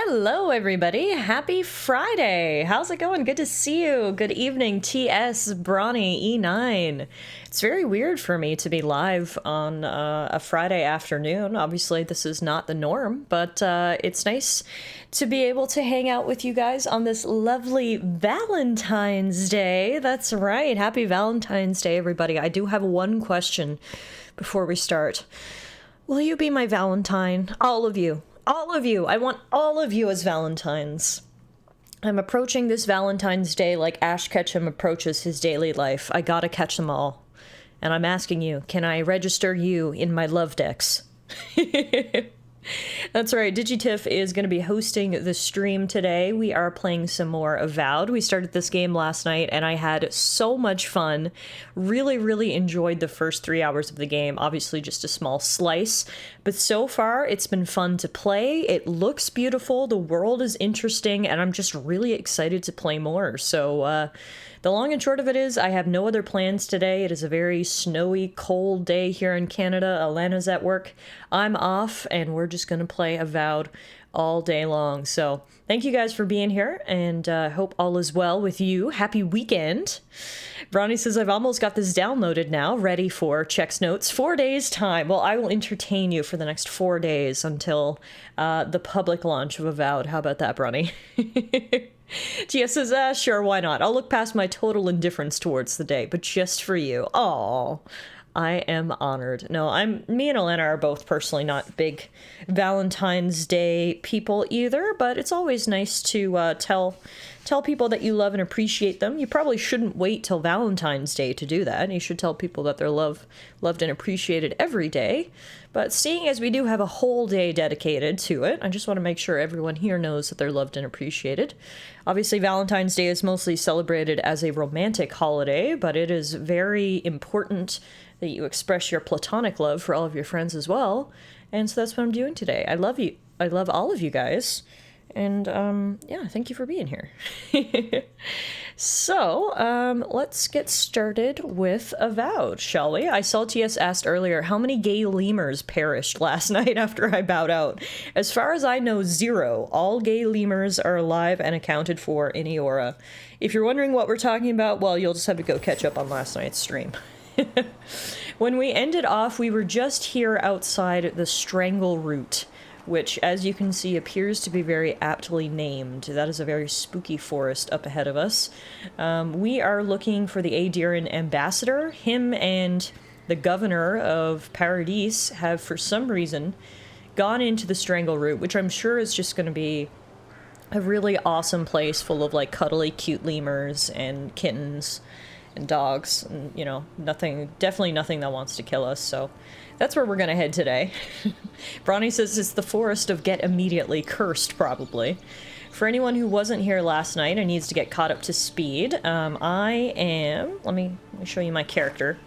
Hello, everybody. Happy Friday. How's it going? Good to see you. Good evening, TS, Brawny, E9. It's very weird for me to be live on a Friday afternoon. Obviously, this is not the norm, but it's nice to be able to hang out with you guys on this lovely Valentine's Day. That's right. Happy Valentine's Day, everybody. I do have one question before we start. Will you be my Valentine? All of you. All of you. I want all of you as Valentines. I'm approaching this Valentine's Day like Ash Ketchum approaches his daily life. I gotta catch them all. And I'm asking you, can I register you in my love decks? That's right, Digitiff is going to be hosting the stream today. We are playing some more Avowed. We started this game last night, and I had so much fun. Really enjoyed the first 3 hours of the game. Obviously, just a small slice. But so far, it's been fun to play. It looks beautiful. The world is interesting, and I'm just really excited to play more. So, the long and short of it is, I have no other plans today. It is a very snowy, cold day here in Canada. Alana's at work. I'm off, and we're just going to play Avowed all day long. So thank you guys for being here, and hope all is well with you. Happy weekend. Bronny says, I've almost got this downloaded now, ready for checks notes. 4 days time. Well, I will entertain you for the next 4 days until the public launch of Avowed. How about that, Bronny? Tia says, sure, why not? I'll look past my total indifference towards the day, but just for you. Aw, I am honored. No, me and Alana are both personally not big Valentine's Day people either, but it's always nice to tell people that you love and appreciate them. You probably shouldn't wait till Valentine's Day to do that. You should tell people that they're loved and appreciated every day. But seeing as we do have a whole day dedicated to it, I just want to make sure everyone here knows that they're loved and appreciated. Obviously, Valentine's Day is mostly celebrated as a romantic holiday, but it is very important that you express your platonic love for all of your friends as well. And so that's what I'm doing today. I love you. I love all of you guys. And, yeah, thank you for being here. So, let's get started with Avowed, shall we? I saw TS asked earlier, how many gay lemurs perished last night after I bowed out? As far as I know, 0. All gay lemurs are alive and accounted for in Eora. If you're wondering what we're talking about, well, you'll just have to go catch up on last night's stream. When we ended off, we were just here outside the Strangle Root, which, as you can see, appears to be very aptly named. That is a very spooky forest up ahead of us. We are looking for the Adiran ambassador. Him and the governor of Paradis have, for some reason, gone into the Strangle Root, which I'm sure is just going to be a really awesome place full of, like, cuddly, cute lemurs and kittens and dogs, and, you know, definitely nothing that wants to kill us, so that's where we're gonna head today. Bronny says it's the forest of get immediately cursed, probably. For anyone who wasn't here last night and needs to get caught up to speed, I am... Let me show you my character.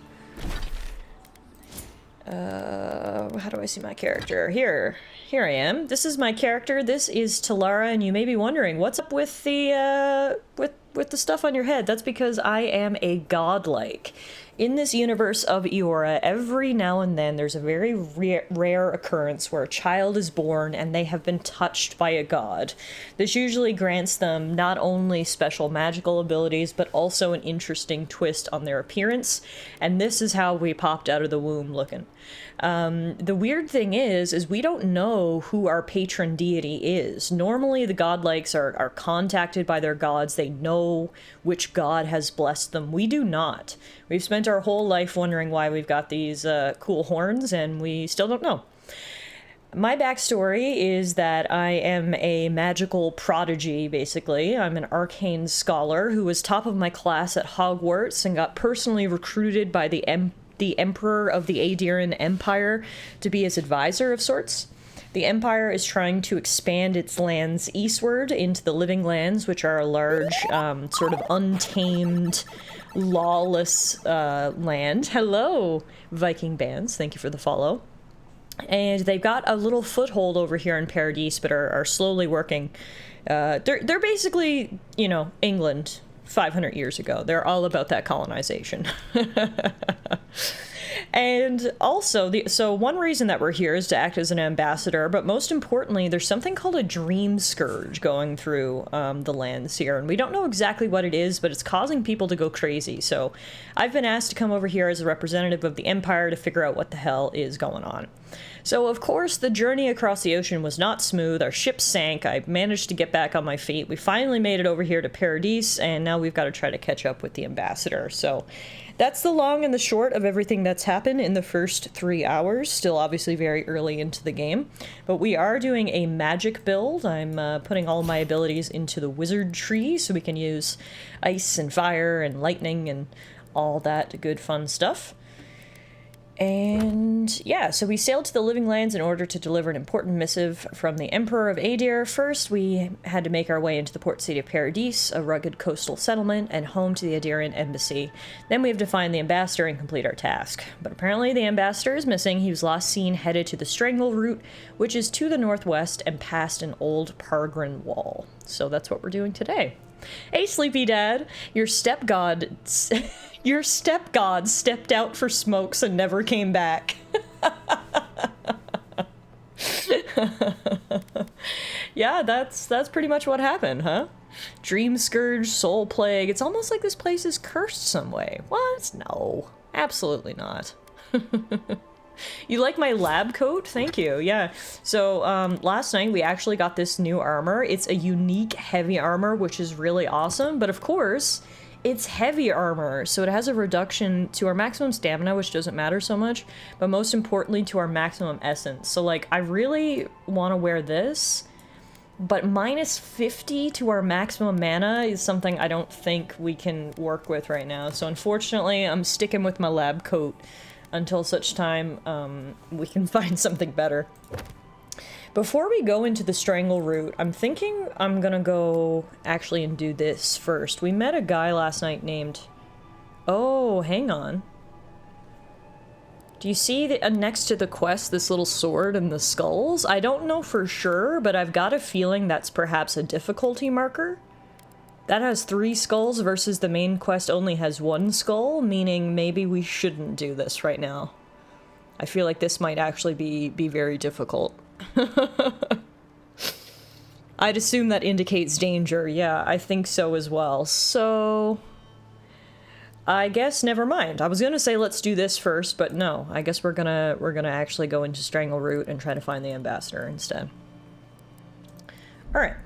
How do I see my character? Here I am. This is my character. This is Tallara, and you may be wondering, what's up with the, with the stuff on your head? That's because I am a godlike. In this universe of Eora, every now and then there's a very rare occurrence where a child is born and they have been touched by a god. This usually grants them not only special magical abilities, but also an interesting twist on their appearance, and this is how we popped out of the womb looking. The weird thing is we don't know who our patron deity is. Normally the godlikes are contacted by their gods. They know which god has blessed them. We do not. We've spent our whole life wondering why we've got these cool horns, and we still don't know. My backstory is that I am a magical prodigy, basically. I'm an arcane scholar who was top of my class at Hogwarts and got personally recruited by the Emperor of the Adiran Empire to be his advisor of sorts. The Empire is trying to expand its lands eastward into the Living Lands, which are a large, sort of untamed, lawless land. Hello, Viking bands. Thank you for the follow. And they've got a little foothold over here in Paradis, but are slowly working. They're basically, you know, England 500 years ago. They're all about that colonization. And also, so one reason that we're here is to act as an ambassador, but most importantly, there's something called a dream scourge going through the lands here, and we don't know exactly what it is, but it's causing people to go crazy. So I've been asked to come over here as a representative of the Empire to figure out what the hell is going on. So, of course, the journey across the ocean was not smooth. Our ship sank. I managed to get back on my feet. We finally made it over here to Paradise, and now we've got to try to catch up with the ambassador. So that's the long and the short of everything that's happened in the first 3 hours. Still obviously very early into the game. But we are doing a magic build. I'm putting all my abilities into the wizard tree so we can use ice and fire and lightning and all that good fun stuff. And yeah, so we sailed to the Living Lands in order to deliver an important missive from the Emperor of Adir. First, we had to make our way into the port city of Paradise, a rugged coastal settlement, and home to the Adirian embassy. Then we have to find the ambassador and complete our task. But apparently the ambassador is missing. He was last seen headed to the Strangle route, which is to the northwest and past an old Pargrin wall. So that's what we're doing today. Hey, Sleepy Dad, your stepgod stepped out for smokes and never came back. Yeah, that's pretty much what happened, huh? Dream Scourge, Soul Plague. It's almost like this place is cursed some way. What? No, absolutely not. You like my lab coat? Thank you. Yeah. So last night we actually got this new armor. It's a unique heavy armor, which is really awesome. But of course, it's heavy armor, so it has a reduction to our maximum stamina, which doesn't matter so much, but most importantly to our maximum essence. So like, I really want to wear this, but minus 50 to our maximum mana is something I don't think we can work with right now. So unfortunately, I'm sticking with my lab coat until such time we can find something better. Before we go into the Strangle route, I'm thinking I'm gonna go actually and do this first. We met a guy last night named... Oh, hang on. Do you see next to the quest this little sword and the skulls? I don't know for sure, but I've got a feeling that's perhaps a difficulty marker. That has 3 skulls versus the main quest only has 1 skull, meaning maybe we shouldn't do this right now. I feel like this might actually be very difficult. I'd assume that indicates danger. Yeah, I think so as well. So I guess never mind. I was gonna say let's do this first, but no. I guess we're gonna actually go into Strangle route and try to find the ambassador instead. All right.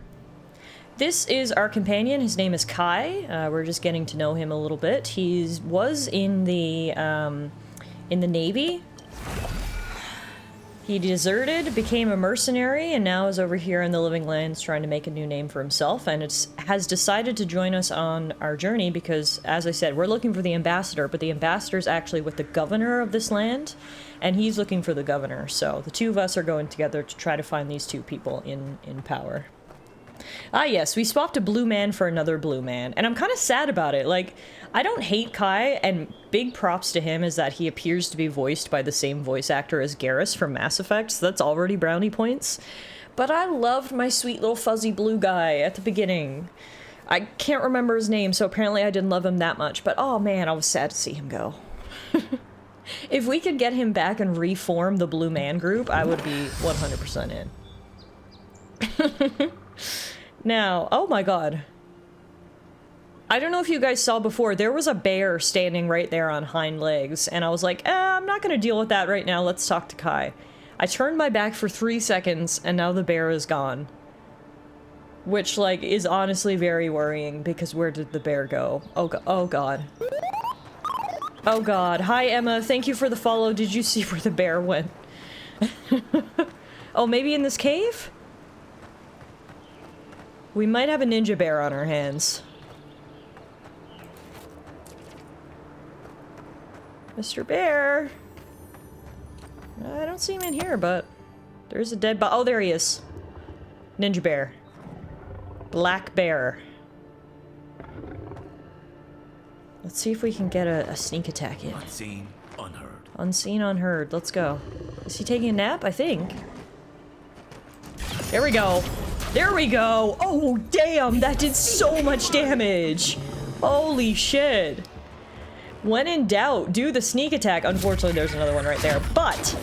This is our companion. His name is Kai. We're just getting to know him a little bit. He was in the Navy. He deserted, became a mercenary, and now is over here in the Living Lands trying to make a new name for himself, and has decided to join us on our journey because, as I said, we're looking for the ambassador, but the ambassador's actually with the governor of this land, and he's looking for the governor, so the two of us are going together to try to find these two people in power. Ah yes, we swapped a blue man for another blue man, and I'm kind of sad about it. Like, I don't hate Kai, and big props to him is that he appears to be voiced by the same voice actor as Garrus from Mass Effect, so that's already brownie points. But I loved my sweet little fuzzy blue guy at the beginning. I can't remember his name, so apparently I didn't love him that much, but oh man, I was sad to see him go. If we could get him back and reform the Blue Man group, I would be 100% in. Now, oh my god. I don't know if you guys saw before, there was a bear standing right there on hind legs, and I was like, I'm not gonna deal with that right now, let's talk to Kai. I turned my back for 3 seconds, and now the bear is gone. Which, like, is honestly very worrying, because where did the bear go? Oh god. Oh god. Hi Emma, thank you for the follow. Did you see where the bear went? Oh, maybe in this cave? We might have a ninja bear on our hands. Mr. Bear! I don't see him in here, but there's a dead body. Oh, there he is. Ninja bear. Black bear. Let's see if we can get a sneak attack in. Unseen, unheard. Unseen, unheard. Let's go. Is he taking a nap? I think. There we go. There we go! Oh, damn! That did so much damage! Holy shit! When in doubt, do the sneak attack. Unfortunately, there's another one right there, but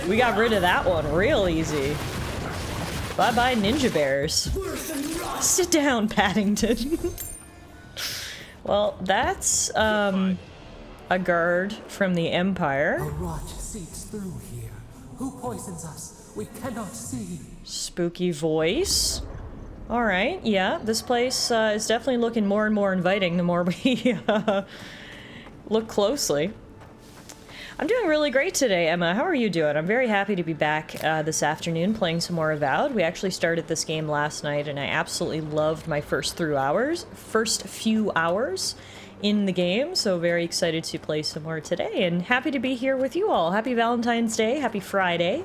we got rid of that one real easy. Bye-bye, ninja bears. Sit down, Paddington. Well, that's, a guard from the Empire. A rot seeps through here. Who poisons us? We cannot see. Spooky voice. Alright, yeah, this place is definitely looking more and more inviting the more we look closely. I'm doing really great today, Emma. How are you doing? I'm very happy to be back this afternoon playing some more Avowed. We actually started this game last night, and I absolutely loved my first few hours in the game, so very excited to play some more today, and happy to be here with you all. Happy Valentine's Day, happy Friday.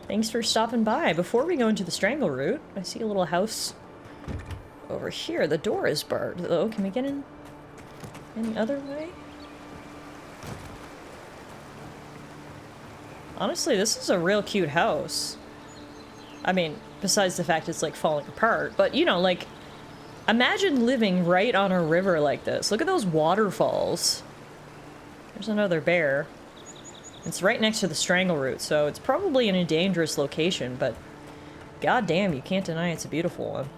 Thanks for stopping by. Before we go into the Strangle route, I see a little house over here. The door is barred, though. Can we get in any other way? Honestly, this is a real cute house. I mean, besides the fact it's, like, falling apart. But, you know, like, imagine living right on a river like this. Look at those waterfalls. There's another bear. It's right next to the Strangle route, so it's probably in a dangerous location, but goddamn, you can't deny it's a beautiful one.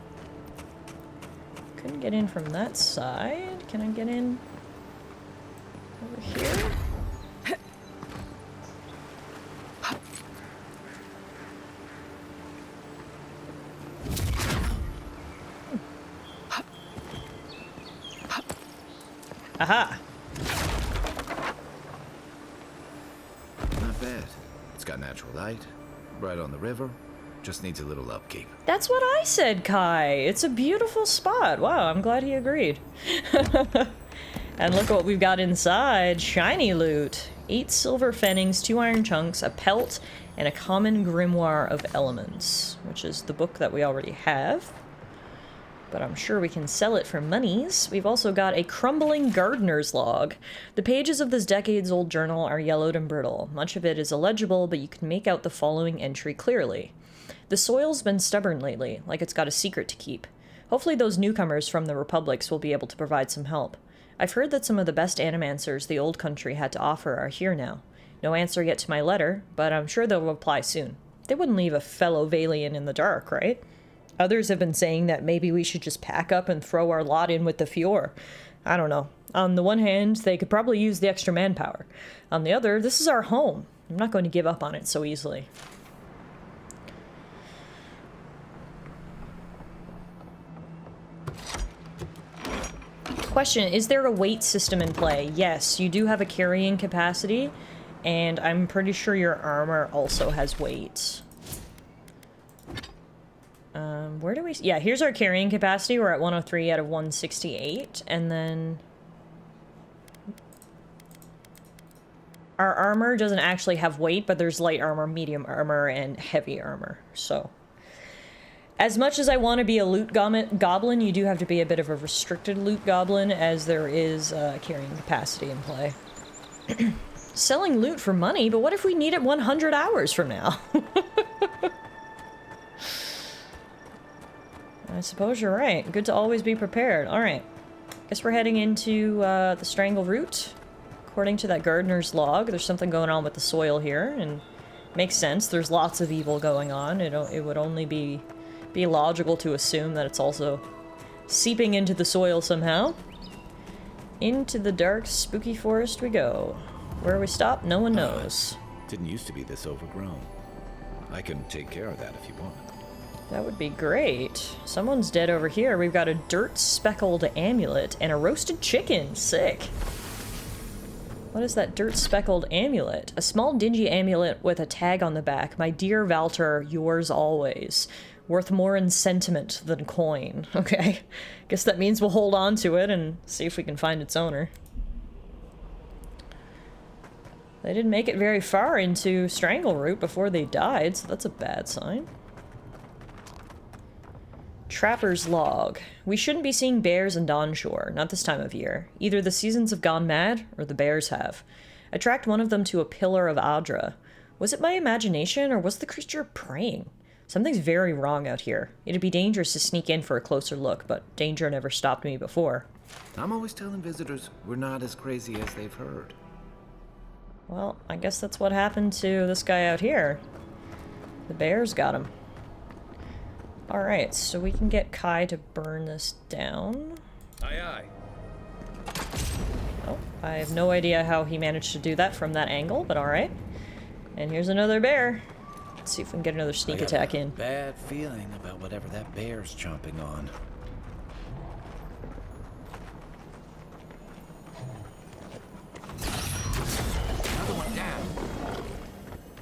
Couldn't get in from that side. Can I get in over here? Aha! Not bad. It's got natural light, right on the river, just needs a little upkeep. That's what I said, Kai. It's a beautiful spot. Wow, I'm glad he agreed. And look what we've got inside. Shiny loot. 8 silver fennings, 2 iron chunks, a pelt, and a common grimoire of elements, which is the book that we already have. But I'm sure we can sell it for monies. We've also got a crumbling gardener's log. The pages of this decades-old journal are yellowed and brittle. Much of it is illegible, but you can make out the following entry clearly. The soil's been stubborn lately, like it's got a secret to keep. Hopefully those newcomers from the republics will be able to provide some help. I've heard that some of the best animancers the old country had to offer are here now. No answer yet to my letter, but I'm sure they'll reply soon. They wouldn't leave a fellow Valian in the dark, right? Others have been saying that maybe we should just pack up and throw our lot in with the Fior. I don't know. On the one hand, they could probably use the extra manpower. On the other, this is our home. I'm not going to give up on it so easily. Question, is there a weight system in play? Yes, you do have a carrying capacity, and I'm pretty sure your armor also has weight. Where do we... Yeah, here's our carrying capacity. We're at 103 out of 168, and then... Our armor doesn't actually have weight, but there's light armor, medium armor, and heavy armor, so... As much as I want to be a loot goblin, you do have to be a bit of a restricted loot goblin, as there is carrying capacity in play. Selling loot for money, but what if we need it 100 hours from now? I suppose you're right. Good to always be prepared. Alright. Guess we're heading into the Strangle route. According to that gardener's log, there's something going on with the soil here, and makes sense. There's lots of evil going on. It would only be logical to assume that it's also seeping into the soil somehow. Into the dark, spooky forest we go. Where we stop, no one knows. Didn't used to be this overgrown. I can take care of that if you want. That would be great. Someone's dead over here. We've got a dirt-speckled amulet and a roasted chicken. Sick. What is that dirt-speckled amulet? A small dingy amulet with a tag on the back. My dear Valter, yours always. Worth more in sentiment than coin. Okay. Guess that means we'll hold on to it and see if we can find its owner. They didn't make it very far into Strangle route before they died, so that's a bad sign. Trapper's log. We shouldn't be seeing bears in Dawnshore, not this time of year. Either the seasons have gone mad, or the bears have. I tracked one of them to a pillar of Adra. Was it my imagination, or was the creature praying? Something's very wrong out here. It'd be dangerous to sneak in for a closer look, but danger never stopped me before. I'm always telling visitors we're not as crazy as they've heard. Well, I guess that's what happened to this guy out here. The bears got him. Alright, so we can get Kai to burn this down. Aye, aye. Oh, I have no idea how he managed to do that from that angle, but alright. And here's another bear. Let's see if we can get another sneak attack in. Bad feeling about whatever that bear's chomping on. Another one down.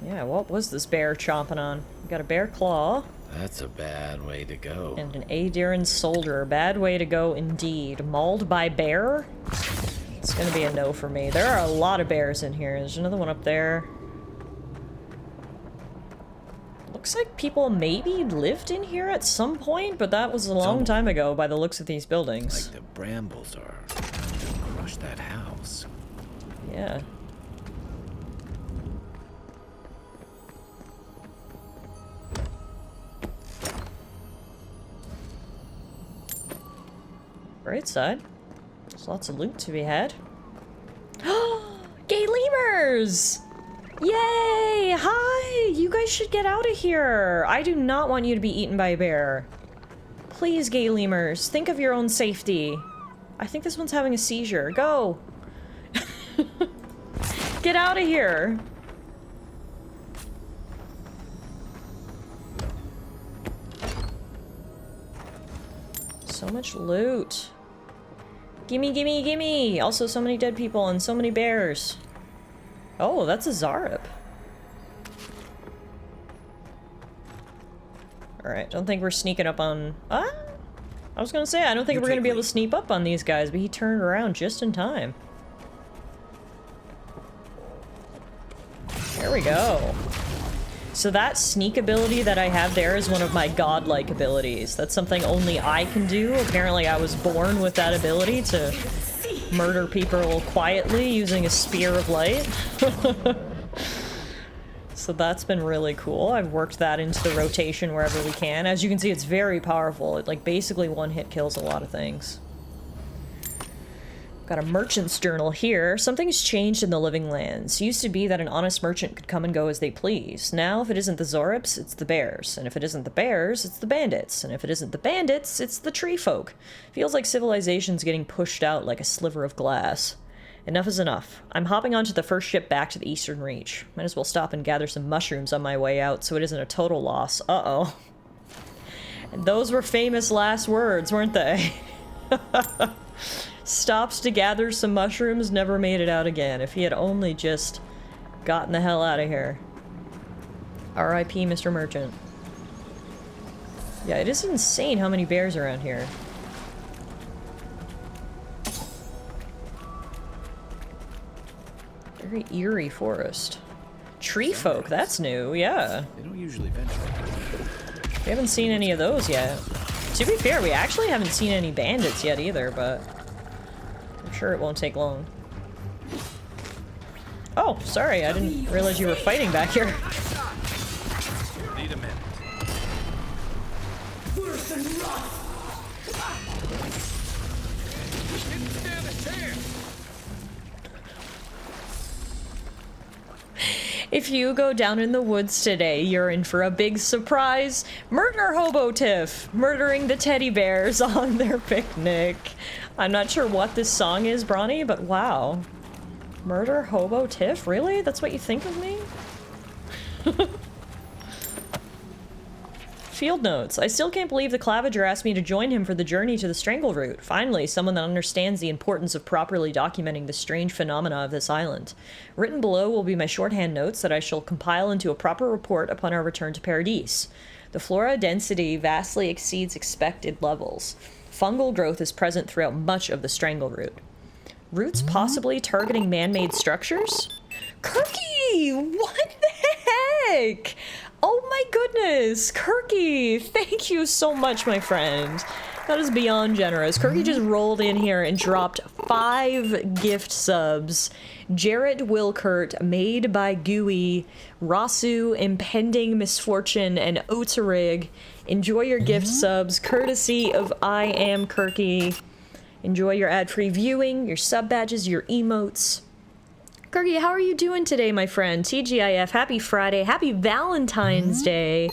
Yeah, what was this bear chomping on? We got a bear claw. That's a bad way to go. And an Adiran soldier. Bad way to go indeed. Mauled by bear? It's gonna be a no for me. There are a lot of bears in here. There's another one up there. Looks like people maybe lived in here at some point, but that was a long time ago by the looks of these buildings. Like the brambles are trying to crush that house. Yeah. Right side. There's lots of loot to be had. Gay lemurs! Yay! Hi! You guys should get out of here! I do not want you to be eaten by a bear. Please, gay lemurs, think of your own safety. I think this one's having a seizure. Go! Get out of here! So much loot. Gimme, gimme, gimme! Also, so many dead people and so many bears. Oh, that's a Zarup. Alright, don't think we're sneaking up on... Ah! I was gonna say, I don't think we're gonna be able to sneak up on these guys, but he turned around just in time. There we go. So that sneak ability that I have there is one of my godlike abilities. That's something only I can do. Apparently I was born with that ability to murder people quietly using a spear of light. So that's been really cool. I've worked that into the rotation wherever we can. As you can see, it's very powerful. It, like, basically one hit kills a lot of things. Got a merchant's journal here. Something's changed in the living lands. Used to be that an honest merchant could come and go as they please. Now, if it isn't the Zorups, it's the bears. And if it isn't the bears, it's the bandits. And if it isn't the bandits, it's the tree folk. Feels like civilization's getting pushed out like a sliver of glass. Enough is enough. I'm hopping onto the first ship back to the Eastern Reach. Might as well stop and gather some mushrooms on my way out so it isn't a total loss. Uh-oh. And those were famous last words, weren't they? Stops to gather some mushrooms, never made it out again. If he had only just gotten the hell out of here. R.I.P. Mr. Merchant. Yeah, it is insane how many bears are around here. Very eerie forest. Tree folk, that's new, yeah. They don't usually venture. We haven't seen any of those yet. To be fair, we actually haven't seen any bandits yet either, but I'm sure it won't take long. Oh, sorry, I didn't realize you were fighting back here. Need a minute. Worse than rough. Didn't stand a chance. If you go down in the woods today, you're in for a big surprise. Murder Hobo Tiff, murdering the teddy bears on their picnic. I'm not sure what this song is, Bronny, but wow. Murder Hobo Tiff? Really? That's what you think of me? Field notes. I still can't believe the Clavager asked me to join him for the journey to the Strangle Route. Finally, someone that understands the importance of properly documenting the strange phenomena of this island. Written below will be my shorthand notes that I shall compile into a proper report upon our return to Paradise. The flora density vastly exceeds expected levels. Fungal growth is present throughout much of the Strangle Route. Roots possibly targeting man-made structures? Kirky! What the heck? Oh my goodness! Kirky! Thank you so much, my friend. That is beyond generous. Kirky just rolled in here and dropped 5 gift subs. Jarrett Wilkert, Made by Gooey, Rasu, Impending Misfortune, and Otarig. Enjoy your gift subs, courtesy of I Am Kirky. Enjoy your ad-free viewing, your sub badges, your emotes. Gergie, how are you doing today, my friend? TGIF, happy Friday, happy Valentine's Day.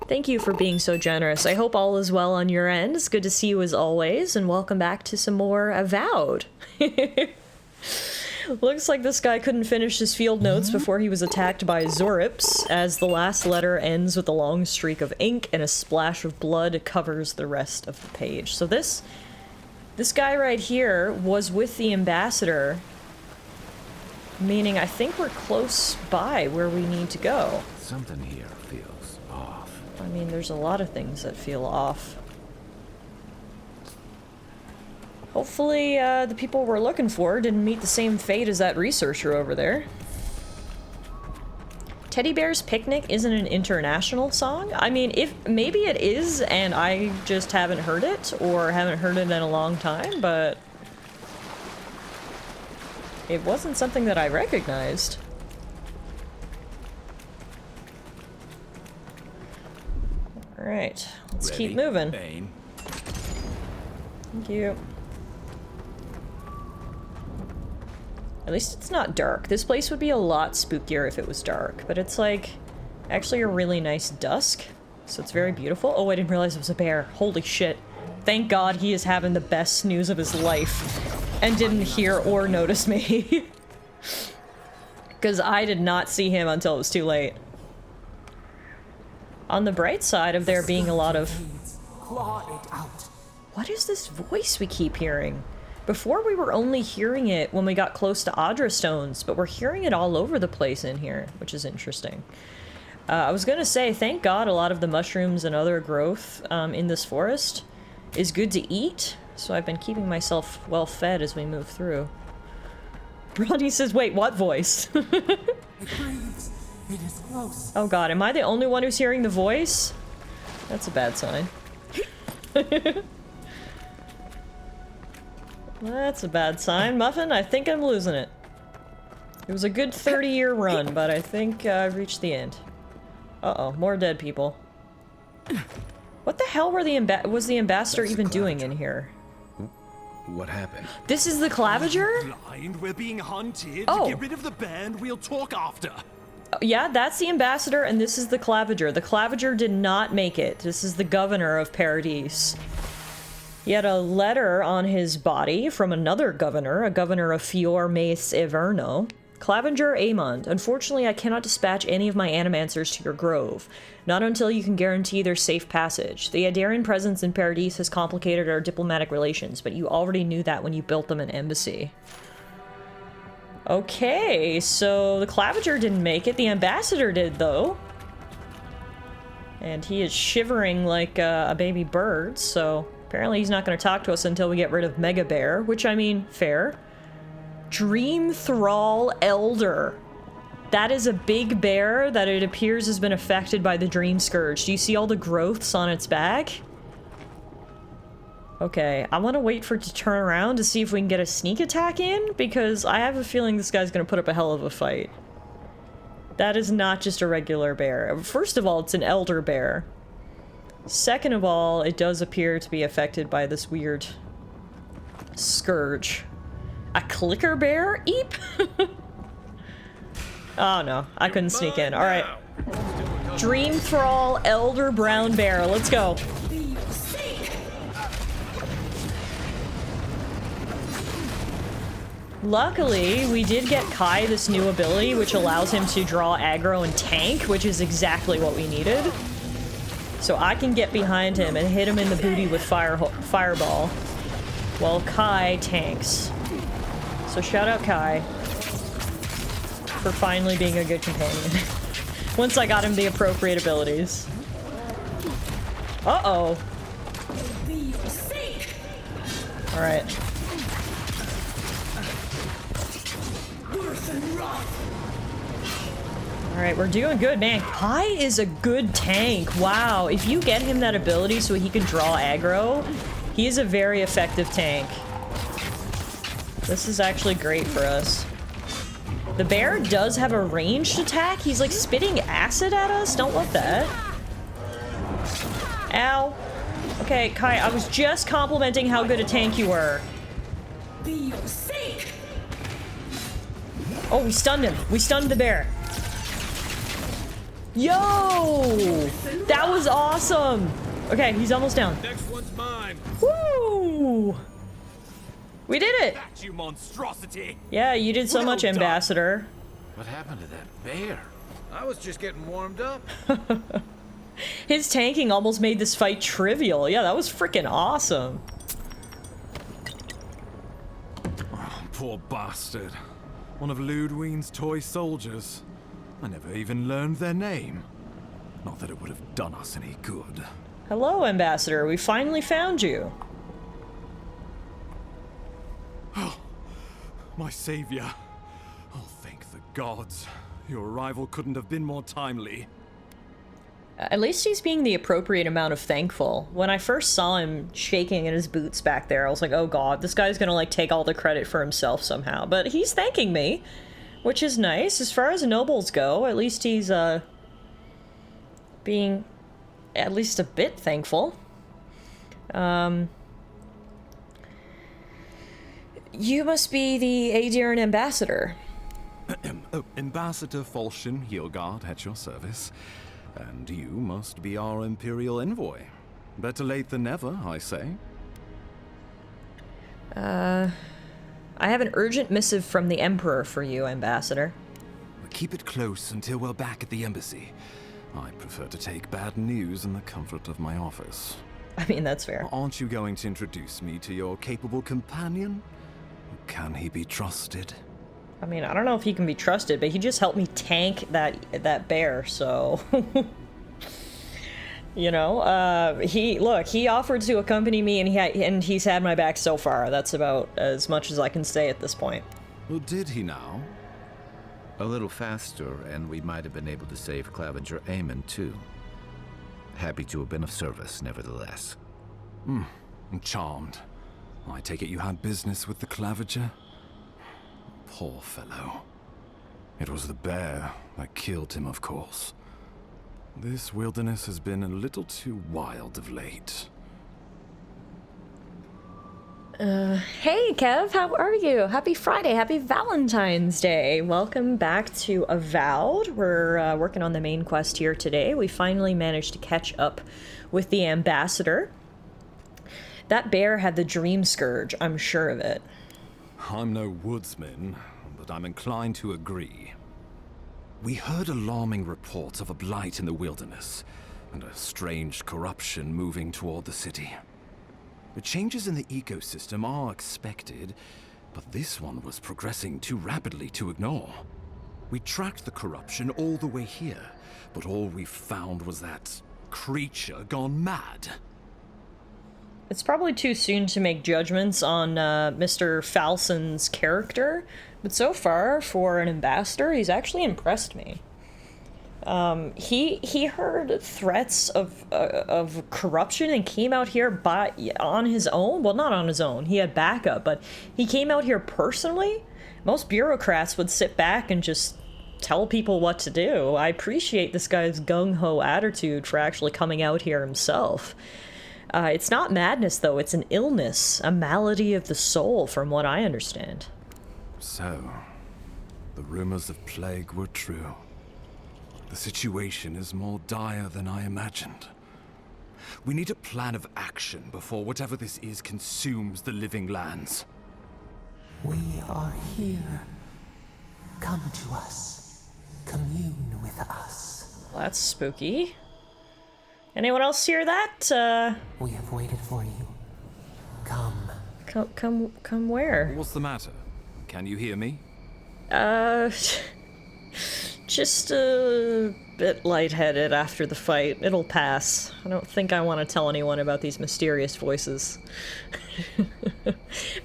Thank you for being so generous. I hope all is well on your end. It's good to see you as always, and welcome back to some more Avowed. Looks like this guy couldn't finish his field notes before he was attacked by Zorips, as the last letter ends with a long streak of ink and a splash of blood covers the rest of the page. So this guy right here was with the ambassador, meaning I think we're close by where we need to go. Something here feels off. I mean, there's a lot of things that feel off. Hopefully, the people we're looking for didn't meet the same fate as that researcher over there. Teddy Bear's Picnic isn't an international song? I mean, maybe it is, and I just haven't heard it, or haven't heard it in a long time, but it wasn't something that I recognized. Alright, let's keep moving. Bane. Thank you. At least it's not dark. This place would be a lot spookier if it was dark, but it's like actually a really nice dusk, so it's very beautiful. Oh, I didn't realize it was a bear. Holy shit. Thank God he is having the best snooze of his life and didn't hear or notice me. Because I did not see him until it was too late. On the bright side of there being a lot of... Claw it out. What is this voice we keep hearing? Before we were only hearing it when we got close to Audra Stones, but we're hearing it all over the place in here, which is interesting. I was gonna say, thank God a lot of the mushrooms and other growth in this forest is good to eat, so I've been keeping myself well fed as we move through. Ronnie says, wait, what voice? It breathes. It is close. Oh God, am I the only one who's hearing the voice? That's a bad sign. That's a bad sign. Muffin, I think I'm losing it. It was a good 30-year run, but I think I've reached the end. Uh-oh, more dead people. What the hell were was the ambassador even doing in here? What happened? This is the Claviger? Blind, we're being hunted. Oh. Get rid of the band, we'll talk after. Yeah, that's the ambassador, and this is the Claviger. The Claviger did not make it. This is the governor of Paradise. He had a letter on his body from another governor, a governor of Fior Mace Everno. Claviger Amond, unfortunately I cannot dispatch any of my animancers to your grove, not until you can guarantee their safe passage. The Idarian presence in Paradise has complicated our diplomatic relations, but you already knew that when you built them an embassy. Okay, so the Claviger didn't make it, the ambassador did though. And he is shivering like a baby bird, so apparently he's not going to talk to us until we get rid of Mega Bear, which I mean, fair. Dream Thrall Elder. That is a big bear that it appears has been affected by the Dream Scourge. Do you see all the growths on its back? Okay, I want to wait for it to turn around to see if we can get a sneak attack in, because I have a feeling this guy's going to put up a hell of a fight. That is not just a regular bear. First of all, it's an elder bear. Second of all, it does appear to be affected by this weird scourge. A clicker bear? Eep! Oh no, I couldn't sneak in. Alright. Dream Thrall Elder Brown Bear, let's go. Luckily, we did get Kai this new ability, which allows him to draw aggro and tank, which is exactly what we needed. So I can get behind him and hit him in the booty with Fireball, while Kai tanks. So shout out Kai for finally being a good companion. Once I got him the appropriate abilities. Uh-oh. Alright. Alright, we're doing good, man. Kai is a good tank. Wow, if you get him that ability so he can draw aggro, he is a very effective tank. This is actually great for us. The bear does have a ranged attack. He's like spitting acid at us. Don't want that. Ow. Okay, Kai, I was just complimenting how good a tank you were. Be your sake! Oh, we stunned him. We stunned the bear. Yo! That was awesome! Okay, he's almost down. Next one's mine. Woo! We did it! That you monstrosity. Yeah, you did so Well much, done. Ambassador. What happened to that bear? I was just getting warmed up. His tanking almost made this fight trivial. Yeah, that was freaking awesome. Poor bastard. One of Ludwine's toy soldiers. I never even learned their name. Not that it would have done us any good. Hello, Ambassador. We finally found you. My savior. Oh, thank the gods. Your arrival couldn't have been more timely. At least he's being the appropriate amount of thankful. When I first saw him shaking in his boots back there, I was like, oh god, this guy's gonna like take all the credit for himself somehow. But he's thanking me, which is nice. As far as nobles go, at least he's being at least a bit thankful. You must be the Aediran ambassador. Ambassador Falchion Hildgard at your service. And you must be our Imperial envoy. Better late than never, I say. I have an urgent missive from the Emperor for you, Ambassador. Keep it close until we're back at the embassy. I prefer to take bad news in the comfort of my office. I mean, that's fair. Aren't you going to introduce me to your capable companion? Can he be trusted? I mean, I don't know if he can be trusted, but he just helped me tank that bear, so... You know, he offered to accompany me, and he's had my back so far. That's about as much as I can say at this point. Well, did he now? A little faster, and we might have been able to save Clavenger Aemon, too. Happy to have been of service, nevertheless. I'm charmed. I take it you had business with the Clavenger? Poor fellow. It was the bear that killed him, of course. This wilderness has been a little too wild of late. Hey, Kev, how are you? Happy Friday, happy Valentine's Day. Welcome back to Avowed. We're working on the main quest here today. We finally managed to catch up with the Ambassador. That bear had the Dream Scourge, I'm sure of it. I'm no woodsman, but I'm inclined to agree. We heard alarming reports of a blight in the wilderness, and a strange corruption moving toward the city. The changes in the ecosystem are expected, but this one was progressing too rapidly to ignore. We tracked the corruption all the way here, but all we found was that creature gone mad. It's probably too soon to make judgments on Mr. Falson's character, but so far, for an ambassador, he's actually impressed me. He heard threats of corruption and came out here on his own. Well, not on his own. He had backup, but he came out here personally. Most bureaucrats would sit back and just tell people what to do. I appreciate this guy's gung-ho attitude for actually coming out here himself. It's not madness, though. It's an illness, a malady of the soul, from what I understand. So, the rumors of plague were true. The situation is more dire than I imagined. We need a plan of action before whatever this is consumes the living lands. We are here. Come to us. Commune with us. Well, that's spooky. Anyone else hear that? We have waited for you. Come. Come where? What's the matter? Can you hear me? Just a bit lightheaded after the fight. It'll pass. I don't think I want to tell anyone about these mysterious voices.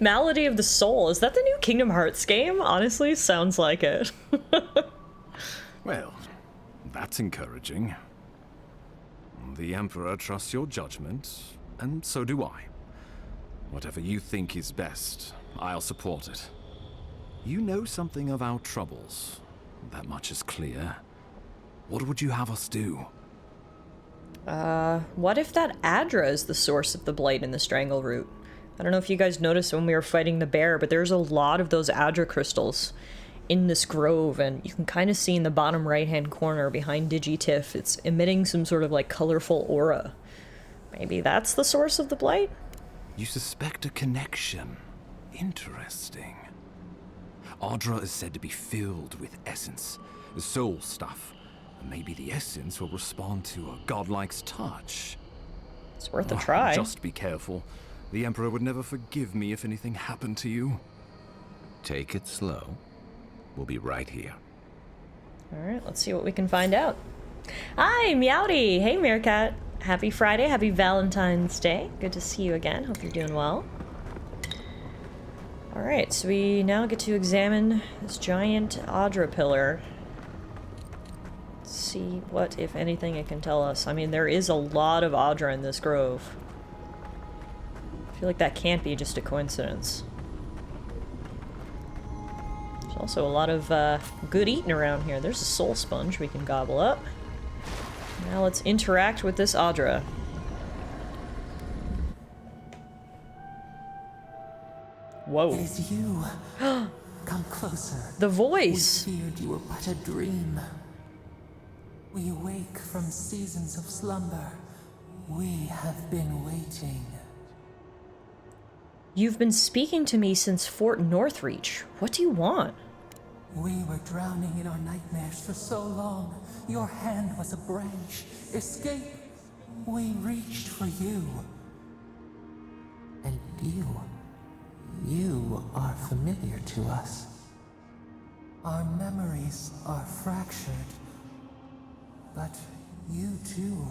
Malady of the Soul. Is that the new Kingdom Hearts game? Honestly, sounds like it. Well, that's encouraging. The Emperor trusts your judgment, and so do I. Whatever you think is best, I'll support it. You know something of our troubles. That much is clear. What would you have us do? What if that Adra is the source of the blight in the strangle root? I don't know if you guys noticed when we were fighting the bear, but there's a lot of those Adra crystals in this grove, and you can kind of see in the bottom right-hand corner behind Digitiff, it's emitting some sort of, like, colorful aura. Maybe that's the source of the blight? You suspect a connection. Interesting. Adra is said to be filled with essence, the soul stuff. And maybe the essence will respond to a godlike's touch. It's worth a try. Just be careful. The Emperor would never forgive me if anything happened to you. Take it slow. We'll be right here. Alright, let's see what we can find out. Hi, Meowdy! Hey, Meerkat. Happy Friday, happy Valentine's Day. Good to see you again. Hope you're doing well. Alright, so we now get to examine this giant Adra pillar. Let's see what, if anything, it can tell us. I mean, there is a lot of Adra in this grove. I feel like that can't be just a coincidence. There's also a lot of good eating around here. There's a soul sponge we can gobble up. Now let's interact with this Adra. Whoa. It is you. Come closer. The voice! We feared you were but a dream. We awake from seasons of slumber. We have been waiting. You've been speaking to me since Fort Northreach. What do you want? We were drowning in our nightmares for so long. Your hand was a branch. Escape. We reached for you. And you are familiar to us. Our memories are fractured. But you too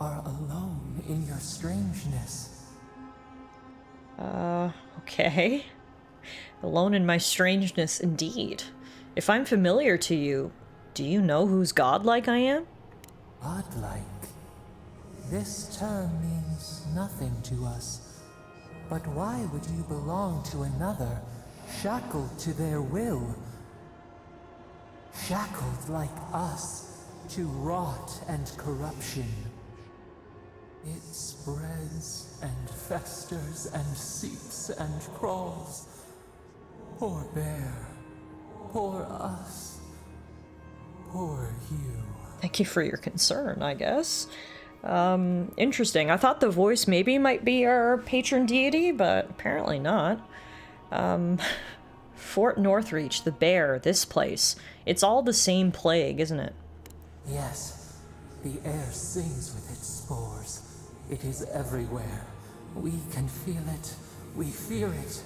are alone in your strangeness. Okay. Alone in my strangeness, indeed. If I'm familiar to you, do you know whose godlike I am? Godlike. This term means nothing to us. But why would you belong to another, shackled to their will? Shackled like us to rot and corruption. It spreads and festers and seeps and crawls. Poor bear. Poor us. Poor you. Thank you for your concern, I guess. Interesting. I thought the voice maybe might be our patron deity, but apparently not. Fort Northreach, the bear, this place. It's all the same plague, isn't it? Yes. The air sings with its spores. It is everywhere. We can feel it. We fear it.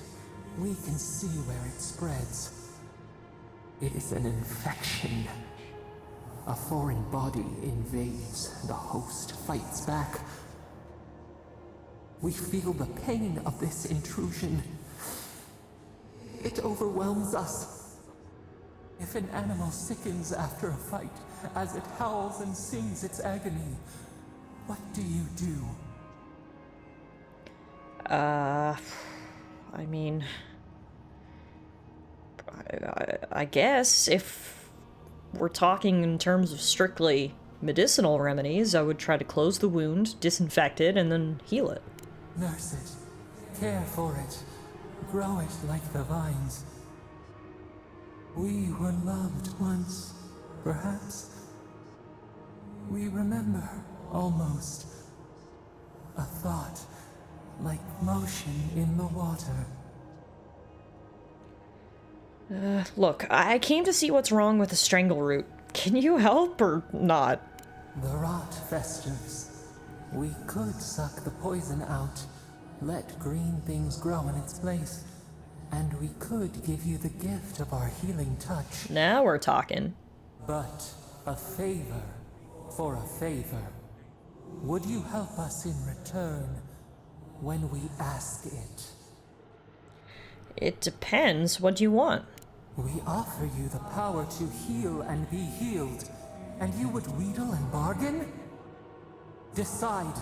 We can see where it spreads. It is an infection. A foreign body invades, the host fights back. We feel the pain of this intrusion. It overwhelms us. If an animal sickens after a fight, as it howls and sings its agony, what do you do? I mean... I guess if we're talking in terms of strictly medicinal remedies, I would try to close the wound, disinfect it, and then heal it. Nurse it. Care for it. Grow it like the vines. We were loved once, perhaps. We remember, almost. A thought, like motion in the water. Look, I came to see what's wrong with the strangle root. Can you help or not? The rot festers. We could suck the poison out, let green things grow in its place, and we could give you the gift of our healing touch. Now we're talking. But a favor for a favor. Would you help us in return when we ask it? It depends. What do you want? We offer you the power to heal and be healed, and you would wheedle and bargain? Decide.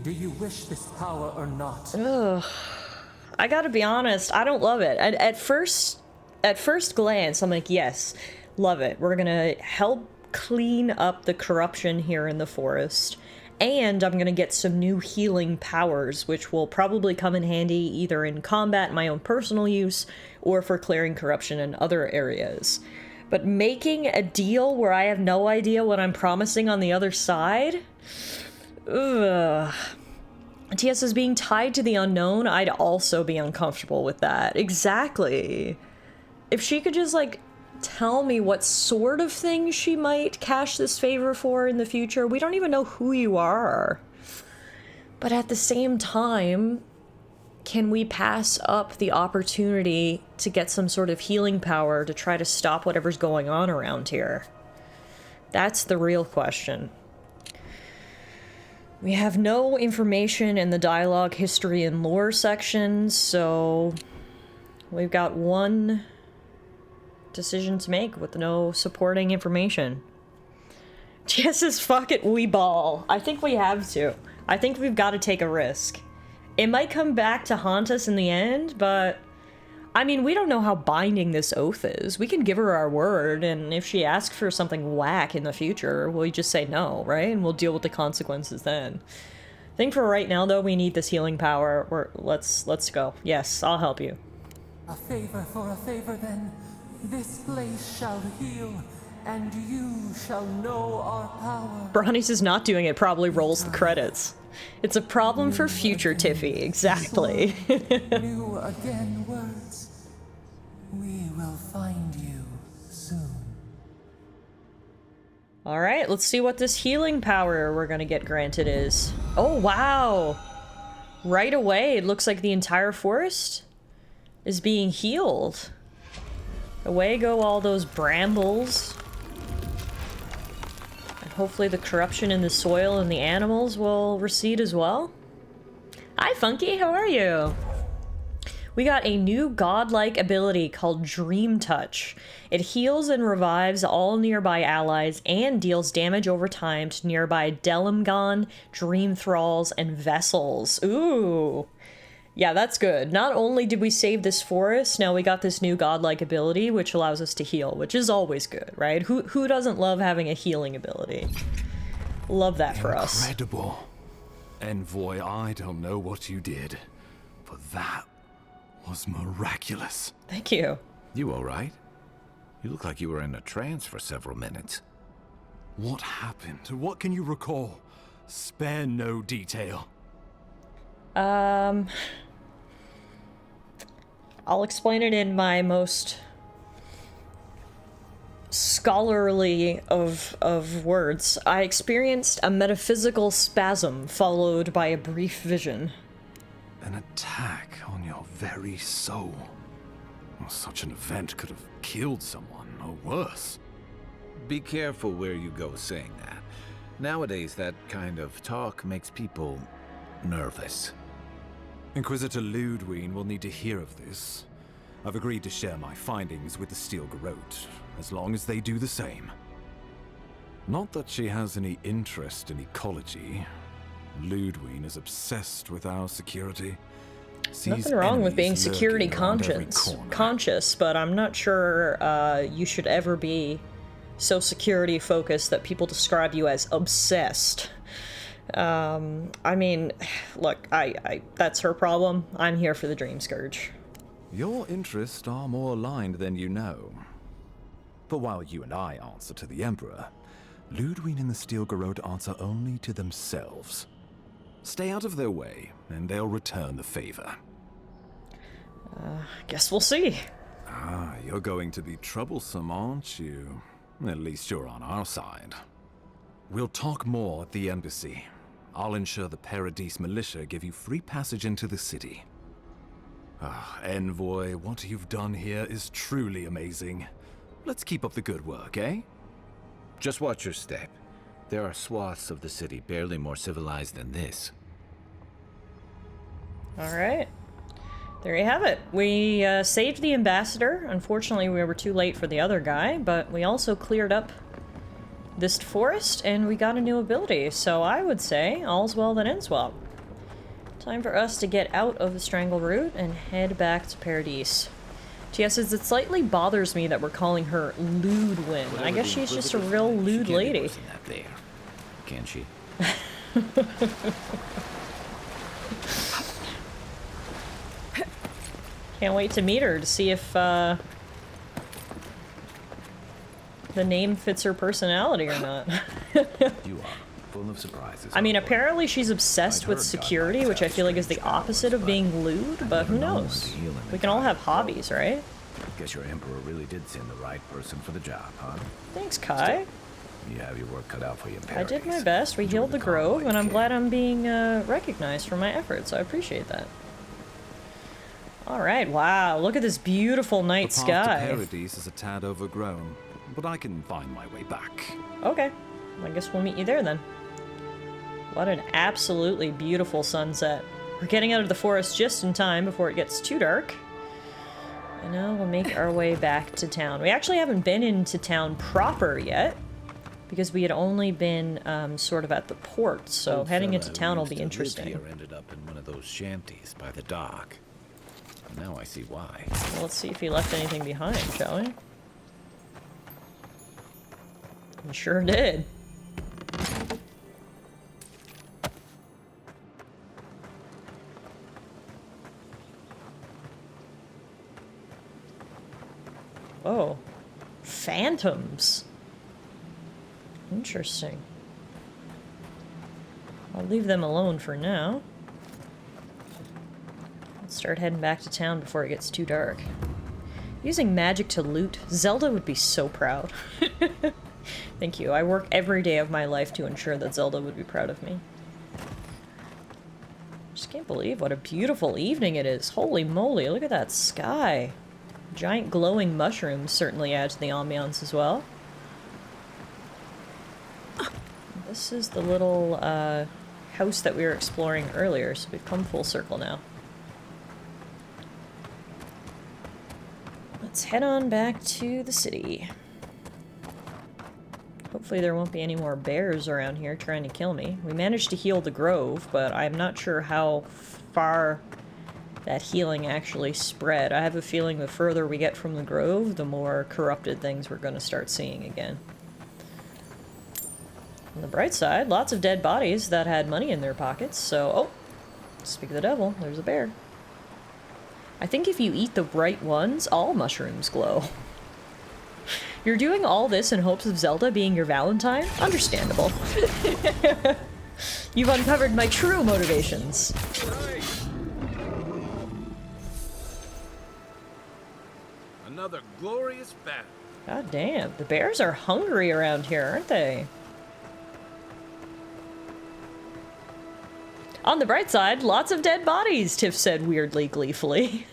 Do you wish this power or not? Ugh. I gotta be honest, I don't love it. At first glance, I'm like, yes, love it. We're gonna help clean up the corruption here in the forest, And I'm going to get some new healing powers, which will probably come in handy either in combat, my own personal use, or for clearing corruption in other areas. But making a deal where I have no idea what I'm promising on the other side? Ugh. TS is being tied to the unknown, I'd also be uncomfortable with that. Exactly. If she could just, like, tell me what sort of thing she might cash this favor for in the future. We don't even know who you are. But at the same time, can we pass up the opportunity to get some sort of healing power to try to stop whatever's going on around here? That's the real question. We have no information in the dialogue, history, and lore sections, so we've got one decision to make with no supporting information. Just as fuck it, we ball. I think we have to. I think we've got to take a risk. It might come back to haunt us in the end, but I mean, we don't know how binding this oath is. We can give her our word, and if she asks for something whack in the future, we'll just say no, right? And we'll deal with the consequences then. I think for right now, though, we need this healing power. Let's go. Yes, I'll help you. A favor for a favor, then. This place shall heal, and you shall know our power. Brownies is not doing it, probably rolls the credits. It's a problem for future Tiffy, exactly. New again words. We will find you soon. Alright, let's see what this healing power we're gonna get granted is. Oh, wow! Right away, it looks like the entire forest is being healed. Away go all those brambles. And hopefully the corruption in the soil and the animals will recede as well. Hi, Funky, how are you? We got a new godlike ability called Dream Touch. It heals and revives all nearby allies and deals damage over time to nearby Delimgon, Dream Thralls, and Vessels. Ooh. Yeah, that's good. Not only did we save this forest, now we got this new godlike ability, which allows us to heal, which is always good, right? Who doesn't love having a healing ability? Love that for us. Incredible. Envoy, I don't know what you did, but that was miraculous. Thank you. You all right? You look like you were in a trance for several minutes. What happened? What can you recall? Spare no detail. I'll explain it in my most scholarly of words. I experienced a metaphysical spasm followed by a brief vision. An attack on your very soul. Well, such an event could have killed someone, or worse. Be careful where you go saying that. Nowadays, that kind of talk makes people nervous. Inquisitor Ludwig will need to hear of this. I've agreed to share my findings with the Steel Garrote, as long as they do the same. Not that she has any interest in ecology. Ludwig is obsessed with our security. Nothing wrong with being security conscious, but I'm not sure you should ever be so security focused that people describe you as obsessed. I mean, look, that's her problem. I'm here for the Dream Scourge. Your interests are more aligned than you know. But while you and I answer to the Emperor, Ludwig and the Steel Garrote answer only to themselves. Stay out of their way, and they'll return the favor. Guess we'll see. Ah, you're going to be troublesome, aren't you? At least you're on our side. We'll talk more at the embassy. I'll ensure the Paradise militia give you free passage into the city. Ah, Envoy, what you've done here is truly amazing. Let's keep up the good work, eh? Just watch your step. There are swaths of the city barely more civilized than this. Alright. There you have it. We saved the ambassador. Unfortunately, we were too late for the other guy, but we also cleared up this forest, and we got a new ability. So I would say, all's well that ends well. Time for us to get out of the Strangle Root and head back to Paradise. TS says it slightly bothers me that we're calling her Ludwig. I guess she's just a real lewd lady. There, can she? Can't wait to meet her to see if the name fits her personality or not. You are full of surprises. I mean, aren't you? apparently she's obsessed with security, which I feel like is the opposite of being lewd, but who knows? We can all have hobbies, right? Guess your emperor really did send the right person for the job, huh? Thanks, Kai. You have your work cut out for you in I did my Paradise. best. We Enjoy healed the convoy grove, and I'm you glad came. I'm being recognized for my efforts. I appreciate that. Alright, wow, look at this beautiful night The path to sky. Paradise is a tad overgrown, but I can find my way back. Okay, I guess we'll meet you there then. What an absolutely beautiful sunset. We're getting out of the forest just in time before it gets too dark. And now we'll make our way back to town. We actually haven't been into town proper yet, because we had only been sort of at the port, so Old heading fella into who town will used be to live interesting. Here ended up in one of those shanties by the dock. Now I see why. Well, let's see if he left anything behind, shall we? He sure did. Oh. Phantoms. Interesting. I'll leave them alone for now. Let's start heading back to town before it gets too dark. Using magic to loot, Zelda would be so proud. Thank you. I work every day of my life to ensure that Zelda would be proud of me. Just can't believe what a beautiful evening it is. Holy moly, look at that sky. Giant glowing mushrooms certainly add to the ambiance as well. This is the little house that we were exploring earlier, so we've come full circle now. Let's head on back to the city. Hopefully there won't be any more bears around here trying to kill me. We managed to heal the grove, but I'm not sure how far that healing actually spread. I have a feeling the further we get from the grove, the more corrupted things we're going to start seeing again. On the bright side, lots of dead bodies that had money in their pockets, so... Oh! Speak of the devil, there's a bear. I think if you eat the right ones, all mushrooms glow. You're doing all this in hopes of Zelda being your Valentine? Understandable. You've uncovered my true motivations. Another glorious battle. God damn, the bears are hungry around here, aren't they? On the bright side, lots of dead bodies, Tiff said weirdly gleefully.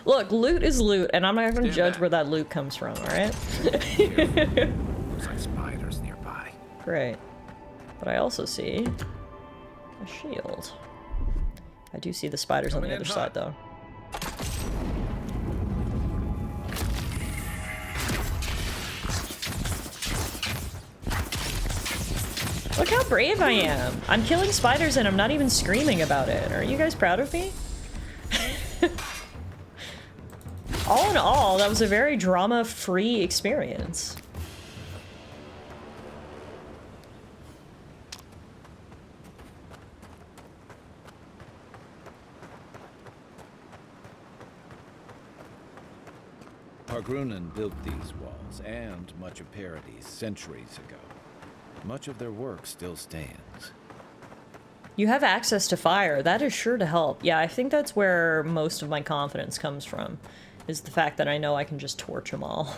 Look, loot is loot, and I'm not going to judge where that loot comes from, alright? Looks like spiders nearby. Great. But I also see a shield. I do see the spiders on the other side, though. Look how brave I am. I'm killing spiders and I'm not even screaming about it. Are you guys proud of me? All in all, that was a very drama-free experience. Hargrunnen built these walls and much of Paradise centuries ago. Much of their work still stands. You have access to fire. That is sure to help. Yeah, I think that's where most of my confidence comes from, is the fact that I know I can just torch them all.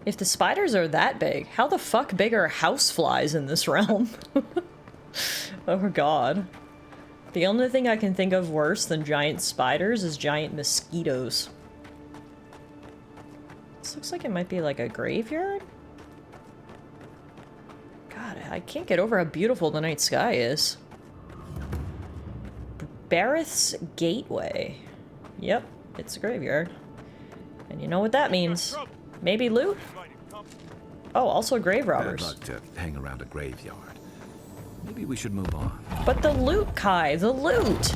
If the spiders are that big, how the fuck big are houseflies in this realm? Oh god. The only thing I can think of worse than giant spiders is giant mosquitoes. This looks like it might be like a graveyard? God, I can't get over how beautiful the night sky is. Bareth's Gateway. Yep, it's a graveyard. And you know what that means. Maybe loot? Oh, also grave Bad robbers. luck to hang around a graveyard. Maybe we should move on. But the loot, Kai, the loot!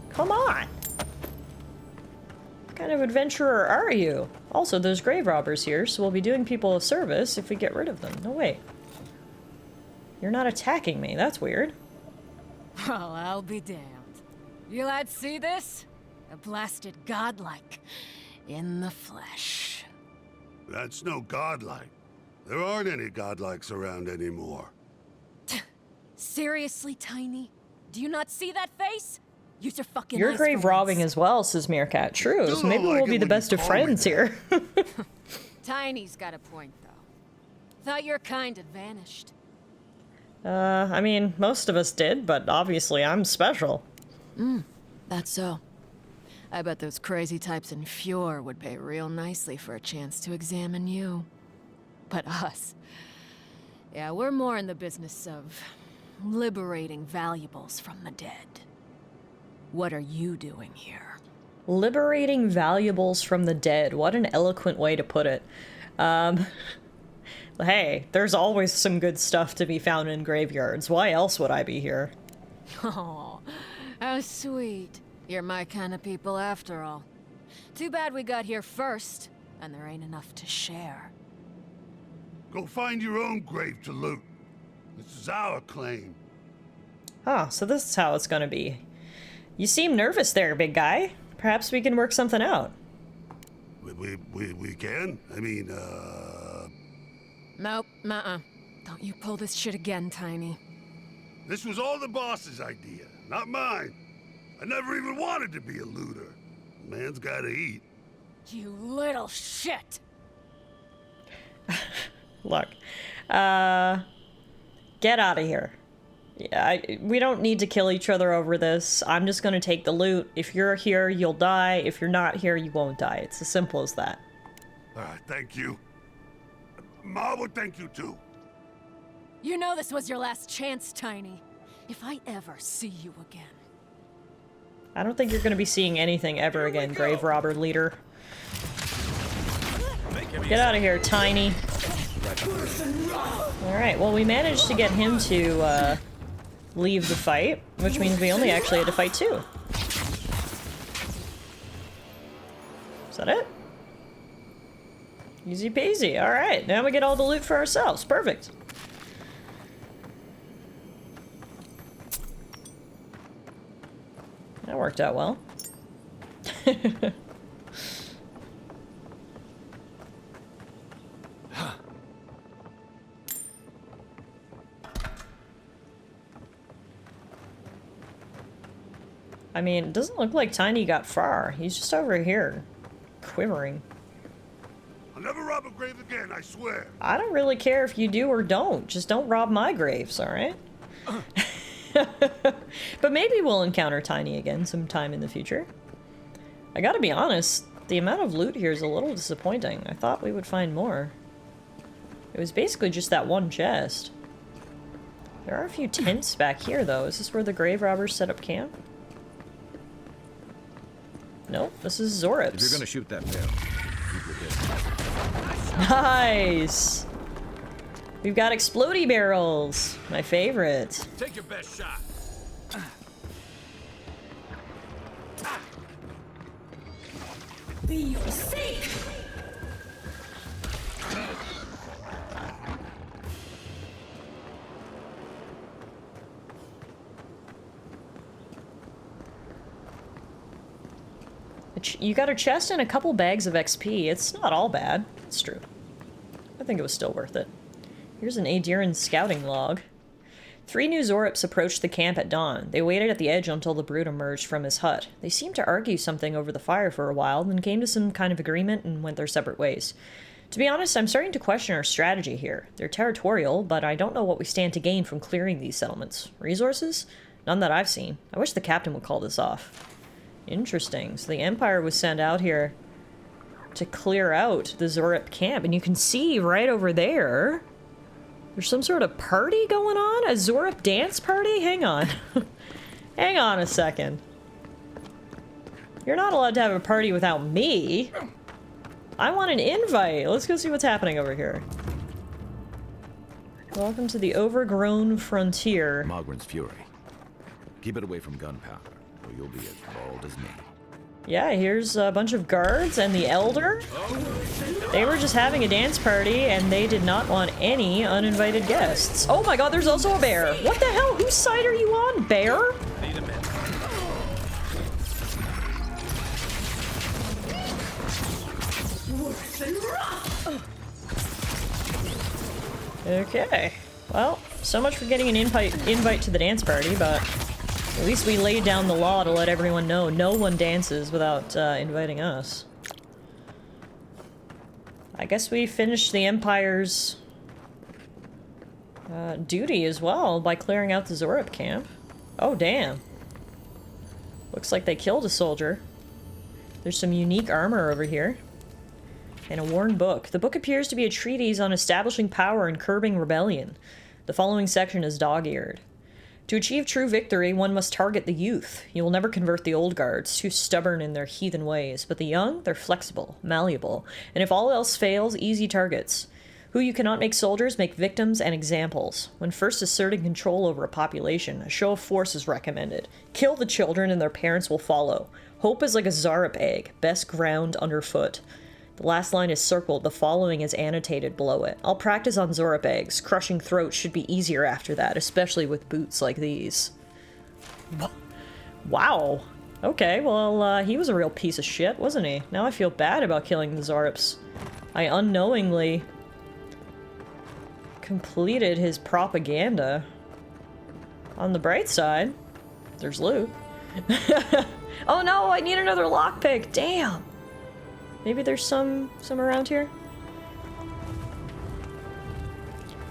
Come on! kind of adventurer are you? Also, there's grave robbers here, so we'll be doing people a service if we get rid of them. No way. You're not attacking me. That's weird. Well, I'll be damned. You lads see this? A blasted godlike. In the flesh. That's no godlike. There aren't any godlikes around anymore. Seriously, Tiny? Do you not see that face? Use your fucking You're eyes grave for robbing once. as well, says Meerkat. True, Still so don't maybe like we'll it be the when you best of call me friends that. here. Tiny's got a point, though. Thought your kind had vanished. I mean, most of us did, but obviously I'm special. That's so. I bet those crazy types in Fjord would pay real nicely for a chance to examine you. But us... yeah, we're more in the business of liberating valuables from the dead. What are you doing here? Liberating valuables from the dead. What an eloquent way to put it. Hey, there's always some good stuff to be found in graveyards. Why else would I be here? Oh, how sweet. You're my kind of people after all. Too bad we got here first, and there ain't enough to share. Go find your own grave to loot. This is our claim. Ah, so this is how it's gonna be. You seem nervous there, big guy. Perhaps we can work something out. We can? I mean, Nope, Don't you pull this shit again, Tiny. this was all the boss's idea, not mine. I never even wanted to be a looter. Man's gotta eat. You little shit! Look, get out of here. Yeah, we don't need to kill each other over this. I'm just gonna take the loot. If you're here, you'll die. If you're not here, you won't die. It's as simple as that. Thank you. Ma would thank you too. You know this was your last chance, Tiny. If I ever see you again. I don't think you're gonna be seeing anything ever again, grave robber leader. Get out of here, Tiny. Alright, well we managed to get him to leave the fight, which means we only actually had to fight two. Is that it? Easy peasy. Alright, now we get all the loot for ourselves. Perfect. That worked out well. I mean, it doesn't look like Tiny got far. He's just over here, quivering. I'll never rob a grave again, I swear. I don't really care if you do or don't. Just don't rob my graves, alright? But maybe we'll encounter Tiny again sometime in the future. I gotta be honest, the amount of loot here is a little disappointing. I thought we would find more. It was basically just that one chest. There are a few tents back here, though. Is this where the grave robbers set up camp? Nope, this is Zorip's. If you're gonna shoot that barrel, keep your distance. Nice! We've got explodey barrels. My favorite. Take your best shot. Be your sake! You got a chest and a couple bags of XP. It's not all bad. It's true. I think it was still worth it. Here's an Adiran scouting log. 3 new Zorips approached the camp at dawn. They waited at the edge until the brute emerged from his hut. They seemed to argue something over the fire for a while, then came to some kind of agreement and went their separate ways. To be honest, I'm starting to question our strategy here. They're territorial, but I don't know what we stand to gain from clearing these settlements. Resources? None that I've seen. I wish the captain would call this off. Interesting. So the Empire was sent out here to clear out the Zorip camp, and you can see right over there there's some sort of party going on? A Zorip dance party? Hang on. Hang on a second. You're not allowed to have a party without me. I want an invite. Let's go see what's happening over here. Welcome to the overgrown frontier. Mogren's fury. Keep it away from gunpowder, or you'll be as bald as me. Yeah, here's a bunch of guards and the Elder. They were just having a dance party and they did not want any uninvited guests. Oh my god, there's also a bear. What the hell? Whose side are you on, bear? Okay. Well, so much for getting an invite to the dance party, but at least we laid down the law to let everyone know no one dances without inviting us. I guess we finished the Empire's duty as well by clearing out the Zorip camp. Oh, damn. Looks like they killed a soldier. There's some unique armor over here. And a worn book. The book appears to be a treatise on establishing power and curbing rebellion. The following section is dog-eared. To achieve true victory, one must target the youth. You will never convert the old guards, too stubborn in their heathen ways. But the young, they're flexible, malleable, and if all else fails, easy targets. Who you cannot make soldiers, make victims and examples. When first asserting control over a population, a show of force is recommended. Kill the children and their parents will follow. Hope is like a Zarip egg, best ground underfoot. The last line is circled, the following is annotated below it. I'll practice on Zorip eggs. Crushing throats should be easier after that, especially with boots like these. Wow. Okay, well, he was a real piece of shit, wasn't he? Now I feel bad about killing the Zarips. I unknowingly completed his propaganda. On the bright side, there's loot. Oh no, I need another lockpick, damn! Maybe there's some around here?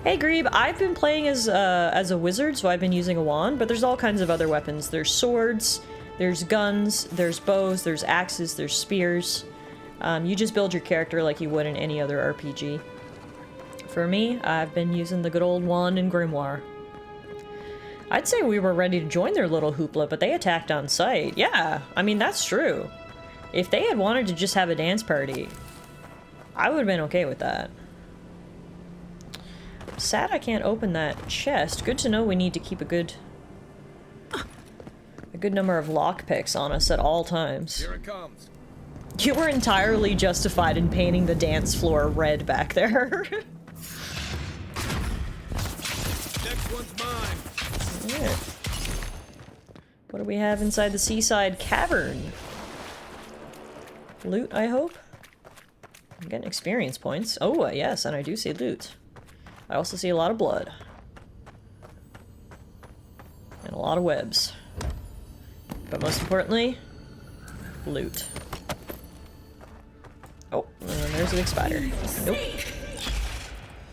Hey Grebe, I've been playing as a wizard, so I've been using a wand, but there's all kinds of other weapons. There's swords, there's guns, there's bows, there's axes, there's spears. You just build your character like you would in any other RPG. For me, I've been using the good old wand and grimoire. I'd say we were ready to join their little hoopla, but they attacked on sight. Yeah, I mean, that's true. If they had wanted to just have a dance party, I would have been okay with that. Sad I can't open that chest. Good to know we need to keep a good number of lockpicks on us at all times. Here it comes. You were entirely justified in painting the dance floor red back there. Next one's mine. Alright. What do we have inside the seaside cavern? Loot, I hope? I'm getting experience points. Oh, yes, and I do see loot. I also see a lot of blood. And a lot of webs. But most importantly, loot. Oh, and then there's a big spider. Nope.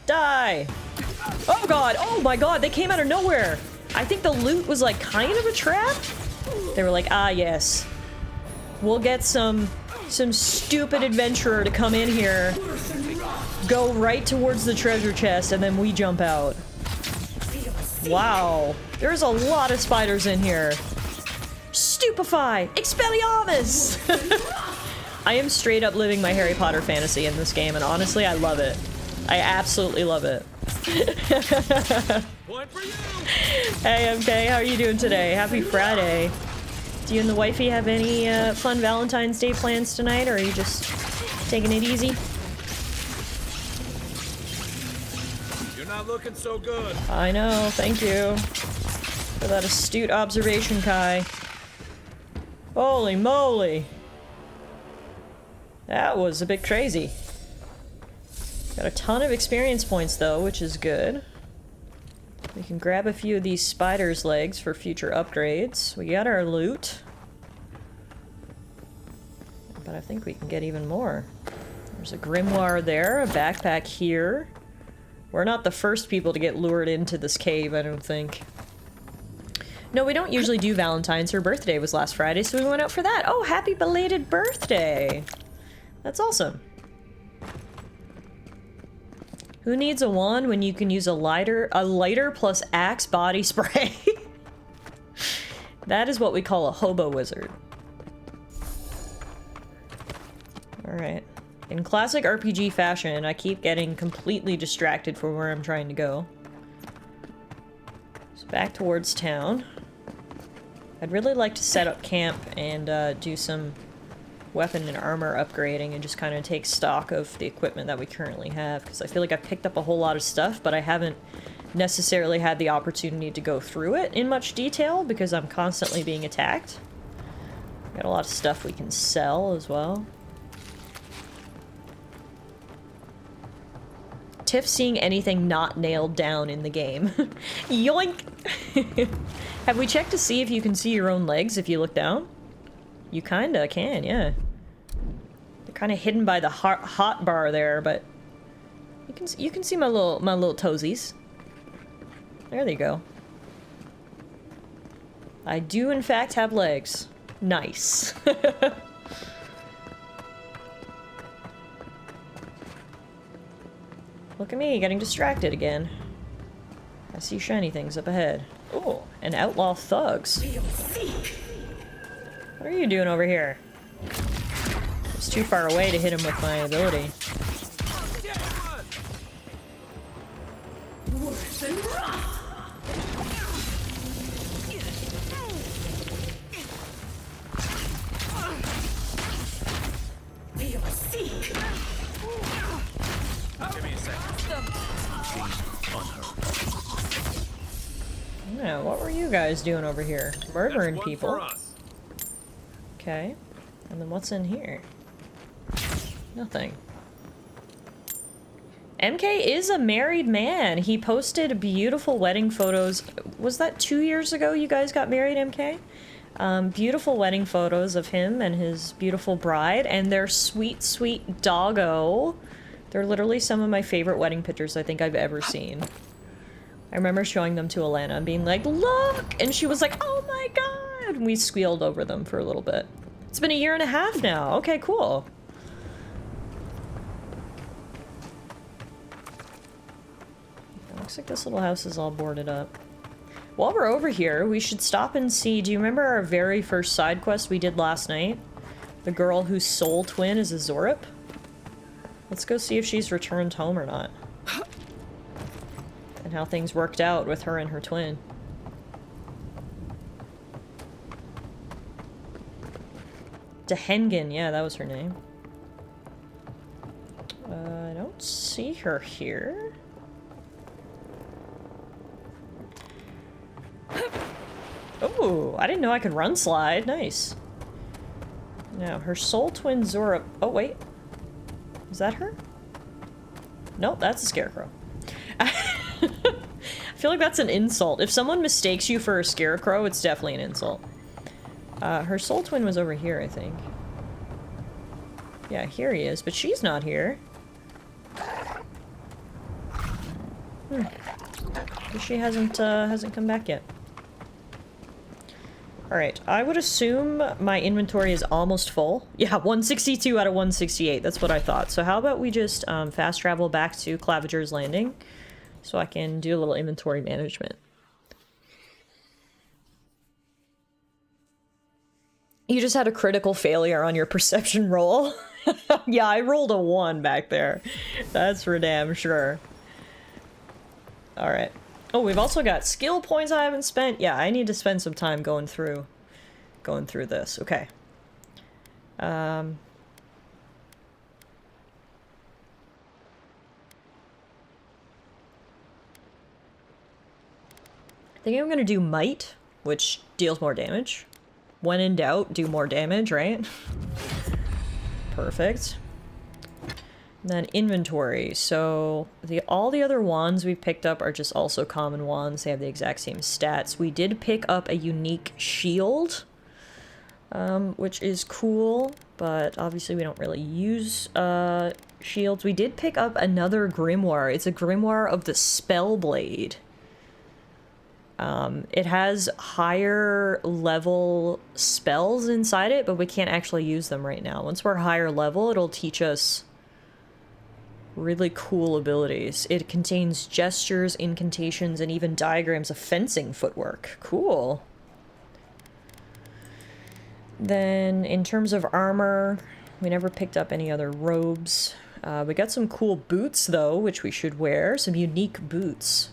Die! Oh god! Oh my god, they came out of nowhere! I think the loot was like kind of a trap? They were like, ah yes. We'll get some stupid adventurer to come in here, go right towards the treasure chest, and then we jump out. Wow. There's a lot of spiders in here. Stupefy! Expelliarmus! I am straight up living my Harry Potter fantasy in this game, and honestly, I love it. I absolutely love it. Point for you. Hey, MK, how are you doing today? Happy Friday. Do you and the wifey have any fun Valentine's Day plans tonight, or are you just taking it easy? You're not looking so good. I know, thank you for that astute observation, Kai. Holy moly. That was a bit crazy. Got a ton of experience points though, which is good. We can grab a few of these spiders' legs for future upgrades. We got our loot. But I think we can get even more. There's a grimoire there, a backpack here. We're not the first people to get lured into this cave, I don't think. No, we don't usually do Valentine's. Her birthday was last Friday, so we went out for that. Oh, happy belated birthday! That's awesome. Who needs a wand when you can use a lighter plus axe body spray? That is what we call a hobo wizard. Alright. In classic RPG fashion, I keep getting completely distracted from where I'm trying to go. So back towards town. I'd really like to set up camp and do some weapon and armor upgrading and just kind of take stock of the equipment that we currently have, because I feel like I've picked up a whole lot of stuff, but I haven't necessarily had the opportunity to go through it in much detail because I'm constantly being attacked. Got a lot of stuff we can sell as well. Tiff seeing anything not nailed down in the game. Yoink! Have we checked to see if you can see your own legs if you look down? You kinda can, yeah. They're kind of hidden by the hot bar there, but you can see my little toesies. There they go. I do in fact have legs. Nice. Look at me, getting distracted again. I see shiny things up ahead. Oh, and outlaw thugs. What are you doing over here? It's too far away to hit him with my ability. Yeah, what were you guys doing over here? Murdering people. Okay. And then what's in here? Nothing. MK is a married man. He posted beautiful wedding photos. Was that 2 years ago you guys got married, MK? Beautiful wedding photos of him and his beautiful bride and their sweet, sweet doggo. They're literally some of my favorite wedding pictures I think I've ever seen. I remember showing them to Alana and being like, look! And she was like, oh my god! And we squealed over them for a little bit. It's been 1.5 years now. Okay, cool. It looks like this little house is all boarded up. While we're over here, we should stop and see. Do you remember our very first side quest we did last night? The girl whose soul twin is a Zorip? Let's go see if she's returned home or not. And how things worked out with her and her twin. Dehengen, yeah, that was her name. I don't see her here. Oh, I didn't know I could run slide. Nice. Now, her soul twin Zora... Oh, wait. Is that her? Nope, that's a scarecrow. I feel like that's an insult. If someone mistakes you for a scarecrow, it's definitely an insult. Her soul twin was over here, I think. Yeah, here he is, but she's not here. She hasn't come back yet. Alright, I would assume my inventory is almost full. Yeah, 162 out of 168, that's what I thought. So how about we just fast travel back to Claviger's Landing so I can do a little inventory management. You just had a critical failure on your perception roll. Yeah, I rolled a 1 back there. That's for damn sure. Alright. Oh, we've also got skill points I haven't spent. Yeah, I need to spend some time going through this. Okay. I think I'm gonna do Might, which deals more damage. When in doubt, do more damage, right? Perfect. And then inventory. So all the other wands we picked up are just also common wands. They have the exact same stats. We did pick up a unique shield, which is cool, but obviously we don't really use shields. We did pick up another grimoire. It's a grimoire of the Spellblade. It has higher level spells inside it, but we can't actually use them right now. Once we're higher level, it'll teach us really cool abilities. It contains gestures, incantations, and even diagrams of fencing footwork. Cool. Then, in terms of armor, we never picked up any other robes. We got some cool boots, though, which we should wear. Some unique boots.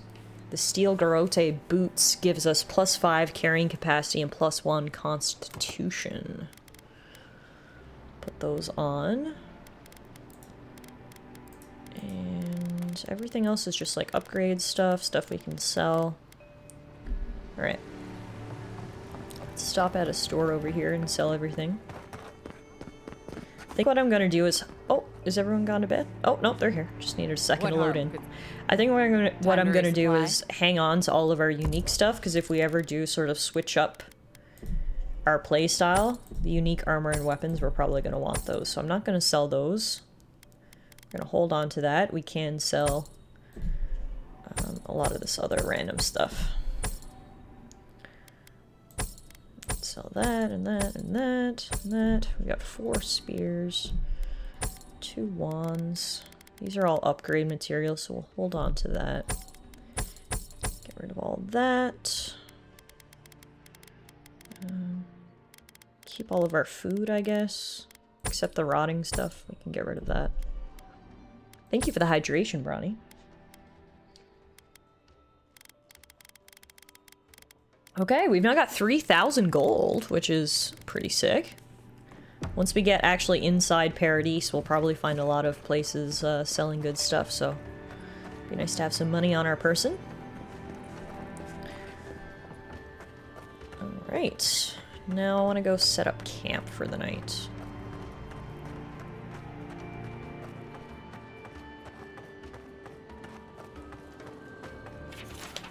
The Steel Garote boots gives us +5 carrying capacity and +1 constitution. Put those on. And everything else is just like upgrade stuff, stuff we can sell. Alright. Let's stop at a store over here and sell everything. I think what I'm gonna do is... Oh, is everyone gone to bed? Oh, no, they're here. Just needed a second to load in. I think what I'm gonna do is hang on to all of our unique stuff, because if we ever do sort of switch up our playstyle, the unique armor and weapons, we're probably gonna want those. So I'm not gonna sell those. We're gonna hold on to that. We can sell a lot of this other random stuff. Sell that and that and that and that. We got 4 spears, 2 wands. These are all upgrade materials, so we'll hold on to that. Get rid of all that. Keep all of our food, I guess. Except the rotting stuff. We can get rid of that. Thank you for the hydration, Bronny. Okay, we've now got 3,000 gold, which is pretty sick. Once we get actually inside Paradise, we'll probably find a lot of places selling good stuff, so it'd be nice to have some money on our person. Alright, now I want to go set up camp for the night.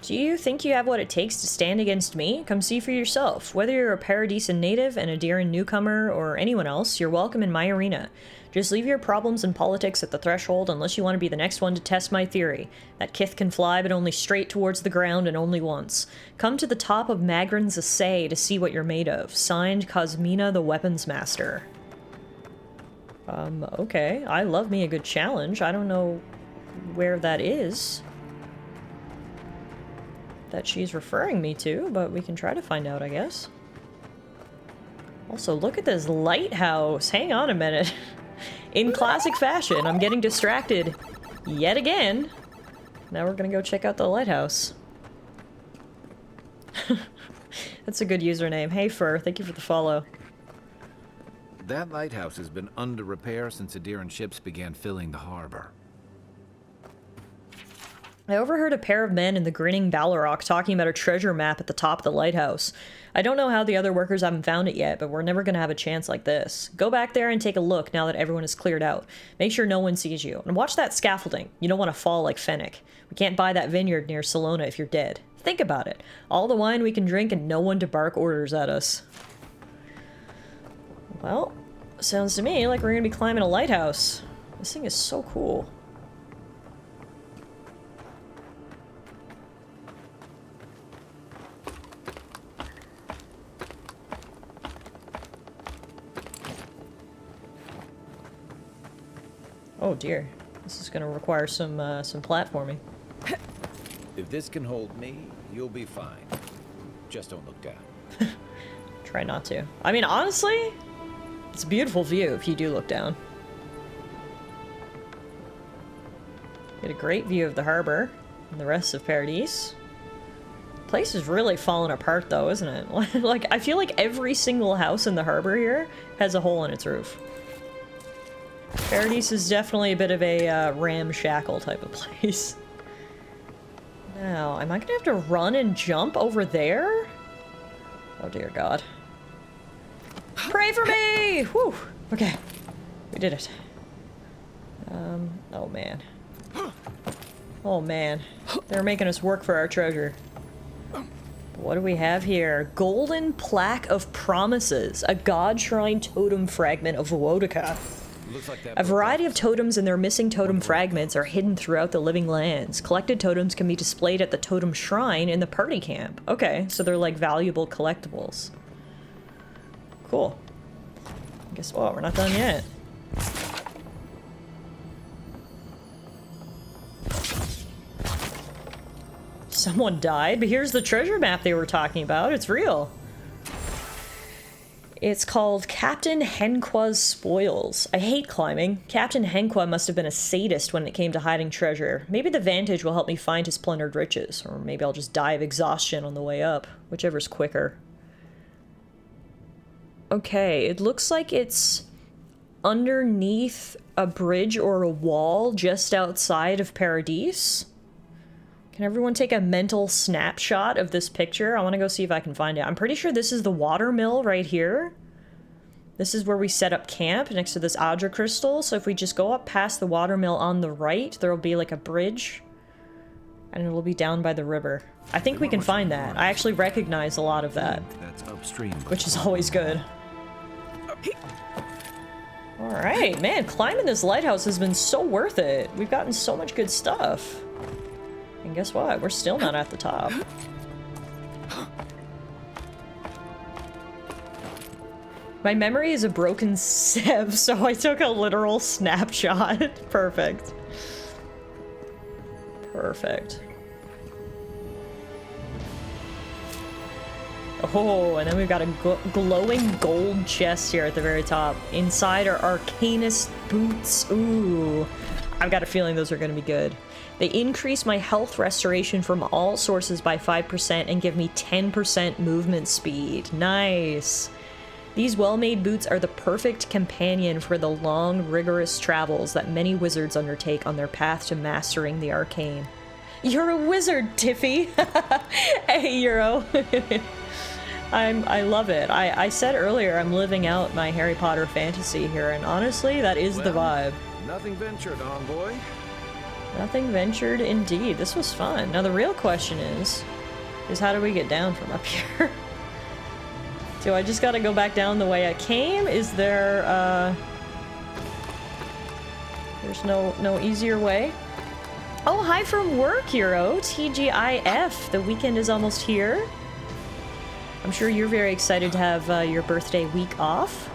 Do you think you have what it takes to stand against me? Come see for yourself. Whether you're a Paradisan native, an Adiran newcomer, or anyone else, you're welcome in my arena. Just leave your problems and politics at the threshold unless you want to be the next one to test my theory. That Kith can fly, but only straight towards the ground and only once. Come to the top of Magran's Assay to see what you're made of. Signed, Cosmina the Weapons Master. Okay. I love me a good challenge. I don't know where that is that she's referring me to, but we can try to find out, I guess. Also, look at this lighthouse. Hang on a minute. In classic fashion, I'm getting distracted yet again. Now we're gonna go check out the lighthouse. That's a good username. Hey, Fur, thank you for the follow. That lighthouse has been under repair since Adiran ships began filling the harbor. I overheard a pair of men in the grinning Balrog talking about a treasure map at the top of the lighthouse. I don't know how the other workers haven't found it yet, but we're never gonna have a chance like this. Go back there and take a look now that everyone is cleared out. Make sure no one sees you. And watch that scaffolding. You don't want to fall like Fennec. We can't buy that vineyard near Salona if you're dead. Think about it. All the wine we can drink and no one to bark orders at us. Well, sounds to me like we're gonna be climbing a lighthouse. This thing is so cool. Oh dear, this is gonna require some platforming. If this can hold me, you'll be fine. Just don't look down. Try not to. I mean, honestly, it's a beautiful view if you do look down. Get a great view of the harbor and the rest of Paradise. The place is really falling apart though, isn't it? Like, I feel like every single house in the harbor here has a hole in its roof. Paradise is definitely a bit of a ramshackle type of place. Now, am I gonna have to run and jump over there? Oh dear God. Pray for me! Whew! Okay. We did it. Oh man. Oh man. They're making us work for our treasure. What do we have here? Golden Plaque of Promises. A god shrine totem fragment of Wodika. A variety of totems and their missing totem fragments are hidden throughout the living lands. Collected totems can be displayed at the totem shrine in the party camp. Okay, so they're like valuable collectibles. Cool. Guess what? We're not done yet. Someone died, but here's the treasure map they were talking about. It's real. It's called Captain Henqua's Spoils. I hate climbing. Captain Henqua must have been a sadist when it came to hiding treasure. Maybe the Vantage will help me find his plundered riches, or maybe I'll just die of exhaustion on the way up, whichever's quicker. Okay, it looks like it's underneath a bridge or a wall just outside of Paradise. Can everyone take a mental snapshot of this picture? I want to go see if I can find it. I'm pretty sure this is the water mill right here. This is where we set up camp next to this Adra crystal. So if we just go up past the water mill on the right, there will be like a bridge. And it'll be down by the river. I think we can find that. I actually recognize a lot of that. That's upstream, Which is always good. Alright, man, climbing this lighthouse has been so worth it. We've gotten so much good stuff. And guess what? We're still not at the top. My memory is a broken sieve, so I took a literal snapshot. Perfect. Perfect. Oh, and then we've got a glowing gold chest here at the very top. Inside are Arcanist boots. Ooh. I've got a feeling those are going to be good. They increase my health restoration from all sources by 5% and give me 10% movement speed. Nice. These well-made boots are the perfect companion for the long, rigorous travels that many wizards undertake on their path to mastering the arcane. You're a wizard, Tiffy! Hey, Euro! I love it. I said earlier I'm living out my Harry Potter fantasy here, and honestly, that is the vibe. Nothing ventured, envoy. Nothing ventured indeed. This was fun. Now the real question is how do we get down from up here? Do I just gotta go back down the way I came? Is there, there's no easier way? Oh, hi from work, Hero. TGIF. The weekend is almost here. I'm sure you're very excited to have your birthday week off.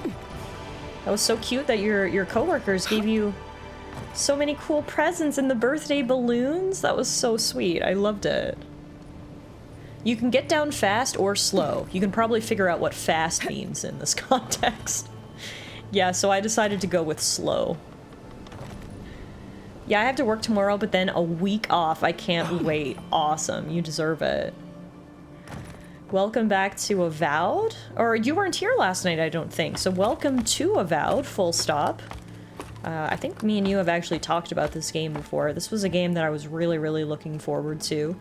That was so cute that your coworkers gave you so many cool presents and the birthday balloons. That was so sweet. I loved it. You can get down fast or slow. You can probably figure out what fast means in this context. Yeah, so I decided to go with slow. Yeah, I have to work tomorrow, but then a week off. I can't wait. Awesome. You deserve it. Welcome back to Avowed. Or you weren't here last night, I don't think. So welcome to Avowed, full stop. I think me and you have actually talked about this game before. This was a game that I was really, really looking forward to.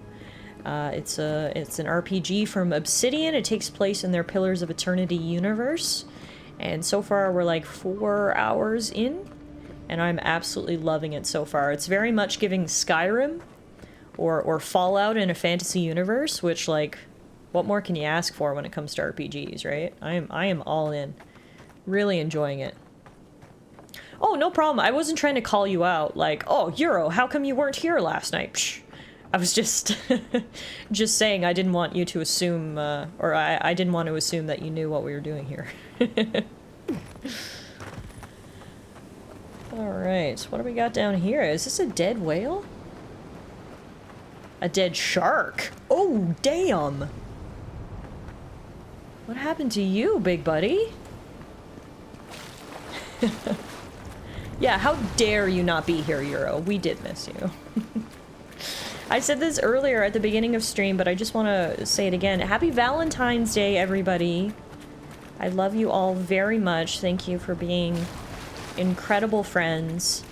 It's an RPG from Obsidian. It takes place in their Pillars of Eternity universe. And so far we're like 4 hours in. And I'm absolutely loving it so far. It's very much giving Skyrim or Fallout in a fantasy universe, which, like, what more can you ask for when it comes to RPGs, right? I am all in. Really enjoying it. Oh, no problem. I wasn't trying to call you out, like, oh, Euro, how come you weren't here last night? Psh. I was just just saying I didn't want you to assume, or I didn't want to assume that you knew what we were doing here. Alright, what do we got down here? Is this a dead whale? A dead shark? Oh, damn! What happened to you, big buddy? Yeah, how dare you not be here, Euro? We did miss you. I said this earlier at the beginning of stream, but I just want to say it again. Happy Valentine's Day, everybody. I love you all very much. Thank you for being incredible friends.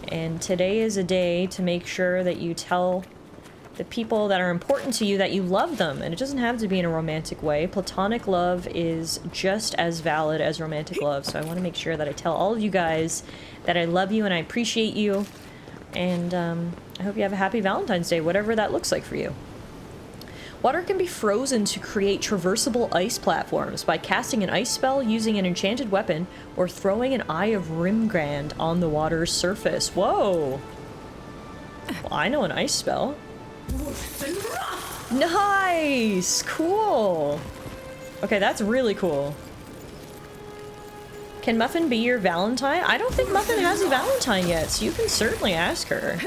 And today is a day to make sure that you tell the people that are important to you that you love them. And it doesn't have to be in a romantic way. Platonic love is just as valid as romantic love. So I want to make sure that I tell all of you guys that I love you and I appreciate you. And I hope you have a happy Valentine's Day, whatever that looks like for you. Water can be frozen to create traversable ice platforms by casting an ice spell, using an enchanted weapon, or throwing an Eye of Rimgrand on the water's surface. Whoa! Well, I know an ice spell. Nice! Cool! Okay, that's really cool. Can Muffin be your Valentine? I don't think Muffin has a Valentine yet, so you can certainly ask her.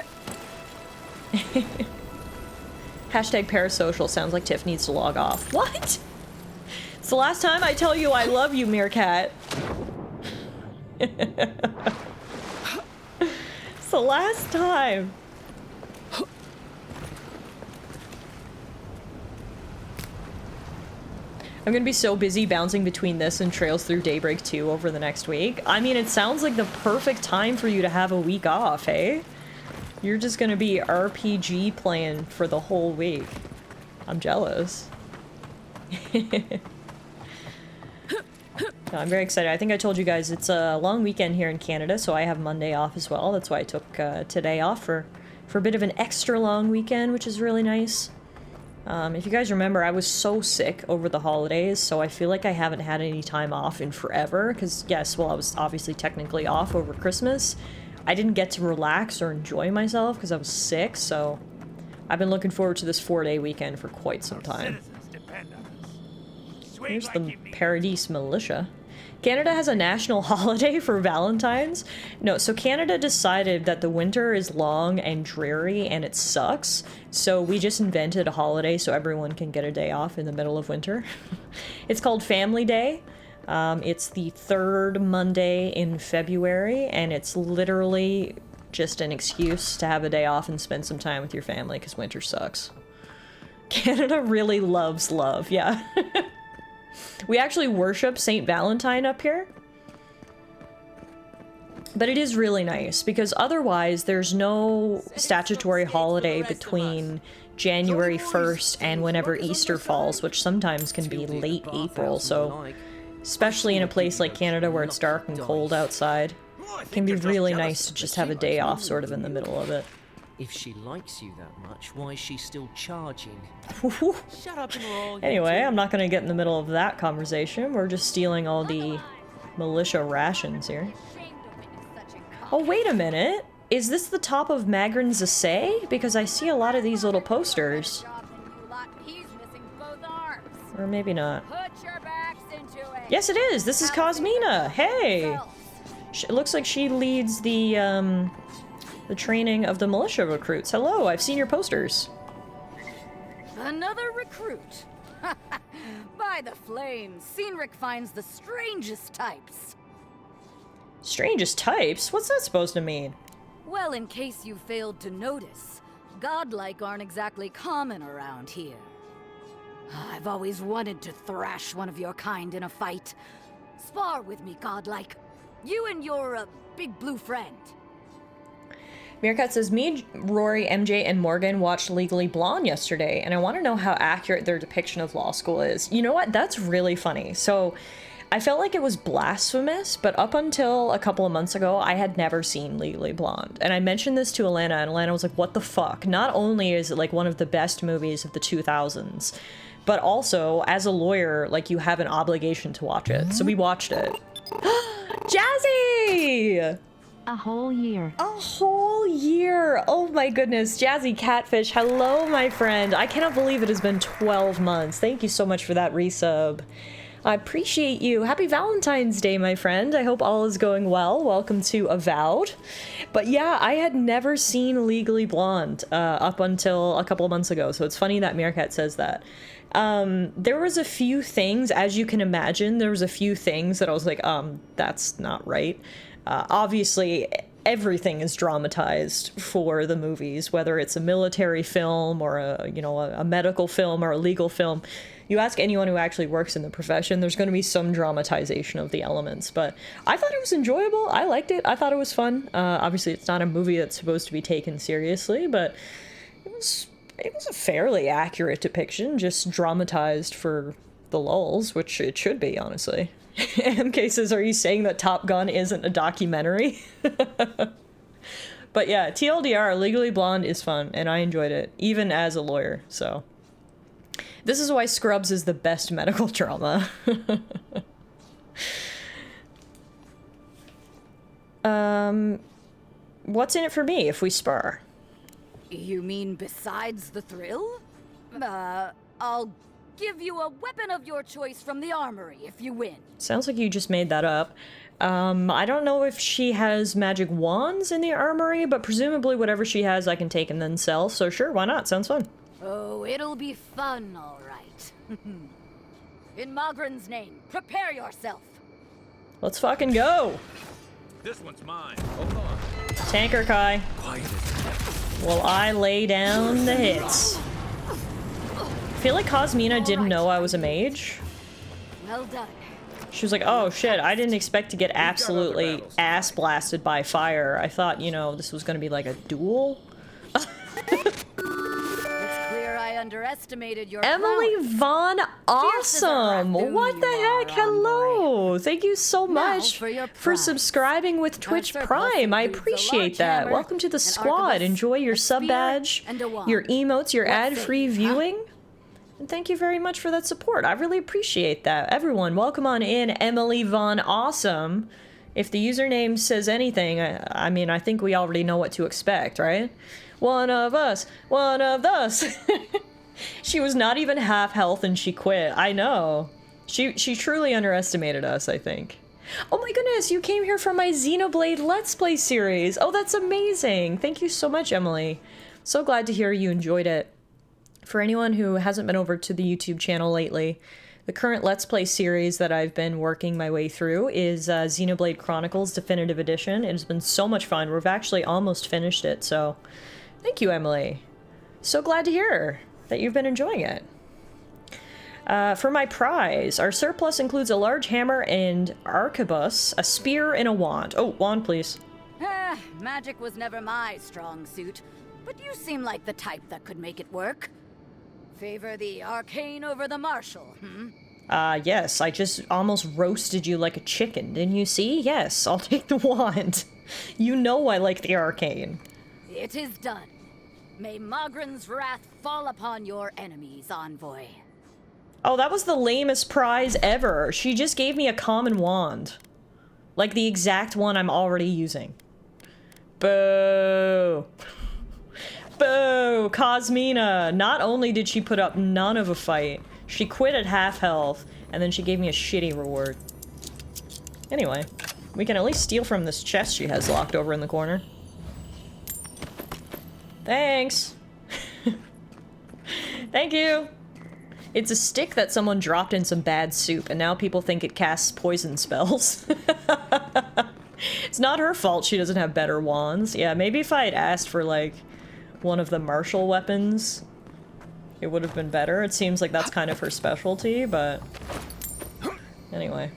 Hashtag parasocial sounds like Tiff needs to log off. What? It's the last time I tell you I love you, Meerkat. It's the last time. I'm gonna be so busy bouncing between this and Trails Through Daybreak 2 over the next week. I mean, it sounds like the perfect time for you to have a week off, hey? You're just gonna be RPG playing for the whole week. I'm jealous. No, I'm very excited. I think I told you guys it's a long weekend here in Canada, so I have Monday off as well. That's why I took today off for a bit of an extra long weekend, which is really nice. If you guys remember, I was so sick over the holidays, so I feel like I haven't had any time off in forever, because yes, well, I was obviously technically off over Christmas. I didn't get to relax or enjoy myself because I was sick, so I've been looking forward to this 4-day weekend for quite some time. Here's the Paradise Militia. Canada has a national holiday for Valentine's. No, so Canada decided that the winter is long and dreary and it sucks. So we just invented a holiday so everyone can get a day off in the middle of winter. It's called Family Day. It's the third Monday in February, and it's literally just an excuse to have a day off and spend some time with your family because winter sucks. Canada really loves love, yeah. We actually worship Saint Valentine up here. But it is really nice, because otherwise there's no statutory holiday between January 1st and whenever Easter falls, which sometimes can be late April, so especially in a place like Canada where it's dark and cold outside, it can be really nice to just have a day off sort of in the middle of it. If she likes you that much, why is she still charging? Shut up and roll. Anyway, I'm not going to get in the middle of that conversation. We're just stealing all the militia rations here. Oh, wait a minute. Is this the top of Magrin's Essay? Because I see a lot of these little posters. Or maybe not. Yes, it is. This is Cosmina. Hey! It looks like she leads the training of the militia recruits. Hello, I've seen your posters. Another recruit. By the flames, Cynric finds the strangest types. Strangest types? What's that supposed to mean? Well, in case you failed to notice, godlike aren't exactly common around here. I've always wanted to thrash one of your kind in a fight. Spar with me, godlike. You and your, big blue friend. Meerkat says, me, Rory, MJ, and Morgan watched Legally Blonde yesterday, and I want to know how accurate their depiction of law school is. You know what? That's really funny. So, I felt like it was blasphemous, but up until a couple of months ago, I had never seen Legally Blonde. And I mentioned this to Alana, and Alana was like, what the fuck? Not only is it, like, one of the best movies of the 2000s, but also, as a lawyer, like, you have an obligation to watch it. So we watched it. Jazzy! A whole year. A whole year! Oh my goodness. Jazzy Catfish, hello, my friend. I cannot believe it has been 12 months. Thank you so much for that resub. I appreciate you. Happy Valentine's Day, my friend. I hope all is going well. Welcome to Avowed. But yeah, I had never seen Legally Blonde up until a couple of months ago, so it's funny that Meerkat says that. There was a few things, as you can imagine, there was a few things that I was like, that's not right. Obviously, everything is dramatized for the movies, whether it's a military film or a medical film or a legal film. You ask anyone who actually works in the profession, there's going to be some dramatization of the elements, but I thought it was enjoyable. I liked it. I thought it was fun. Obviously, it's not a movie that's supposed to be taken seriously, but it was a fairly accurate depiction, just dramatized for the lulz, which it should be, honestly. MK says, are you saying that Top Gun isn't a documentary? But yeah, TLDR, Legally Blonde is fun, and I enjoyed it, even as a lawyer, so. This is why Scrubs is the best medical drama. What's in it for me if we spar? You mean besides the thrill? I'll give you a weapon of your choice from the armory if you win. Sounds like you just made that up. I don't know if she has magic wands in the armory, but presumably whatever she has I can take and then sell, so sure, why not? Sounds fun. Oh, it'll be fun, all right. In Magrin's name, prepare yourself. Let's fucking go! This one's mine. Hold on. Tanker Kai. While I lay down the hits. I feel like Cosmina didn't know I was a mage. Well done. She was like, oh shit, I didn't expect to get absolutely ass blasted by fire. I thought, you know, this was gonna be like a duel. It's clear I underestimated your Emily prowess. Von Awesome! Fierce as a What the raccoon heck? you are, Hello! Thank you so much for your for prize. subscribing with Twitch surplus Prime. I includes a appreciate large that. hammer, Welcome to the an squad. arquebus, Enjoy your a sub spear, badge, and a wand. your emotes, your What ad-free say you, huh? viewing. And thank you very much for that support. I really appreciate that. Everyone, welcome on in, Emily Von Awesome. If the username says anything, I mean, I think we already know what to expect, right? One of us, one of us. She was not even half health and she quit. I know. She truly underestimated us, I think. Oh my goodness, you came here for my Xenoblade Let's Play series. Oh, that's amazing. Thank you so much, Emily. So glad to hear you enjoyed it. For anyone who hasn't been over to the YouTube channel lately, the current Let's Play series that I've been working my way through is Xenoblade Chronicles Definitive Edition. It has been so much fun. We've actually almost finished it, so thank you, Emily. So glad to hear that you've been enjoying it. For my prize, our surplus includes a large hammer and arquebus, a spear, and a wand. Oh, wand, please. Magic was never my strong suit, but you seem like the type that could make it work. Favor the arcane over the martial, hmm? Yes, I just almost roasted you like a chicken, didn't you see? Yes, I'll take the wand. You know I like the arcane. It is done. May Magran's wrath fall upon your enemies, envoy. Oh, that was the lamest prize ever. She just gave me a common wand. Like the exact one I'm already using. Boo. Boo! Cosmina! Not only did she put up none of a fight, she quit at half health, and then she gave me a shitty reward. Anyway, we can at least steal from this chest she has locked over in the corner. Thanks! Thank you! It's a stick that someone dropped in some bad soup, and now people think it casts poison spells. It's not her fault she doesn't have better wands. Yeah, maybe if I had asked for, like, one of the martial weapons, it would have been better. It seems like that's kind of her specialty, but anyway.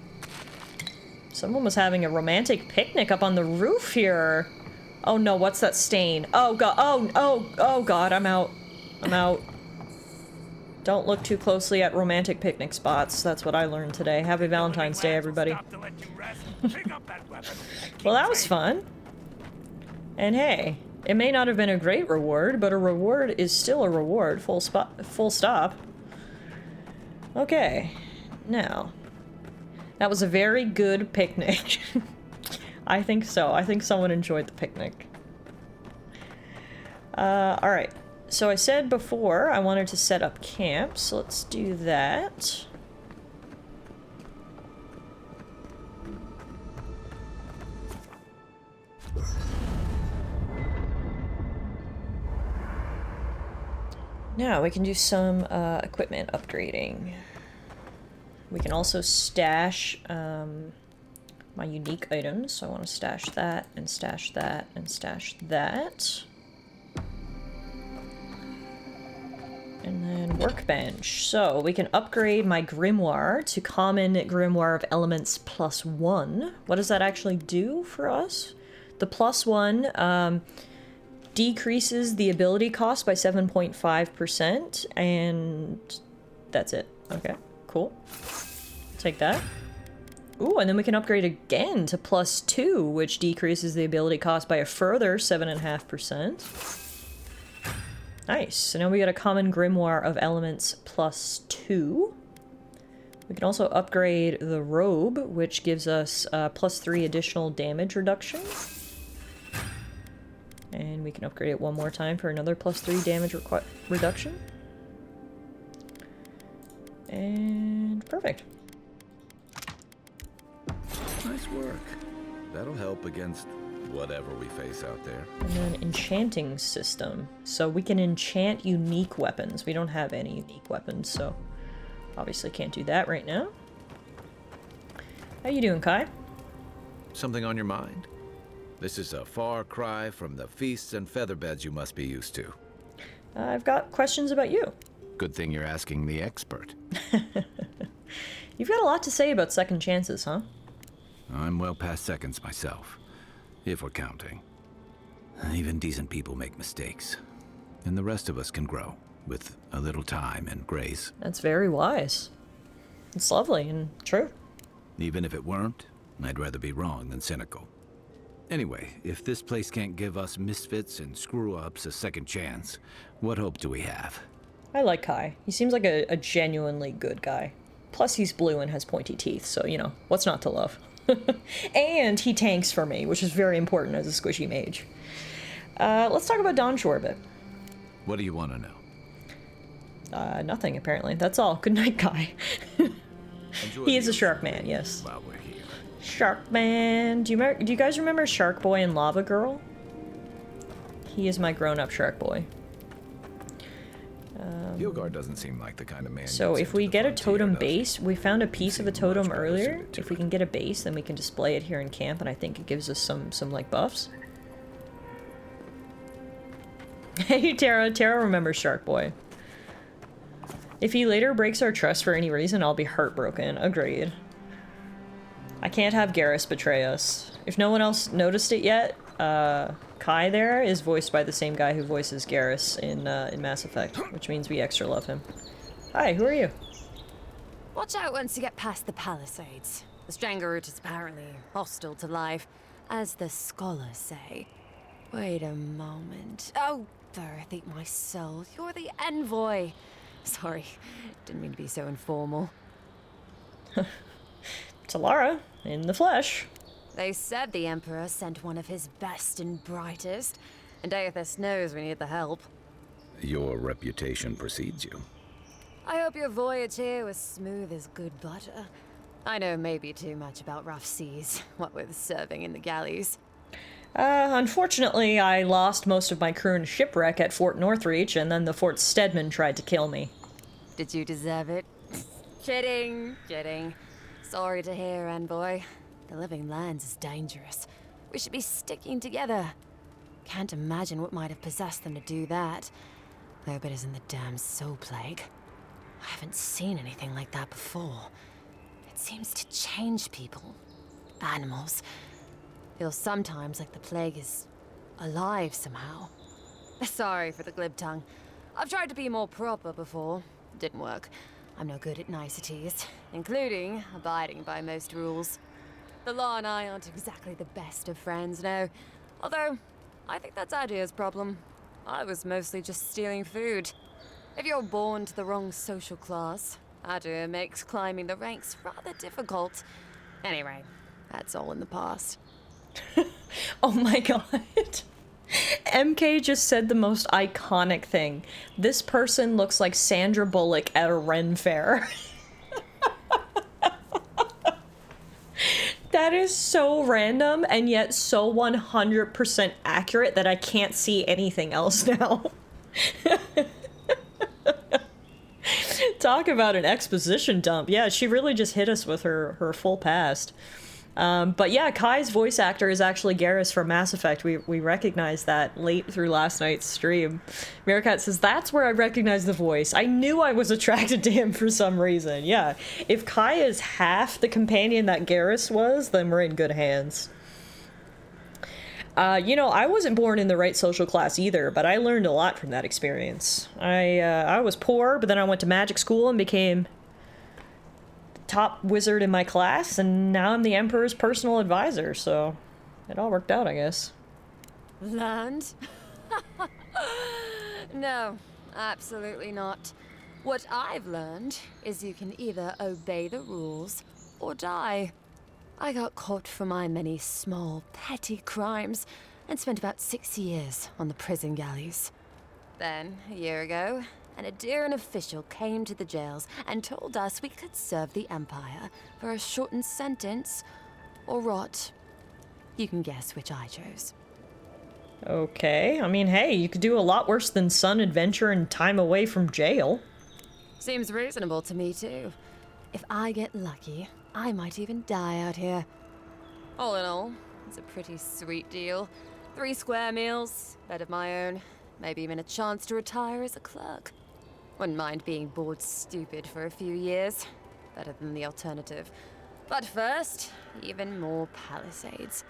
Someone was having a romantic picnic up on the roof here. Oh no, what's that stain? Oh god, oh god, I'm out. I'm out. Don't look too closely at romantic picnic spots. That's what I learned today. Happy Valentine's Day, everybody. Well, that was fun. And hey, it may not have been a great reward, but a reward is still a reward. Full stop. Okay. Now, that was a very good picnic. I think so. I think someone enjoyed the picnic. Alright. So I said before I wanted to set up camp, so let's do that. Now we can do some equipment upgrading. We can also stash my unique items, so I want to stash that, and stash that, and stash that. And then workbench. So we can upgrade my grimoire to common grimoire of elements +1. What does that actually do for us? The +1 decreases the ability cost by 7.5%, and that's it. Okay, cool. Take that. Ooh, and then we can upgrade again to +2, which decreases the ability cost by a further 7.5%. Nice. So now we got a common grimoire of elements +2. We can also upgrade the robe, which gives us +3 additional damage reduction. And we can upgrade it one more time for another +3 damage reduction. And perfect. Nice work. That'll help against whatever we face out there. And then enchanting system. So we can enchant unique weapons. We don't have any unique weapons, so obviously can't do that right now. How you doing, Kai? Something on your mind? This is a far cry from the feasts and featherbeds you must be used to. I've got questions about you. Good thing you're asking the expert. You've got a lot to say about second chances, huh? I'm well past seconds myself, if we're counting. Even decent people make mistakes, and the rest of us can grow with a little time and grace. That's very wise. It's lovely and true. Even if it weren't, I'd rather be wrong than cynical. Anyway, if this place can't give us misfits and screw-ups a second chance, what hope do we have? I like Kai. He seems like a genuinely good guy. Plus, he's blue and has pointy teeth, so, you know, what's not to love? And he tanks for me, which is very important as a squishy mage. Let's talk about Donshore a bit. What do you want to know? Nothing, apparently. That's all. Good night, Kai. He is a shark man, yes. While we're here. Shark man. Do you guys remember Shark Boy and Lava Girl? He is my grown-up shark boy. Yilgar doesn't seem like the kind of man. So if we get a totem base, we found a piece of a seem totem much better earlier. suited to If we it. can get a base, then we can display it here in camp, and I think it gives us some like buffs. Hey Tara, Tara remembers Shark Boy. If he later breaks our trust for any reason, I'll be heartbroken. Agreed. I can't have Garrus betray us. If no one else noticed it yet, Kai there is voiced by the same guy who voices Garrus in Mass Effect, which means we extra love him. Hi, who are you? Watch out once you get past the palisades. The Strangerroot is apparently hostile to life, as the scholars say. Wait a moment. Oh, Birth, eat my soul. You're the envoy. Sorry, didn't mean to be so informal. Tallara, in the flesh. They said the Emperor sent one of his best and brightest, and Aethys knows we need the help. Your reputation precedes you. I hope your voyage here was smooth as good butter. I know maybe too much about rough seas, what with serving in the galleys. Unfortunately, I lost most of my crew in a shipwreck at Fort Northreach, and then the Fort Stedman tried to kill me. Did you deserve it? Kidding, kidding. Sorry to hear, envoy. The living lands is dangerous. We should be sticking together. Can't imagine what might have possessed them to do that. I hope it isn't the damn soul plague. I haven't seen anything like that before. It seems to change people. Animals. Feels sometimes like the plague is alive somehow. Sorry for the glib tongue. I've tried to be more proper before. Didn't work. I'm no good at niceties, including abiding by most rules. The law and I aren't exactly the best of friends, no. Although, I think that's Adia's problem. I was mostly just stealing food. If you're born to the wrong social class, Adia makes climbing the ranks rather difficult. Anyway, that's all in the past. Oh my god. MK just said the most iconic thing. This person looks like Sandra Bullock at a Ren fair. That is so random and yet so 100% accurate that I can't see anything else now. Talk about an exposition dump. Yeah, she really just hit us with her full past. But yeah, Kai's voice actor is actually Garrus from Mass Effect. We recognized that late through last night's stream. Meerkat says, that's where I recognize the voice. I knew I was attracted to him for some reason. Yeah, if Kai is half the companion that Garrus was, then we're in good hands. You know, I wasn't born in the right social class either, but I learned a lot from that experience. I was poor, but then I went to magic school and became top wizard in my class, and now I'm the Emperor's personal advisor, so it all worked out, I guess. Learned? No, absolutely not. What I've learned is you can either obey the rules or die. I got caught for my many small, petty crimes and spent about 6 years on the prison galleys. Then, a year ago, an Adiran official came to the jails and told us we could serve the Empire for a shortened sentence or rot. You can guess which I chose. Okay, I mean, hey, you could do a lot worse than sun adventure and time away from jail. Seems reasonable to me, too. If I get lucky, I might even die out here. All in all, it's a pretty sweet deal. 3 square meals, bed of my own, maybe even a chance to retire as a clerk. Wouldn't mind being bored stupid for a few years. Better than the alternative. But first, even more palisades.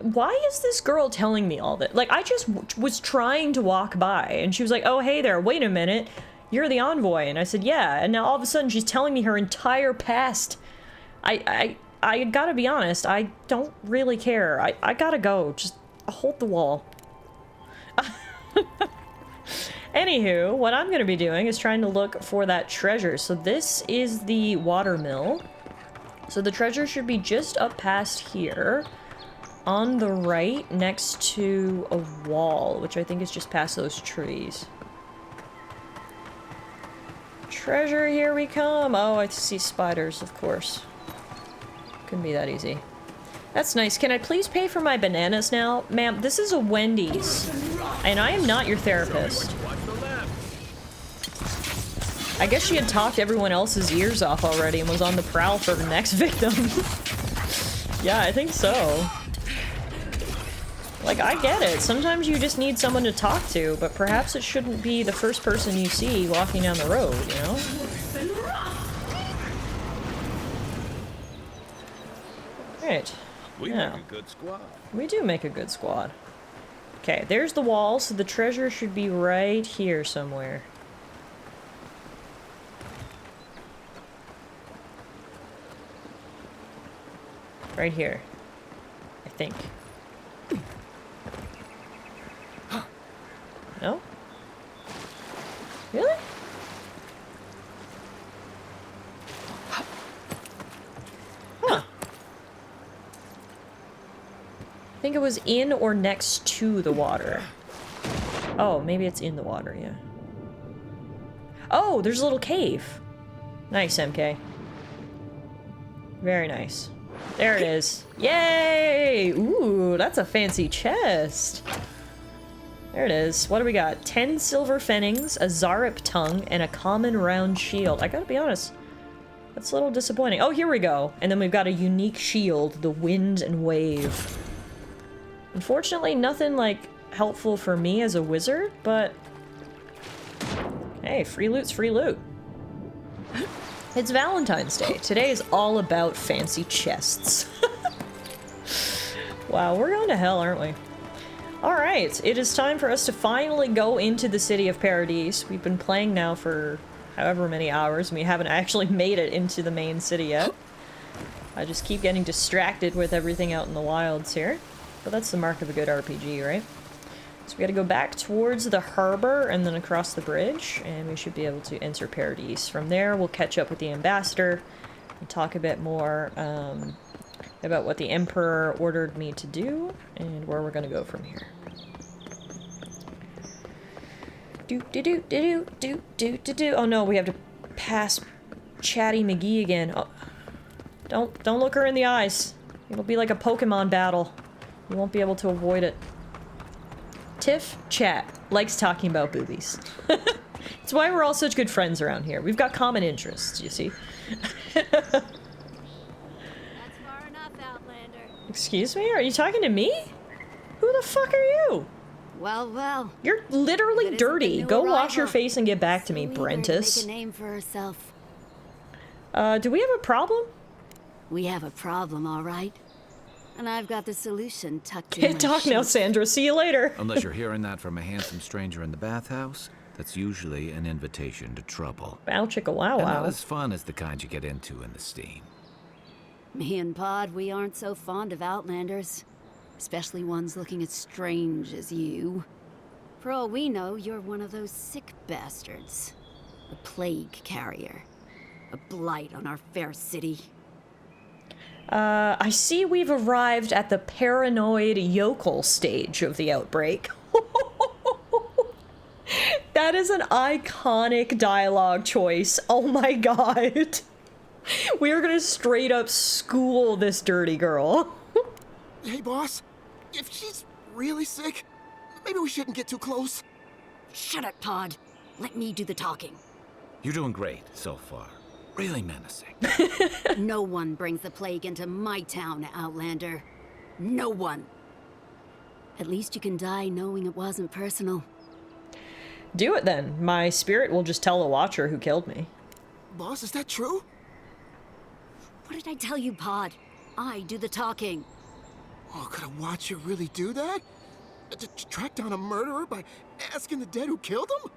Why is this girl telling me all that? Like, I just was trying to walk by, and she was like, oh, hey there, wait a minute. You're the envoy. And I said, yeah. And now all of a sudden she's telling me her entire past. I gotta be honest, I don't really care. I gotta go. Just hold the wall. Anywho, what I'm gonna be doing is trying to look for that treasure. So this is the water mill. So the treasure should be just up past here. On the right, next to a wall, which I think is just past those trees. Treasure, here we come! Oh, I see spiders, of course. Couldn't be that easy. That's nice. Can I please pay for my bananas now? Ma'am, this is a Wendy's. And I am not your therapist. I guess she had talked everyone else's ears off already and was on the prowl for the next victim. Yeah, I think so. Like, I get it. Sometimes you just need someone to talk to, but perhaps it shouldn't be the first person you see walking down the road, you know? Right. We make a good squad. We do make a good squad. Okay, there's the wall, so the treasure should be right here somewhere. Right here. I think. No? Really? Huh. I think it was in or next to the water. Oh, maybe it's in the water, yeah. Oh, there's a little cave. Nice, MK. Very nice. There it is. Yay! Ooh, that's a fancy chest. There it is. What do we got? 10 silver fennings, a Zarip tongue, and a common round shield. I gotta be honest, that's a little disappointing. Oh, here we go. And then we've got a unique shield, the Wind and Wave. Unfortunately, nothing, like, helpful for me as a wizard, but... hey, free loot's free loot. It's Valentine's Day. Today is all about fancy chests. Wow, we're going to hell, aren't we? Alright, it is time for us to finally go into the City of Paradise. We've been playing now for however many hours, and we haven't actually made it into the main city yet. I just keep getting distracted with everything out in the wilds here. But that's the mark of a good RPG, right? So we gotta go back towards the harbor and then across the bridge, and we should be able to enter Paradise. From there, we'll catch up with the ambassador and talk a bit more about what the Emperor ordered me to do and where we're gonna go from here. Oh no, we have to pass Chatty McGee again. Oh, don't look her in the eyes. It'll be like a Pokemon battle. You won't be able to avoid it. Tiff, chat, likes talking about boobies. It's why we're all such good friends around here. We've got common interests, you see. Excuse me? Are you talking to me? Who the fuck are you? Well. You're literally dirty. Go wash your face and get back to me, Brentus. Make a name for herself. Do we have a problem? We have a problem, all right. And I've got the solution tucked in my Talk now, Sandra. See you later. Unless you're hearing that from a handsome stranger in the bathhouse, that's usually an invitation to trouble. Bow chicka wow And wow. not as fun as the kind you get into in the steam. Me and Pod, we aren't so fond of Outlanders. Especially ones looking as strange as you. For all we know, you're one of those sick bastards. A plague carrier. A blight on our fair city. I see we've arrived at the paranoid yokel stage of the outbreak. That is an iconic dialogue choice. Oh my god. We are gonna straight up school this dirty girl. Hey, boss. If she's really sick, maybe we shouldn't get too close. Shut it, Pod. Let me do the talking. You're doing great so far. Really menacing. No one brings the plague into my town, Outlander. No one. At least you can die knowing it wasn't personal. Do it then. My spirit will just tell the Watcher who killed me. Boss, is that true? What did I tell you, Pod? I do the talking. Oh, could a Watcher really do that? To track down a murderer by asking the dead who killed him?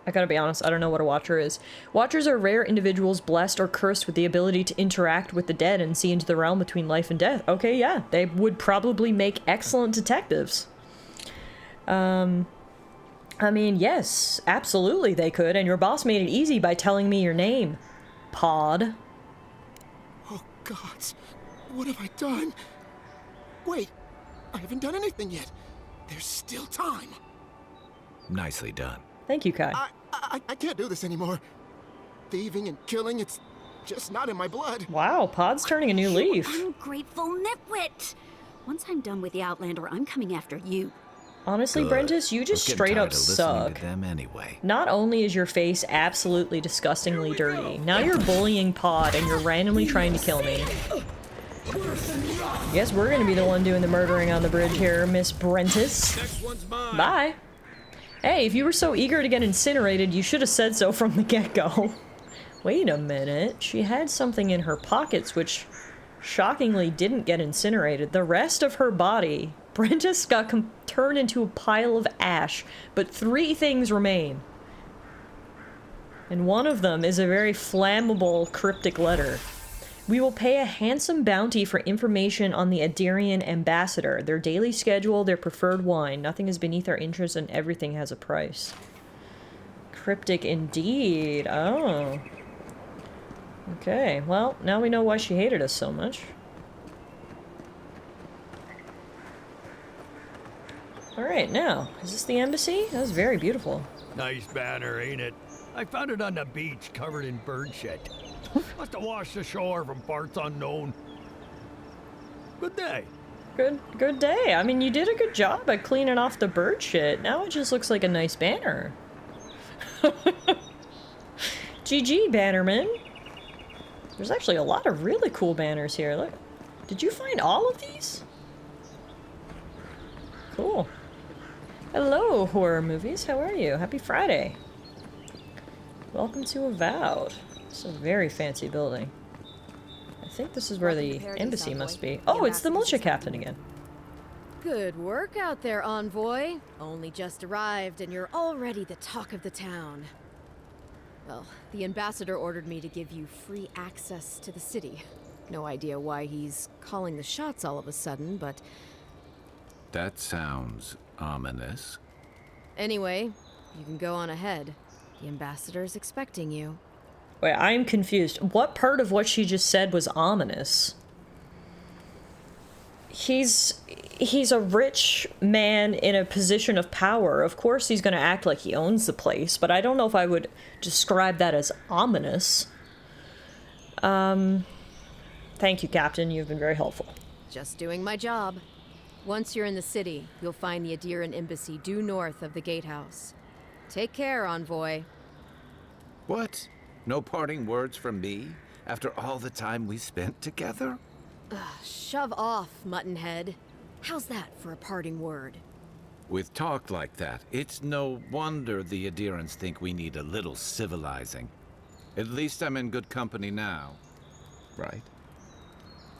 I gotta be honest, I don't know what a Watcher is. Watchers are rare individuals blessed or cursed with the ability to interact with the dead and see into the realm between life and death. Okay, yeah, they would probably make excellent detectives. I mean, yes, absolutely they could, and your boss made it easy by telling me your name. Pod. Oh, gods. What have I done? Wait, I haven't done anything yet. There's still time. Nicely done. Thank you, Kai. I can't do this anymore. Thieving and killing, it's just not in my blood. Wow, Pod's turning a new leaf. Ungrateful nitwit! Once I'm done with the Outlander, I'm coming after you. Honestly, Good. Brentis, you just I was getting straight tired up of listening suck. to them anyway. Not only is your face absolutely disgustingly dirty, now you're bullying Pod and you're randomly trying to kill me. Guess we're gonna be the one doing the murdering on the bridge here, Miss Brentis. Next one's mine. Bye. Hey, if you were so eager to get incinerated, you should have said so from the get-go. Wait a minute. She had something in her pockets which shockingly didn't get incinerated. The rest of her body, Brentis got turned into a pile of ash, but 3 things remain. And one of them is a very flammable cryptic letter. We will pay a handsome bounty for information on the Adirian ambassador, their daily schedule, their preferred wine. Nothing is beneath our interest and everything has a price. Cryptic indeed. Oh. Okay, well, now we know why she hated us so much. Alright, now, is this the embassy? That was very beautiful. Nice banner, ain't it? I found it on the beach, covered in bird shit. Must have washed ashore from parts unknown. Good day. Good day. I mean, you did a good job at cleaning off the bird shit. Now it just looks like a nice banner. GG, Bannerman. There's actually a lot of really cool banners here. Look. Did you find all of these? Cool. Hello, horror movies. How are you? Happy Friday. Welcome to Avowed. It's a very fancy building. I think this is where the embassy must be. Oh, it's the militia captain again. Good work out there, Envoy. Only just arrived and you're already the talk of the town. Well, the ambassador ordered me to give you free access to the city. No idea why he's calling the shots all of a sudden, but... That sounds ominous. Anyway, you can go on ahead. The ambassador's expecting you. Wait, I'm confused. What part of what she just said was ominous? He's a rich man in a position of power. Of course he's gonna act like he owns the place, but I don't know if I would describe that as ominous. Thank you, Captain. You've been very helpful. Just doing my job. Once you're in the city, you'll find the Adirian embassy due north of the gatehouse. Take care, Envoy. What? No parting words from me after all the time we spent together? Shove off, Muttonhead. How's that for a parting word? With talk like that, it's no wonder the Adirans think we need a little civilizing. At least I'm in good company now, right?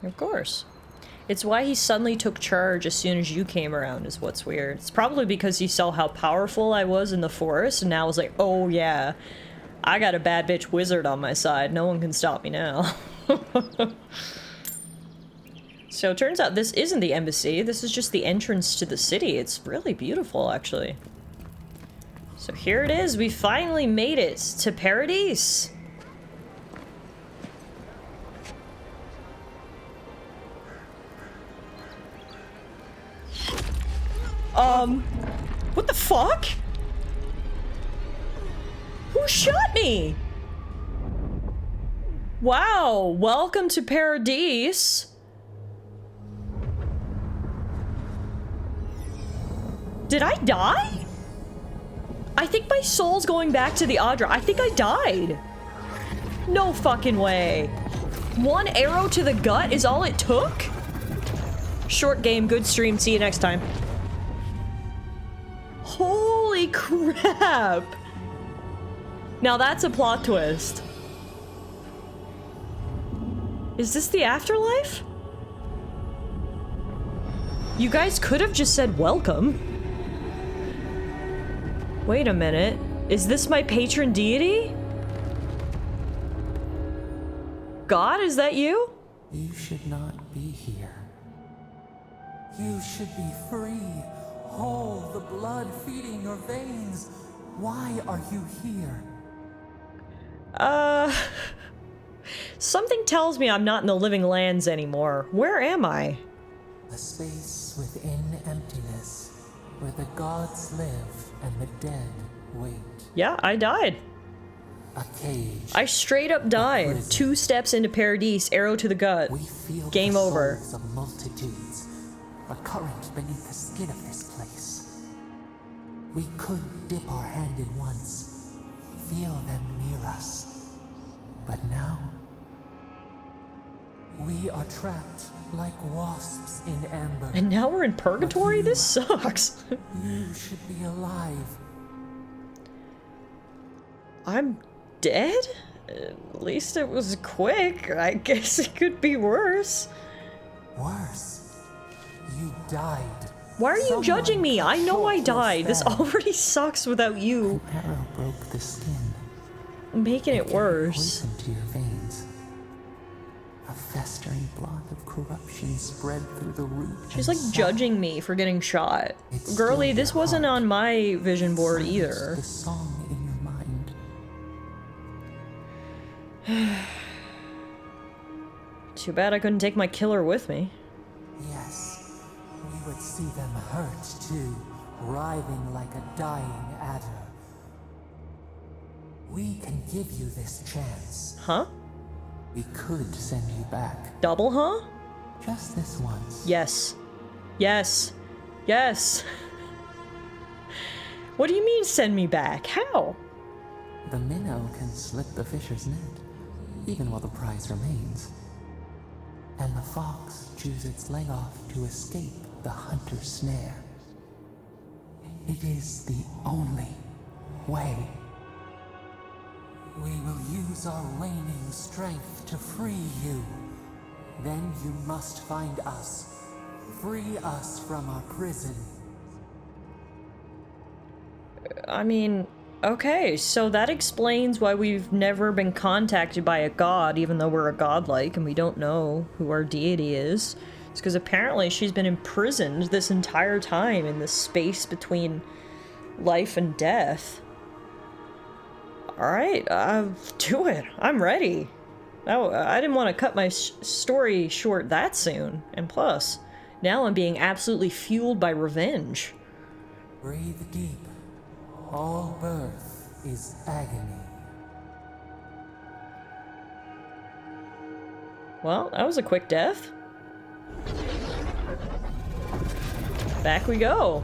Of course. It's why he suddenly took charge as soon as you came around is what's weird. It's probably because he saw how powerful I was in the forest and now was like, oh yeah, I got a bad bitch wizard on my side. No one can stop me now. So it turns out this isn't the embassy. This is just the entrance to the city. It's really beautiful, actually. So here it is. We finally made it to Paradise. What the fuck? Who shot me? Wow, welcome to Paradise. Did I die? I think my soul's going back to the Audra. I think I died. No fucking way. 1 arrow to the gut is all it took? Short game, good stream. See you next time. Holy crap. Now that's a plot twist. Is this the afterlife? You guys could have just said welcome. Wait a minute. Is this my patron deity? God, is that you? You should not be here. You should be free, whole, the blood feeding your veins. Why are you here? Something tells me I'm not in the living lands anymore. Where am I? A space within emptiness, where the gods live and the dead wait. Yeah, I died. A cage. I straight up died. 2 steps into Paradise, arrow to the gut. We feel Game the over. souls of multitudes, a current beneath the skin of this place. We could dip our hand in once, feel them near us. But now, we are trapped like wasps in amber. And now we're in purgatory? This sucks. You should be alive. I'm dead? At least it was quick. I guess it could be worse. Worse. You died. Why are you judging me? I know I died. This fell. already sucks without you. An arrow broke the skin. Making it worse. Poison to your veins. A festering blot of corruption spread through the root. She's and like sap. judging me for getting shot. It's Girlie, still this your wasn't heart. on my vision board Silence either. The song in your mind. Too bad I couldn't take my killer with me. Yes, we would see them hurt too, writhing like a dying adder. We can give you this chance. Huh? We could send you back. Double huh? Just this once. Yes. Yes. Yes. What do you mean send me back? How? The minnow can slip the fisher's net, even while the prize remains. And the fox chews its leg off to escape the hunter's snare. It is the only way. We will use our waning strength to free you. Then you must find us. Free us from our prison. I mean, okay, so that explains why we've never been contacted by a god, even though we're a godlike and we don't know who our deity is. It's because apparently she's been imprisoned this entire time in this space between life and death. Alright, do it. I'm ready. Oh, I didn't want to cut my story short that soon. And plus, now I'm being absolutely fueled by revenge. Breathe deep. All birth is agony. Well, that was a quick death. Back we go.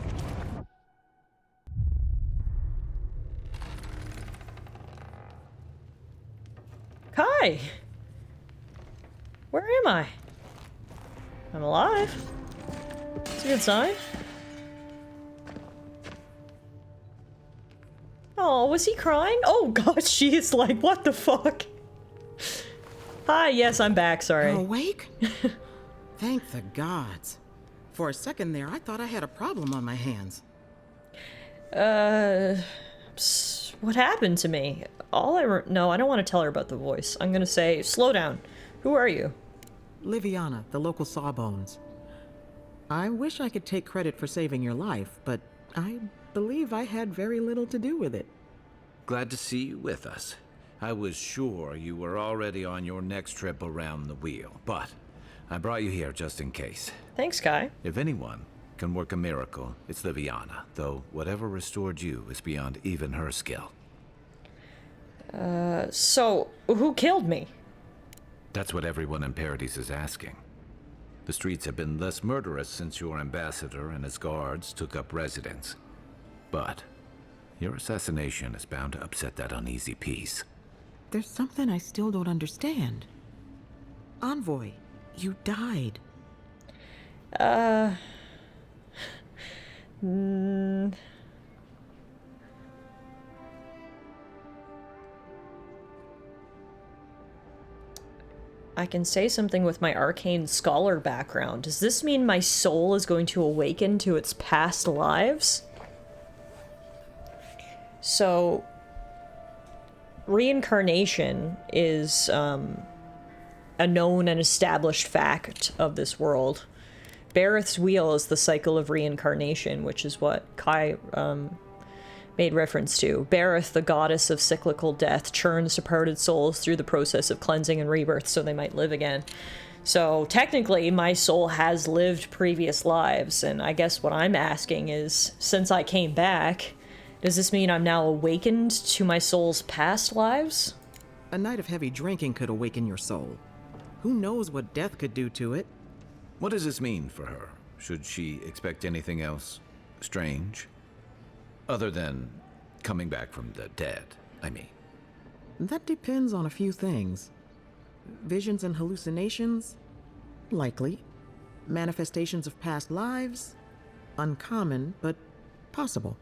Kai! Where am I? I'm alive. It's a good sign. Oh, was he crying? Oh god, she is like, what the fuck? Hi, yes, I'm back, sorry. You're awake? Thank the gods. For a second there, I thought I had a problem on my hands. What happened to me? No, I don't want to tell her about the voice. I'm gonna say, slow down. Who are you? Liviana, the local Sawbones. I wish I could take credit for saving your life, but I believe I had very little to do with it. Glad to see you with us. I was sure you were already on your next trip around the wheel, but I brought you here just in case. Thanks, Kai. If anyone can work a miracle, it's Liviana, though whatever restored you is beyond even her skill. So, who killed me? That's what everyone in Paradise is asking. The streets have been less murderous since your ambassador and his guards took up residence. But your assassination is bound to upset that uneasy peace. There's something I still don't understand. Envoy, you died. I can say something with my arcane scholar background. Does this mean my soul is going to awaken to its past lives? So, reincarnation is a known and established fact of this world. Bareth's Wheel is the cycle of reincarnation, which is what Kai made reference to. Bareth, the goddess of cyclical death, churns departed souls through the process of cleansing and rebirth so they might live again. So technically, my soul has lived previous lives, and I guess what I'm asking is, since I came back, does this mean I'm now awakened to my soul's past lives? A night of heavy drinking could awaken your soul. Who knows what death could do to it? What does this mean for her? Should she expect anything else strange? Other than coming back from the dead, I mean. That depends on a few things. Visions and hallucinations? Likely. Manifestations of past lives? Uncommon, but possible.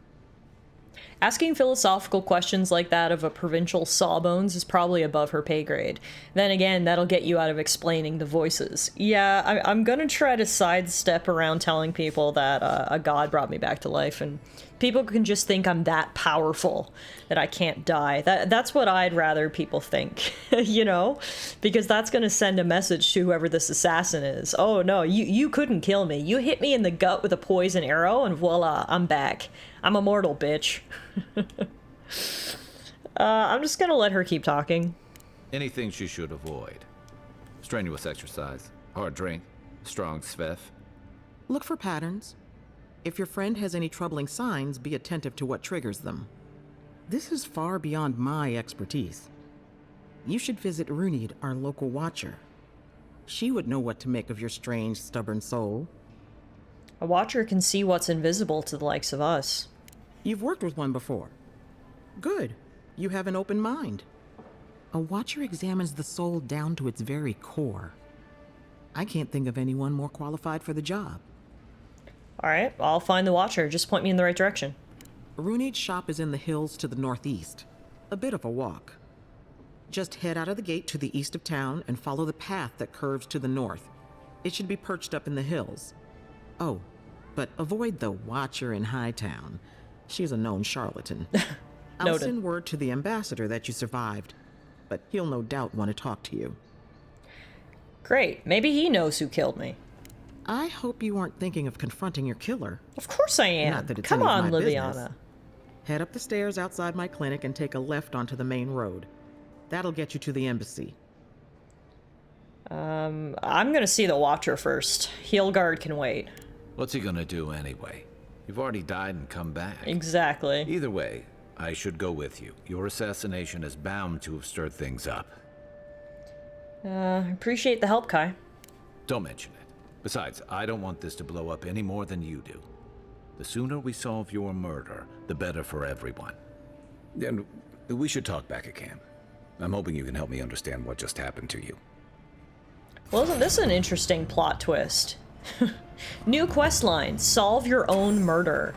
Asking philosophical questions like that of a provincial sawbones is probably above her pay grade. Then again, that'll get you out of explaining the voices. Yeah, I'm gonna try to sidestep around telling people that a god brought me back to life, and people can just think I'm that powerful that I can't die. That's what I'd rather people think, you know? Because that's gonna send a message to whoever this assassin is. Oh no, you couldn't kill me. You hit me in the gut with a poison arrow and voila, I'm back. I'm immortal, bitch. I'm just gonna let her keep talking. Anything she should avoid. Strenuous exercise, hard drink, strong sveff. Look for patterns. If your friend has any troubling signs, be attentive to what triggers them. This is far beyond my expertise. You should visit Runid, our local watcher. She would know what to make of your strange, stubborn soul. A watcher can see what's invisible to the likes of us. You've worked with one before. Good. You have an open mind. A watcher examines the soul down to its very core. I can't think of anyone more qualified for the job. Alright, I'll find the watcher. Just point me in the right direction. Runid's shop is in the hills to the northeast. A bit of a walk. Just head out of the gate to the east of town and follow the path that curves to the north. It should be perched up in the hills. Oh, but avoid the watcher in Hightown. She's a known charlatan. I'll send word to the ambassador that you survived, but he'll no doubt want to talk to you. Great. Maybe he knows who killed me. I hope you aren't thinking of confronting your killer. Of course I am. Not that it's Come any on, of my Liviana. business. Head up the stairs outside my clinic and take a left onto the main road. That'll get you to the embassy. I'm gonna see the watcher first. Heelguard can wait. What's he gonna do anyway? You've already died and come back. Exactly. Either way, I should go with you. Your assassination is bound to have stirred things up. Appreciate the help, Kai. Don't mention it. Besides, I don't want this to blow up any more than you do. The sooner we solve your murder, the better for everyone. And we should talk back at camp. I'm hoping you can help me understand what just happened to you. Well, isn't this an interesting plot twist? New questline, solve your own murder.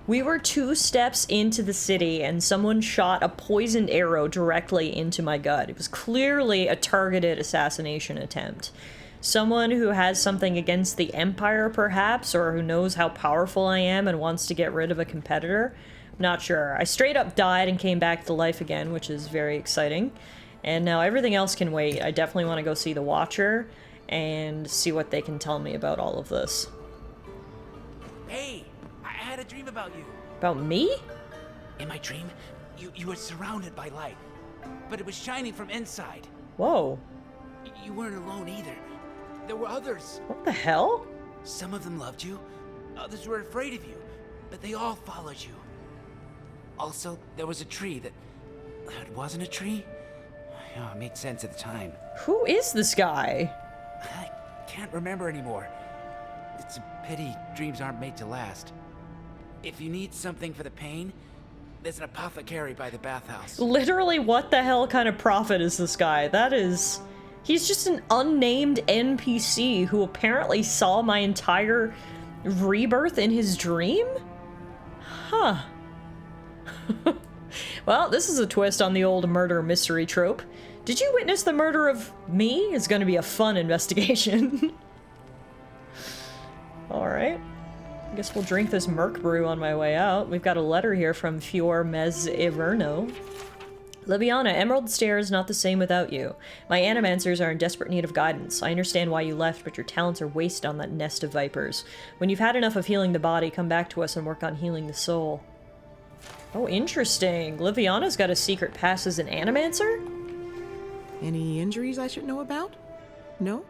We were 2 steps into the city and someone shot a poisoned arrow directly into my gut. It was clearly a targeted assassination attempt. Someone who has something against the Empire, perhaps, or who knows how powerful I am and wants to get rid of a competitor. Not sure. I straight up died and came back to life again, which is very exciting. And now everything else can wait. I definitely want to go see the Watcher and see what they can tell me about all of this. Hey, I had a dream about you. About me? In my dream, you were surrounded by light, but it was shining from inside. Whoa. You weren't alone either. There were others. What the hell? Some of them loved you, others were afraid of you, but they all followed you. Also, there was a tree that wasn't a tree. Oh, it made sense at the time. Who is this guy? I can't remember anymore. It's a pity dreams aren't made to last. If you need something for the pain, there's an apothecary by the bathhouse. Literally, what the hell kind of prophet is this guy? That is... He's just an unnamed NPC who apparently saw my entire rebirth in his dream? Huh. Well, this is a twist on the old murder mystery trope. Did you witness the murder of me? It's gonna be a fun investigation. Alright. I guess we'll drink this Merc brew on my way out. We've got a letter here from Fior Mez Iverno. Liviana, Emerald Stair is not the same without you. My animancers are in desperate need of guidance. I understand why you left, but your talents are wasted on that nest of vipers. When you've had enough of healing the body, come back to us and work on healing the soul. Oh, interesting. Liviana's got a secret past as an animancer? Any injuries I should know about? No?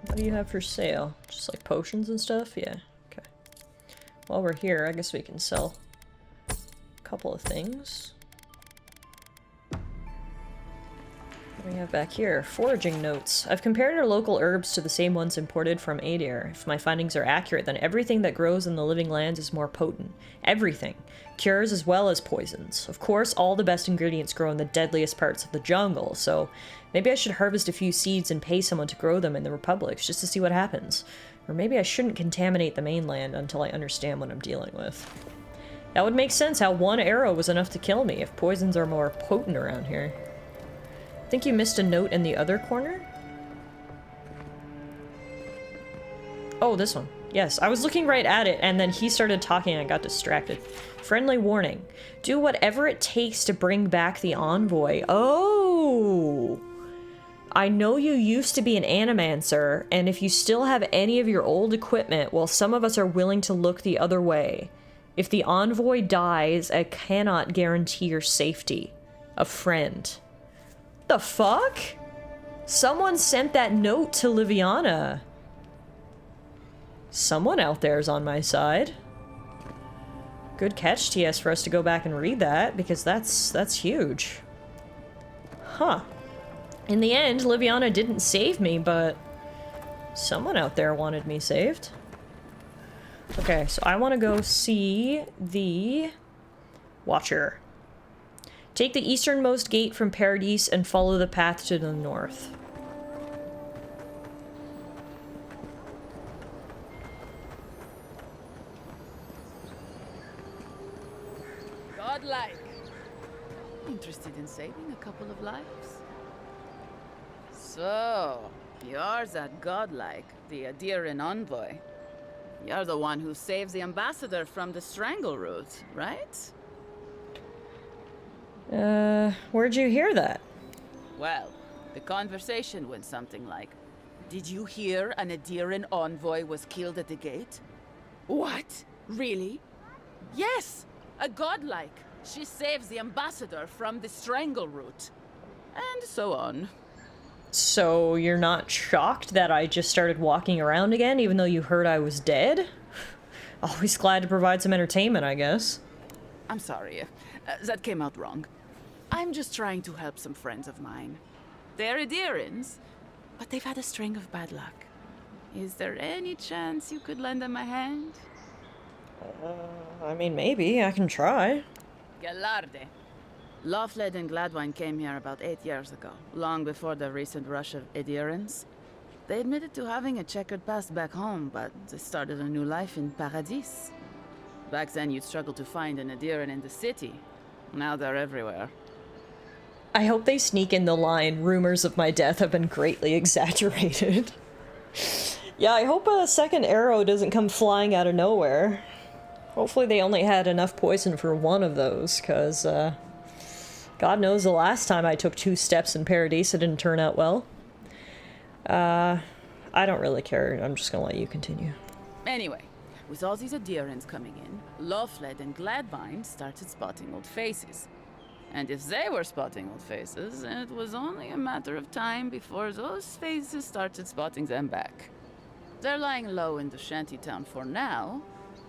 What do you have for sale? Just like potions and stuff? Yeah, okay. While we're here, I guess we can sell a couple of things. What do we have back here? Foraging notes. I've compared our local herbs to the same ones imported from Adir. If my findings are accurate, then everything that grows in the living lands is more potent. Everything. Cures as well as poisons. Of course, all the best ingredients grow in the deadliest parts of the jungle, so maybe I should harvest a few seeds and pay someone to grow them in the republics just to see what happens. Or maybe I shouldn't contaminate the mainland until I understand what I'm dealing with. That would make sense how one arrow was enough to kill me if poisons are more potent around here. I think you missed a note in the other corner? Oh, this one. Yes, I was looking right at it, and then he started talking and I got distracted. Friendly warning. Do whatever it takes to bring back the envoy. Oh! I know you used to be an animancer, and if you still have any of your old equipment, well, some of us are willing to look the other way. If the envoy dies, I cannot guarantee your safety. A friend. The fuck? Someone sent that note to Liviana. Someone out there is on my side. Good catch, TS, for us to go back and read that, because that's huge. Huh. In the end, Liviana didn't save me, but someone out there wanted me saved. Okay, so I want to go see the Watcher. Take the easternmost gate from Paradise and follow the path to the north. Godlike. Interested in saving a couple of lives? So, you're that godlike, the Adiran envoy. You're the one who saves the ambassador from the strangle root, right? Where'd you hear that? Well, the conversation went something like, did you hear an Adiran envoy was killed at the gate? What? Really? Yes! A godlike. She saves the ambassador from the strangle root. And so on. So you're not shocked that I just started walking around again, even though you heard I was dead? Always glad to provide some entertainment, I guess. I'm sorry. That came out wrong. I'm just trying to help some friends of mine. They're Adirans, but they've had a string of bad luck. Is there any chance you could lend them a hand? I mean, maybe. I can try. Gallarde. Lawfled and Gladwine came here about 8 years ago, long before the recent rush of Adirans. They admitted to having a checkered past back home, but they started a new life in Paradis. Back then, you'd struggle to find an Adiran in the city. Now they're everywhere. I hope they sneak in the line, rumors of my death have been greatly exaggerated. Yeah, I hope a second arrow doesn't come flying out of nowhere. Hopefully they only had enough poison for one of those, because, God knows the last time I took 2 steps in Paradise it didn't turn out well. I don't really care. I'm just gonna let you continue. Anyway, with all these Adirans coming in, Lawfled and Gladvine started spotting old faces. And if they were spotting old faces, it was only a matter of time before those faces started spotting them back. They're lying low in the shantytown for now,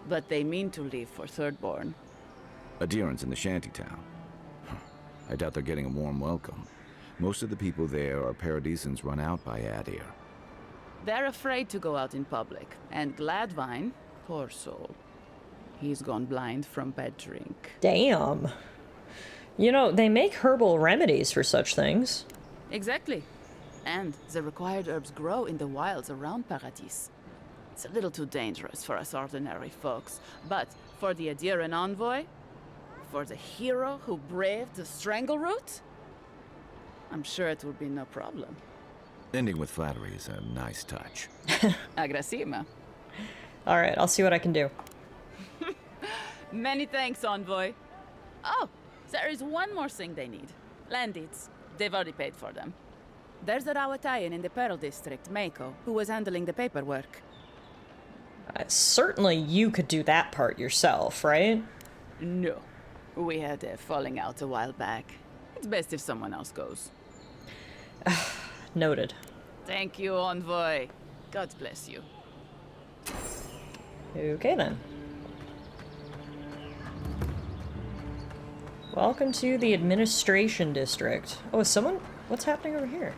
but they mean to leave for Thirdborn. Adirans in the shantytown. I doubt they're getting a warm welcome. Most of the people there are Paradisans run out by Adir. They're afraid to go out in public, and Gladvine, poor soul, he's gone blind from bad drink. Damn. You know, they make herbal remedies for such things. Exactly. And the required herbs grow in the wilds around Paradis. It's a little too dangerous for us ordinary folks, but for the Adiran envoy, for the hero who braved the strangle root, I'm sure it will be no problem. Ending with flattery is a nice touch. Agrasima. All right, I'll see what I can do. Many thanks, Envoy. Oh, there is one more thing they need. Land deeds. They've already paid for them. There's a Rawatayan in the Pearl District, Mako, who was handling the paperwork. Certainly you could do that part yourself, right? No. We had a falling out a while back. It's best if someone else goes. Noted. Thank you, Envoy. God bless you. Okay, then. Welcome to the Administration District. Oh, is someone... What's happening over here?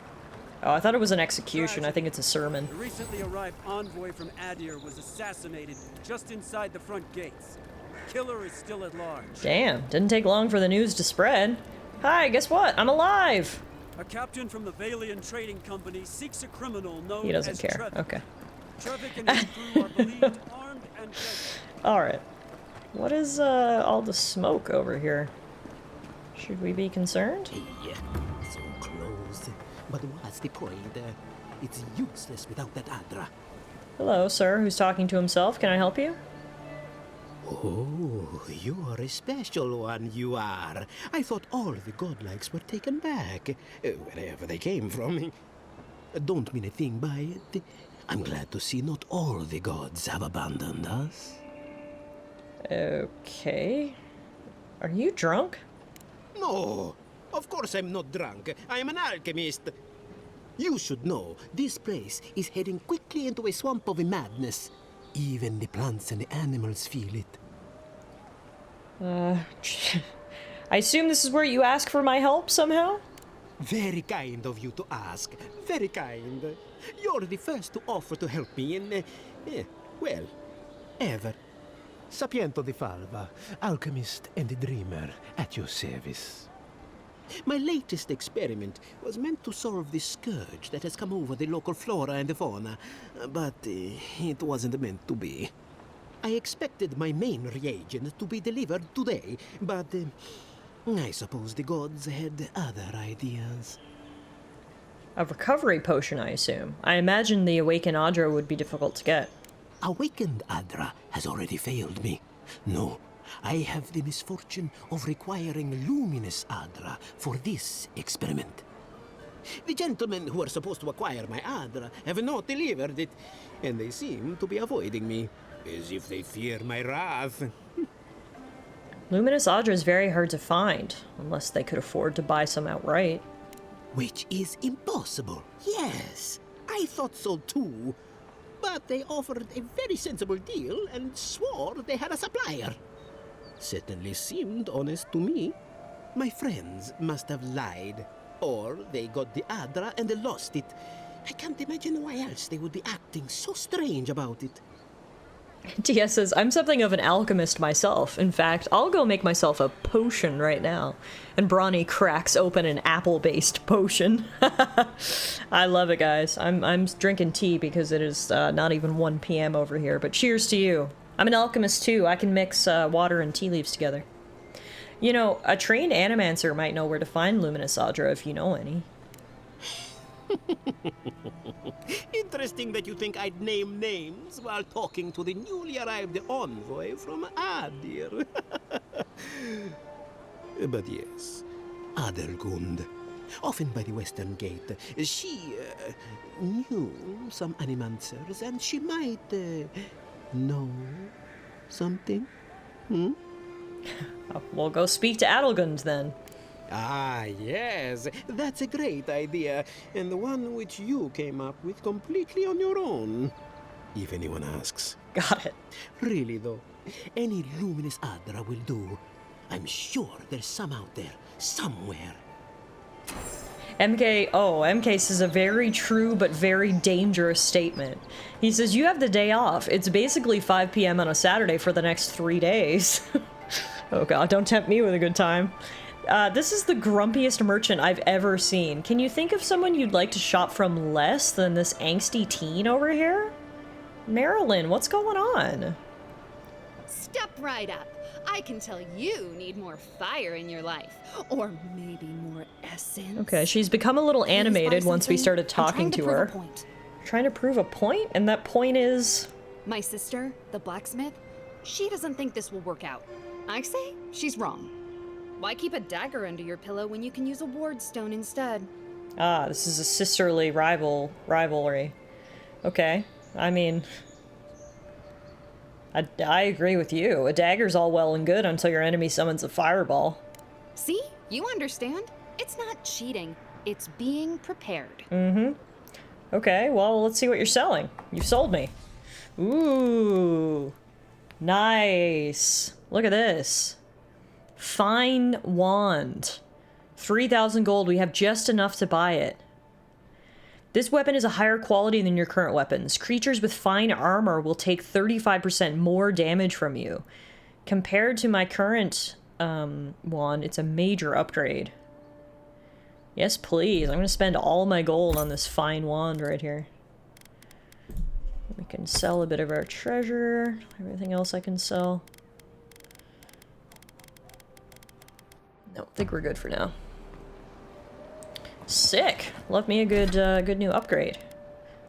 Oh, I thought it was an execution. I think it's a sermon. The recently arrived envoy from Adir was assassinated just inside the front gates. Killer is still at large. Damn, didn't take long for the news to spread. Hi, guess what? I'm alive! A captain from the Valian Trading Company seeks a criminal known He doesn't as care. Trevik. Okay. Trevik and his crew are believed armed and deadly. Alright. What is, all the smoke over here? Should we be concerned? Hey, so close. But what's the point? It's useless without that Adra. Hello, sir. Who's talking to himself? Can I help you? Oh, you are a special one, you are. I thought all the godlikes were taken back, wherever they came from. Don't mean a thing by it. I'm glad to see not all the gods have abandoned us. Okay. Are you drunk? No, of course I'm not drunk. I'm an alchemist. You should know, this place is heading quickly into a swamp of madness. Even the plants and the animals feel it. I assume this is where you ask for my help somehow? Very kind of you to ask. Very kind. You're the first to offer to help me in, well, ever. Sapiento di Falva, alchemist and a dreamer, at your service. My latest experiment was meant to solve the scourge that has come over the local flora and the fauna, but it wasn't meant to be. I expected my main reagent to be delivered today, but I suppose the gods had other ideas. A recovery potion, I assume. I imagine the Awakened Adra would be difficult to get. Awakened Adra has already failed me. No, I have the misfortune of requiring luminous Adra for this experiment. The gentlemen who are supposed to acquire my Adra have not delivered it, and they seem to be avoiding me, as if they fear my wrath. Luminous Adra is very hard to find, unless they could afford to buy some outright. Which is impossible. Yes, I thought so too. But they offered a very sensible deal and swore they had a supplier. Certainly seemed honest to me. My friends must have lied. Or they got the Adra and they lost it. I can't imagine why else they would be acting so strange about it. TS says, I'm something of an alchemist myself. In fact, I'll go make myself a potion right now. And Brawny cracks open an apple-based potion. I love it, guys. I'm drinking tea because it is not even 1 p.m. over here, but cheers to you. I'm an alchemist too. I can mix water and tea leaves together. You know, a trained animancer might know where to find Luminous Adra if you know any. Interesting that you think I'd name names while talking to the newly arrived envoy from Adir. But yes, Adelgund, often by the western gate, she knew some animancers, and she might know something. We'll go speak to Adelgund then. Ah, yes, that's a great idea, and the one which you came up with completely on your own. If anyone asks. Got it. Really, though, any luminous Adra will do. I'm sure there's some out there, somewhere. MK says a very true but very dangerous statement. He says, you have the day off. It's basically 5 p.m. on a Saturday for the next 3 days. Oh god, don't tempt me with a good time. This is the grumpiest merchant I've ever seen. Can you think of someone you'd like to shop from less than this angsty teen over here? Marilyn, what's going on? Step right up. I can tell you need more fire in your life. Or maybe more essence. Okay, she's become a little animated once we started talking to her. Trying to prove a point? And that point is... My sister, the blacksmith, she doesn't think this will work out. I say she's wrong. Why keep a dagger under your pillow when you can use a ward stone instead? Ah, this is a sisterly rivalry. Okay, I mean... I agree with you. A dagger's all well and good until your enemy summons a fireball. See? You understand? It's not cheating. It's being prepared. Mm-hmm. Okay, well, let's see what you're selling. You've sold me. Ooh. Nice. Look at this. Fine wand. 3,000 gold. We have just enough to buy it. This weapon is a higher quality than your current weapons. Creatures with fine armor will take 35% more damage from you. Compared to my current wand, it's a major upgrade. Yes, please. I'm going to spend all my gold on this fine wand right here. We can sell a bit of our treasure. Everything else I can sell. No, I think we're good for now. Sick. Love me a good new upgrade.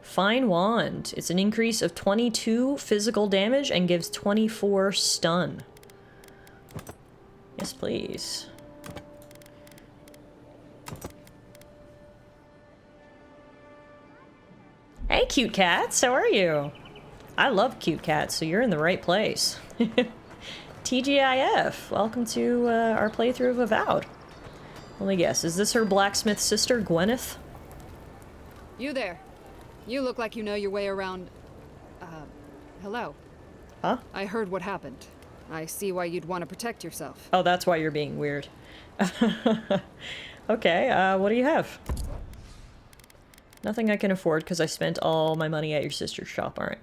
Fine wand. It's an increase of 22 physical damage and gives 24 stun. Yes, please. Hey, cute cats. How are you? I love cute cats, so you're in the right place. TGIF. Welcome to our playthrough of Avowed. Let me guess, is this her blacksmith sister, Gwyneth? You there. You look like you know your way around... hello. Huh? I heard what happened. I see why you'd want to protect yourself. Oh, that's why you're being weird. Okay, what do you have? Nothing I can afford because I spent all my money at your sister's shop, alright.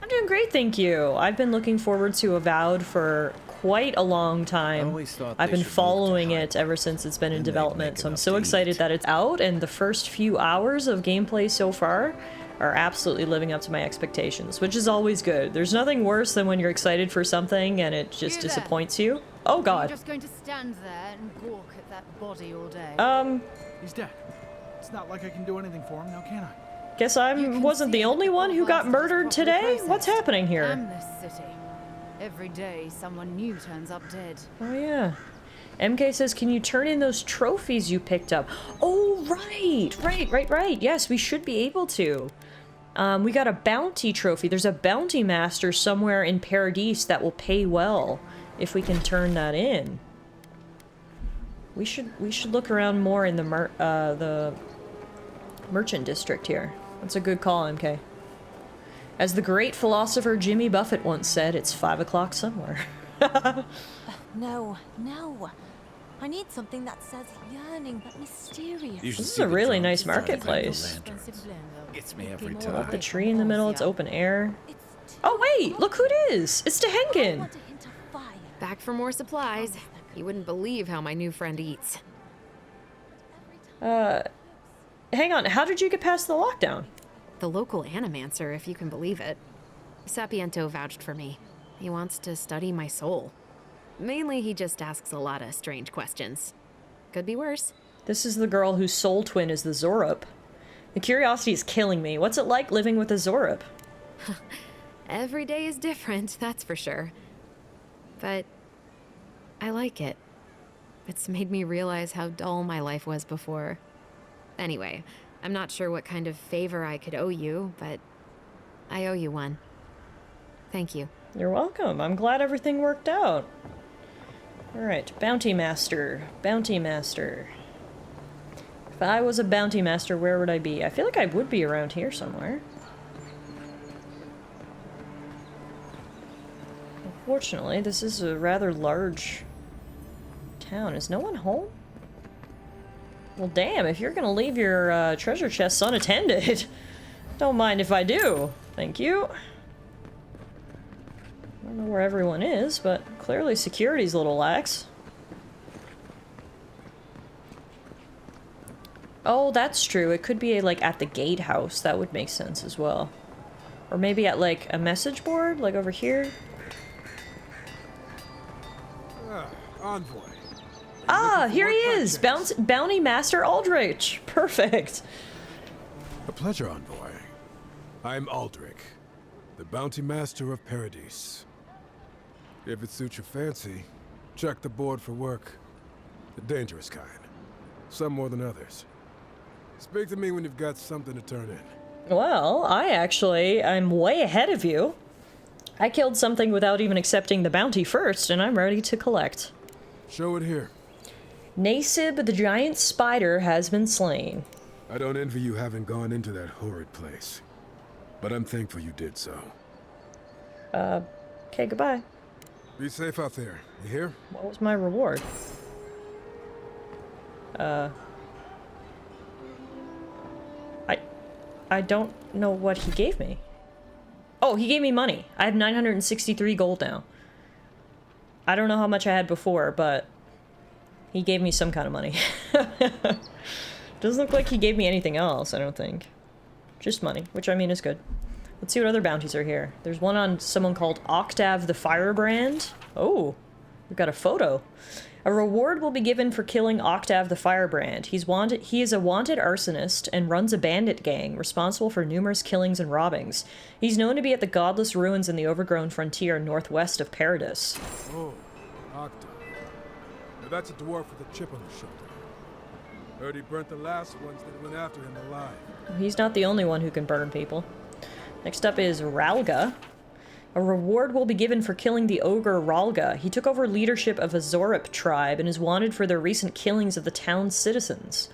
I'm doing great, thank you. I've been looking forward to Avowed for quite a long time. I've been following it ever since it's been in development, so I'm so excited that it's out, and the first few hours of gameplay so far are absolutely living up to my expectations, which is always good. There's nothing worse than when you're excited for something and it just disappoints you. Oh god. You're just going to stand there and gawk at that body all day. He's dead. It's not like I can do anything for him now, can I? Guess I wasn't the only one who got murdered today? What's happening here? Damn this city. Every day, someone new turns up dead. Oh, yeah. MK says, can you turn in those trophies you picked up? Oh, right. Yes, we should be able to. We got a bounty trophy. There's a bounty master somewhere in Paradise that will pay well if we can turn that in. We should look around more in the merchant district here. That's a good call, MK. As the great philosopher Jimmy Buffett once said, it's 5 o'clock somewhere. No. I need something that says yearning but mysterious. This is a really nice marketplace. Gets me every time. The tree in the middle, it's open air. Oh wait, look who it is! It's Tehengen! Back for more supplies. You wouldn't believe how my new friend eats. Hang on, how did you get past the lockdown? The local animancer, if you can believe it. Sapiento vouched for me. He wants to study my soul. Mainly, he just asks a lot of strange questions. Could be worse. This is the girl whose soul twin is the Zorup. The curiosity is killing me. What's it like living with a Zorup? Every day is different, that's for sure. But I like it. It's made me realize how dull my life was before. Anyway, I'm not sure what kind of favor I could owe you, but I owe you one. Thank you. You're welcome. I'm glad everything worked out. Alright, Bounty Master. Bounty Master. If I was a Bounty Master, where would I be? I feel like I would be around here somewhere. Unfortunately, this is a rather large town. Is no one home? Well, damn, if you're gonna leave your treasure chests unattended, don't mind if I do. Thank you. I don't know where everyone is, but clearly security's a little lax. Oh, that's true. It could be like at the gatehouse. That would make sense as well. Or maybe at, like, a message board? Like, over here? Envoy. Ah, here he is! Bounty Master Aldrich! Perfect! A pleasure, Envoy. I'm Aldrich, the Bounty Master of Paradise. If it suits your fancy, check the board for work. The dangerous kind. Some more than others. Speak to me when you've got something to turn in. Well, I'm way ahead of you. I killed something without even accepting the bounty first, and I'm ready to collect. Show it here. Nasib the giant spider has been slain. I don't envy you having gone into that horrid place. But I'm thankful you did so. Okay, goodbye. Be safe out there, you hear? What was my reward? I don't know what he gave me. Oh, he gave me money. I have 963 gold now. I don't know how much I had before, but he gave me some kind of money. Doesn't look like he gave me anything else, I don't think. Just money, which I mean is good. Let's see what other bounties are here. There's one on someone called Octave the Firebrand. Oh, we've got a photo. A reward will be given for killing Octave the Firebrand. He is a wanted arsonist and runs a bandit gang responsible for numerous killings and robbings. He's known to be at the godless ruins in the overgrown frontier northwest of Paradis. Oh, Octave. Now that's a dwarf with a chip on his shoulder. Heard he burnt the last ones that went after him alive. He's not the only one who can burn people. Next up is Ralga. A reward will be given for killing the ogre Ralga. He took over leadership of a Zorip tribe and is wanted for their recent killings of the town's citizens.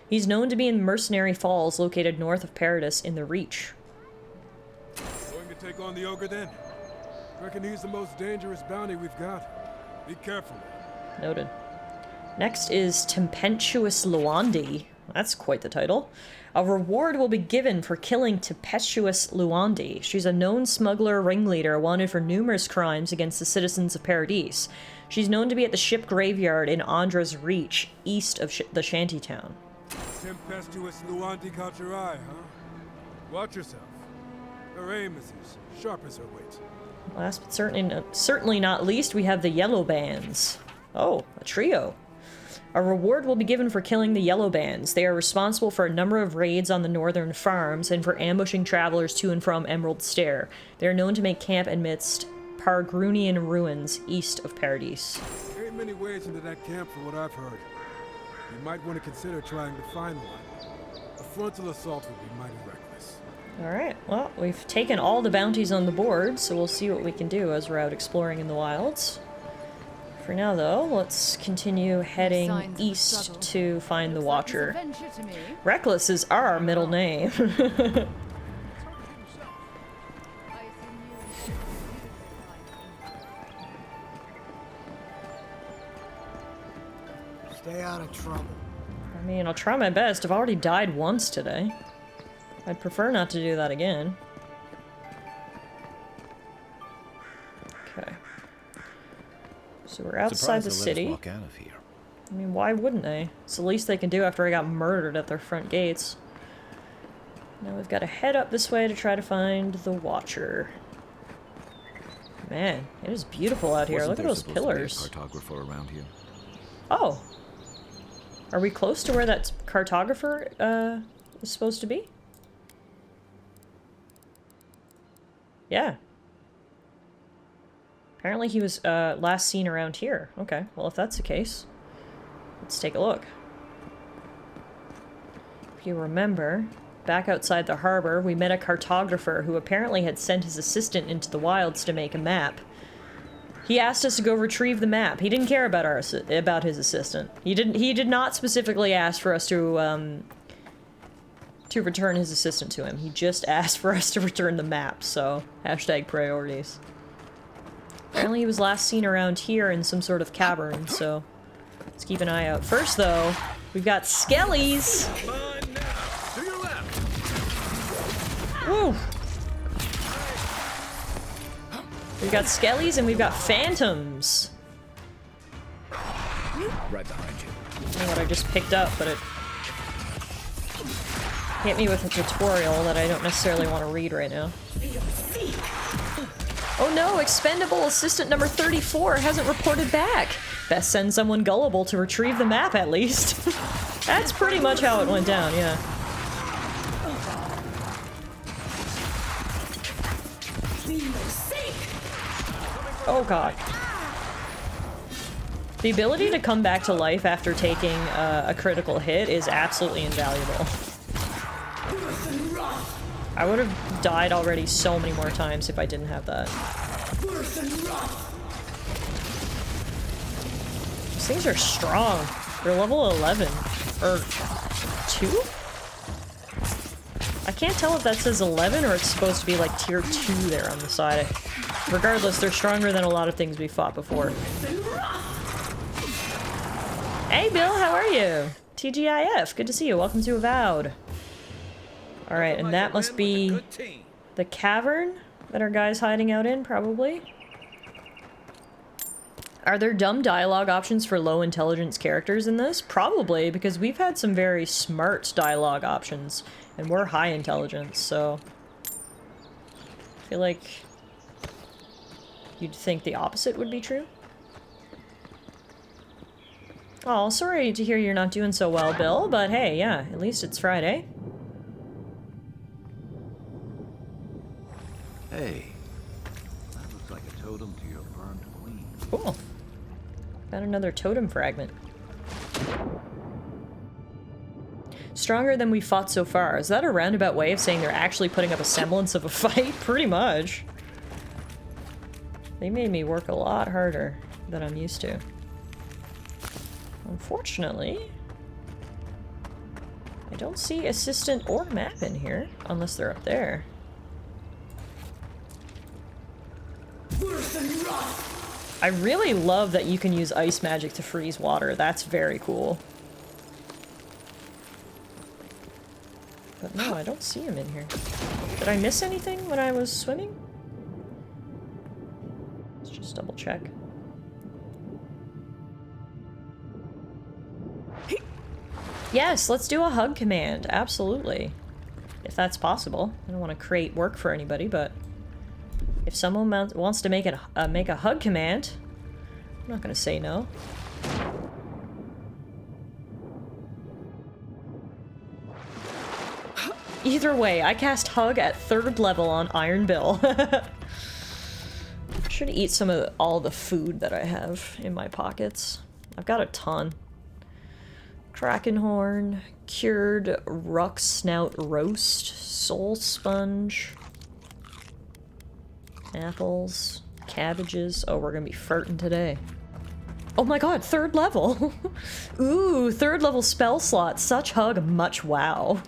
He's known to be in Mercenary Falls, located north of Paradis in the Reach. Going to take on the ogre then? Reckon he's the most dangerous bounty we've got. Be careful. Noted. Next is Tempestuous Luandi. That's quite the title. A reward will be given for killing Tempestuous Luandi. She's a known smuggler ringleader wanted for numerous crimes against the citizens of Paradis. She's known to be at the ship graveyard in Andra's Reach, east of the shantytown. Tempestuous Luandi caught your eye, huh? Watch yourself. Her aim is as sharp as her wit. Last but certainly not least, we have the Yellow Bands. Oh, a trio. A reward will be given for killing the Yellow Bands. They are responsible for a number of raids on the northern farms and for ambushing travelers to and from Emerald Stair. They are known to make camp amidst Pargrunian ruins east of Paradis. There ain't many ways into that camp from what I've heard. You might want to consider trying to find one. A frontal assault would be mighty reckless. Alright, well, we've taken all the bounties on the board, so we'll see what we can do as we're out exploring in the wilds. For now, though, let's continue heading east to find the Watcher. Reckless is our middle name. Stay out of trouble. I mean, I'll try my best. I've already died once today. I'd prefer not to do that again. Okay. So we're outside the city. Walk out of here. I mean, why wouldn't they? It's the least they can do after I got murdered at their front gates. Now we've got to head up this way to try to find the Watcher. Man, it is beautiful out here. Look at those pillars. Cartographer around here. Oh. Are we close to where that cartographer is supposed to be? Yeah. Apparently he was last seen around here. Okay, well if that's the case, let's take a look. If you remember, back outside the harbor, we met a cartographer who apparently had sent his assistant into the wilds to make a map. He asked us to go retrieve the map. He didn't care about his assistant. He did not specifically ask for us to return his assistant to him. He just asked for us to return the map, so hashtag priorities. Apparently he was last seen around here in some sort of cavern, so let's keep an eye out. First, though, we've got skellies! Woo! We've got skellies and we've got phantoms. Right behind you. I don't know what I just picked up, but it hit me with a tutorial that I don't necessarily want to read right now. Oh no, expendable assistant number 34 hasn't reported back. Best send someone gullible to retrieve the map at least. That's pretty much how it went down, yeah. Oh god. The ability to come back to life after taking a critical hit is absolutely invaluable. I would have died already so many more times if I didn't have that. These things are strong. They're level 11. Or 2? I can't tell if that says 11 or it's supposed to be like tier 2 there on the side. Regardless, they're stronger than a lot of things we fought before. Hey Bill, how are you? TGIF, good to see you. Welcome to Avowed. Alright, and that must be the cavern that our guy's hiding out in, probably. Are there dumb dialogue options for low intelligence characters in this? Probably, because we've had some very smart dialogue options, and we're high intelligence, so... I feel like you'd think the opposite would be true. Oh, sorry to hear you're not doing so well, Bill, but hey, yeah, at least it's Friday. Hey, that looks like a totem to your burned queen. Cool. Found another totem fragment. Stronger than we fought so far. Is that a roundabout way of saying they're actually putting up a semblance of a fight? Pretty much. They made me work a lot harder than I'm used to. Unfortunately, I don't see assistant or map in here, unless they're up there. I really love that you can use ice magic to freeze water. That's very cool. But no, I don't see him in here. Did I miss anything when I was swimming? Let's just double check. Yes, let's do a hug command. Absolutely. If that's possible. I don't want to create work for anybody, but if someone wants to make a hug command, I'm not going to say no. Either way, I cast hug at 3rd level on Iron Bill. Should eat some of all the food that I have in my pockets. I've got a ton. Krakenhorn, cured ruck snout roast, soul sponge, apples, cabbages. Oh, we're gonna be farting today. Oh my god, 3rd level! Ooh, 3rd level spell slot. Such hug, much wow.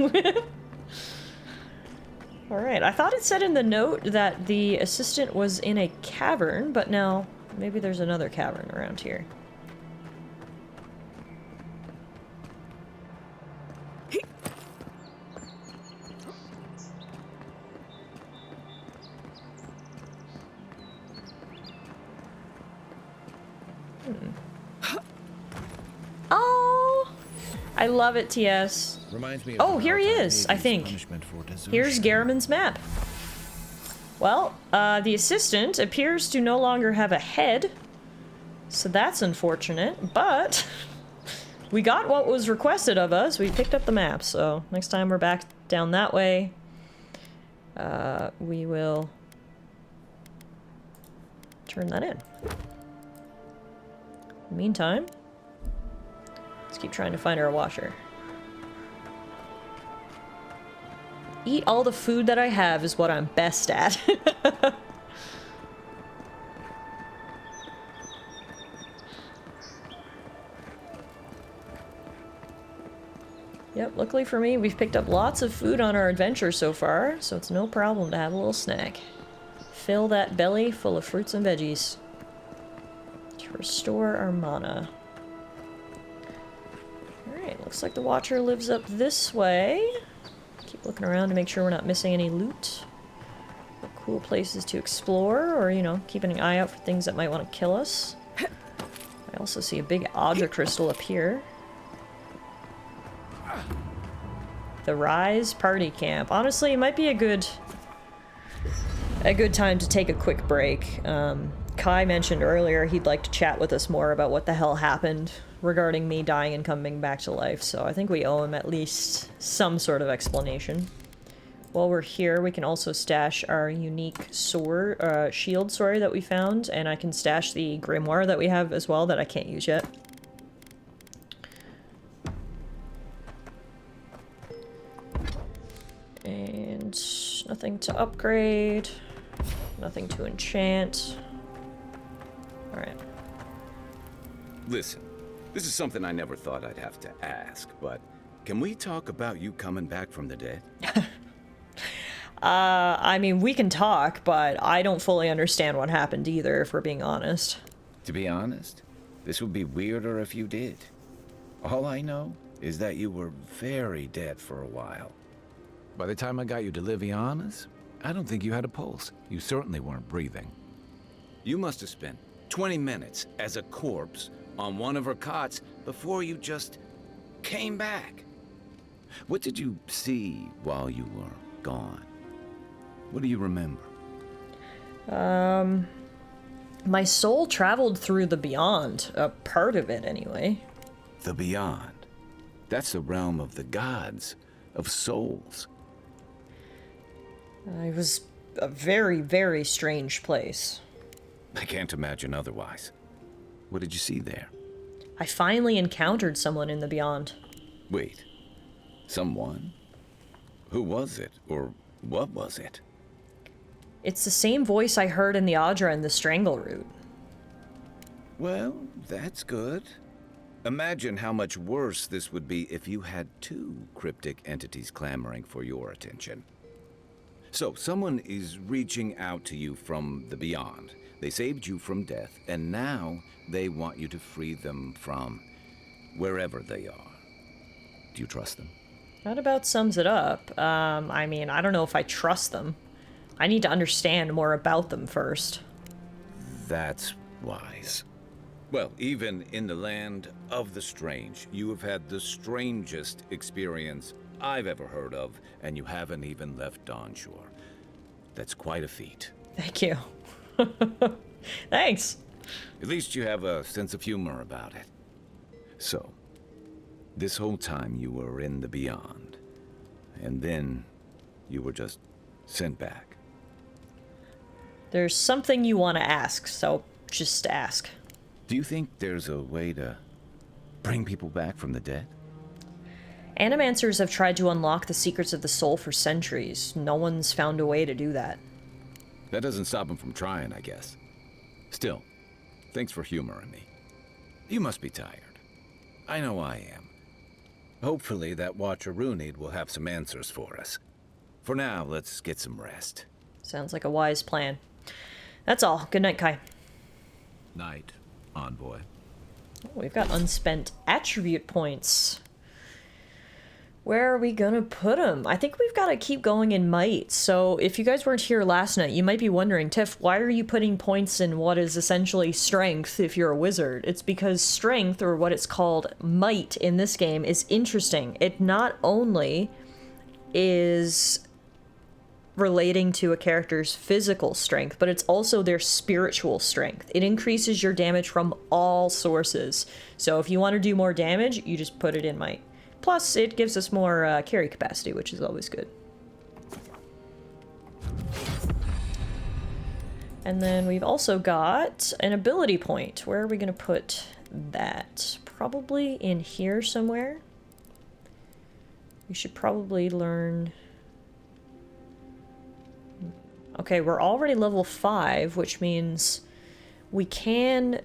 Alright, I thought it said in the note that the assistant was in a cavern, but now maybe there's another cavern around here. Oh, I love it, TS. Reminds me of Oh, here he is, I think. Here's Garaman's map. Well, the assistant appears to no longer have a head, so that's unfortunate, but we got what was requested of us. We picked up the map, so next time we're back down that way, we will turn that in. In the meantime, let's keep trying to find our washer. Eat all the food that I have is what I'm best at. Yep, luckily for me, we've picked up lots of food on our adventure so far, so it's no problem to have a little snack. Fill that belly full of fruits and veggies. To restore our mana. Alright, looks like the Watcher lives up this way. Keep looking around to make sure we're not missing any loot. Or cool places to explore, or, you know, keeping an eye out for things that might want to kill us. I also see a big Audra crystal up here. The Rise Party Camp. Honestly, it might be a good a good time to take a quick break. Kai mentioned earlier he'd like to chat with us more about what the hell happened regarding me dying and coming back to life, so I think we owe him at least some sort of explanation. While we're here, we can also stash our unique sword, shield, that we found, and I can stash the grimoire that we have as well that I can't use yet. And nothing to upgrade, nothing to enchant. Alright. Listen, this is something I never thought I'd have to ask, but can we talk about you coming back from the dead? I mean, we can talk, but I don't fully understand what happened either, if we're being honest. To be honest, this would be weirder if you did. All I know is that you were very dead for a while. By the time I got you to Liviana's, I don't think you had a pulse. You certainly weren't breathing. You must have spent 20 minutes as a corpse on one of her cots before you just came back. What did you see while you were gone? What do you remember? My soul traveled through the beyond, a part of it anyway. The beyond. That's the realm of the gods, of souls. It was a very, very strange place. I can't imagine otherwise. What did you see there? I finally encountered someone in the beyond. Wait. Someone? Who was it? Or what was it? It's the same voice I heard in the Audra and the Strangle Root. Well, that's good. Imagine how much worse this would be if you had two cryptic entities clamoring for your attention. So, someone is reaching out to you from the beyond. They saved you from death, and now they want you to free them from wherever they are. Do you trust them? That about sums it up. I mean, I don't know if I trust them. I need to understand more about them first. That's wise. Well, even in the land of the strange, you have had the strangest experience I've ever heard of, and you haven't even left Dawn Shore. That's quite a feat. Thank you. Thanks. At least you have a sense of humor about it. So, this whole time you were in the beyond, and then you were just sent back. There's something you want to ask, so just ask. Do you think there's a way to bring people back from the dead? Animancers have tried to unlock the secrets of the soul for centuries. No one's found a way to do that. That doesn't stop them from trying, I guess. Still, thanks for humoring me. You must be tired. I know I am. Hopefully that Watcher Runid will have some answers for us. For now, let's get some rest. Sounds like a wise plan. That's all. Good night, Kai. Night, Envoy. We've got unspent attribute points. Where are we gonna put them? I think we've got to keep going in might. So if you guys weren't here last night, you might be wondering, Tiff, why are you putting points in what is essentially strength if you're a wizard? It's because strength, or what it's called might in this game, is interesting. It not only is relating to a character's physical strength, but it's also their spiritual strength. It increases your damage from all sources. So if you want to do more damage, you just put it in might. Plus, it gives us more carry capacity, which is always good. And then we've also got an ability point. Where are we going to put that? Probably in here somewhere. We should probably learn... Okay, we're already level 5, which means we can...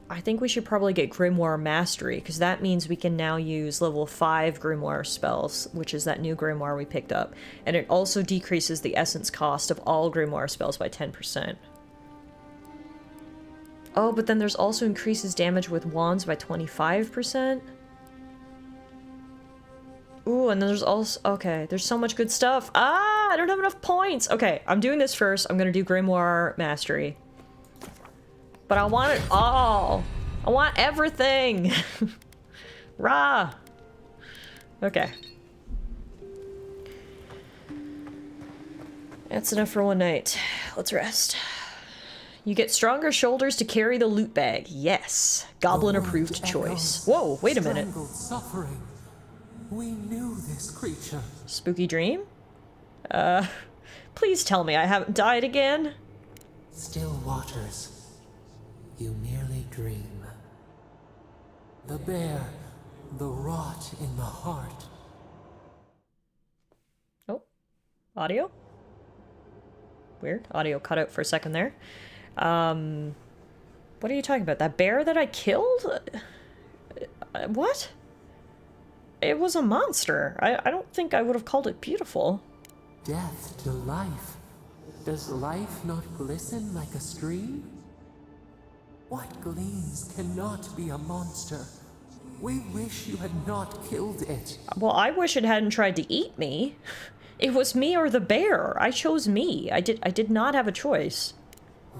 I think we should probably get Grimoire Mastery, because that means we can now use level 5 Grimoire spells, which is that new Grimoire we picked up. And it also decreases the essence cost of all Grimoire spells by 10%. Oh, but then there's also increases damage with wands by 25%. Ooh, and then there's also... Okay, there's so much good stuff. Ah, I don't have enough points. Okay, I'm doing this first. I'm gonna do Grimoire Mastery. But I want it all. I want everything. Rah. Okay. That's enough for one night. Let's rest. You get stronger shoulders to carry the loot bag. Yes. Goblin approved choice. Whoa, wait a minute. Suffering. We knew this creature. Spooky dream? Please tell me I haven't died again. Still waters. You merely dream. The bear, the rot in the heart. Oh, audio? Weird. Audio cut out for a second there. What are you talking about? That bear that I killed? What? It was a monster. I don't think I would have called it beautiful. Death to life. Does life not glisten like a stream? What gleams cannot be a monster? We wish you had not killed it. Well, I wish it hadn't tried to eat me. It was me or the bear. I chose me. I did not have a choice.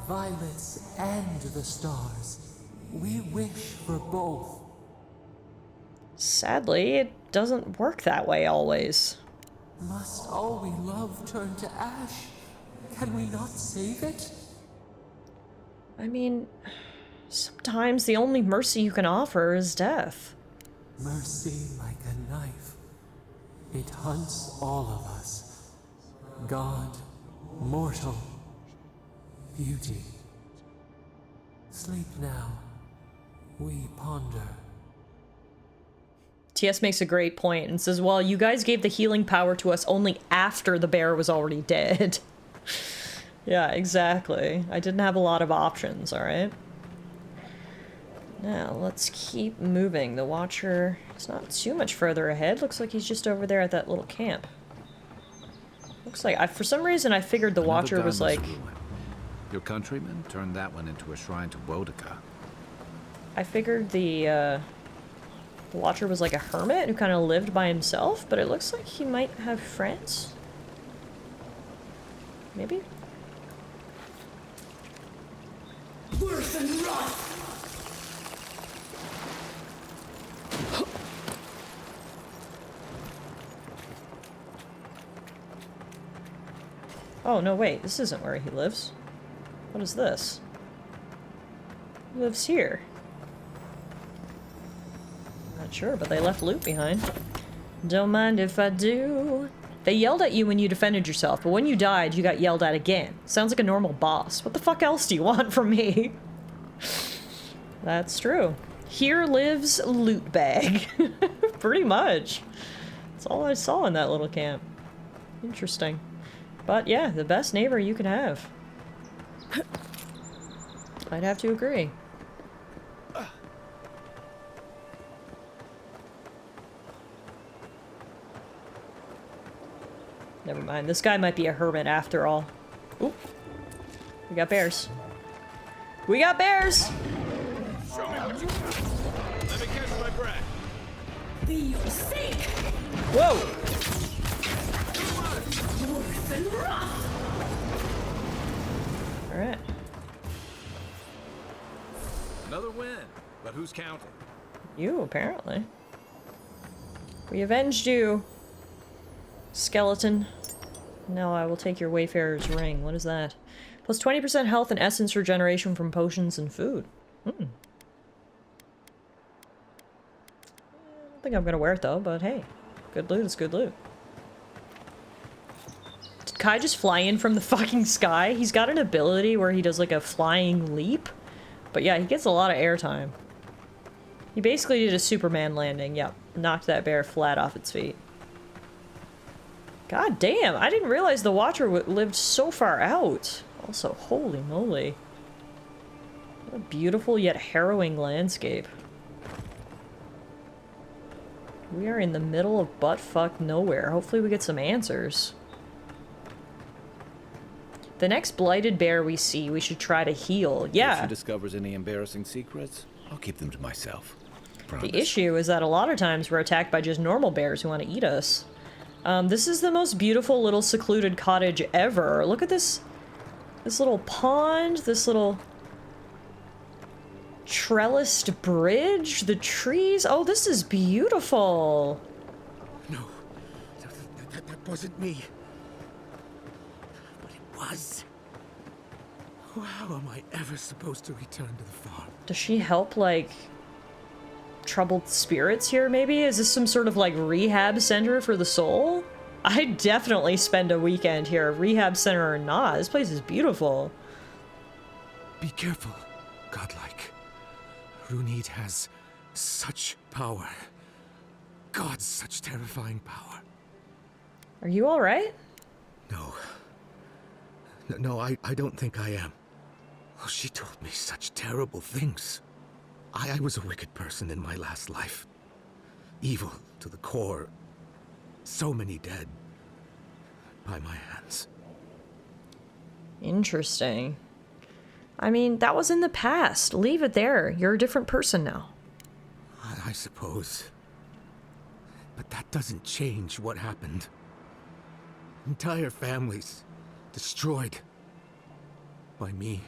Violets and the stars. We wish for both. Sadly, it doesn't work that way always. Must all we love turn to ash? Can we not save it? I mean, sometimes the only mercy you can offer is death. Mercy like a knife. It hunts all of us. God, mortal, beauty. Sleep now. We ponder. TS makes a great point and says, well, you guys gave the healing power to us only after the bear was already dead. Yeah, exactly. I didn't have a lot of options, alright? Now, let's keep moving. The Watcher is not too much further ahead. Looks like he's just over there at that little camp. Looks like, for some reason, I figured the Watcher was like... Your countrymen turned that one into a shrine to Boudica. I figured the Watcher was like a hermit who kind of lived by himself, but it looks like he might have friends. Maybe? Worse than rot! Oh, no, wait. This isn't where he lives. What is this? He lives here. Not sure, but they left loot behind. Don't mind if I do. They yelled at you when you defended yourself, but when you died, you got yelled at again. Sounds like a normal boss. What the fuck else do you want from me? That's true. Here lives loot bag. Pretty much. That's all I saw in that little camp. Interesting. But yeah, the best neighbor you could have. I'd have to agree. Never mind. This guy might be a hermit after all. Oop. We got bears. We got bears! Show me what you got. Let me catch my breath. Be your sake! Whoa! Alright. Another win, but who's counting? You, apparently. We avenged you, skeleton. Now I will take your Wayfarer's ring. What is that? Plus 20% health and essence regeneration from potions and food. I don't think I'm gonna wear it though, but hey. Good loot is good loot. Did Kai just fly in from the fucking sky? He's got an ability where he does like a flying leap. But yeah, he gets a lot of airtime. He basically did a Superman landing. Yep. Knocked that bear flat off its feet. God damn, I didn't realize the Watcher lived so far out. Also, holy moly. What a beautiful yet harrowing landscape. We are in the middle of butt-fuck nowhere. Hopefully we get some answers. The next blighted bear we see, we should try to heal. Yeah. If she discovers any embarrassing secrets, I'll keep them to myself. Promise. The issue is that a lot of times we're attacked by just normal bears who want to eat us. This is the most beautiful little secluded cottage ever. Look at this little pond, this little trellised bridge, the trees. Oh, this is beautiful. No, that wasn't me. Nas. How am I ever supposed to return to the farm? Does she help, like, troubled spirits here, maybe? Is this some sort of, like, rehab center for the soul? I'd definitely spend a weekend here, rehab center or not. This place is beautiful. Be careful, godlike. Runid has such power. God, such terrifying power. Are you alright? No. No, I don't think I am. Oh, she told me such terrible things. I was a wicked person in my last life. Evil to the core. So many dead. By my hands. Interesting. I mean, that was in the past. Leave it there. You're a different person now. I suppose. But that doesn't change what happened. Entire families destroyed by me.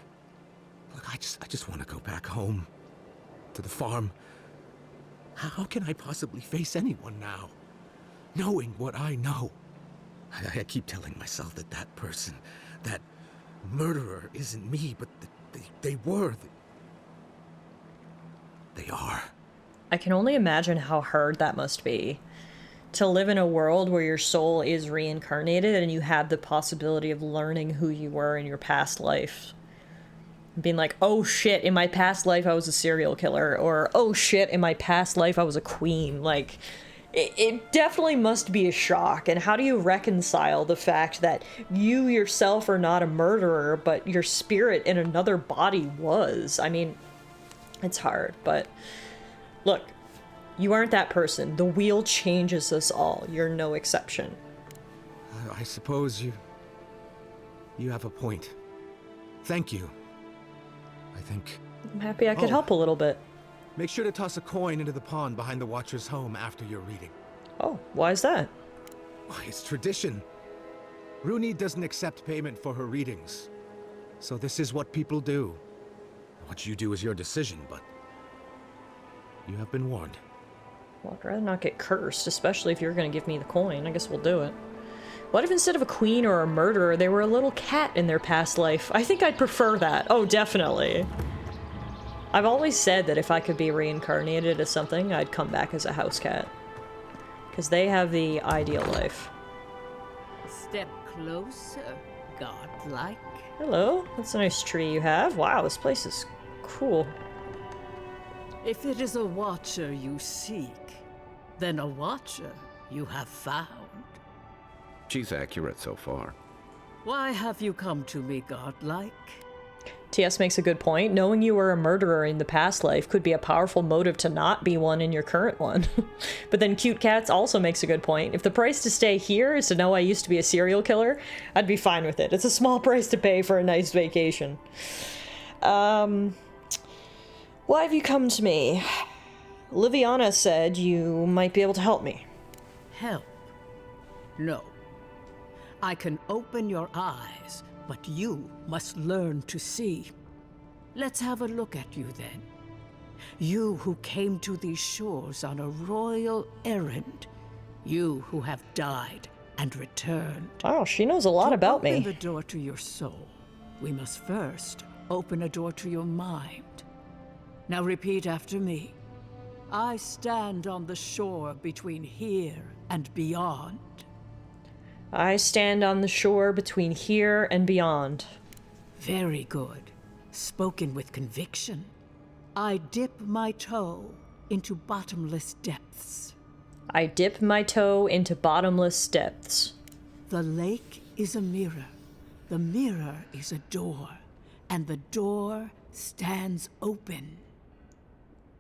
Look, I just want to go back home. To the farm. How can I possibly face anyone now? Knowing what I know. I keep telling myself that that person, that murderer isn't me, but they were. They are. I can only imagine how hard that must be. To live in a world where your soul is reincarnated and you have the possibility of learning who you were in your past life. Being like, oh shit, in my past life I was a serial killer, or oh shit, in my past life I was a queen. Like, it definitely must be a shock. And how do you reconcile the fact that you yourself are not a murderer, but your spirit in another body was? I mean, it's hard, but look, you aren't that person. The wheel changes us all. You're no exception. I suppose you have a point. Thank you. I think... I'm happy I could help a little bit. Make sure to toss a coin into the pond behind the Watcher's home after your reading. Oh, why is that? Why, it's tradition. Runid doesn't accept payment for her readings. So this is what people do. What you do is your decision, but... you have been warned. Well, I'd rather not get cursed, especially if you're going to give me the coin. I guess we'll do it. What if instead of a queen or a murderer, they were a little cat in their past life? I think I'd prefer that. Oh, definitely. I've always said that if I could be reincarnated as something, I'd come back as a house cat. Because they have the ideal life. Step closer, godlike. Hello, that's a nice tree you have. Wow, this place is cool. If it is a watcher you seek, then a watcher you have found. She's accurate so far. Why have you come to me, godlike? TS makes a good point. Knowing you were a murderer in the past life could be a powerful motive to not be one in your current one. But then Cute Cats also makes a good point. If the price to stay here is to know I used to be a serial killer, I'd be fine with it. It's a small price to pay for a nice vacation. Why have you come to me? Liviana said you might be able to help me. Help? No. I can open your eyes, but you must learn to see. Let's have a look at you then. You who came to these shores on a royal errand. You who have died and returned. Wow, she knows a lot about me. To open the door to your soul, we must first open a door to your mind. Now repeat after me. I stand on the shore between here and beyond. I stand on the shore between here and beyond. Very good. Spoken with conviction. I dip my toe into bottomless depths. I dip my toe into bottomless depths. The lake is a mirror. The mirror is a door. And the door stands open.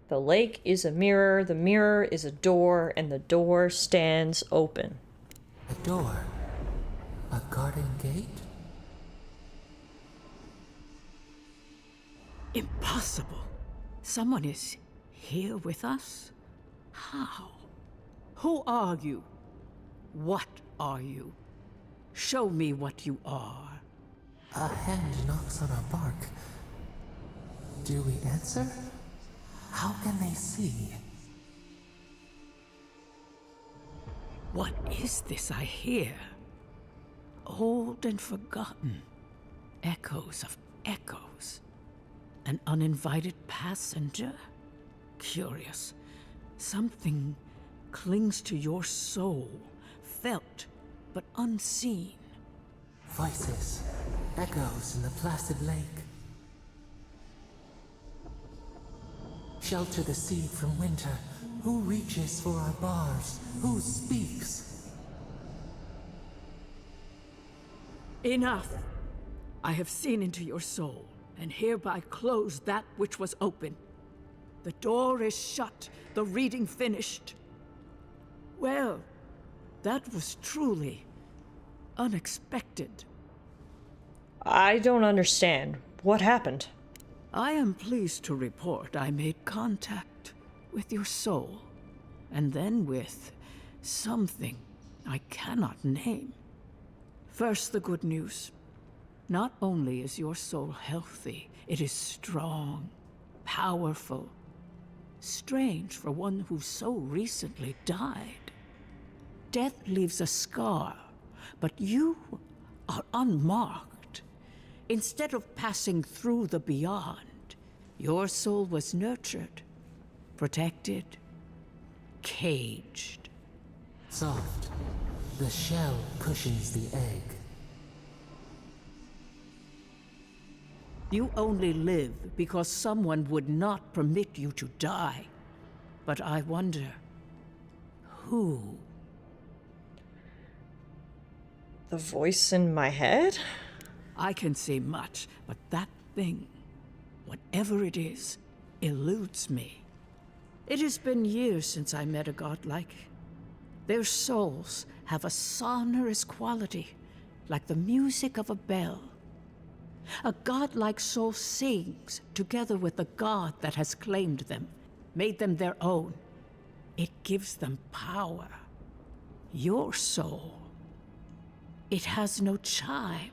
The lake is a mirror, the mirror is a door, and the door stands open. A door? A garden gate? Impossible. Someone is here with us? How? Who are you? What are you? Show me what you are. A hand knocks on our bark. Do we answer? How can they see? What is this I hear? Old and forgotten. Echoes of echoes. An uninvited passenger? Curious. Something clings to your soul, felt but unseen. Voices, echoes in the placid lake. Shelter the seed from winter. Who reaches for our bars? Who speaks? Enough! I have seen into your soul, and hereby close that which was open. The door is shut, the reading finished. Well, that was truly unexpected. I don't understand. What happened? I am pleased to report I made contact with your soul, and then with something I cannot name. First, the good news. Not only is your soul healthy, it is strong, powerful. Strange for one who so recently died. Death leaves a scar, but you are unmarked. Instead of passing through the beyond, your soul was nurtured, protected, caged. Soft. The shell cushions the egg. You only live because someone would not permit you to die. But I wonder, who? The voice in my head? I can see much, but that thing, whatever it is, eludes me. It has been years since I met a godlike. Their souls have a sonorous quality, like the music of a bell. A godlike soul sings together with the god that has claimed them, made them their own. It gives them power. Your soul, it has no chime.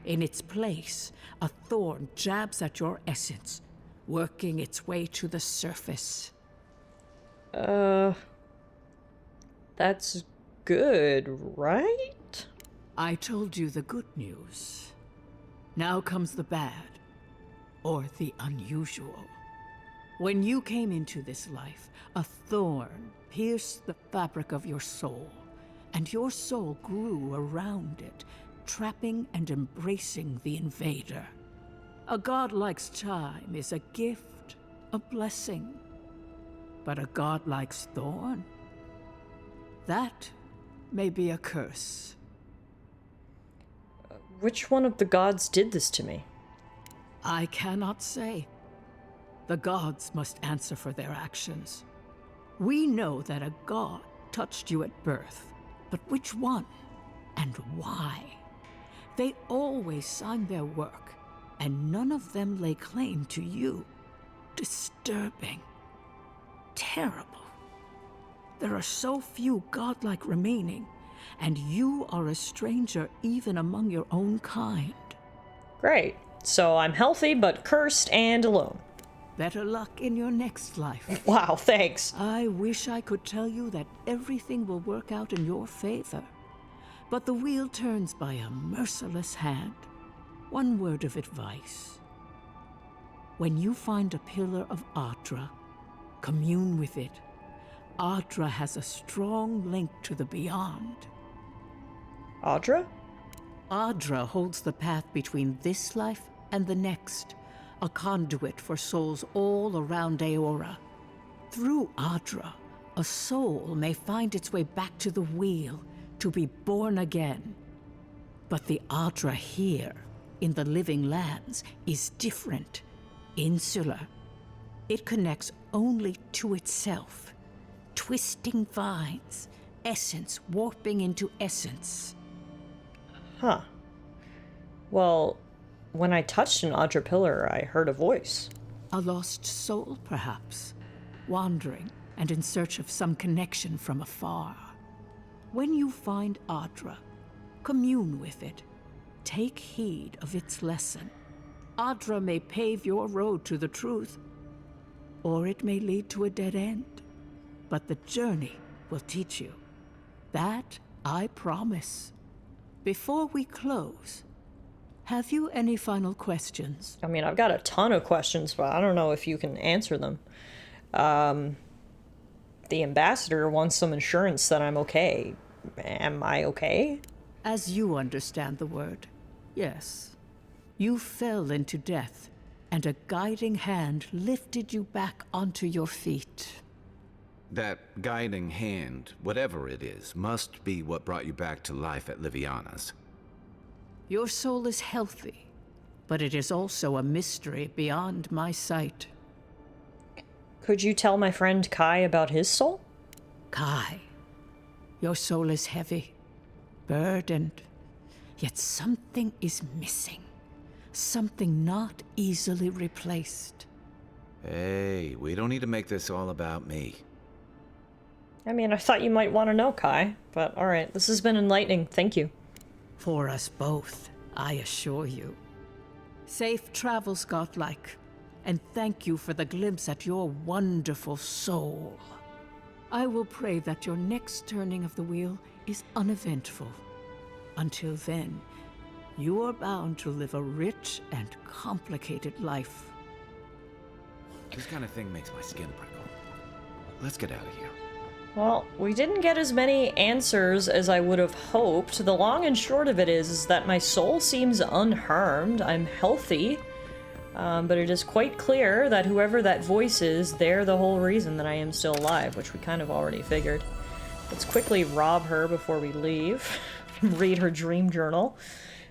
In its place, a thorn jabs at your essence, working its way to the surface. That's good, right? I told you the good news. Now comes the bad, or the unusual. When you came into this life, a thorn pierced the fabric of your soul, and your soul grew around it, trapping and embracing the invader. A godlike's chime is a gift, a blessing. But a godlike's thorn? That may be a curse. Which one of the gods did this to me? I cannot say. The gods must answer for their actions. We know that a god touched you at birth, but which one and why? They always sign their work, and none of them lay claim to you. Disturbing. Terrible. There are so few godlike remaining, and you are a stranger even among your own kind. Great. So I'm healthy, but cursed and alone. Better luck in your next life. Wow, thanks. I wish I could tell you that everything will work out in your favor. But the wheel turns by a merciless hand. One word of advice. When you find a pillar of Adra, commune with it. Adra has a strong link to the beyond. Adra? Adra holds the path between this life and the next, a conduit for souls all around Aora. Through Adra, a soul may find its way back to the wheel to be born again. But the Adra here, in the living lands, is different, insular. It connects only to itself. Twisting vines, essence warping into essence. Huh. Well, when I touched an Adra pillar, I heard a voice. A lost soul, perhaps, wandering and in search of some connection from afar. When you find Adra, commune with it. Take heed of its lesson. Adra may pave your road to the truth, or it may lead to a dead end. But the journey will teach you. That I promise. Before we close, Have you any final questions? I mean, I've got a ton of questions, but I don't know if you can answer them. The ambassador wants some assurance that I'm okay. Am I okay? As you understand the word, yes. You fell into death, and a guiding hand lifted you back onto your feet. That guiding hand, whatever it is, must be what brought you back to life at Liviana's. Your soul is healthy, but it is also a mystery beyond my sight. Could you tell my friend Kai about his soul? Kai, your soul is heavy, burdened, yet something is missing. Something not easily replaced. Hey, we don't need to make this all about me. I mean, I thought you might want to know, Kai, but alright, this has been enlightening. Thank you. For us both, I assure you. Safe travels, Godlike, and thank you for the glimpse at your wonderful soul. I will pray that your next turning of the wheel is uneventful. Until then, you are bound to live a rich and complicated life. This kind of thing makes my skin prickle. Let's get out of here. Well, we didn't get as many answers as I would have hoped. The long and short of it is that my soul seems unharmed. I'm healthy. But it is quite clear that whoever that voice is, they're the whole reason that I am still alive, which we kind of already figured. Let's quickly rob her before we leave. Read her dream journal.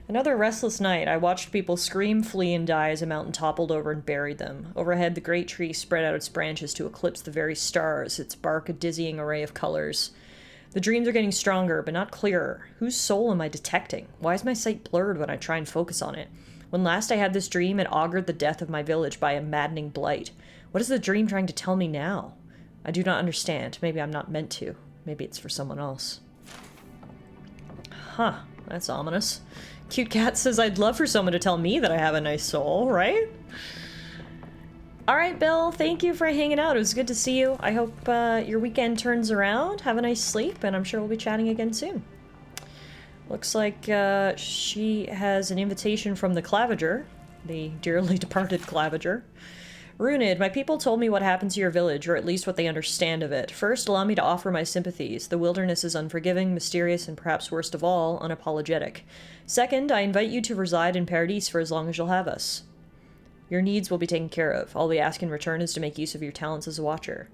Another restless night. I watched people scream, flee, and die as a mountain toppled over and buried them. Overhead, the great tree spread out its branches to eclipse the very stars, its bark a dizzying array of colors. The dreams are getting stronger, but not clearer. Whose soul am I detecting? Why is my sight blurred when I try and focus on it? When last I had this dream, it augured the death of my village by a maddening blight. What is the dream trying to tell me now? I do not understand. Maybe I'm not meant to. Maybe it's for someone else. Huh, that's ominous. Cute Cat says, I'd love for someone to tell me that I have a nice soul, right? Alright, Bill, thank you for hanging out. It was good to see you. I hope your weekend turns around. Have a nice sleep, and I'm sure we'll be chatting again soon. Looks like she has an invitation from the Clavager, the dearly departed Clavager. Runid, my people told me what happened to your village, or at least what they understand of it. First, allow me to offer my sympathies. The wilderness is unforgiving, mysterious, and perhaps worst of all, unapologetic. Second, I invite you to reside in Paradise for as long as you'll have us. Your needs will be taken care of. All we ask in return is to make use of your talents as a watcher.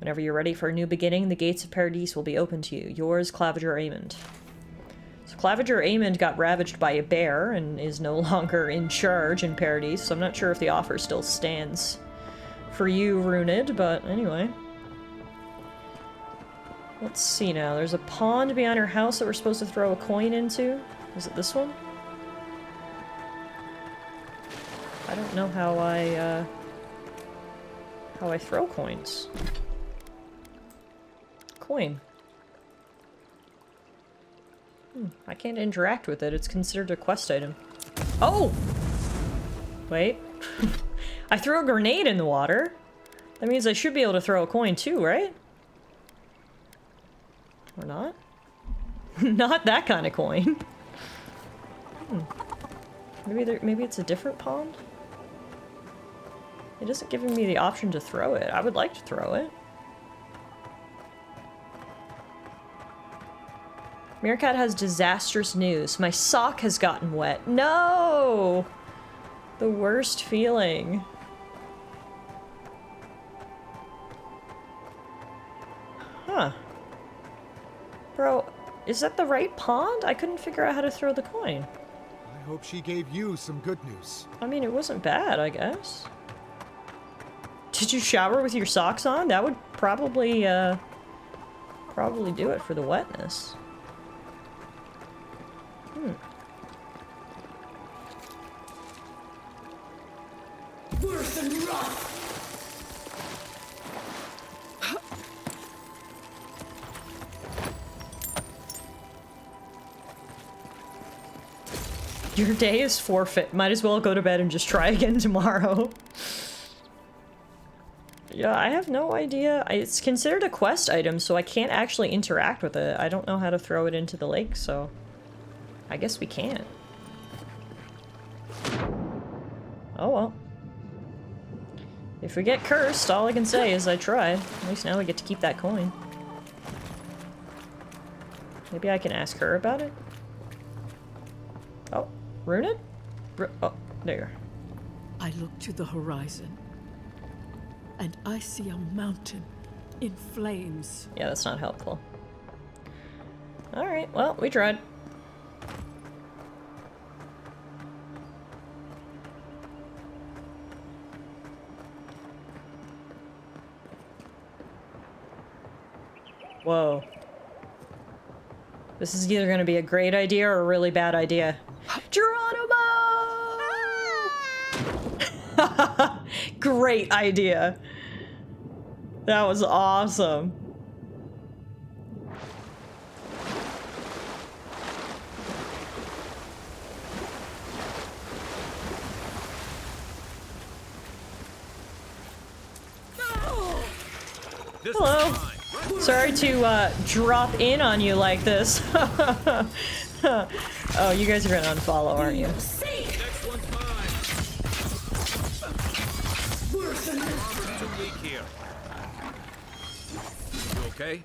Whenever you're ready for a new beginning, the gates of Paradise will be open to you. Yours, Clavager Aemond. So Clavager Aemond got ravaged by a bear and is no longer in charge in Paradise, so I'm not sure if the offer still stands for you, Runid, but anyway. Let's see now. There's a pond behind her house that we're supposed to throw a coin into. Is it this one? I don't know how I throw coins. Coin. I can't interact with it. It's considered a quest item. Oh! Wait. I threw a grenade in the water. That means I should be able to throw a coin too, right? Or not? Not that kind of coin. Maybe it's a different pond? It isn't giving me the option to throw it. I would like to throw it. Meerkat has disastrous news. My sock has gotten wet. No! The worst feeling. Huh. Bro, is that the right pond? I couldn't figure out how to throw the coin. I hope she gave you some good news. I mean, it wasn't bad, I guess. Did you shower with your socks on? That would probably do it for the wetness. Worse than rough. Your day is forfeit. Might as well go to bed and just try again tomorrow. Yeah, I have no idea. It's considered a quest item, so I can't actually interact with it. I don't know how to throw it into the lake, so I guess we can't. Oh well. If we get cursed, all I can say is I tried. At least now we get to keep that coin. Maybe I can ask her about it? Oh, Runen? Oh, there you are. I look to the horizon, and I see a mountain in flames. Yeah, that's not helpful. Alright, well, we tried. Whoa. This is either going to be a great idea or a really bad idea. Geronimo! Great idea. That was awesome. Hello. Sorry to drop in on you like this. Oh, you guys are gonna unfollow, aren't you? Next one's mine. Too weak here. You okay?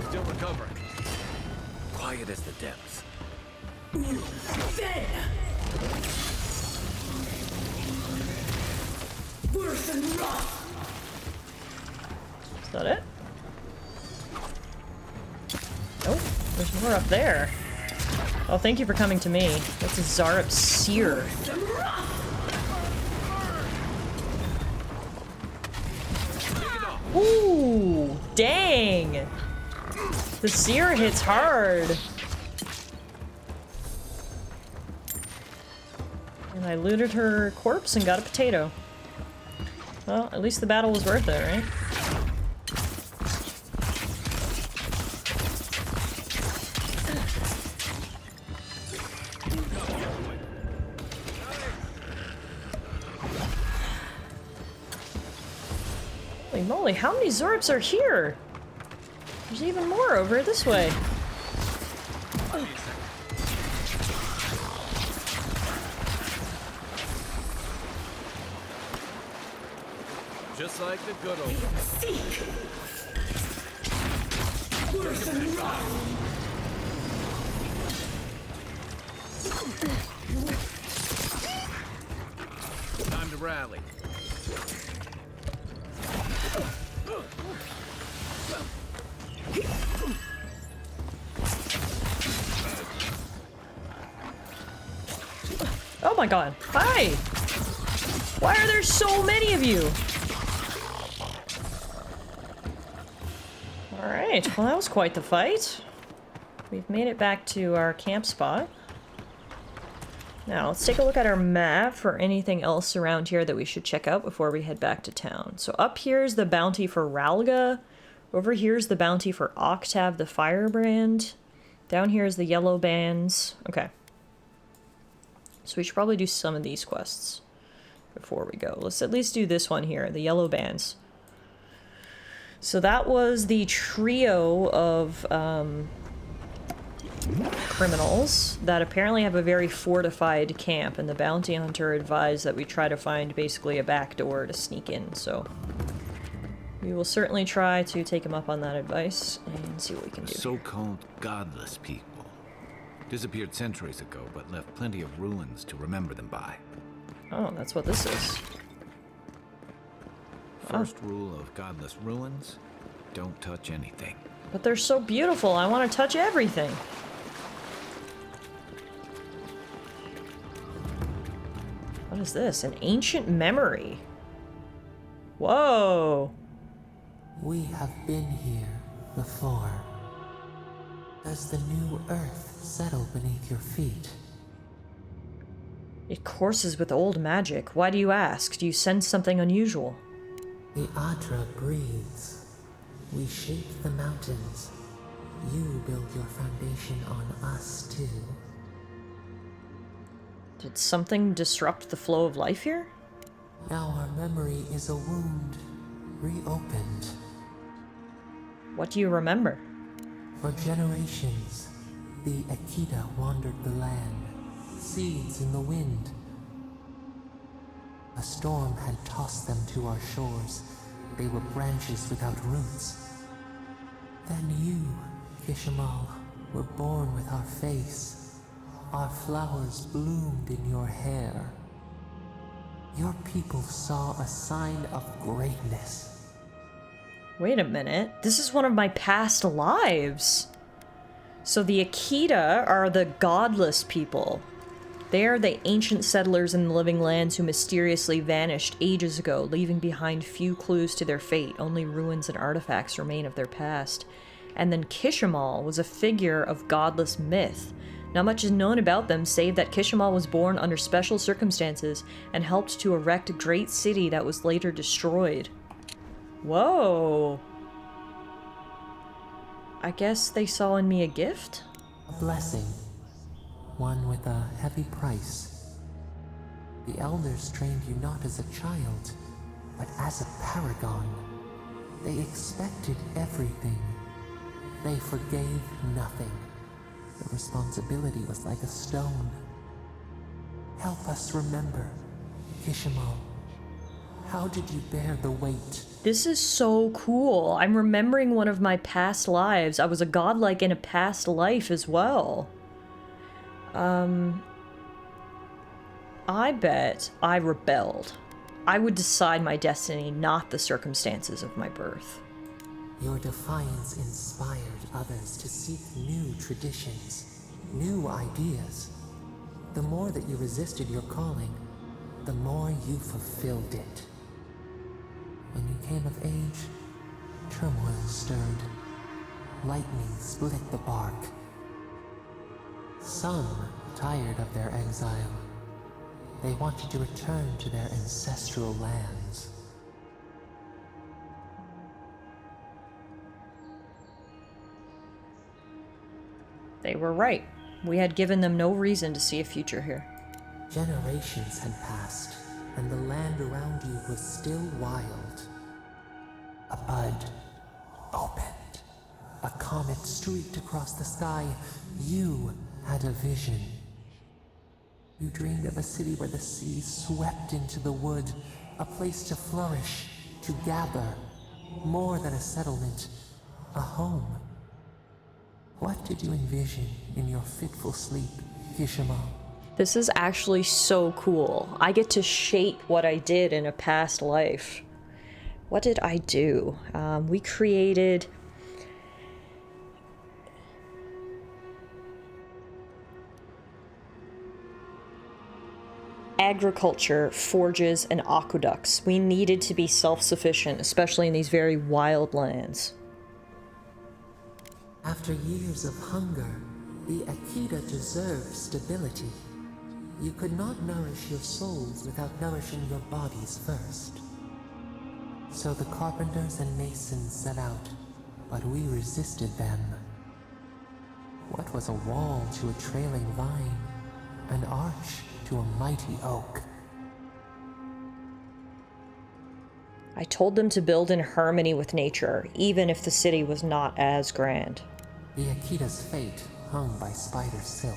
Still recovering. Quiet as the depths. Worse than rough. Is that it? Oh, there's more up there. Oh, thank you for coming to me. That's a Zarep Seer. Ooh, dang! The Seer hits hard. And I looted her corpse and got a potato. Well, at least the battle was worth it, right? Holy moly, how many Zorps are here? There's even more over this way. Just like the good old Time to rally. Oh my god. Hi! Why are there so many of you? Alright, well that was quite the fight. We've made it back to our camp spot. Now, let's take a look at our map for anything else around here that we should check out before we head back to town. So up here is the bounty for Ralga. Over here is the bounty for Octav the Firebrand. Down here is the yellow bands. Okay. So we should probably do some of these quests before we go. Let's at least do this one here, the yellow bands. So that was the trio of criminals that apparently have a very fortified camp, and the bounty hunter advised that we try to find basically a back door to sneak in, so we will certainly try to take him up on that advice and see what we can do. So-called godless people. Disappeared centuries ago, but left plenty of ruins to remember them by. Oh, that's what this is. First rule of godless ruins, don't touch anything. But they're so beautiful, I want to touch everything. What is this? An ancient memory. Whoa. We have been here before. Does the new earth settle beneath your feet? It courses with old magic. Why do you ask? Do you sense something unusual? The Adra breathes. We shape the mountains. You build your foundation on us, too. Did something disrupt the flow of life here? Now our memory is a wound, reopened. What do you remember? For generations, the Akita wandered the land, seeds in the wind. storm had tossed them to our shores, they were branches without roots. Then you, Kishimal, were born with our face. Our flowers bloomed in your hair. Your people saw a sign of greatness. Wait a minute. This is one of my past lives. So the Akita are the godless people. They are the ancient settlers in the living lands who mysteriously vanished ages ago, leaving behind few clues to their fate. Only ruins and artifacts remain of their past. And then Kishimal was a figure of godless myth. Not much is known about them, save that Kishimal was born under special circumstances and helped to erect a great city that was later destroyed. Whoa. I guess they saw in me a gift? A blessing. One with a heavy price. The elders trained you not as a child, but as a paragon. They expected everything. They forgave nothing. The responsibility was like a stone. Help us remember, Kishimal. How did you bear the weight? This is so cool. I'm remembering one of my past lives. I was a godlike in a past life as well. I bet I rebelled. I would decide my destiny, not the circumstances of my birth. Your defiance inspired others to seek new traditions, new ideas. The more that you resisted your calling, the more you fulfilled it. When you came of age, turmoil stirred. Lightning split the bark. Some tired of their exile. They wanted to return to their ancestral lands. They were right. We had given them no reason to see a future here. Generations had passed, and the land around you was still wild. A bud opened. A comet streaked across the sky. You had a vision. You dreamed of a city where the sea swept into the wood, a place to flourish, to gather, more than a settlement, a home. What did you envision in your fitful sleep, Kishimal? This is actually so cool. I get to shape what I did in a past life. What did I do? We created agriculture, forges, and aqueducts. We needed to be self-sufficient, especially in these very wild lands. After years of hunger, the Akita deserved stability. You could not nourish your souls without nourishing your bodies first. So the carpenters and masons set out, but we resisted them. What was a wall to a trailing vine? An arch to a mighty oak? I told them to build in harmony with nature, even if the city was not as grand. The Akita's fate hung by spider silk.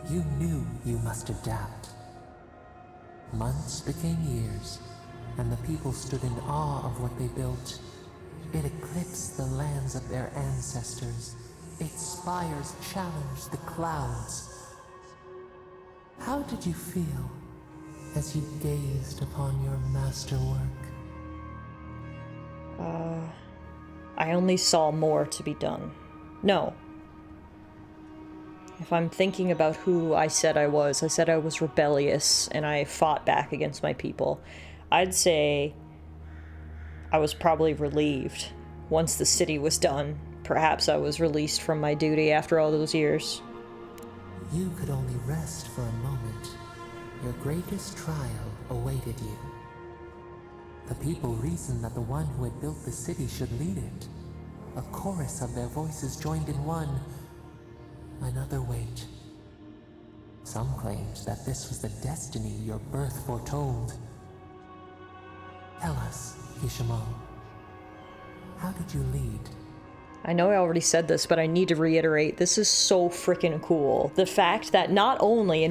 You knew you must adapt. Months became years, and the people stood in awe of what they built. It eclipsed the lands of their ancestors. Its spires challenged the clouds. How did you feel as you gazed upon your masterwork? I only saw more to be done. No. If I'm thinking about who I said I was rebellious, and I fought back against my people. I'd say I was probably relieved. Once the city was done, perhaps I was released from my duty after all those years. You could only rest for a moment. Your greatest trial awaited you. The people reasoned that the one who had built the city should lead it. A chorus of their voices joined in one. Another wait. Some claimed that this was the destiny your birth foretold. Tell us, Kishimal, how did you lead? I know I already said this, but I need to reiterate, this is so freaking cool. The fact that not only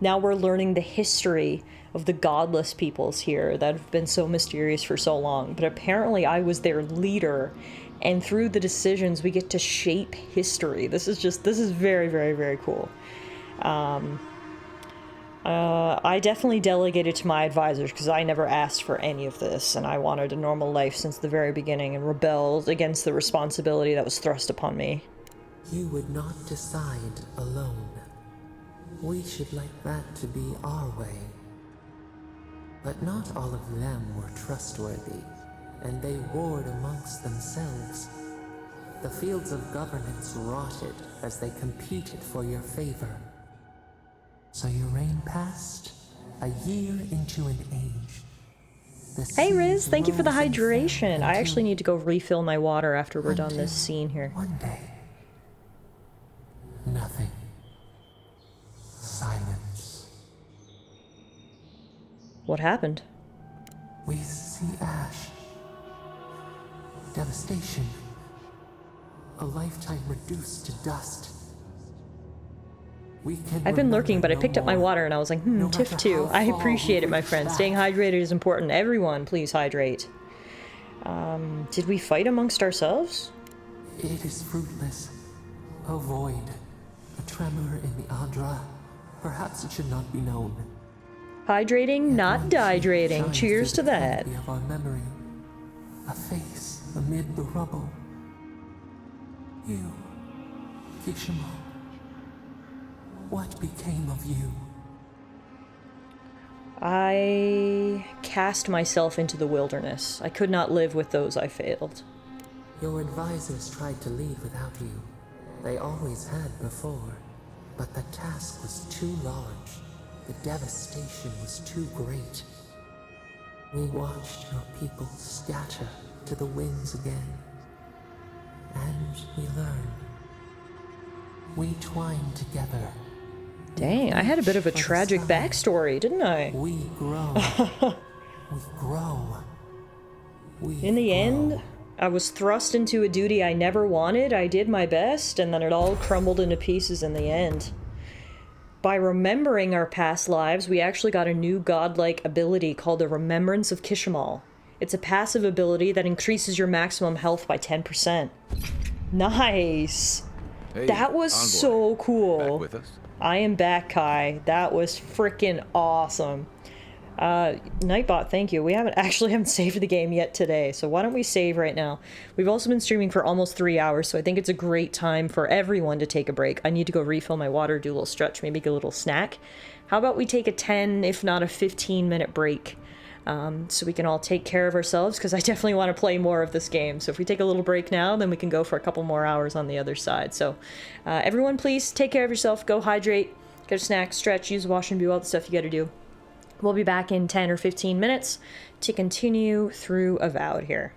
now we're learning the history of the godless peoples here that have been so mysterious for so long, but apparently I was their leader, and through the decisions we get to shape history. This is very, very, very cool. I definitely delegated to my advisors because I never asked for any of this, and I wanted a normal life since the very beginning and rebelled against the responsibility that was thrust upon me. You would not decide alone. We should like that to be our way. But not all of them were trustworthy, and they warred amongst themselves. The fields of governance rotted as they competed for your favor. So your reign passed, a year into an age. Hey Riz, thank you for the hydration. I actually need to go refill my water after we're done this scene here. One day, nothing. Silence. What happened? We see ash. Devastation. A lifetime reduced to dust. I've been lurking, but I picked up my water and I was like, Tiff too. I appreciate it, my friend. Staying hydrated is important. Everyone, please hydrate. Did we fight amongst ourselves? It is fruitless. A void. A tremor in the Adra. Perhaps it should not be known. Hydrating, not dehydrating. Cheers to that. Of our memory. A face amid the rubble. You, Kishima. What became of you? I cast myself into the wilderness. I could not live with those I failed. Your advisors tried to leave without you. They always had before. But the task was too large. The devastation was too great. We watched your people scatter to the winds again. And we learned. We twined together. Dang, I had a bit of a tragic backstory, didn't I? We grow. We grow. In the end, I was thrust into a duty I never wanted. I did my best, and then it all crumbled into pieces in the end. By remembering our past lives, we actually got a new godlike ability called the Remembrance of Kishimal. It's a passive ability that increases your maximum health by 10%. Nice! Hey, that was Envoy. so cool. Back with us? I am back, Kai. That was freaking awesome. Nightbot, thank you. We haven't saved the game yet today, so why don't we save right now? We've also been streaming for almost 3 hours, so I think it's a great time for everyone to take a break. I need to go refill my water, do a little stretch, maybe get a little snack. How about we take a 10, if not a 15-minute break, so we can all take care of ourselves, because I definitely want to play more of this game. So if we take a little break now, then we can go for a couple more hours on the other side. So everyone, please take care of yourself, go hydrate, get a snack, stretch, use wash and do all the stuff you gotta do. We'll be back in 10 or 15 minutes to continue through Avowed here.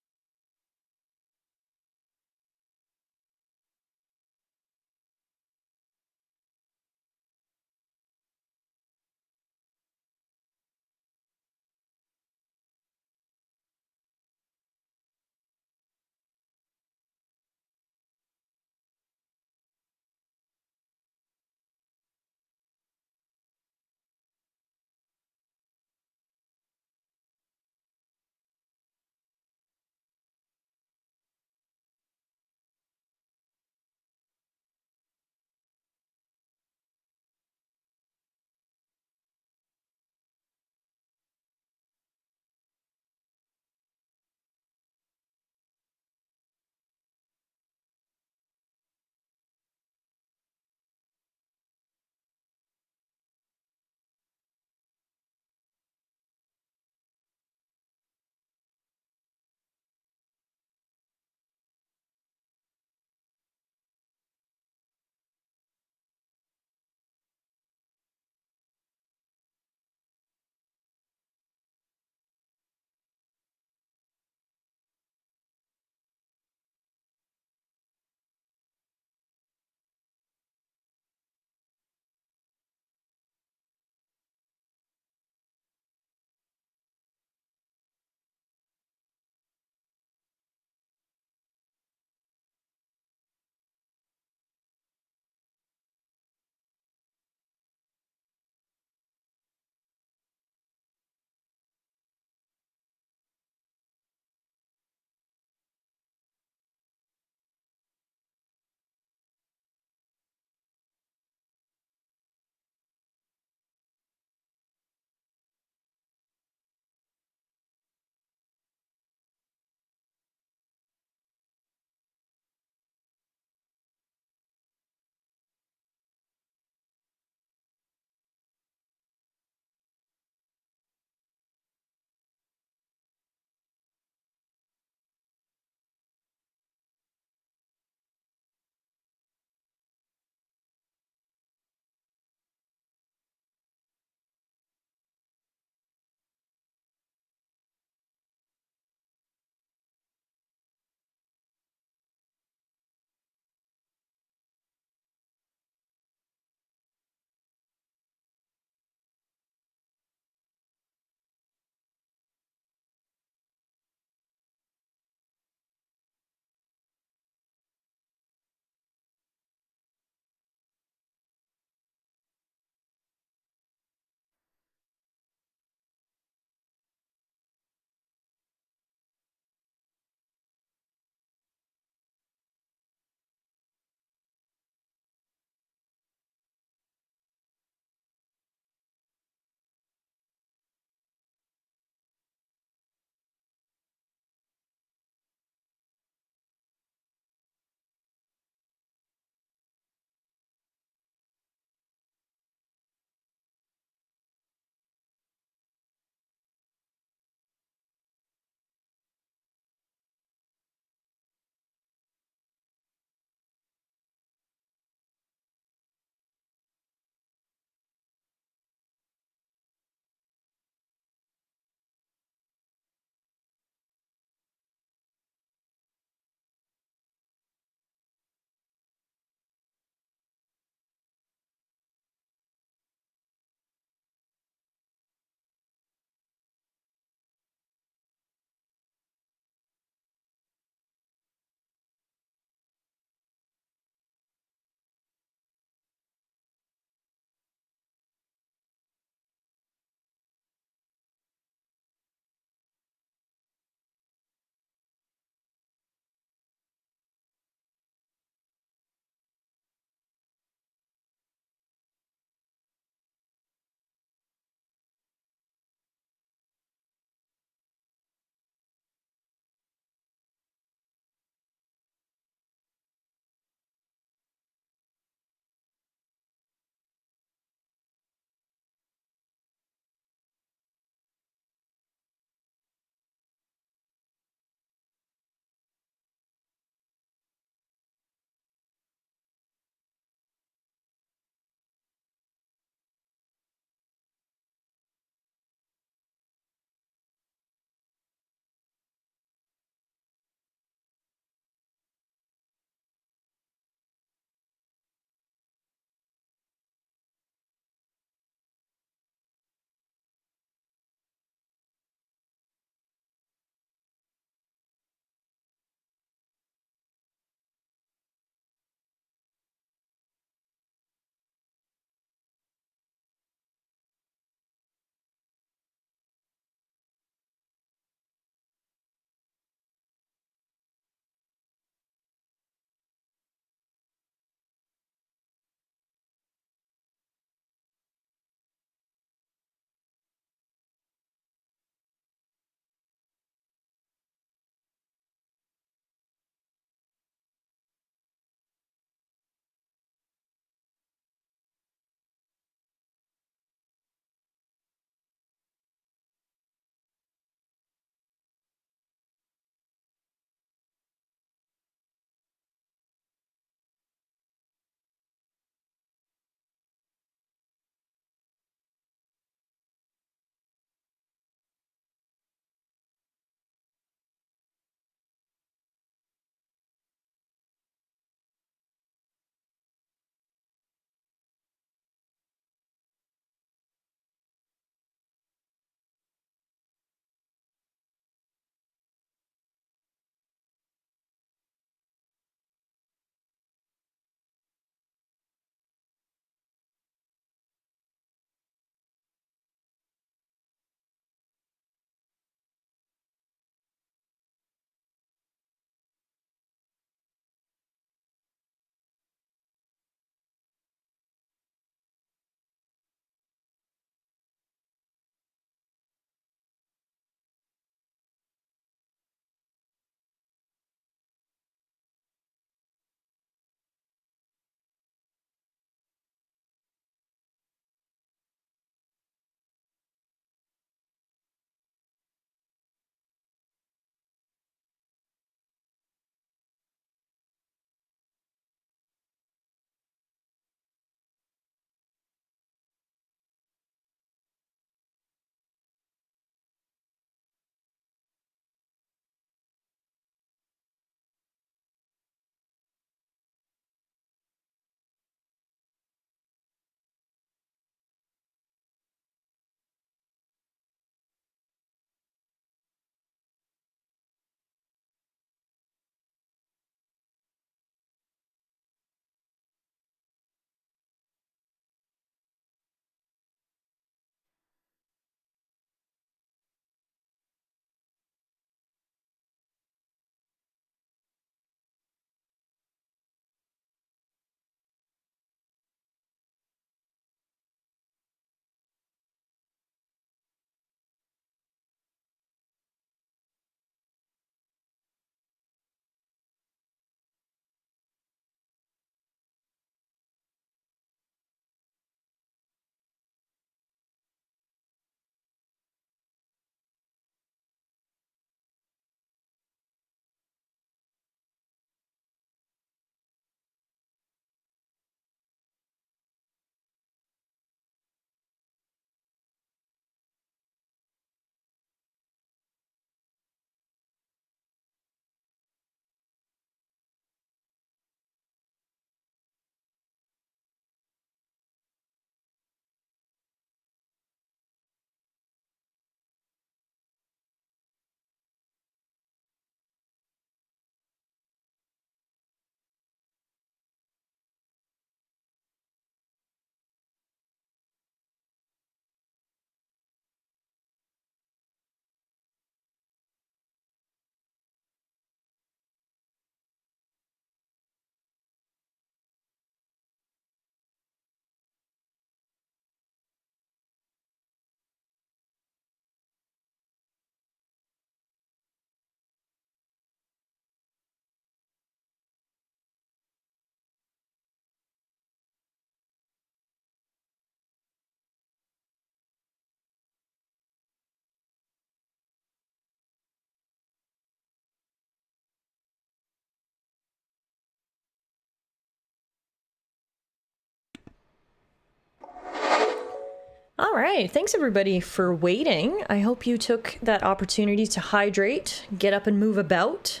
All right, thanks everybody for waiting. I hope you took that opportunity to hydrate, get up and move about.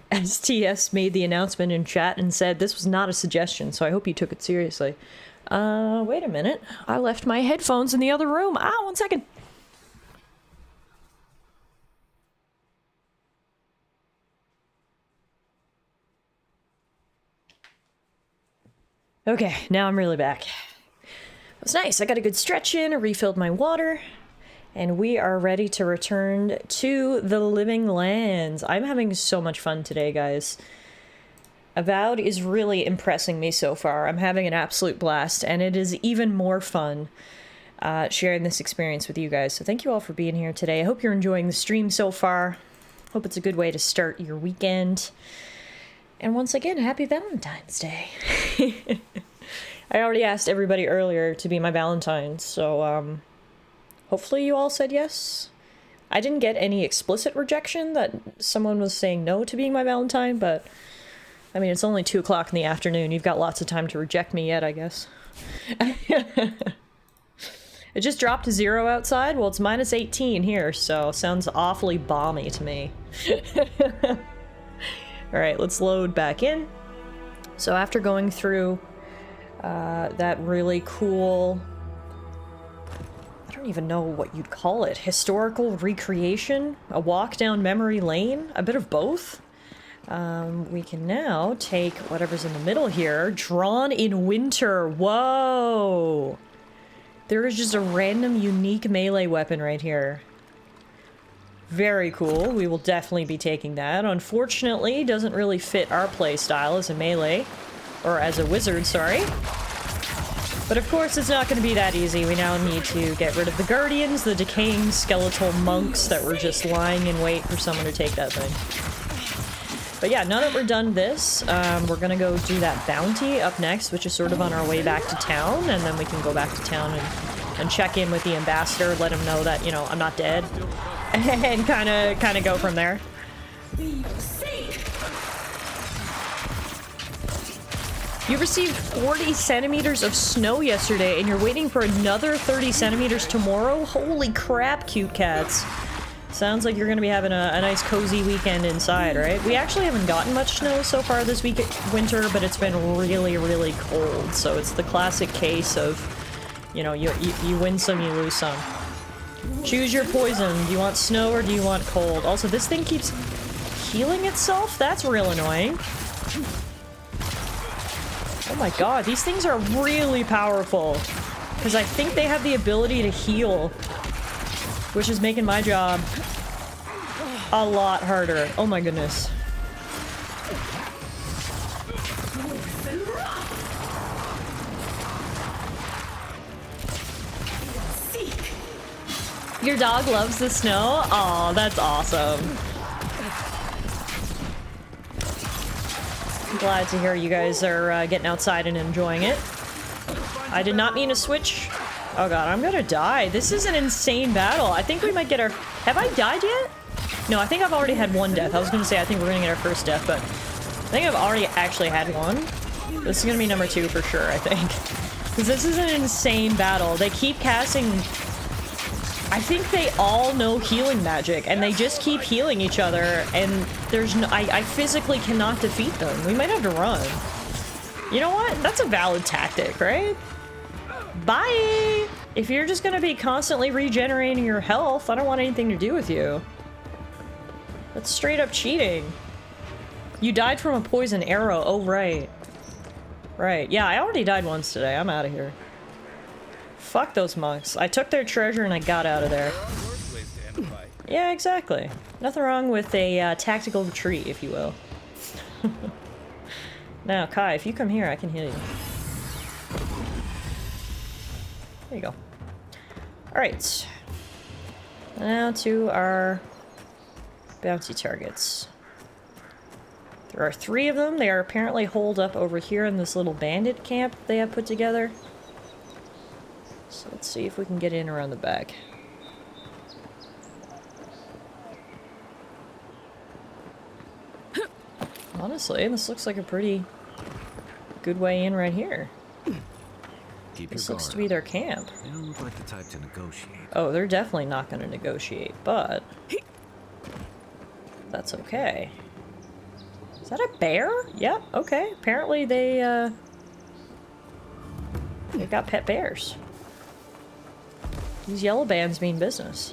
As TS made the announcement in chat and said this was not a suggestion, so I hope you took it seriously. Wait a minute. I left my headphones in the other room. Ah, 1 second. Okay, now I'm really back. It was nice. I got a good stretch in, I refilled my water, and we are ready to return to the living lands. I'm having so much fun today, guys. Avowed is really impressing me so far. I'm having an absolute blast, and it is even more fun sharing this experience with you guys. So thank you all for being here today. I hope you're enjoying the stream so far. Hope it's a good way to start your weekend. And once again, happy Valentine's Day. I already asked everybody earlier to be my Valentine, so hopefully you all said yes. I didn't get any explicit rejection that someone was saying no to being my Valentine, but I mean, it's only 2 o'clock in the afternoon. You've got lots of time to reject me yet, I guess. It just dropped to 0 outside. Well, it's minus 18 here, so sounds awfully balmy to me. Alright, let's load back in. So after going through that really cool, I don't even know what you'd call it, historical recreation? A walk down memory lane? A bit of both? We can now take whatever's in the middle here. Drawn in Winter. Whoa! There is just a random unique melee weapon right here. Very cool. We will definitely be taking that. Unfortunately, doesn't really fit our playstyle as a melee. Or as a wizard, sorry. But of course, it's not going to be that easy. We now need to get rid of the guardians, the decaying skeletal monks that were just lying in wait for someone to take that thing. But yeah, now that we're done this, we're gonna go do that bounty up next, which is sort of on our way back to town, and then we can go back to town and check in with the ambassador, let him know that, you know, I'm not dead, and kind of go from there. You received 40 centimeters of snow yesterday, and you're waiting for another 30 centimeters tomorrow? Holy crap, cute cats. Sounds like you're going to be having a nice cozy weekend inside, right? We actually haven't gotten much snow so far this winter, but it's been really, really cold. So it's the classic case of, you know, you win some, you lose some. Choose your poison. Do you want snow or do you want cold? Also, this thing keeps healing itself? That's real annoying. Oh my god, these things are really powerful. Because I think they have the ability to heal, which is making my job a lot harder. Oh my goodness. Your dog loves the snow? Aw, that's awesome. I'm glad to hear you guys are getting outside and enjoying it. I did not mean to switch. Oh god, I'm gonna die. This is an insane battle. I think we might get our... Have I died yet? No, I think I've already had one death. I was gonna say I think we're gonna get our first death, but I think I've already actually had one. This is gonna be number 2 for sure, I think. Because this is an insane battle. They keep casting... I think they all know healing magic, and they just keep healing each other, and there's no... I physically cannot defeat them. We might have to run. You know what? That's a valid tactic, right? Bye! If you're just gonna be constantly regenerating your health, I don't want anything to do with you. That's straight up cheating. You died from a poison arrow. Oh, right. Right. Yeah, I already died once today. I'm out of here. Fuck those monks. I took their treasure and I got out of there. Yeah, exactly. Nothing wrong with a tactical retreat, if you will. Now, Kai, if you come here, I can heal you. There you go. Alright. Now to our bounty targets. There are 3 of them. They are apparently holed up over here in this little bandit camp they have put together. So let's see if we can get in around the back. Honestly, this looks like a pretty good way in right here. Keep This your looks guard to be up. their camp. They don't look like the type to negotiate. Oh, they're definitely not going to negotiate, but that's okay. Is that a bear? Yeah, okay. Apparently they've got pet bears. These yellow bands mean business.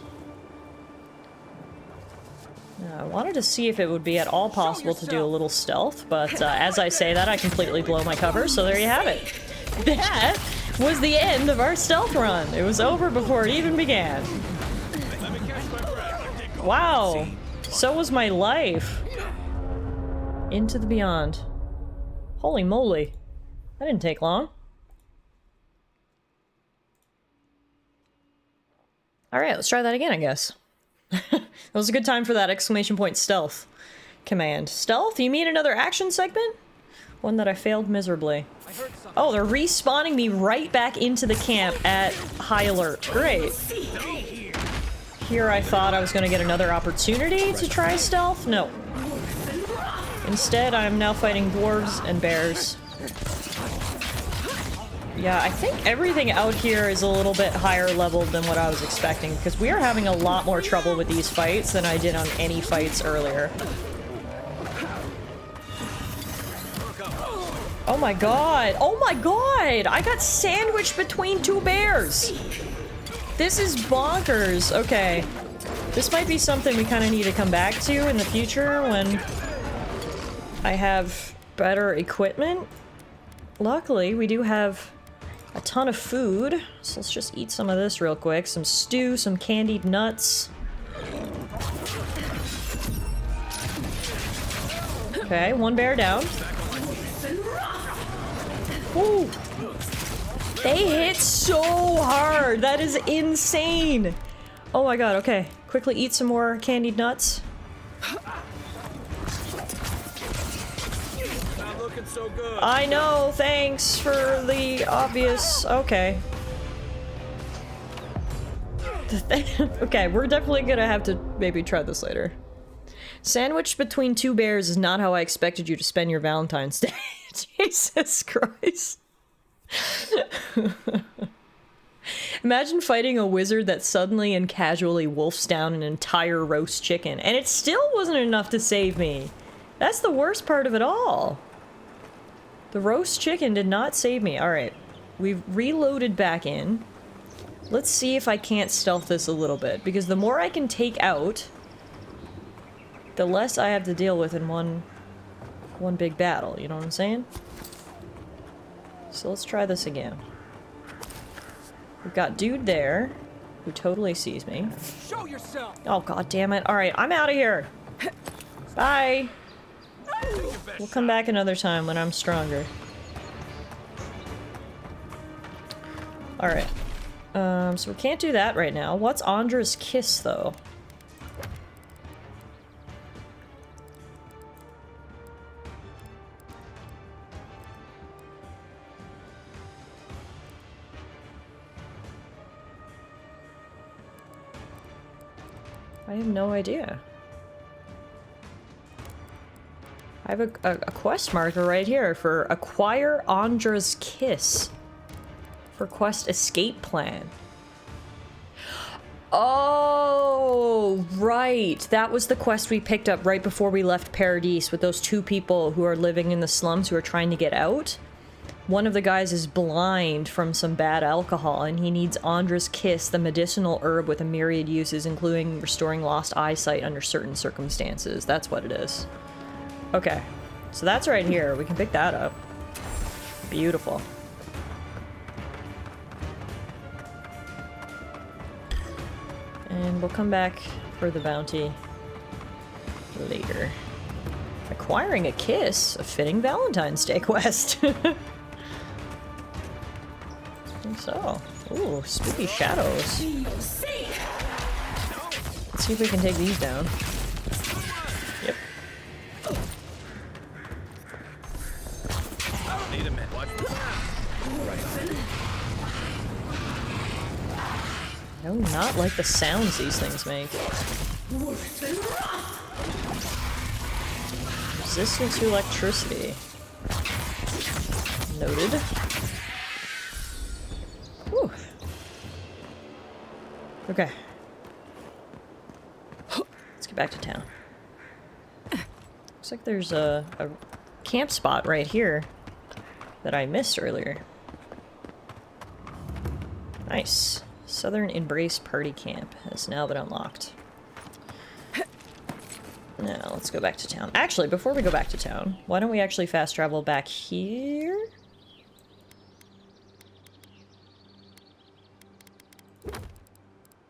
Now, I wanted to see if it would be at all possible to do a little stealth, but as I say that, I completely blow my cover, so there you have it. That was the end of our stealth run. It was over before it even began. Wow. So was my life. Into the beyond. Holy moly. That didn't take long. Alright, let's try that again, I guess. That was a good time for that exclamation point stealth command. Stealth? You mean another action segment? One that I failed miserably. Oh, they're respawning me right back into the camp at high alert. Great. Here I thought I was going to get another opportunity to try stealth. No. Instead, I'm now fighting dwarves and bears. Yeah, I think everything out here is a little bit higher level than what I was expecting, because we are having a lot more trouble with these fights than I did on any fights earlier. Oh my god! Oh my god! I got sandwiched between two bears! This is bonkers. Okay. This might be something we kind of need to come back to in the future when I have better equipment. Luckily, we do have a ton of food, so let's just eat some of this real quick. Some stew, some candied nuts. Okay, one bear down. Ooh. They hit so hard! That is insane! Oh my god, okay. Quickly eat some more candied nuts. Not looking so good. I know, thanks for the obvious... Okay. Okay, we're definitely gonna have to maybe try this later. Sandwiched between two bears is not how I expected you to spend your Valentine's Day. Jesus Christ. Imagine fighting a wizard that suddenly and casually wolfs down an entire roast chicken, and it still wasn't enough to save me. That's the worst part of it all. The roast chicken did not save me. Alright, we've reloaded back in. Let's see if I can't stealth this a little bit, because the more I can take out, the less I have to deal with in one big battle, you know what I'm saying? So let's try this again. We've got dude there, who totally sees me. Show yourself. Oh god damn it. Alright, I'm out of here. Bye. We'll come back another time when I'm stronger. Alright. So we can't do that right now. What's Andra's kiss, though? I have no idea. I have a quest marker right here for acquire Andra's kiss for quest escape plan. Oh, right. That was the quest we picked up right before we left Paradise with those two people who are living in the slums who are trying to get out. One of the guys is blind from some bad alcohol, and he needs Andra's kiss, the medicinal herb with a myriad uses, including restoring lost eyesight under certain circumstances. That's what it is. Okay. So that's right here. We can pick that up. Beautiful. And we'll come back for the bounty later. Acquiring a kiss, a fitting Valentine's Day quest. I think so. Ooh, spooky shadows. Let's see if we can take these down. Yep. Need a minute. Watch the No, not like the sounds these things make. Resistant to electricity. Noted. Okay. Let's get back to town. Looks like there's a camp spot right here that I missed earlier. Nice. Southern Embrace Party Camp has now been unlocked. Now, let's go back to town. Actually, before we go back to town, why don't we actually fast travel back here?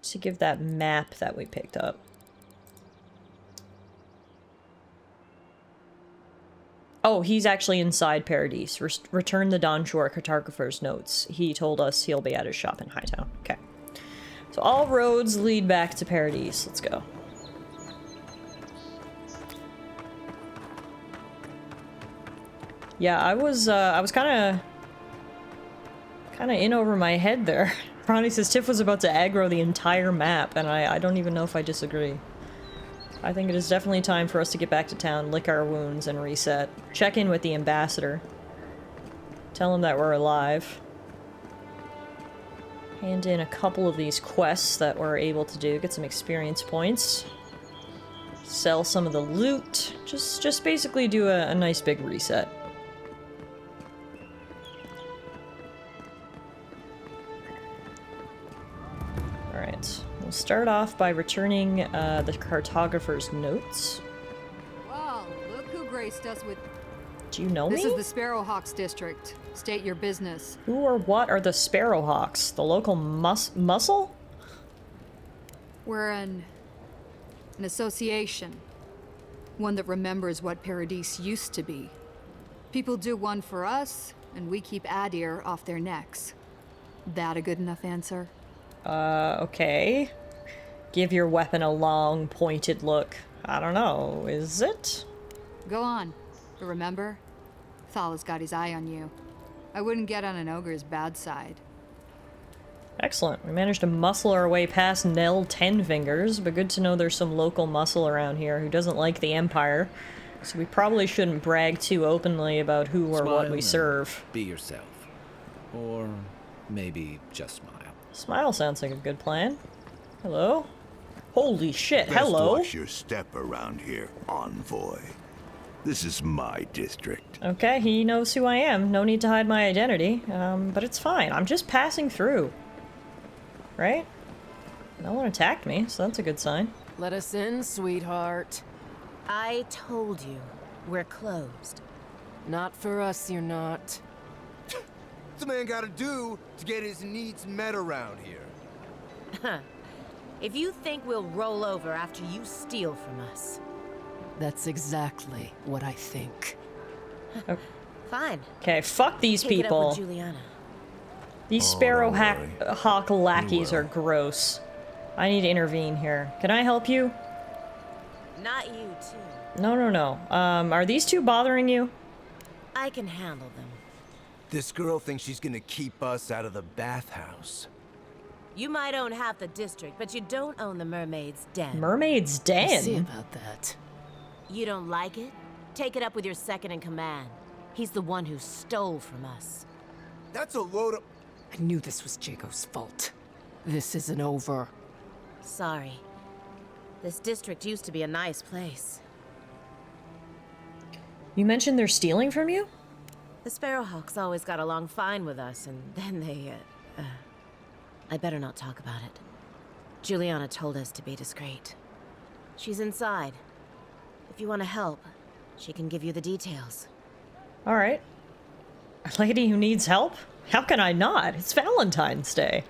To give that map that we picked up. Oh, he's actually inside Paradise. Return the Dawn Shore cartographer's notes. He told us he'll be at his shop in Hightown. Okay. So all roads lead back to Paradise. Let's go. Yeah, I was kind of in over my head there. Ronnie says Tiff was about to aggro the entire map, and I don't even know if I disagree. I think it is definitely time for us to get back to town, lick our wounds, and reset. Check in with the ambassador. Tell him that we're alive. Hand in a couple of these quests that we're able to do. Get some experience points. Sell some of the loot. Just basically do a nice big reset. Alright. We'll start off by returning the cartographer's notes. Well, look who graced us with... Do you know me? This is the Sparrowhawks district. State your business. Who or what are the Sparrowhawks? The local muscle? We're an association. One that remembers what Paradise used to be. People do one for us, and we keep Adir off their necks. That a good enough answer? Okay. Give your weapon a long, pointed look. I don't know, is it? Go on. But remember, Thala's got his eye on you. I wouldn't get on an ogre's bad side. Excellent. We managed to muscle our way past Nell Tenfingers, but good to know there's some local muscle around here who doesn't like the Empire. So we probably shouldn't brag too openly about who or what we serve. Be yourself. Or maybe just smile. Smile sounds like a good plan. Hello? Holy shit, Best hello? watch your step around here, envoy. This is my district. Okay, he knows who I am. No need to hide my identity. But it's fine. I'm just passing through. Right? No one attacked me, so that's a good sign. Let us in, sweetheart. I told you, we're closed. Not for us, you're not. What's a man gotta do to get his needs met around here? If you think we'll roll over after you steal from us. That's exactly what I think. Fine. Okay, fuck these Take it up people. with Juliana. These Sparrowhawk lackeys are gross. I need to intervene here. Can I help you? Not you, too. No. Are these two bothering you? I can handle them. This girl thinks she's gonna keep us out of the bathhouse. You might own half the district, but you don't own the Mermaid's Den. Mermaid's Den? We'll see about that. You don't like it? Take it up with your second in command. He's the one who stole from us. That's a load of... I knew this was Jago's fault. This isn't over. Sorry. This district used to be a nice place. You mentioned they're stealing from you? The Sparrowhawks always got along fine with us, and then they, I better not talk about it. Juliana told us to be discreet. She's inside. If you want to help, she can give you the details. Alright. A lady who needs help? How can I not? It's Valentine's Day.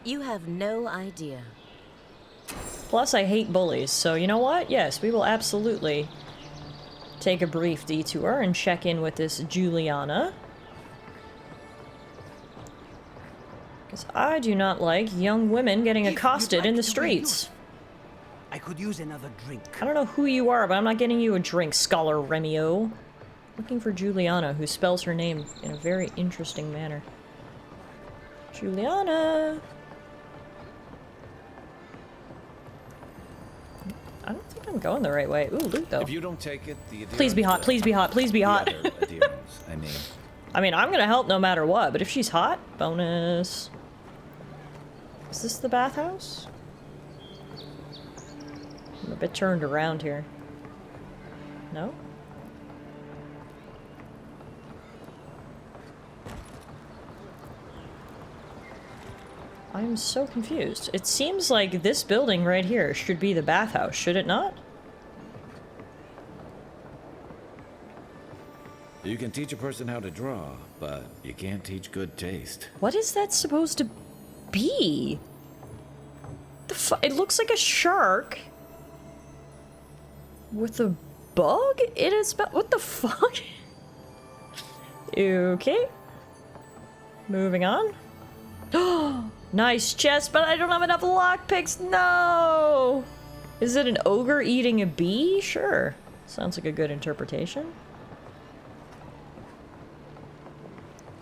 You have no idea. Plus, I hate bullies, so you know what? Yes, we will absolutely take a brief detour and check in with this Juliana. Because I do not like young women getting accosted in the streets. I could use another drink. I don't know who you are, but I'm not getting you a drink, Scholar Remio. Looking for Juliana, who spells her name in a very interesting manner. Juliana! I don't think I'm going the right way. Ooh, loot though. If you don't take it, the Please be hot, please be hot, please be hot. I mean, I'm gonna help no matter what, but if she's hot, bonus. Is this the bathhouse? I'm a bit turned around here. No? I'm so confused. It seems like this building right here should be the bathhouse, should it not? You can teach a person how to draw, but you can't teach good taste. What is that supposed to be? It looks like a shark with a bug in its mouth. What the fuck? Okay. Moving on. Nice chest, but I don't have enough lockpicks. No! Is it an ogre eating a bee? Sure. Sounds like a good interpretation.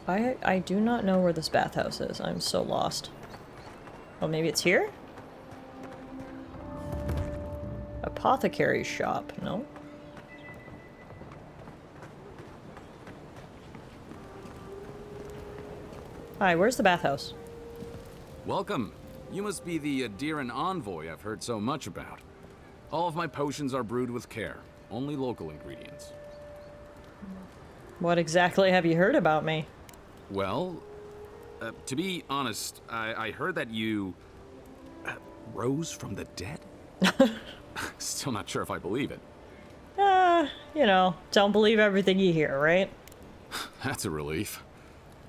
I do not know where this bathhouse is. I'm so lost. Oh, maybe it's here? Apothecary's shop. No? Hi, where's the bathhouse? Welcome. You must be the Adiran envoy I've heard so much about. All of my potions are brewed with care. Only local ingredients. What exactly have you heard about me? Well, to be honest, I heard that you rose from the dead? Still not sure if I believe it. You know, don't believe everything you hear, right? That's a relief.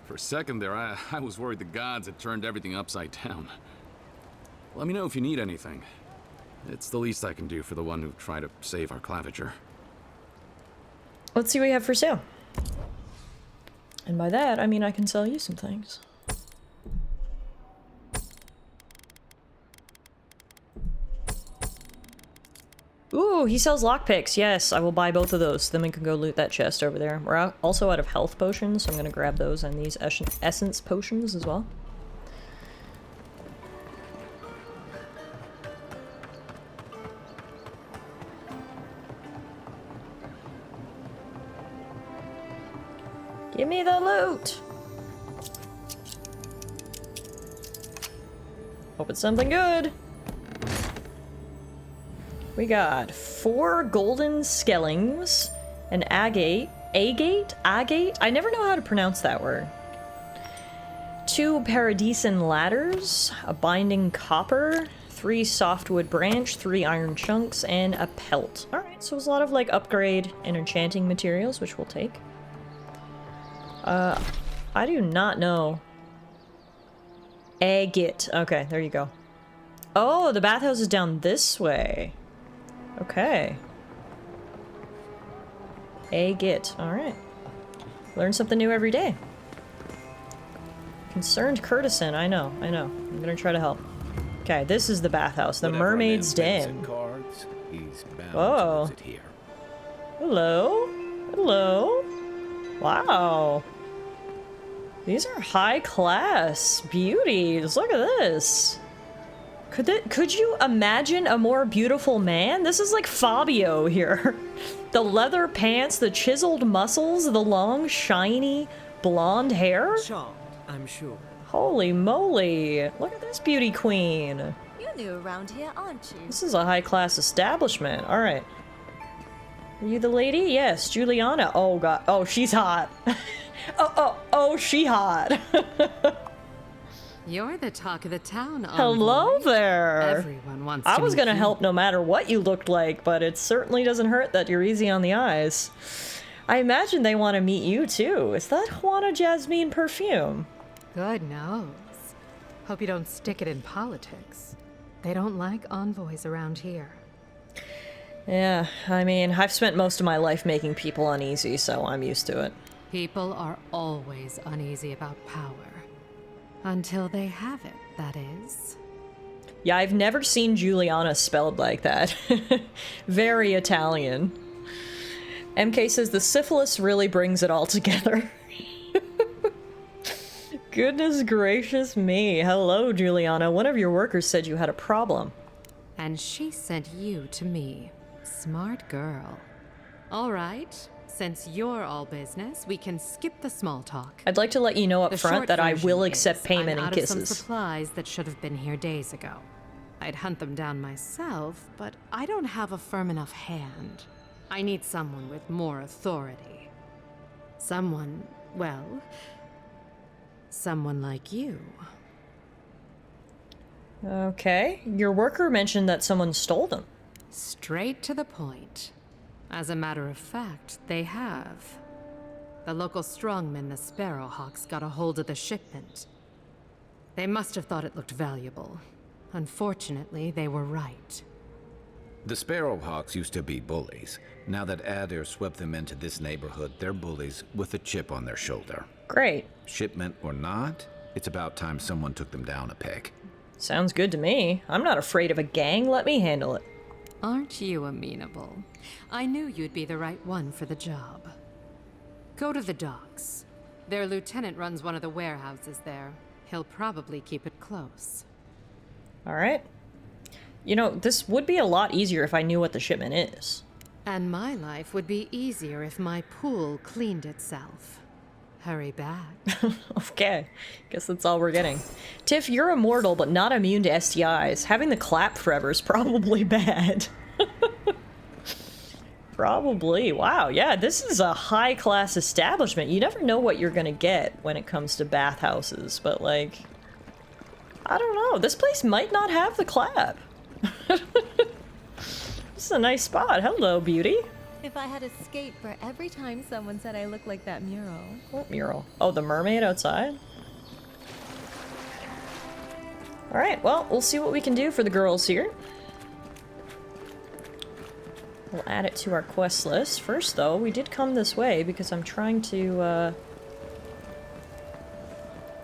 For a second there, I was worried the gods had turned everything upside down. Let me know if you need anything. It's the least I can do for the one who tried to save our claviger. Let's see what you have for sale. And by that, I mean I can sell you some things. Ooh, he sells lockpicks. Yes, I will buy both of those. Then we can go loot that chest over there. We're also out of health potions, so I'm gonna grab those and these essence potions as well. Give me the loot! Hope it's something good. We got 4 golden skellings, an agate, I never know how to pronounce that word. 2 paradisen ladders, a binding copper, 3 softwood branch, 3 iron chunks, and a pelt. Alright, so there's a lot of like upgrade and enchanting materials, which we'll take. I do not know. Agate. Okay, there you go. Oh, the bathhouse is down this way. Okay. Agate. Alright. Learn something new every day. Concerned courtesan. I know. I'm gonna try to help. Okay, this is the bathhouse. The mermaid's den. Cards, he's bound Oh. to visit here. Hello? Hello? Wow. These are high class beauties. Look at this. Could you imagine a more beautiful man? This is like Fabio here. The leather pants, the chiseled muscles, the long, shiny, blonde hair. Charmed, I'm sure. Holy moly. Look at this beauty queen. You're new around here, aren't you? This is a high class establishment. All right. Are you the lady? Yes, Juliana. Oh god. Oh, she's hot. oh, she hot. You're the talk of the town. Hello there. Everyone wants to I was meet gonna you. help no matter what you looked like, but it certainly doesn't hurt that you're easy on the eyes. I imagine they want to meet you too. Is that Juana Jasmine perfume? Good knows. Hope you don't stick it in politics. They don't like envoys around here. Yeah, I mean, I've spent most of my life making people uneasy, so I'm used to it. People are always uneasy about power. Until they have it, that is. Yeah, I've never seen Juliana spelled like that. Very Italian. MK says the syphilis really brings it all together. Goodness gracious me. Hello, Juliana. One of your workers said you had a problem. And she sent you to me. Smart girl. All right. Since you're all business, we can skip the small talk. I'd like to let you know up The front short that I version will is accept payment I'm and out of some kisses. supplies that should have been here days ago. I'd hunt them down myself, but I don't have a firm enough hand. I need someone with more authority. Someone, well, someone like you. Okay. Your worker mentioned that someone stole them. Straight to the point. As a matter of fact, they have. The local strongmen, the Sparrowhawks, got a hold of the shipment. They must have thought it looked valuable. Unfortunately, they were right. The Sparrowhawks used to be bullies. Now that Adair swept them into this neighborhood, they're bullies with a chip on their shoulder. Great. Shipment or not, it's about time someone took them down a peg. Sounds good to me. I'm not afraid of a gang. Let me handle it. Aren't you amenable? I knew you'd be the right one for the job. Go to the docks. Their lieutenant runs one of the warehouses there. He'll probably keep it close. All right. You know, this would be a lot easier if I knew what the shipment is. And my life would be easier if my pool cleaned itself. Hurry back. Okay. Guess that's all we're getting. Tiff, you're immortal but not immune to STIs. Having the clap forever is probably bad. Probably. Wow, yeah, this is a high-class establishment. You never know what you're gonna get when it comes to bathhouses, but, like, I don't know. This place might not have the clap. This is a nice spot. Hello, beauty. If I had a skate for every time someone said I look like that mural. What mural? Oh, the mermaid outside? Alright, well, we'll see what we can do for the girls here. We'll add it to our quest list. First, though, we did come this way because I'm trying to,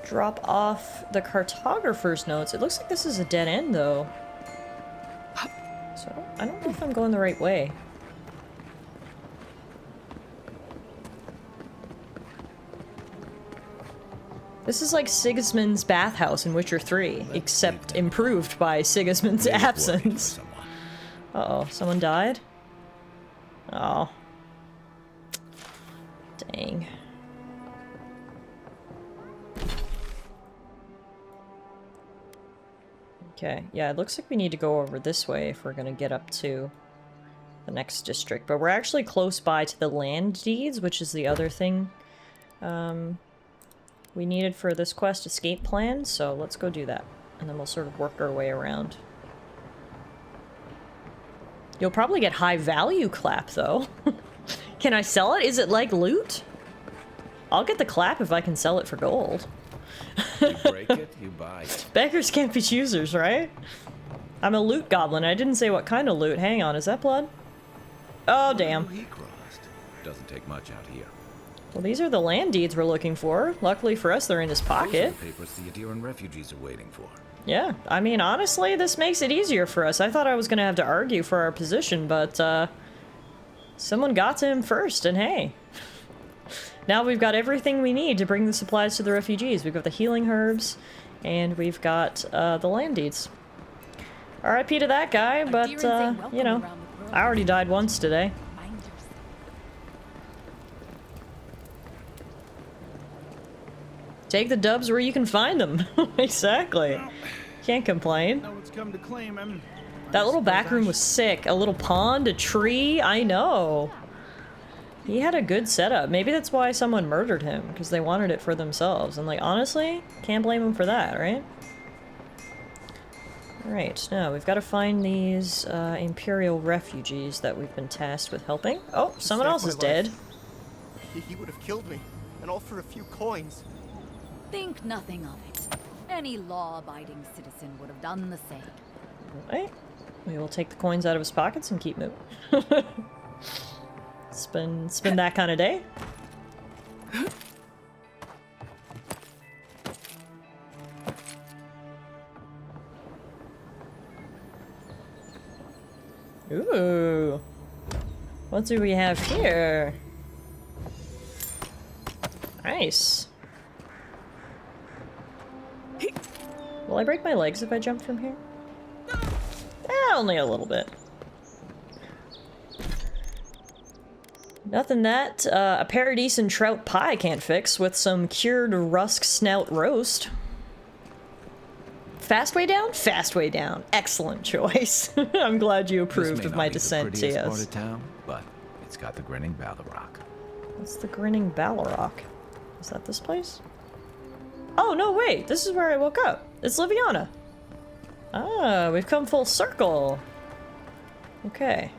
drop off the cartographer's notes. It looks like this is a dead end, though. So, I don't know if I'm going the right way. This is like Sigismund's bathhouse in Witcher 3, except improved by Sigismund's absence. Uh-oh, someone died? Oh. Dang. Okay, yeah, it looks like we need to go over this way if we're gonna get up to the next district. But we're actually close by to the land deeds, which is the other thing we needed for this quest escape plan, so let's go do that. And then we'll sort of work our way around. You'll probably get high value clap, though. Can I sell it? Is it like loot? I'll get the clap if I can sell it for gold. You break it, you buy it. Beggars can't be choosers, right? I'm a loot goblin. I didn't say what kind of loot. Hang on, is that blood? Oh, damn. He crossed. Doesn't take much out here. Well, these are the land deeds we're looking for. Luckily for us, they're in his pocket. Those are the papers the Adiran refugees are waiting for. Yeah, I mean, honestly, this makes it easier for us. I thought I was gonna have to argue for our position, but, someone got to him first, and hey. Now we've got everything we need to bring the supplies to the refugees. We've got the healing herbs, and we've got, the land deeds. RIP to that guy, but, you know, I already died once today. Take the dubs where you can find them. Exactly. Can't complain. No one's come to claim him. That little back room was sick. A little pond, a tree. I know. He had a good setup. Maybe that's why someone murdered him, because they wanted it for themselves. And, like, honestly, can't blame him for that, right? Alright, now we've got to find these Imperial refugees that we've been tasked with helping. Oh, someone else is dead. He would have killed me, and all for a few coins. Think nothing of it. Any law-abiding citizen would have done the same. Right. We will take the coins out of his pockets and keep moving. It's been that kind of day. Ooh. What do we have here? Nice. Will I break my legs if I jump from here? Only a little bit. Nothing that a paradise and trout pie can't fix with some cured rusk snout roast. Fast way down? Fast way down. Excellent choice. I'm glad you approved of my descent to This may not be the prettiest part yes. of town, but it's got the grinning Balrog. What's the grinning Balrog? Is that this place? Oh, no, wait. This is where I woke up. It's Liviana. Ah, we've come full circle. Okay.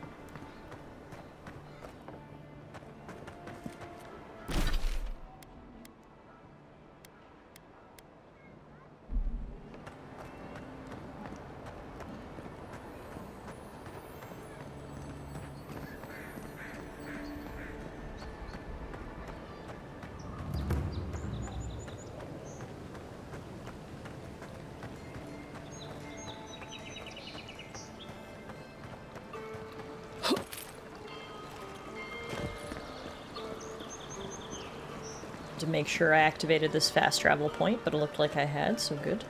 To make sure I activated this fast travel point, but it looked like I had, so good.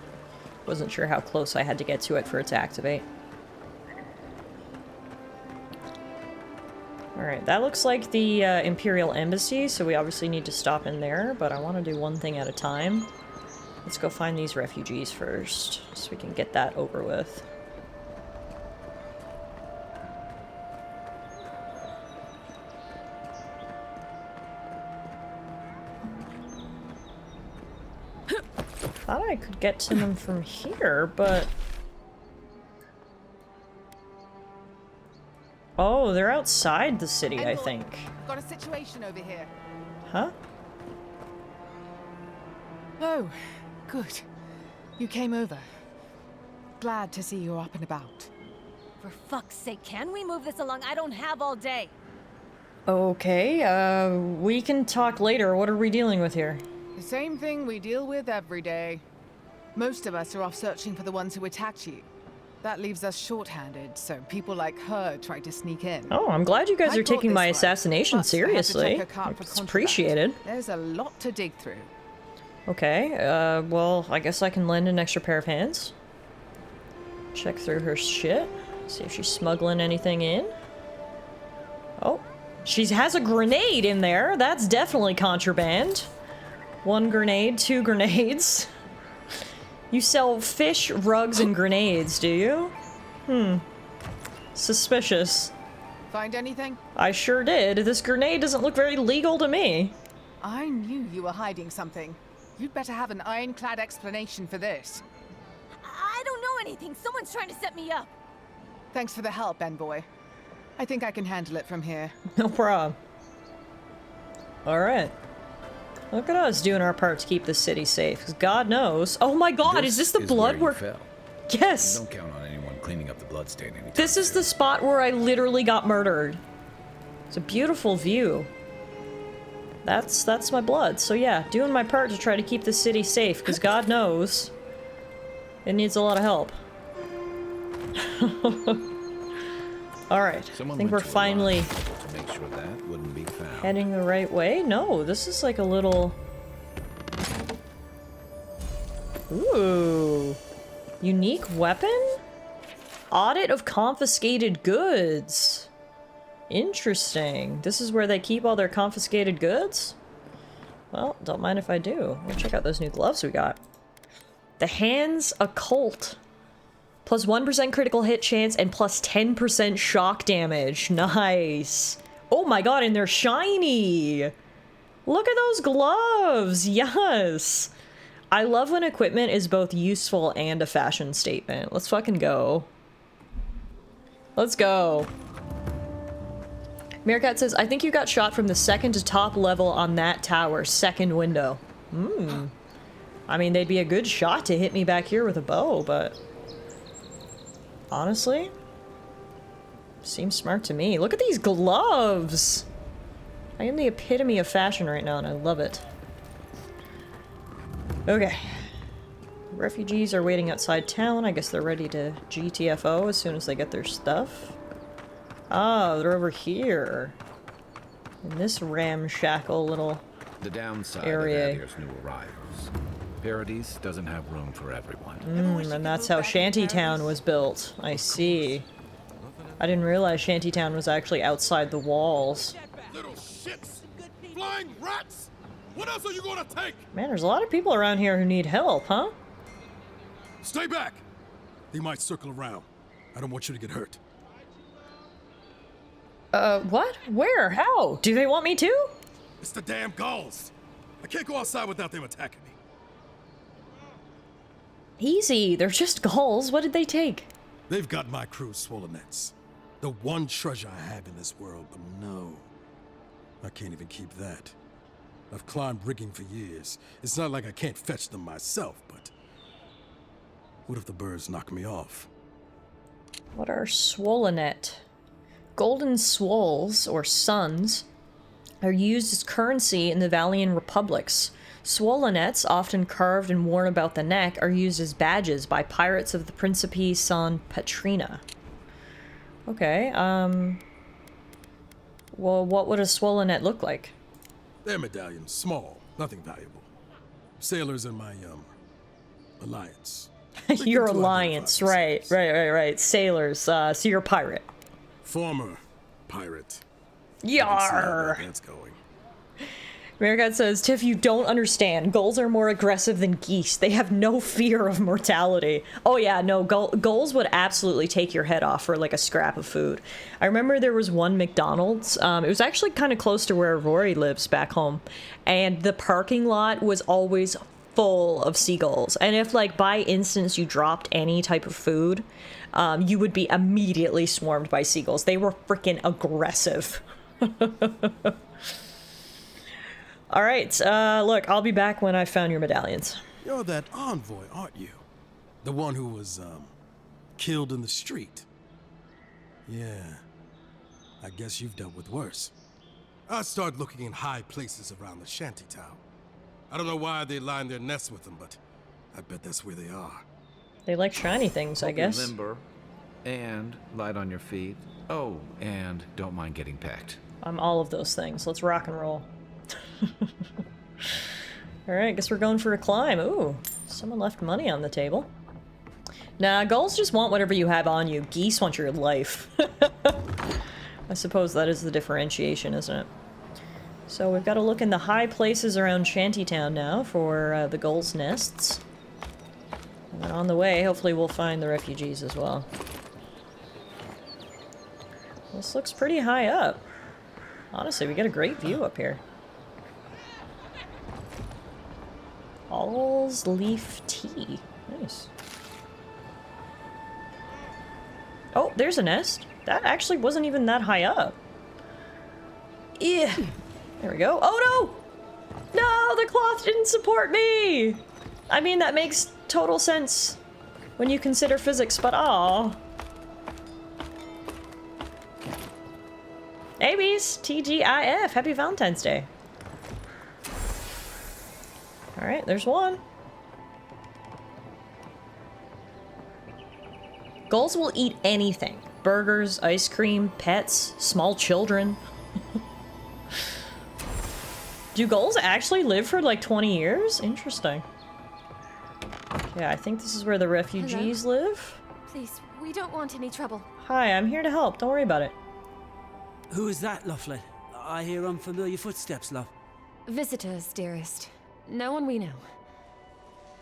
Wasn't sure how close I had to get to it for it to activate. Alright, that looks like the Imperial Embassy, so we obviously need to stop in there, but I want to do one thing at a time. Let's go find these refugees first, so we can get that over with. Thought I could get to them from here, but... Oh, they're outside the city, I think. Got a situation over here. Huh? Oh, good. You came over. Glad to see you're up and about. For fuck's sake, can we move this along? I don't have all day. Okay, we can talk later. What are we dealing with here? The same thing we deal with every day. Most of us are off searching for the ones who attacked you. That leaves us shorthanded, so people like her try to sneak in. Oh, I'm glad you guys are taking my assassination but I had to check seriously. her cart for It's contraband. appreciated. There's a lot to dig through. Okay, well, I guess I can lend an extra pair of hands. Check through her shit. See if she's smuggling anything in. Oh, she has a grenade in there. That's definitely contraband. 1 grenade, 2 grenades. You sell fish, rugs, and grenades, do you? Hmm. Suspicious. Find anything? I sure did. This grenade doesn't look very legal to me. I knew you were hiding something. You'd better have an ironclad explanation for this. I don't know anything. Someone's trying to set me up. Thanks for the help, Envoy. I think I can handle it from here. No problem. Alright. Look at us doing our part to keep the city safe, because God knows. Oh my god, is this the blood where where... you fell. Yes! Don't count on anyone cleaning up the bloodstain anytime. This is the spot where I literally got murdered. It's a beautiful view. That's my blood. So yeah, doing my part to try to keep the city safe, because God knows it needs a lot of help. Alright, I think we're finally to make sure that wouldn't be found. heading the right way. No, this is like a little... Ooh. Unique weapon? Audit of confiscated goods. Interesting. This is where they keep all their confiscated goods? Well, don't mind if I do. We'll check out those new gloves we got. The Hands Occult. Plus 1% critical hit chance and plus 10% shock damage. Nice. Oh my god, and they're shiny! Look at those gloves! Yes! I love when equipment is both useful and a fashion statement. Let's fucking go. Let's go. Meerkat says, I think you got shot from the second to top level on that tower, second window. Hmm. I mean, they'd be a good shot to hit me back here with a bow, but... honestly? Seems smart to me. Look at these gloves! I am the epitome of fashion right now, and I love it. Okay. Refugees are waiting outside town. I guess they're ready to GTFO as soon as they get their stuff. Oh, they're over here. In this ramshackle little The downside area. of Adir's new arrivals. Paradise doesn't have room for everyone. And that's how Shantytown was built. I see. I didn't realize Shantytown was actually outside the walls. Little shits! Flying rats! What else are you gonna take? Man, there's a lot of people around here who need help, huh? Stay back! They might circle around. I don't want you to get hurt. What? Where? How? Do they want me to? It's the damn gulls! I can't go outside without them attacking me. Easy, they're just gulls. What did they take? They've got my crew's swollen nets. The one treasure I have in this world, but no. I can't even keep that. I've climbed rigging for years. It's not like I can't fetch them myself, but... what if the birds knock me off? What are swollenet? Golden swoles, or suns, are used as currency in the Valian republics. Swollenets, often carved and worn about the neck, are used as badges by pirates of the Principe San Petrina. Okay, well, what would a swollenet look like? They're medallions, small, nothing valuable. Sailors in my, alliance. Your alliance, right. Sailors, so you're a pirate. Former pirate. Yar! That's going. Marigat says, Tiff, you don't understand. Gulls are more aggressive than geese. They have no fear of mortality. Oh yeah, no, gulls would absolutely take your head off for like a scrap of food. I remember there was one McDonald's. It was actually kind of close to where Rory lives back home. And the parking lot was always full of seagulls. And if like by instance you dropped any type of food, you would be immediately swarmed by seagulls. They were freaking aggressive. All right, look, I'll be back when I've found your medallions. You're that envoy, aren't you? The one who was, killed in the street. Yeah, I guess you've dealt with worse. I start looking in high places around the shantytown. I don't know why they line their nests with them, but I bet that's where they are. They like shiny things, I guess. Limber and light on your feet. Oh, and don't mind getting pecked. I'm all of those things. Let's rock and roll. Alright, guess we're going for a climb. Ooh, someone left money on the table. Nah, gulls just want whatever you have on you. Geese want your life. I suppose that is the differentiation, isn't it? So we've got to look in the high places around Shantytown now for the gulls' nests. And then on the way, hopefully we'll find the refugees as well. This looks pretty high up. Honestly, we get a great view up here. All's leaf tea. Nice. Oh, there's a nest. That actually wasn't even that high up. Yeah. There we go. Oh no! No, the cloth didn't support me! I mean, that makes total sense when you consider physics, but aw. Hey, bees! TGIF! Happy Valentine's Day. Alright, there's one. Gulls will eat anything. Burgers, ice cream, pets, small children. Do gulls actually live for like 20 years? Interesting. Yeah, I think this is where the refugees live. Please, we don't want any trouble. Hi, I'm here to help. Don't worry about it. Who is that, Lovely? I hear unfamiliar footsteps, love. Visitors, dearest. No one we know.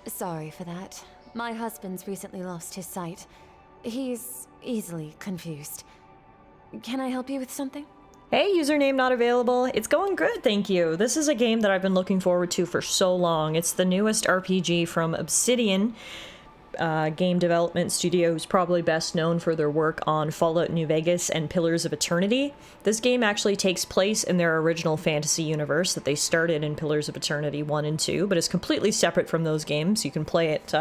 Sorry for that. My husband's recently lost his sight. He's easily confused. Can I help you with something? Hey, username not available. It's going good, thank you. This is a game that I've been looking forward to for so long. It's the newest RPG from Obsidian, game development studio who's probably best known for their work on Fallout New Vegas and Pillars of Eternity. This game actually takes place in their original fantasy universe that they started in Pillars of Eternity 1 and 2, but is completely separate from those games. You can play it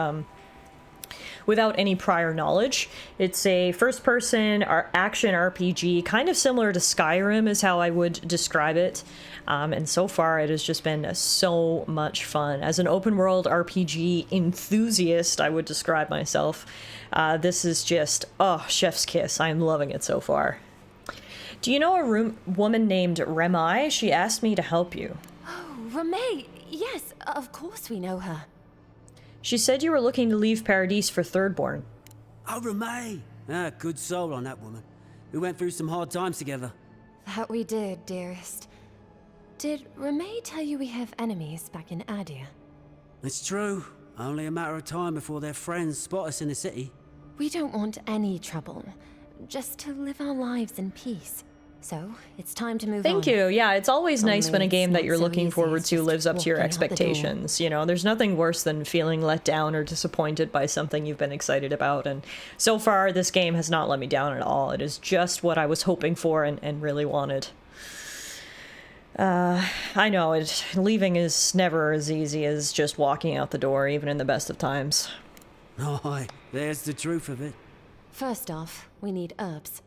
without any prior knowledge. It's a first-person action RPG, kind of similar to Skyrim is how I would describe it. And so far it has just been so much fun. As an open-world RPG enthusiast, I would describe myself. This is just, oh, chef's kiss. I'm loving it so far. Do you know a woman named Remai? She asked me to help you. Oh, Remay! Yes, of course we know her. She said you were looking to leave Paradise for Thirdborn. Oh, Remay! Ah, good soul on that woman. We went through some hard times together. That we did, dearest. Did Remay tell you we have enemies back in Adia? It's true. Only a matter of time before their friends spot us in the city. We don't want any trouble. Just to live our lives in peace. So, it's time to move on. Thank you. Yeah, it's always nice when a Only game it's that not you're so looking easy forward as to just lives up to your walking out the door. expectations. You know, there's nothing worse than feeling let down or disappointed by something you've been excited about. And so far, this game has not let me down at all. It is just what I was hoping for and really wanted. I know, leaving is never as easy as just walking out the door, even in the best of times. Aye, there's the truth of it. First off, we need herbs.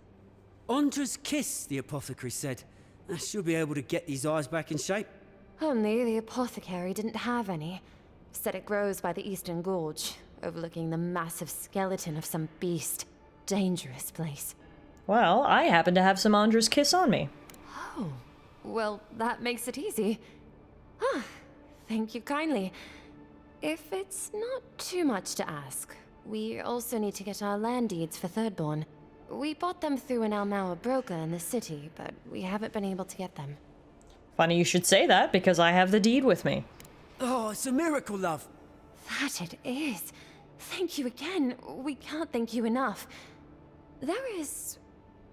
Andra's kiss, the apothecary said. I should be able to get these eyes back in shape. Only the apothecary didn't have any. Said it grows by the Eastern Gorge, overlooking the massive skeleton of some beast. Dangerous place. Well, I happen to have some Andra's kiss on me. Oh, well, that makes it easy. Ah, thank you kindly. If it's not too much to ask, we also need to get our land deeds for Thirdborn. We bought them through an Almaua broker in the city, but we haven't been able to get them. Funny you should say that, because I have the deed with me. Oh, it's a miracle, love. That it is. Thank you again. We can't thank you enough. There is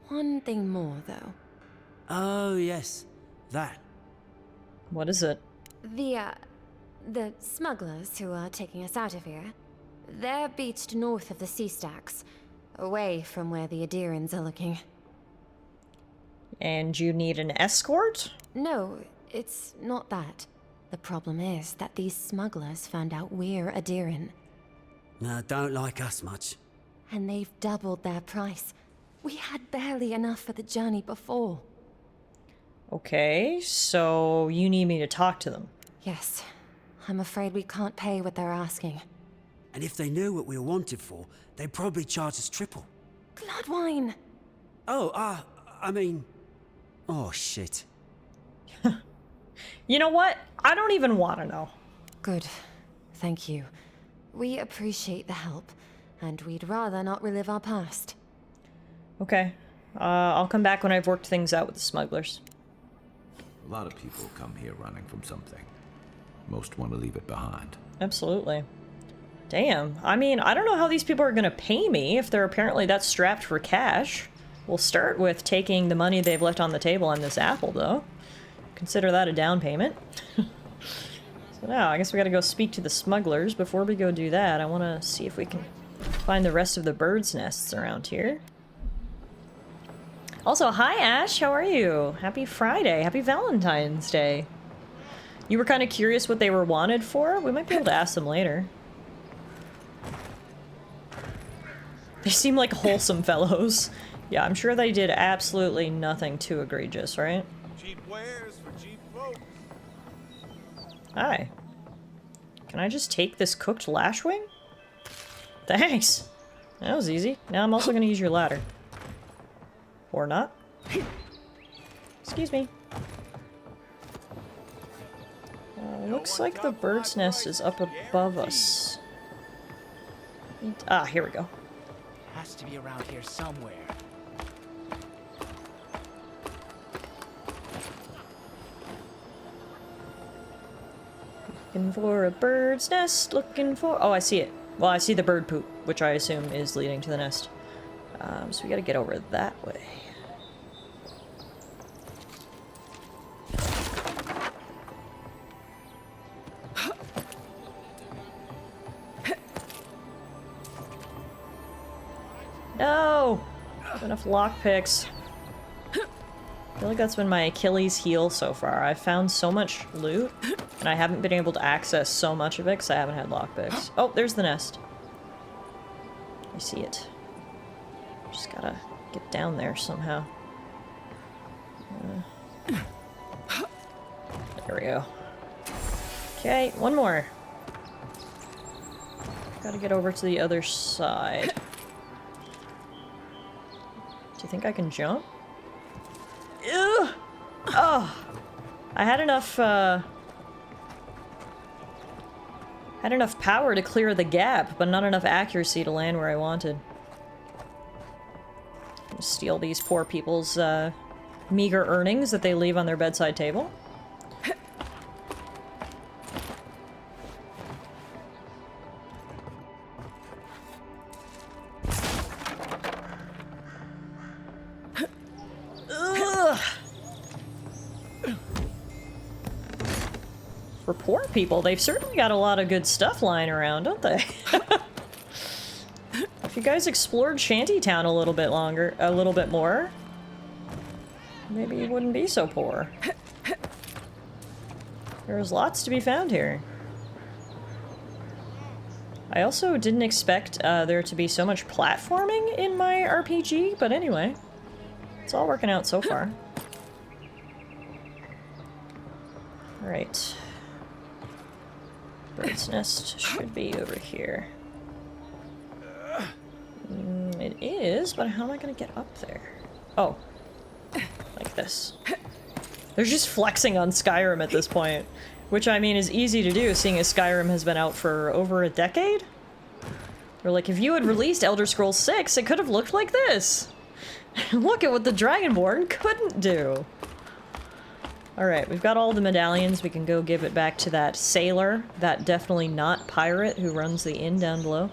one thing more, though. Oh, yes. That. What is it? The smugglers who are taking us out of here, they're beached north of the sea stacks, away from where the Adirans are looking. And you need an escort? No, it's not that. The problem is that these smugglers found out we're Adiran. No, don't like us much. And they've doubled their price. We had barely enough for the journey before. Okay, so you need me to talk to them. Yes. I'm afraid we can't pay what they're asking. And if they knew what we were wanted for, they'd probably charge us triple. Bloodwine! Oh, I mean... Oh, shit. You know what? I don't even want to know. Good. Thank you. We appreciate the help, and we'd rather not relive our past. Okay. I'll come back when I've worked things out with the smugglers. A lot of people come here running from something. Most want to leave it behind. Absolutely. Damn. I mean, I don't know how these people are going to pay me if they're apparently that strapped for cash. We'll start with taking the money they've left on the table on this apple, though. Consider that a down payment. So now, I guess we gotta go speak to the smugglers. Before we go do that, I want to see if we can find the rest of the birds' nests around here. Also, hi Ash, how are you? Happy Friday, happy Valentine's Day. You were kind of curious what they were wanted for? We might be able to ask them later. They seem like wholesome fellows. Yeah, I'm sure they did absolutely nothing too egregious, right? Cheap wares for cheap folks. Hi. Can I just take this cooked lashwing? Thanks. That was easy. Now I'm also going to use your ladder. Or not. Excuse me. Looks like the bird's nest is up above us. Ah, here we go. Has to be around here somewhere. Looking for a bird's nest, looking for... Oh, I see it. Well, I see the bird poop, which I assume is leading to the nest. So we gotta get over that way. No! Not enough lockpicks. I feel like that's been my Achilles heel so far. I've found so much loot, and I haven't been able to access so much of it because I haven't had lockpicks. Oh, there's the nest. I see it. Just gotta get down there somehow. There we go. Okay, one more. Gotta get over to the other side. Do you think I can jump? Ew! Oh! I had enough power to clear the gap, but not enough accuracy to land where I wanted. Steal these poor people's meager earnings that they leave on their bedside table. poor people, they've certainly got a lot of good stuff lying around, don't they? If you guys explored Shantytown a little bit more, maybe you wouldn't be so poor. There's lots to be found here. I also didn't expect there to be so much platforming in my RPG, but anyway, it's all working out so far. Alright. Bird's nest should be over here. It is, but how am I gonna get up there? Oh. Like this. They're just flexing on Skyrim at this point. Which, I mean, is easy to do, seeing as Skyrim has been out for over a decade? Or like, if you had released Elder Scrolls 6, it could have looked like this! Look at what the Dragonborn couldn't do! Alright, we've got all the medallions. We can go give it back to that sailor, that definitely not pirate who runs the inn down below.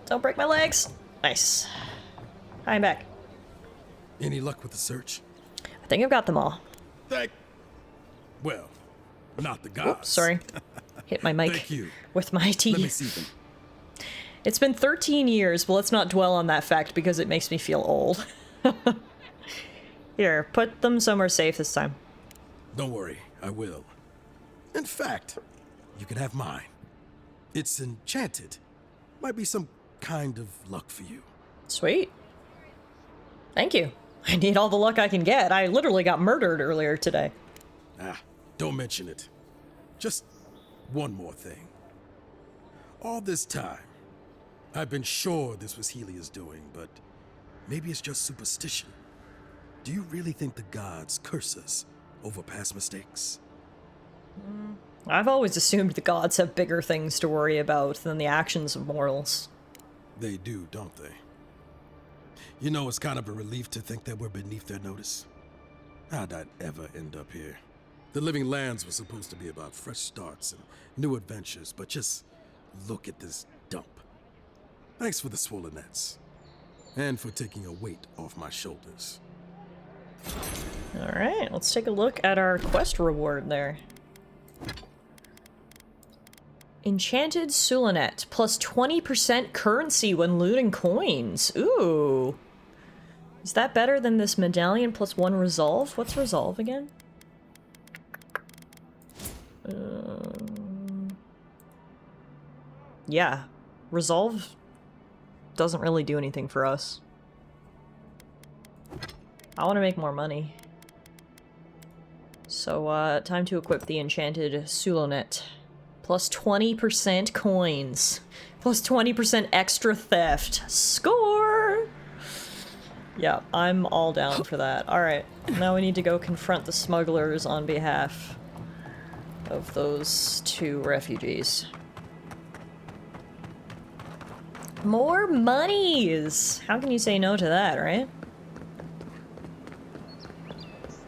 Don't break my legs! Nice. Hi, I'm back. Any luck with the search? I think I've got them all. Well, not the gods. Oops, sorry. Hit my mic Thank you. with my teeth. Let me see them. It's been 13 years, but let's not dwell on that fact because it makes me feel old. Here, put them somewhere safe this time. Don't worry, I will. In fact, you can have mine. It's enchanted. Might be some kind of luck for you. Sweet. Thank you. I need all the luck I can get. I literally got murdered earlier today. Ah, don't mention it. Just one more thing. All this time, I've been sure this was Helia's doing, but maybe it's just superstition. Do you really think the gods curse us over past mistakes? I've always assumed the gods have bigger things to worry about than the actions of mortals. They do, don't they? You know, it's kind of a relief to think that we're beneath their notice. How'd I ever end up here? The Living Lands was supposed to be about fresh starts and new adventures, but just look at this dump. Thanks for the swollen nets. And for taking a weight off my shoulders. Alright, let's take a look at our quest reward there. Enchanted Sulanet, plus 20% currency when looting coins. Ooh. Is that better than this medallion plus 1 resolve? What's resolve again? Yeah. Resolve doesn't really do anything for us. I want to make more money. So, time to equip the Enchanted Sulanet. Plus 20% coins. Plus 20% extra theft. Score! Yeah, I'm all down for that. Alright, now we need to go confront the smugglers on behalf of those 2 refugees. More monies! How can you say no to that, right?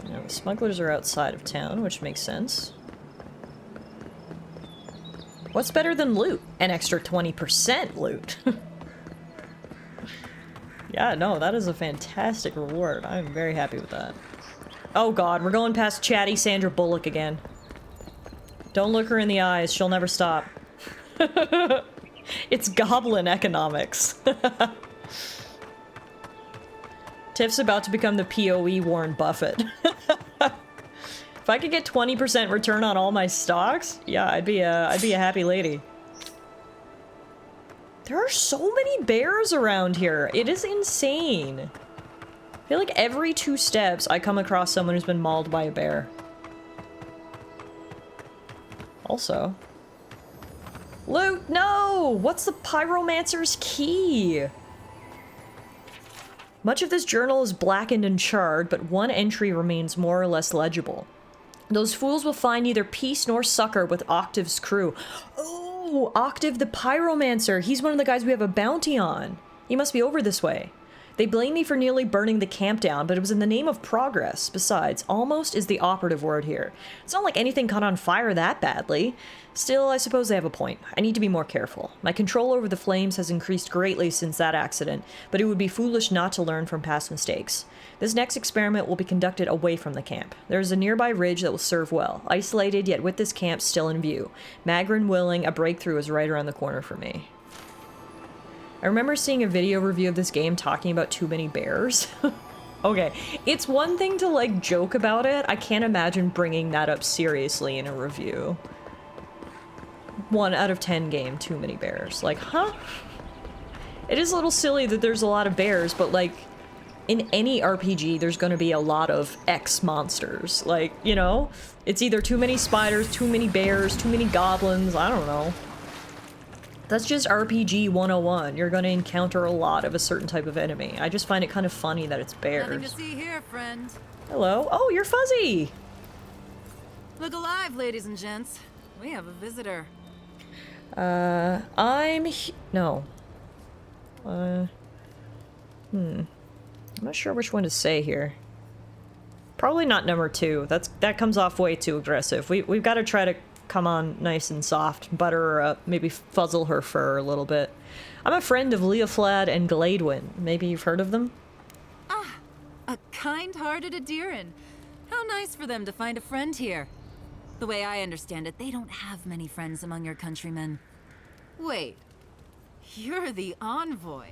Now, the smugglers are outside of town, which makes sense. What's better than loot? An extra 20% loot. Yeah, no, that is a fantastic reward. I'm very happy with that. Oh god, we're going past chatty Sandra Bullock again. Don't look her in the eyes, she'll never stop. It's goblin economics. Tiff's about to become the PoE Warren Buffett. If I could get 20% return on all my stocks, yeah, I'd be a happy lady. There are so many bears around here. It is insane. I feel like every 2 steps I come across someone who's been mauled by a bear. Also, loot! No! What's the pyromancer's key? Much of this journal is blackened and charred, but one entry remains more or less legible. Those fools will find neither peace nor succor with Octave's crew. Oh, Octave the pyromancer. He's one of the guys we have a bounty on. He must be over this way. They blame me for nearly burning the camp down, but it was in the name of progress. Besides, almost is the operative word here. It's not like anything caught on fire that badly. Still, I suppose they have a point. I need to be more careful. My control over the flames has increased greatly since that accident, but it would be foolish not to learn from past mistakes. This next experiment will be conducted away from the camp. There is a nearby ridge that will serve well. Isolated, yet with this camp still in view. Magrin willing, a breakthrough is right around the corner for me. I remember seeing a video review of this game talking about too many bears. Okay, it's one thing to like joke about it. I can't imagine bringing that up seriously in a review. 1 out of 10 game, too many bears. Like, huh? It is a little silly that there's a lot of bears, but like, in any RPG, there's gonna be a lot of X monsters. Like, you know? It's either too many spiders, too many bears, too many goblins, I don't know. That's just RPG 101. You're gonna encounter a lot of a certain type of enemy. I just find it kind of funny that it's bears. Nothing to see here, friend. Hello? Oh, you're Fuzzy! Look alive, ladies and gents. We have a visitor. No. I'm not sure which one to say here. Probably not number 2. That comes off way too aggressive. We've got to try to come on nice and soft, butter her up, maybe fuzzle her fur a little bit. I'm a friend of Leoflad and Gladewind. Maybe you've heard of them? Ah, a kind-hearted Adiran. How nice for them to find a friend here. The way I understand it, they don't have many friends among your countrymen. Wait, you're the envoy,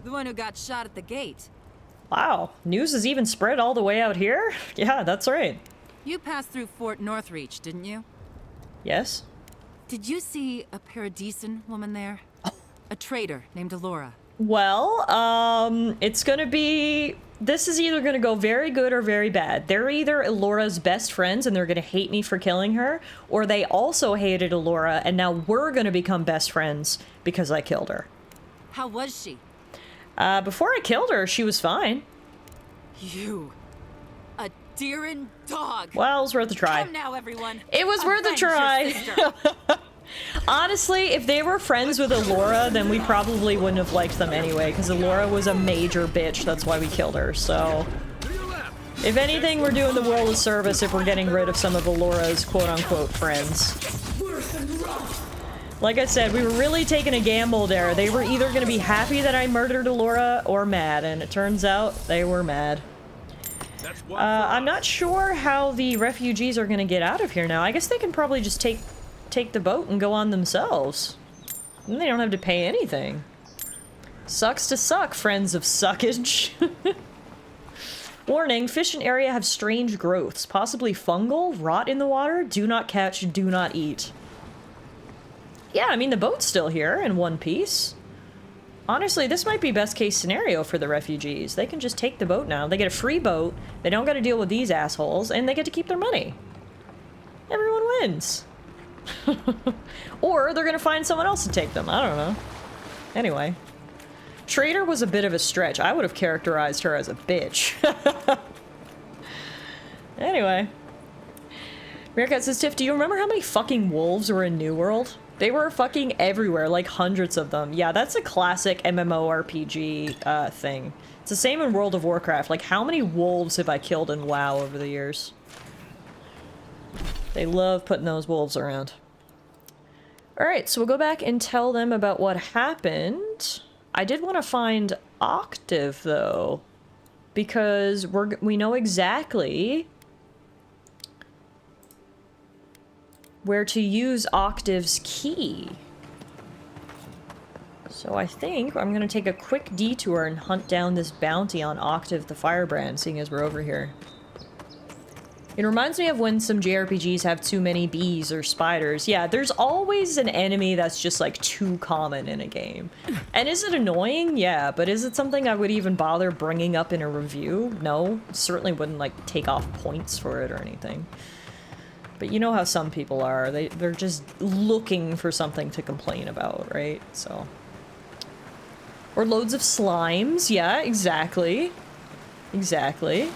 the one who got shot at the gate. Wow, news is even spread all the way out here? Yeah, that's right. You passed through Fort Northreach, didn't you? Yes. Did you see a Paradisen woman there? A trader named Tallara. Well, it's gonna be... This is either gonna go very good or very bad. They're either Elora's best friends and they're gonna hate me for killing her, or they also hated Tallara and now we're gonna become best friends because I killed her. How was she? Before I killed her, she was fine. You... a Adiran dog! Well, it was worth a try. Come now, everyone! It was worth a try! Honestly, if they were friends with Tallara, then we probably wouldn't have liked them anyway, because Tallara was a major bitch, that's why we killed her, so... If anything, we're doing the world a service if we're getting rid of some of Alora's quote-unquote friends. Like I said, we were really taking a gamble there. They were either going to be happy that I murdered Tallara or mad, and it turns out they were mad. I'm not sure how the refugees are going to get out of here now. I guess they can probably just take the boat and go on themselves. And they don't have to pay anything. Sucks to suck, friends of suckage. Warning, fish in area have strange growths, possibly fungal, rot in the water, do not catch, do not eat. Yeah, I mean, the boat's still here in one piece. Honestly, this might be best case scenario for the refugees. They can just take the boat now. They get a free boat, they don't gotta deal with these assholes, and they get to keep their money. Everyone wins. Or they're gonna find someone else to take them, I don't know. Anyway. Trader was a bit of a stretch. I would have characterized her as a bitch. Anyway. Meerkat says, Tiff, do you remember how many fucking wolves were in New World? They were fucking everywhere, like hundreds of them. Yeah, that's a classic MMORPG thing. It's the same in World of Warcraft. Like, how many wolves have I killed in WoW over the years? They love putting those wolves around. Alright, so we'll go back and tell them about what happened. I did want to find Octave, though. Because we know exactly where to use Octave's key. So I think I'm gonna take a quick detour and hunt down this bounty on Octave the Firebrand, seeing as we're over here. It reminds me of when some JRPGs have too many bees or spiders. Yeah, there's always an enemy that's just like too common in a game. And is it annoying? Yeah, but is it something I would even bother bringing up in a review? No, certainly wouldn't like take off points for it or anything. But you know how some people are. They're just looking for something to complain about, right? So. Or loads of slimes. Yeah, exactly. Exactly.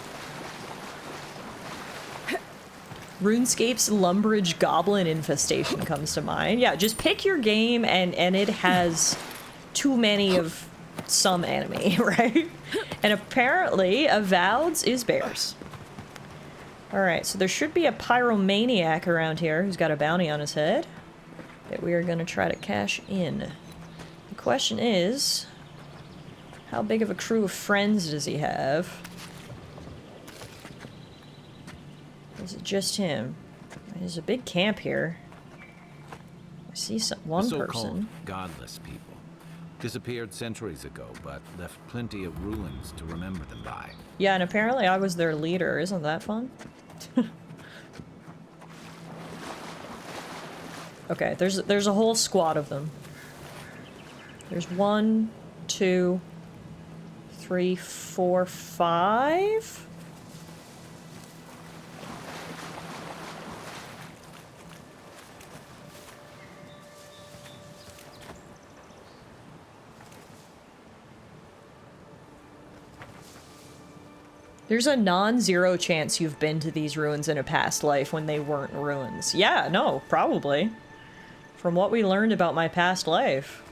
RuneScape's Lumbridge Goblin Infestation comes to mind. Yeah, just pick your game and it has too many of some enemy, right? And apparently, Avowed's is bears. Alright, so there should be a pyromaniac around here who's got a bounty on his head that we are going to try to cash in. The question is, how big of a crew of friends does he have? Is it just him? There's a big camp here. I see one the so-called person. godless people disappeared centuries ago, but left plenty of ruins to remember them by. Yeah, and apparently I was their leader. Isn't that fun? Okay, there's a whole squad of them. There's 1, 2, 3, 4, 5. There's a non-zero chance you've been to these ruins in a past life when they weren't ruins. Yeah, no, probably. From what we learned about my past life.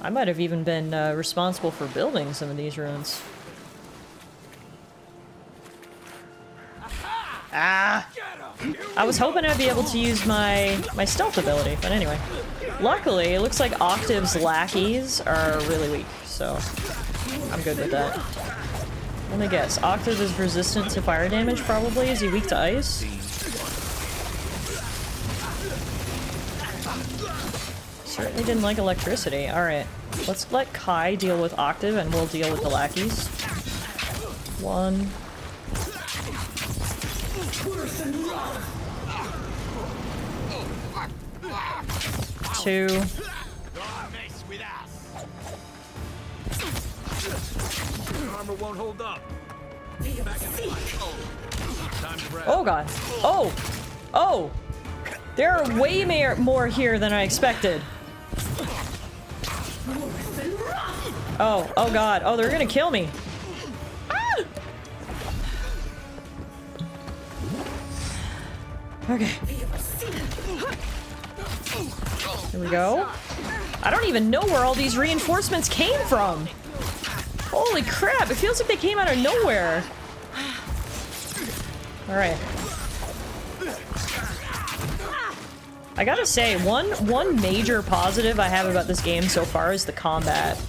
I might have even been responsible for building some of these ruins. Ah! I was hoping I'd be able to use my stealth ability, but anyway. Luckily, it looks like Octave's lackeys are really weak, so I'm good with that. Let me guess. Octave is resistant to fire damage, probably? Is he weak to ice? Certainly didn't like electricity. Alright. Let's let Kai deal with Octave and we'll deal with the lackeys. 1. 2. Armor won't hold up. Oh god. Oh! Oh! There are way more here than I expected. Oh, oh god. Oh, they're gonna kill me. Ah! Okay. Here we go. I don't even know where all these reinforcements came from. Holy crap, it feels like they came out of nowhere. Alright. I gotta say, one major positive I have about this game so far is the combat.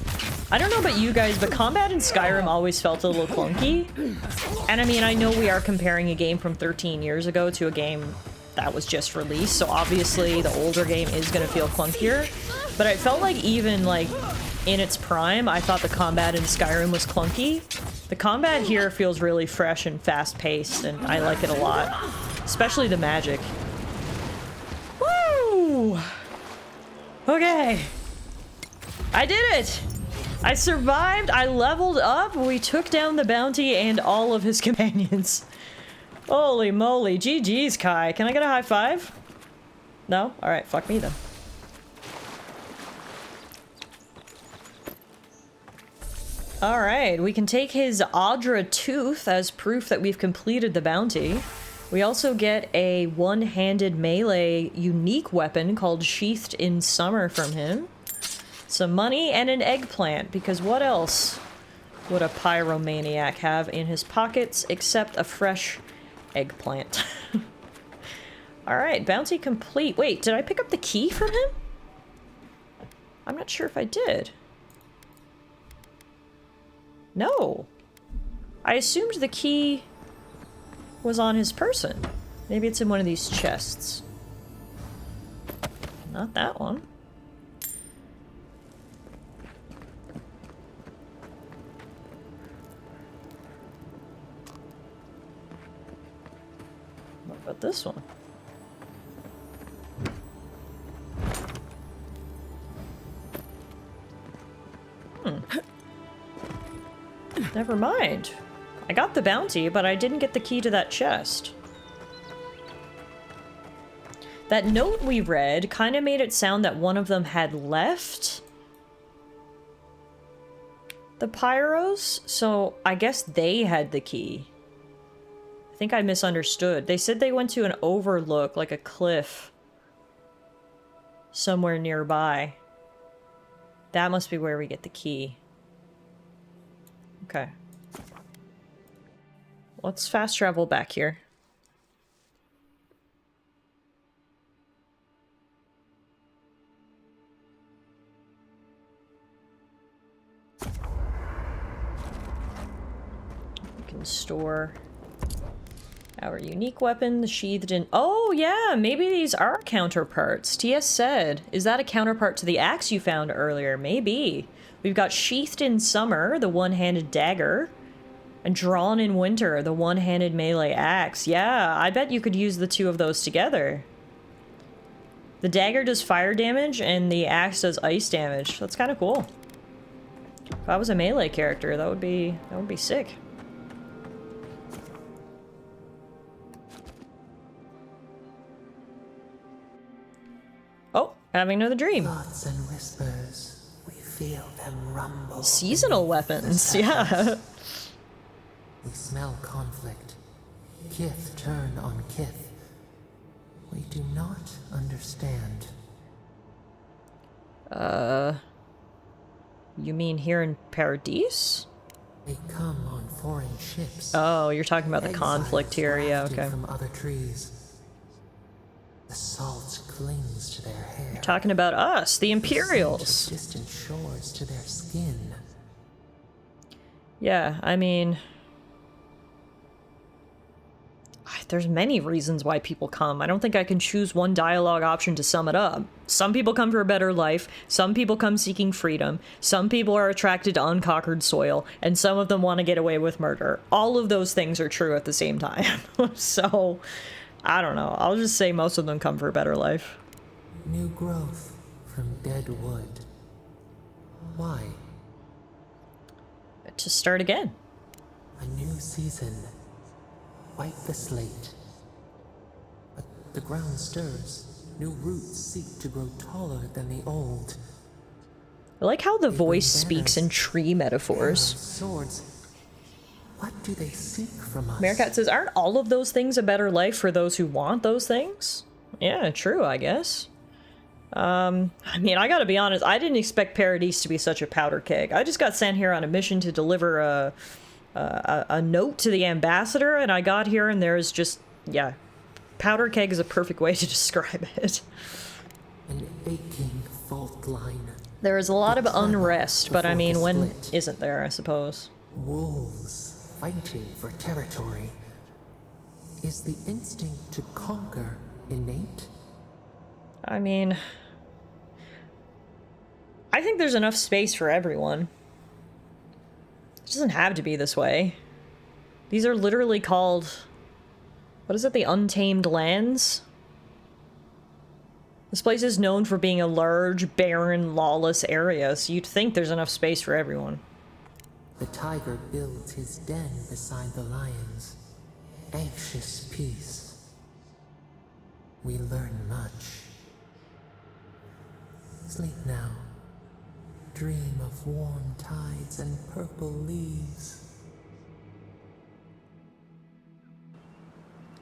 I don't know about you guys, but combat in Skyrim always felt a little clunky. And I mean, I know we are comparing a game from 13 years ago to a game that was just released, so obviously the older game is gonna feel clunkier. But I felt like even, like, in its prime, I thought the combat in Skyrim was clunky. The combat here feels really fresh and fast-paced, and I like it a lot. Especially the magic. Woo! Okay. I did it! I survived, I leveled up, we took down the bounty and all of his companions. Holy moly, GG's, Kai. Can I get a high five? No? Alright, fuck me then. Alright, we can take his Audra Tooth as proof that we've completed the bounty. We also get a one-handed melee unique weapon called Sheathed in Summer from him. Some money and an eggplant, because what else would a pyromaniac have in his pockets except a fresh eggplant? Alright, bounty complete. Wait, did I pick up the key from him? I'm not sure if I did. No. I assumed the key was on his person. Maybe it's in one of these chests. Not that one. What about this one? Never mind. I got the bounty, but I didn't get the key to that chest. That note we read kind of made it sound that one of them had left the Pyros, so I guess they had the key. I think I misunderstood. They said they went to an overlook, like a cliff, somewhere nearby. That must be where we get the key. Okay. Let's fast travel back here. We can store our unique weapon, the sheathed in... Oh, yeah! Maybe these are counterparts. TS said. Is that a counterpart to the axe you found earlier? Maybe. We've got sheathed in summer, the one-handed dagger. And drawn in winter, the one-handed melee axe. Yeah, I bet you could use the two of those together. The dagger does fire damage, and the axe does ice damage. That's kind of cool. If I was a melee character, that would be sick. Oh, having another dream. Thoughts and whispers, we feel them rumble. Seasonal weapons, yeah. We smell conflict. Kith turn on kith. We do not understand. You mean here in Paradise? They come on foreign ships. Oh, you're talking about the conflict here, yeah, okay. From other trees. The salt clings to their hair. You're talking about us, the Imperials. Distant shores to their skin. Yeah, I mean... There's many reasons why people come. I don't think I can choose one dialogue option to sum it up. Some people come for a better life, some people come seeking freedom, some people are attracted to unconquered soil, and some of them want to get away with murder. All of those things are true at the same time. So, I don't know. I'll just say most of them come for a better life. New growth from dead wood. Why? To start again. A new season. Wipe the slate. But the ground stirs. New roots seek to grow taller than the old. I like how the voice speaks in tree metaphors. Swords. What do they seek from us? Meerkat says, aren't all of those things a better life for those who want those things? Yeah, true, I guess. I mean, I gotta be honest, I didn't expect Paradise to be such a powder keg. I just got sent here on a mission to deliver a note to the ambassador, and I got here and there's just, yeah, powder keg is a perfect way to describe it. An aching fault line. There is a lot of unrest, but I mean, when isn't there, I suppose? Wolves fighting for territory. Is the instinct to conquer innate? I mean, I think there's enough space for everyone. It doesn't have to be this way. These are literally called... What is it? The Untamed Lands? This place is known for being a large, barren, lawless area, so you'd think there's enough space for everyone. The tiger builds his den beside the lions. Anxious peace. We learn much. Sleep now. Dream of warm tides and purple leaves.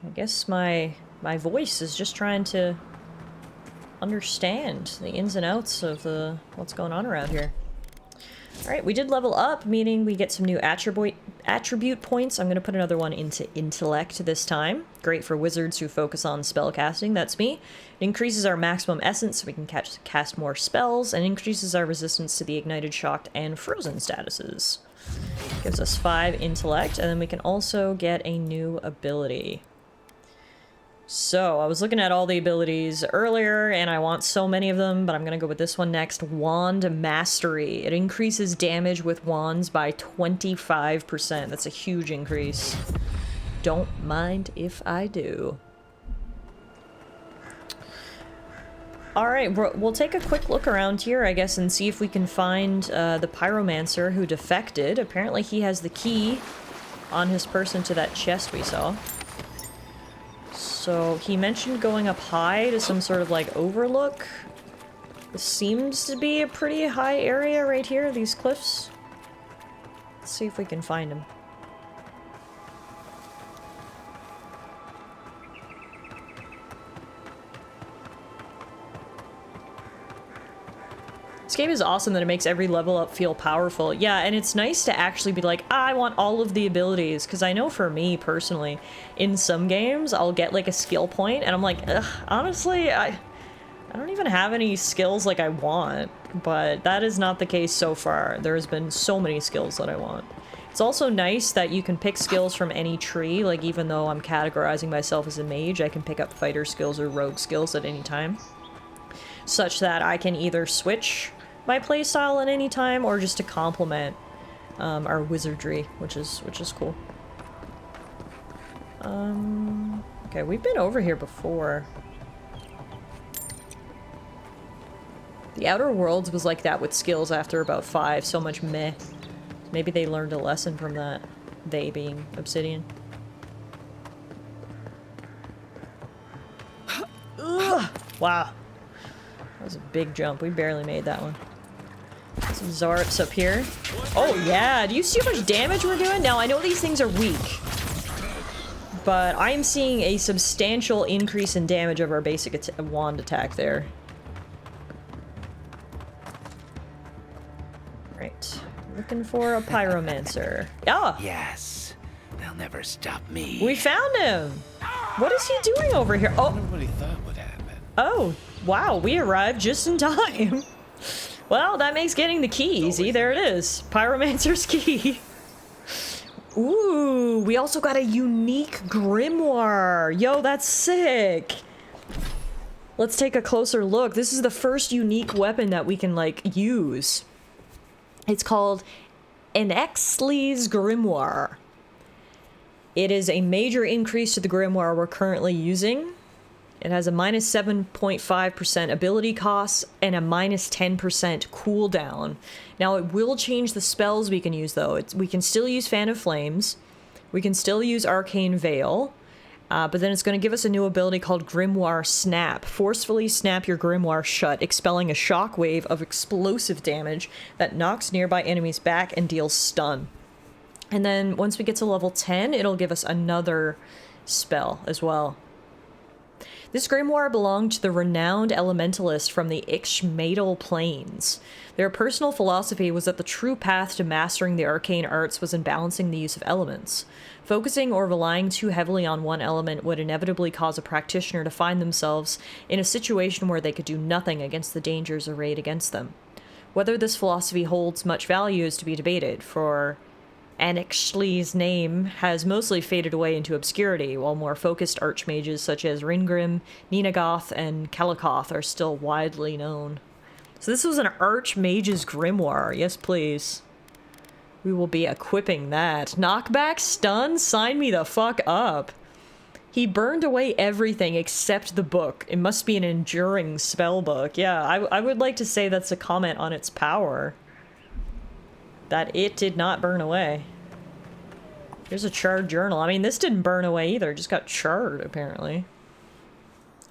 I guess my voice is just trying to understand the ins and outs of what's going on around here. Alright, we did level up, meaning we get some new attribute points. I'm going to put another one into intellect this time. Great for wizards who focus on spellcasting, that's me. It increases our maximum essence so we can cast more spells, and increases our resistance to the ignited, shocked, and frozen statuses. Gives us 5 intellect, and then we can also get a new ability. So, I was looking at all the abilities earlier, and I want so many of them, but I'm gonna go with this one next. Wand Mastery. It increases damage with wands by 25%. That's a huge increase. Don't mind if I do. Alright, we'll take a quick look around here, I guess, and see if we can find the Pyromancer who defected. Apparently he has the key on his person to that chest we saw. So, he mentioned going up high to some sort of, like, overlook. This seems to be a pretty high area right here, these cliffs. Let's see if we can find him. It's game is awesome that it makes every level up feel powerful. Yeah, and it's nice to actually be like, I want all of the abilities, because I know for me, personally, in some games, I'll get, like, a skill point, and I'm like, ugh, honestly, I don't even have any skills like I want, but that is not the case so far. There has been so many skills that I want. It's also nice that you can pick skills from any tree, like even though I'm categorizing myself as a mage, I can pick up fighter skills or rogue skills at any time. Such that I can either switch my playstyle at any time or just to complement our wizardry, which is cool. Okay, we've been over here before. The Outer Worlds was like that with skills after about 5, so much meh. Maybe they learned a lesson from that, they being Obsidian. Ugh, wow. That was a big jump. We barely made that one. Some Zarps up here. Oh yeah, do you see how much damage we're doing? Now I know these things are weak, but I'm seeing a substantial increase in damage of our basic wand attack there. Right. Looking for a pyromancer. Ah! Yes. They'll never stop me. We found him! What is he doing over here? Oh! Nobody thought would happen. Oh, wow, we arrived just in time. Well, that makes getting the key easy. There it is. Pyromancer's key. Ooh, we also got a unique grimoire. Yo, that's sick. Let's take a closer look. This is the first unique weapon that we can, like, use. It's called an Exley's Grimoire. It is a major increase to the grimoire we're currently using. It has a minus 7.5% ability cost and a minus 10% cooldown. Now it will change the spells we can use though. We can still use Fan of Flames. We can still use Arcane Veil. But then it's going to give us a new ability called Grimoire Snap. Forcefully snap your grimoire shut, expelling a shockwave of explosive damage that knocks nearby enemies back and deals stun. And then once we get to level 10, it'll give us another spell as well. This grimoire belonged to the renowned elementalist from the Ixchmadal Plains. Their personal philosophy was that the true path to mastering the arcane arts was in balancing the use of elements. Focusing or relying too heavily on one element would inevitably cause a practitioner to find themselves in a situation where they could do nothing against the dangers arrayed against them. Whether this philosophy holds much value is to be debated, for Anixley's name has mostly faded away into obscurity, while more focused archmages such as Ringrim, Ninagoth, and Kalikoth are still widely known. So this was an archmage's grimoire. Yes, please. We will be equipping that. Knockback, stun, sign me the fuck up. He burned away everything except the book. It must be an enduring spell book. Yeah, I would like to say that's a comment on its power. That it did not burn away. Here's a charred journal. I mean, this didn't burn away either. It just got charred, apparently.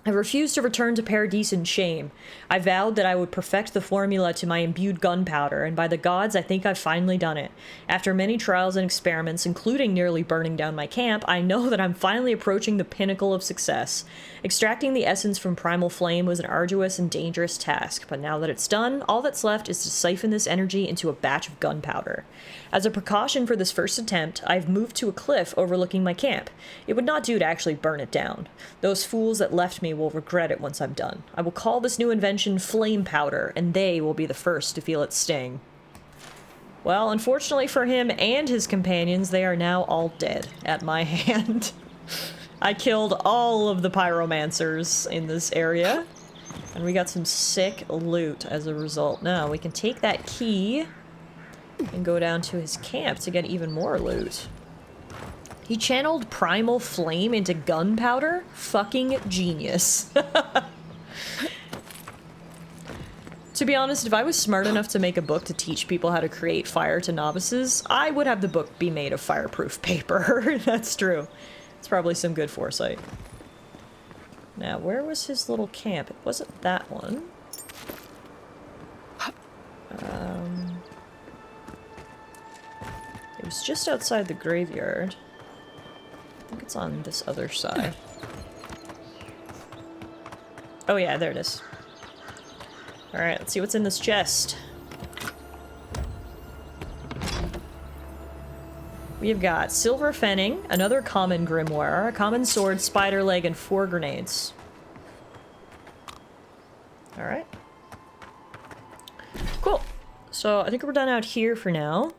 I refused to return to Paradise in shame. I vowed that I would perfect the formula to my imbued gunpowder, and by the gods, I think I've finally done it. After many trials and experiments, including nearly burning down my camp, I know that I'm finally approaching the pinnacle of success. Extracting the essence from primal flame was an arduous and dangerous task, but now that it's done, all that's left is to siphon this energy into a batch of gunpowder. As a precaution for this first attempt, I've moved to a cliff overlooking my camp. It would not do to actually burn it down. Those fools that left me will regret it once I'm done. I will call this new invention Flame Powder, and they will be the first to feel its sting. Well, unfortunately for him and his companions, they are now all dead at my hand. I killed all of the pyromancers in this area, and we got some sick loot as a result. Now, we can take that key and go down to his camp to get even more loot. He channeled primal flame into gunpowder? Fucking genius. To be honest, if I was smart enough to make a book to teach people how to create fire to novices, I would have the book be made of fireproof paper. That's true. It's probably some good foresight. Now, where was his little camp? It wasn't that one. It was just outside the graveyard. I think it's on this other side. Oh yeah, there it is. Alright, let's see what's in this chest. We've got silver fenning, another common grimoire, a common sword, spider leg, and 4 grenades. Alright. Cool. So I think we're done out here for now.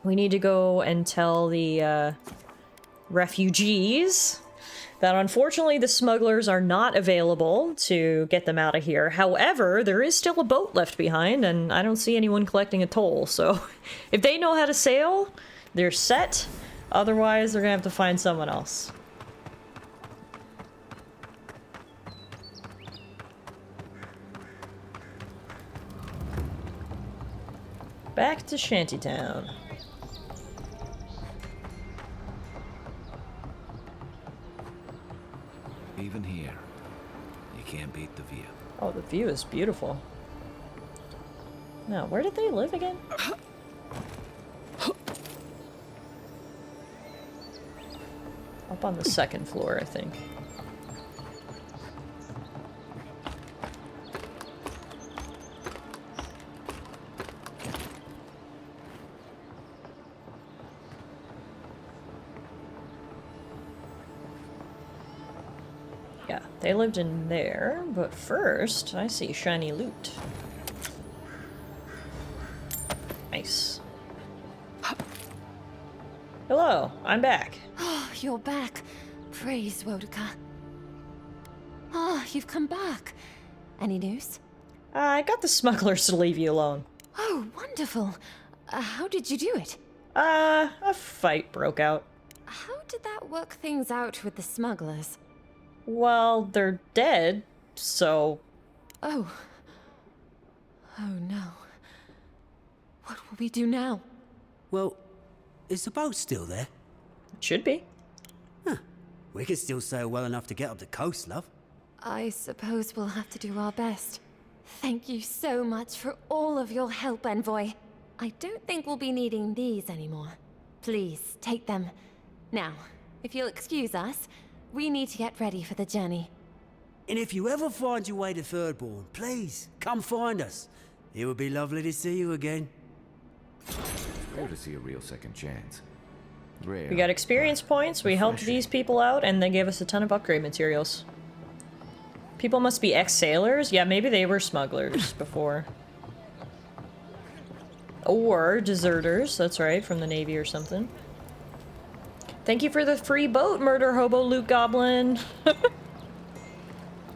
We need to go and tell the refugees that unfortunately the smugglers are not available to get them out of here. However, there is still a boat left behind, and I don't see anyone collecting a toll, so if they know how to sail, they're set. Otherwise, they're gonna have to find someone else. Back to Shantytown. Even here, you can't beat the view. Oh, the view is beautiful. Now, where did they live again? Up on the 2nd floor, I think. Yeah, they lived in there, but first, I see shiny loot. Nice. Hello, I'm back. Oh, you're back. Praise Wodaka. Ah, you've come back. Any news? I got the smugglers to leave you alone. Oh, wonderful. How did you do it? A fight broke out. How did that work things out with the smugglers? Well, they're dead, so... Oh. Oh no. What will we do now? Well, is the boat still there? It should be. Huh. We can still sail well enough to get up the coast, love. I suppose we'll have to do our best. Thank you so much for all of your help, Envoy. I don't think we'll be needing these anymore. Please, take them. Now, if you'll excuse us, we need to get ready for the journey. And if you ever find your way to Thirdborn, please, come find us. It would be lovely to see you again. Rare to see a real second chance. Rare. We got experience points, we helped these people out, and they gave us a ton of upgrade materials. People must be ex-sailors? Yeah, maybe they were smugglers before. Or deserters, that's right, from the Navy or something. Thank you for the free boat, Murder Hobo Loot Goblin.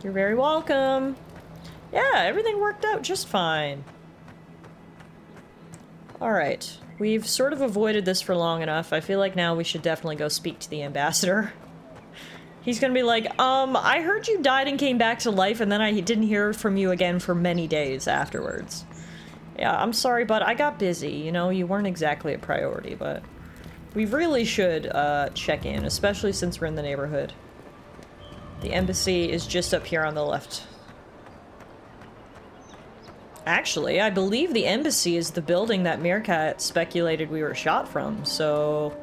You're very welcome. Yeah, everything worked out just fine. Alright, we've sort of avoided this for long enough. I feel like now we should definitely go speak to the ambassador. He's gonna be like, I heard you died and came back to life, and then I didn't hear from you again for many days afterwards. Yeah, I'm sorry, but I got busy, you know, you weren't exactly a priority, but... We really should, check in, especially since we're in the neighborhood. The embassy is just up here on the left. Actually, I believe the embassy is the building that Meerkat speculated we were shot from, so...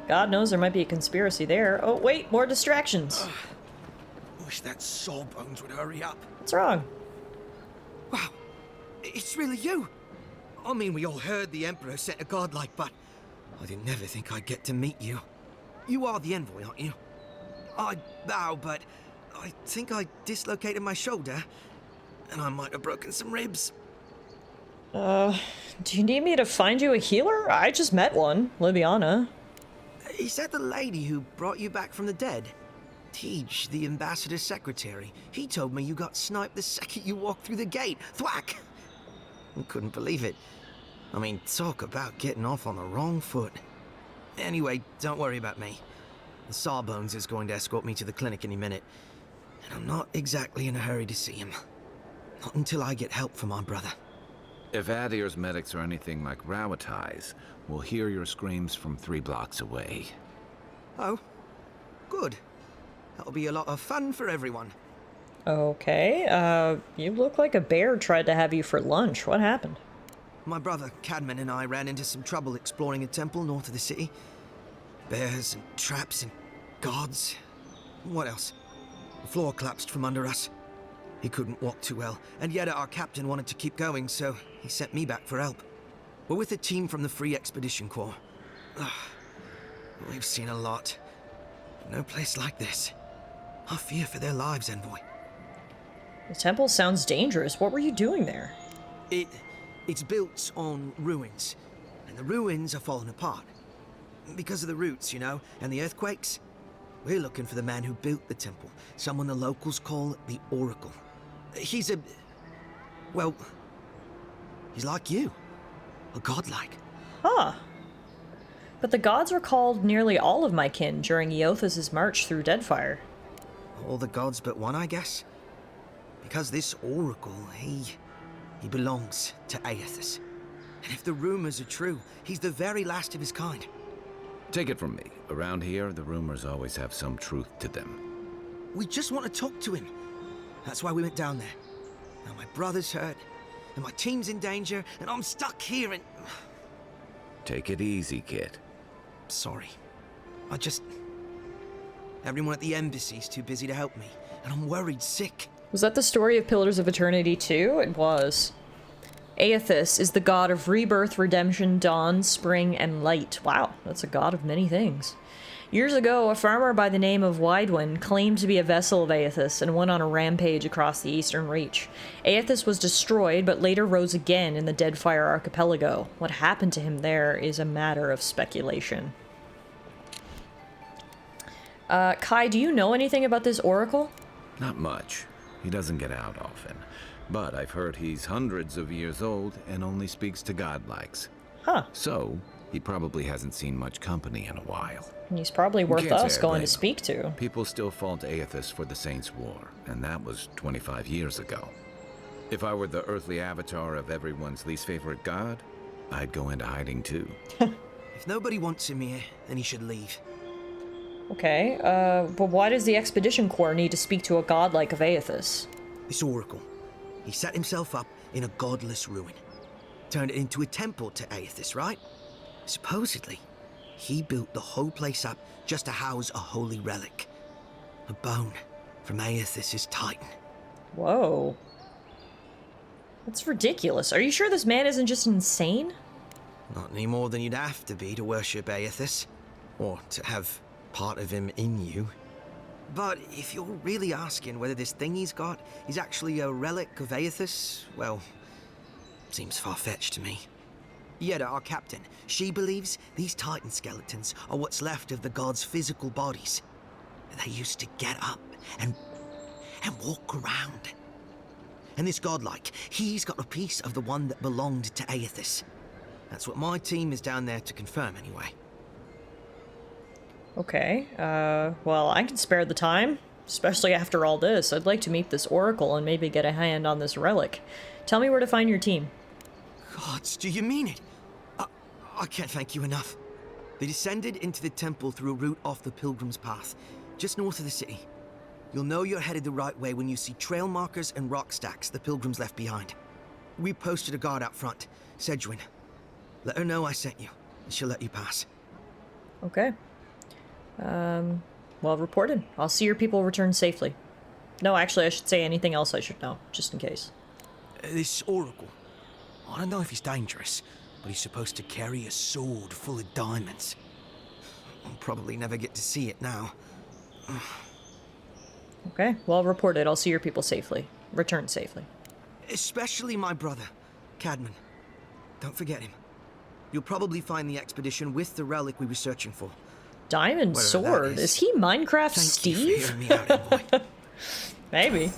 God knows there might be a conspiracy there. Oh, wait, more distractions. Wish that sawbones would hurry up. What's wrong? Wow, it's really you. I mean, we all heard the Emperor sent a godlike, but I didn't never think I'd get to meet you. You are the envoy, aren't you? I bow, but I think I dislocated my shoulder, and I might have broken some ribs. Do you need me to find you a healer? I just met one, Libiana. Is that the lady who brought you back from the dead? Tej, the ambassador's secretary. He told me you got sniped the second you walked through the gate. Thwack! I couldn't believe it. I mean, talk about getting off on the wrong foot. Anyway, don't worry about me. The Sawbones is going to escort me to the clinic any minute. And I'm not exactly in a hurry to see him. Not until I get help from my brother. If Adir's medics are anything like Rawatai's, we'll hear your screams from 3 blocks away. Oh, good. That'll be a lot of fun for everyone. Okay, you look like a bear tried to have you for lunch. What happened? My brother, Cadman, and I ran into some trouble exploring a temple north of the city. Bears and traps and guards. What else? The floor collapsed from under us. He couldn't walk too well, and yet our captain wanted to keep going, so he sent me back for help. We're with a team from the Free Expedition Corps. Ugh. We've seen a lot. No place like this. I fear for their lives, Envoy. The temple sounds dangerous. What were you doing there? It's built on ruins, and the ruins are falling apart. Because of the roots, you know, and the earthquakes. We're looking for the man who built the temple, someone the locals call the Oracle. He's well, he's like you. A godlike. Huh. But the gods recalled nearly all of my kin during Eothas' march through Deadfire. All the gods but one, I guess. Because this Oracle, he belongs to Eothas. And if the rumors are true, he's the very last of his kind. Take it from me. Around here, the rumors always have some truth to them. We just want to talk to him. That's why we went down there. Now my brother's hurt, and my team's in danger, and I'm stuck here and... Take it easy, kid. Sorry. Everyone at the embassy's too busy to help me, and I'm worried sick. Was that the story of Pillars of Eternity too? It was. Eothas is the god of rebirth, redemption, dawn, spring, and light. Wow, that's a god of many things. Years ago, a farmer by the name of Widewin claimed to be a vessel of Eothas and went on a rampage across the Eastern Reach. Eothas was destroyed, but later rose again in the Deadfire Archipelago. What happened to him there is a matter of speculation. Kai, do you know anything about this oracle? Not much. He doesn't get out often. But I've heard he's hundreds of years old and only speaks to godlikes. Huh. So, he probably hasn't seen much company in a while. He's probably worth Can't us say I going blame to him. speak to. People still fault Eothas for the Saints' War, and that was 25 years ago. If I were the earthly avatar of everyone's least favorite god, I'd go into hiding too. If nobody wants him here, then he should leave. Okay, but why does the Expedition Corps need to speak to a god like Eothas? This oracle. He set himself up in a godless ruin. Turned it into a temple to Eothas, right? Supposedly, he built the whole place up just to house a holy relic. A bone from Eothas' titan. Whoa. That's ridiculous. Are you sure this man isn't just insane? Not any more than you'd have to be to worship Eothas. Or to have part of him in you. But if you're really asking whether this thing he's got is actually a relic of Eothas, well, seems far-fetched to me. Yeda, our captain, she believes these titan skeletons are what's left of the gods' physical bodies. They used to get up and walk around. And this godlike, he's got a piece of the one that belonged to Eothas. That's what my team is down there to confirm, anyway. Okay, well, I can spare the time, especially after all this. I'd like to meet this oracle and maybe get a hand on this relic. Tell me where to find your team. Gods, do you mean it? I can't thank you enough. They descended into the temple through a route off the Pilgrim's Path, just north of the city. You'll know you're headed the right way when you see trail markers and rock stacks the Pilgrims left behind. We posted a guard out front, Sedgwin. Let her know I sent you, and she'll let you pass. Okay. Well reported. I'll see your people return safely. No, actually, I should say anything else I should know, just in case. This oracle, I don't know if he's dangerous, but he's supposed to carry a sword full of diamonds. I'll probably never get to see it now. Okay, well reported. I'll see your people safely. Return safely. Especially my brother, Cadman. Don't forget him. You'll probably find the expedition with the relic we were searching for. Diamond Whatever sword? that Is he Minecraft Steve? Maybe.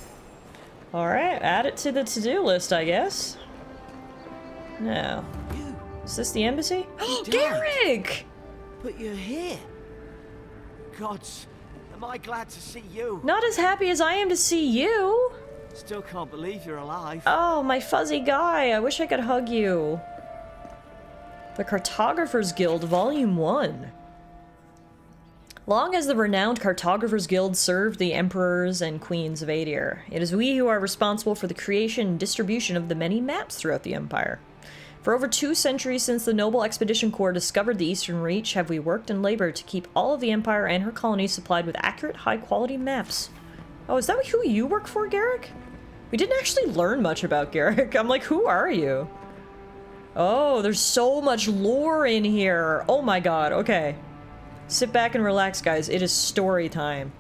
Alright, add it to the to-do list, I guess. Now. Is this the embassy? Oh, Garrick! But you're here. Gods, am I glad to see you? Not as happy as I am to see you. Still can't believe you're alive. Oh, my fuzzy guy. I wish I could hug you. The Cartographers Guild, Volume 1. Long has the renowned Cartographers Guild served the emperors and queens of Aedir. It is we who are responsible for the creation and distribution of the many maps throughout the Empire. For over 2 centuries since the Noble Expedition Corps discovered the Eastern Reach, have we worked and labored to keep all of the Empire and her colonies supplied with accurate, high-quality maps. Oh, is that who you work for, Garrick? We didn't actually learn much about Garrick. I'm like, who are you? Oh, there's so much lore in here. Oh my god, okay. Sit back and relax, guys. It is story time.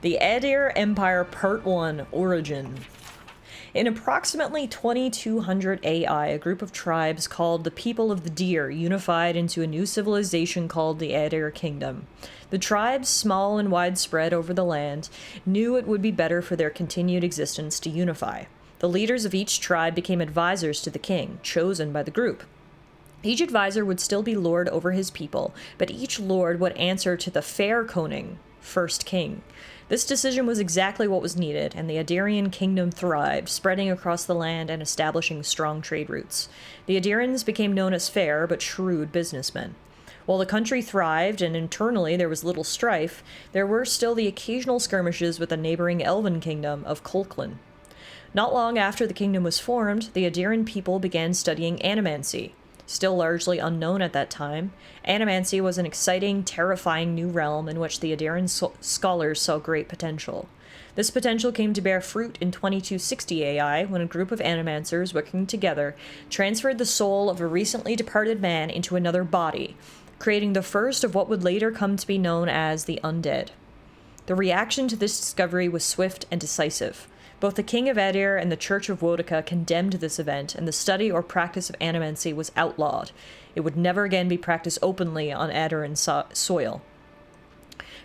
The Adair Empire Part 1, Origin. In approximately 2200 AI, a group of tribes called the People of the Deer unified into a new civilization called the Adair Kingdom. The tribes, small and widespread over the land, knew it would be better for their continued existence to unify. The leaders of each tribe became advisors to the king, chosen by the group. Each advisor would still be lord over his people, but each lord would answer to the Fair Koning, first king. This decision was exactly what was needed, and the Adarian kingdom thrived, spreading across the land and establishing strong trade routes. The Adarians became known as fair but shrewd businessmen. While the country thrived and internally there was little strife, there were still the occasional skirmishes with the neighboring elven kingdom of Colquhoun. Not long after the kingdom was formed, the Adarian people began studying animancy. Still largely unknown at that time, animancy was an exciting, terrifying new realm in which the Adarian scholars saw great potential. This potential came to bear fruit in 2260 AI when a group of animancers working together transferred the soul of a recently departed man into another body, creating the first of what would later come to be known as the undead. The reaction to this discovery was swift and decisive. Both the King of Adair and the Church of Wodica condemned this event, and the study or practice of animancy was outlawed. It would never again be practiced openly on Adairan soil.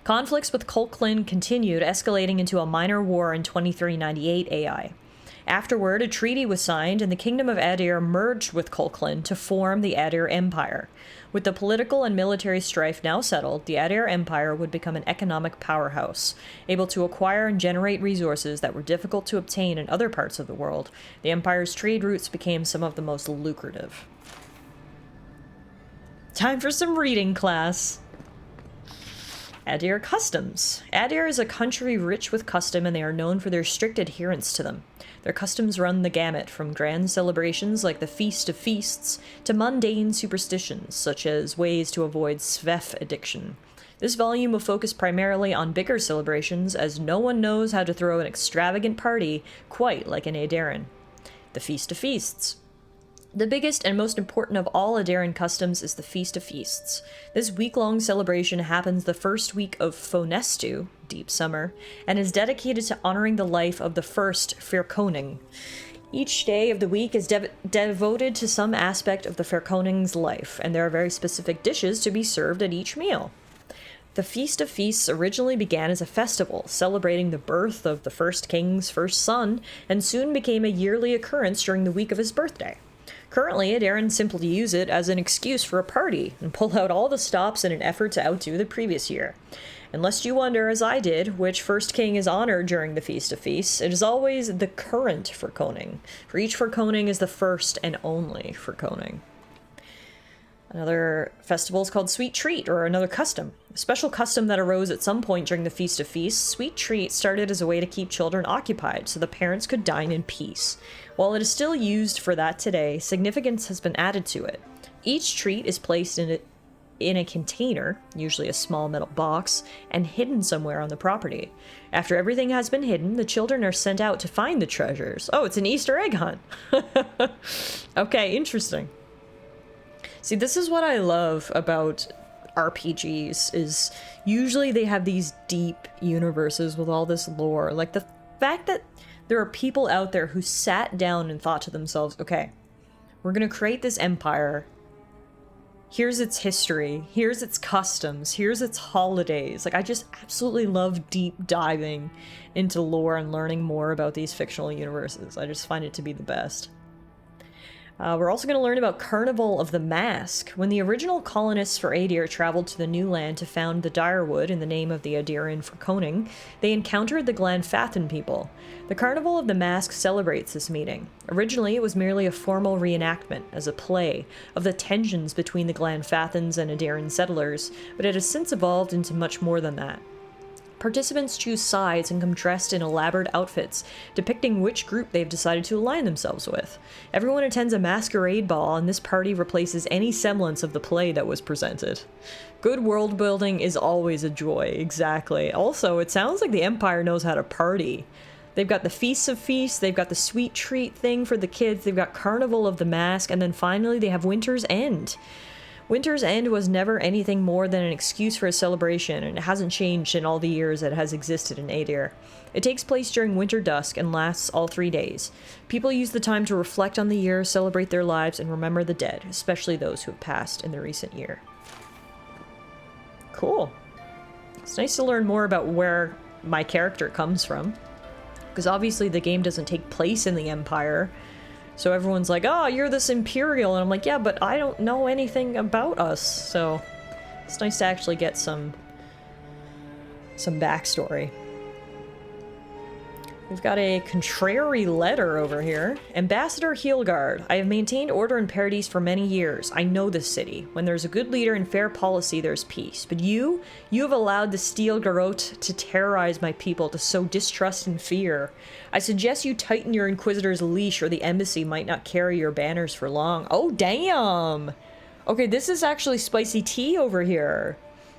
Conflicts with Colquhoun continued, escalating into a minor war in 2398 AI. Afterward, a treaty was signed, and the Kingdom of Adair merged with Colquhoun to form the Adair Empire. With the political and military strife now settled, the Adair Empire would become an economic powerhouse, able to acquire and generate resources that were difficult to obtain in other parts of the world. The Empire's trade routes became some of the most lucrative. Time for some reading, class. Adair customs. Adair is a country rich with custom, and they are known for their strict adherence to them. Their customs run the gamut, from grand celebrations like the Feast of Feasts to mundane superstitions, such as ways to avoid svef addiction. This volume will focus primarily on bigger celebrations, as no one knows how to throw an extravagant party quite like an Adairan. The Feast of Feasts. The biggest and most important of all Adairan customs is the Feast of Feasts. This week-long celebration happens the first week of Fonestu, deep summer, and is dedicated to honoring the life of the first Fair Koning. Each day of the week is devoted to some aspect of the Fair Koning's life, and there are very specific dishes to be served at each meal. The Feast of Feasts originally began as a festival, celebrating the birth of the first king's first son, and soon became a yearly occurrence during the week of his birthday. Currently, Adarans simply use it as an excuse for a party and pull out all the stops in an effort to outdo the previous year. Unless you wonder, as I did, which first king is honored during the Feast of Feasts, it is always the current Fair Koning. For each Fair Koning is the first and only Fair Koning. Another festival is called Sweet Treat, or another custom. A special custom that arose at some point during the Feast of Feasts, Sweet Treat started as a way to keep children occupied so the parents could dine in peace. While it is still used for that today, significance has been added to it. Each treat is placed in a container, usually a small metal box, and hidden somewhere on the property. After everything has been hidden, the children are sent out to find the treasures. Oh, it's an Easter egg hunt. Okay, interesting. See, this is what I love about RPGs, is usually they have these deep universes with all this lore. Like the fact that there are people out there who sat down and thought to themselves, okay, we're gonna create this empire. Here's its history, here's its customs, here's its holidays. Like, I just absolutely love deep diving into lore and learning more about these fictional universes. I just find it to be the best. We're also going to learn about Carnival of the Mask. When the original colonists for Adair traveled to the new land to found the Direwood in the name of the Adairan Fair Koning, they encountered the Glanfathan people. The Carnival of the Mask celebrates this meeting. Originally, it was merely a formal reenactment, as a play, of the tensions between the Glanfathans and Adairan settlers, but it has since evolved into much more than that. Participants choose sides and come dressed in elaborate outfits, depicting which group they've decided to align themselves with. Everyone attends a masquerade ball, and this party replaces any semblance of the play that was presented. Good world building is always a joy, exactly. Also, it sounds like the Empire knows how to party. They've got the Feasts of Feasts, they've got the Sweet Treat thing for the kids, they've got Carnival of the Mask, and then finally they have Winter's End. Winter's End was never anything more than an excuse for a celebration, and it hasn't changed in all the years it has existed in Adir. It takes place during winter dusk and lasts all 3 days. People use the time to reflect on the year, celebrate their lives, and remember the dead, especially those who have passed in the recent year. Cool. It's nice to learn more about where my character comes from, because obviously the game doesn't take place in the Empire. So everyone's like, oh, you're this Imperial, and I'm like, yeah, but I don't know anything about us, so it's nice to actually get some backstory. We've got a contrary letter over here. Ambassador Heelgard, I have maintained order in Paradis for many years. I know this city. When there's a good leader and fair policy, there's peace. But you have allowed the Steel Garrote to terrorize my people, to sow distrust and fear. I suggest you tighten your Inquisitor's leash, or the embassy might not carry your banners for long. Oh, damn! Okay, this is actually spicy tea over here.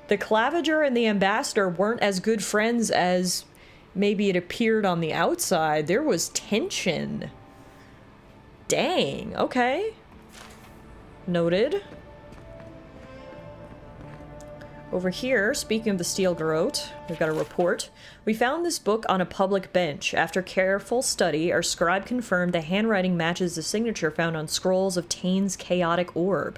The Claviger and the Ambassador weren't as good friends as maybe it appeared on the outside. There was tension. Dang, okay. Noted. Over here, speaking of the Steel Garrote, we've got a report. We found this book on a public bench. After careful study, our scribe confirmed the handwriting matches the signature found on scrolls of Tane's chaotic orb.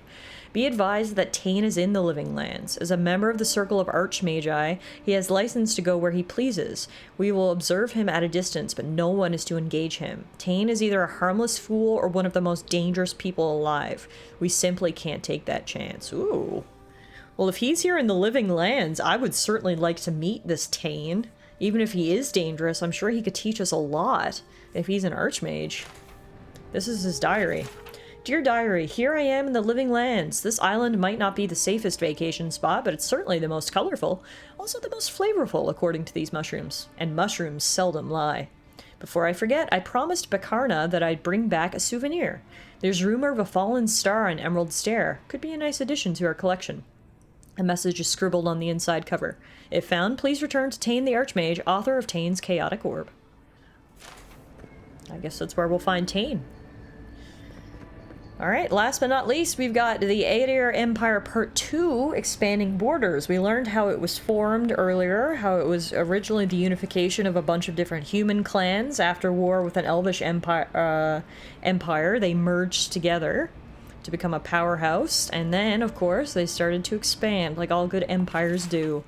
Be advised that Tane is in the Living Lands. As a member of the Circle of Archmagi, he has license to go where he pleases. We will observe him at a distance, but no one is to engage him. Tane is either a harmless fool or one of the most dangerous people alive. We simply can't take that chance. Ooh. Well, if he's here in the Living Lands, I would certainly like to meet this Tane. Even if he is dangerous, I'm sure he could teach us a lot if he's an Archmage. This is his diary. Dear Diary, here I am in the Living Lands. This island might not be the safest vacation spot, but it's certainly the most colorful. Also the most flavorful, according to these mushrooms. And mushrooms seldom lie. Before I forget, I promised Bakarna that I'd bring back a souvenir. There's rumor of a fallen star on Emerald Stair. Could be a nice addition to our collection. A message is scribbled on the inside cover. If found, please return to Tane the Archmage, author of Tane's Chaotic Orb. I guess that's where we'll find Tane. Alright, last but not least, we've got the Aedir Empire Part 2, Expanding Borders. We learned how it was formed earlier, how it was originally the unification of a bunch of different human clans. After war with an elvish empire, they merged together to become a powerhouse, and then, of course, they started to expand, like all good empires do.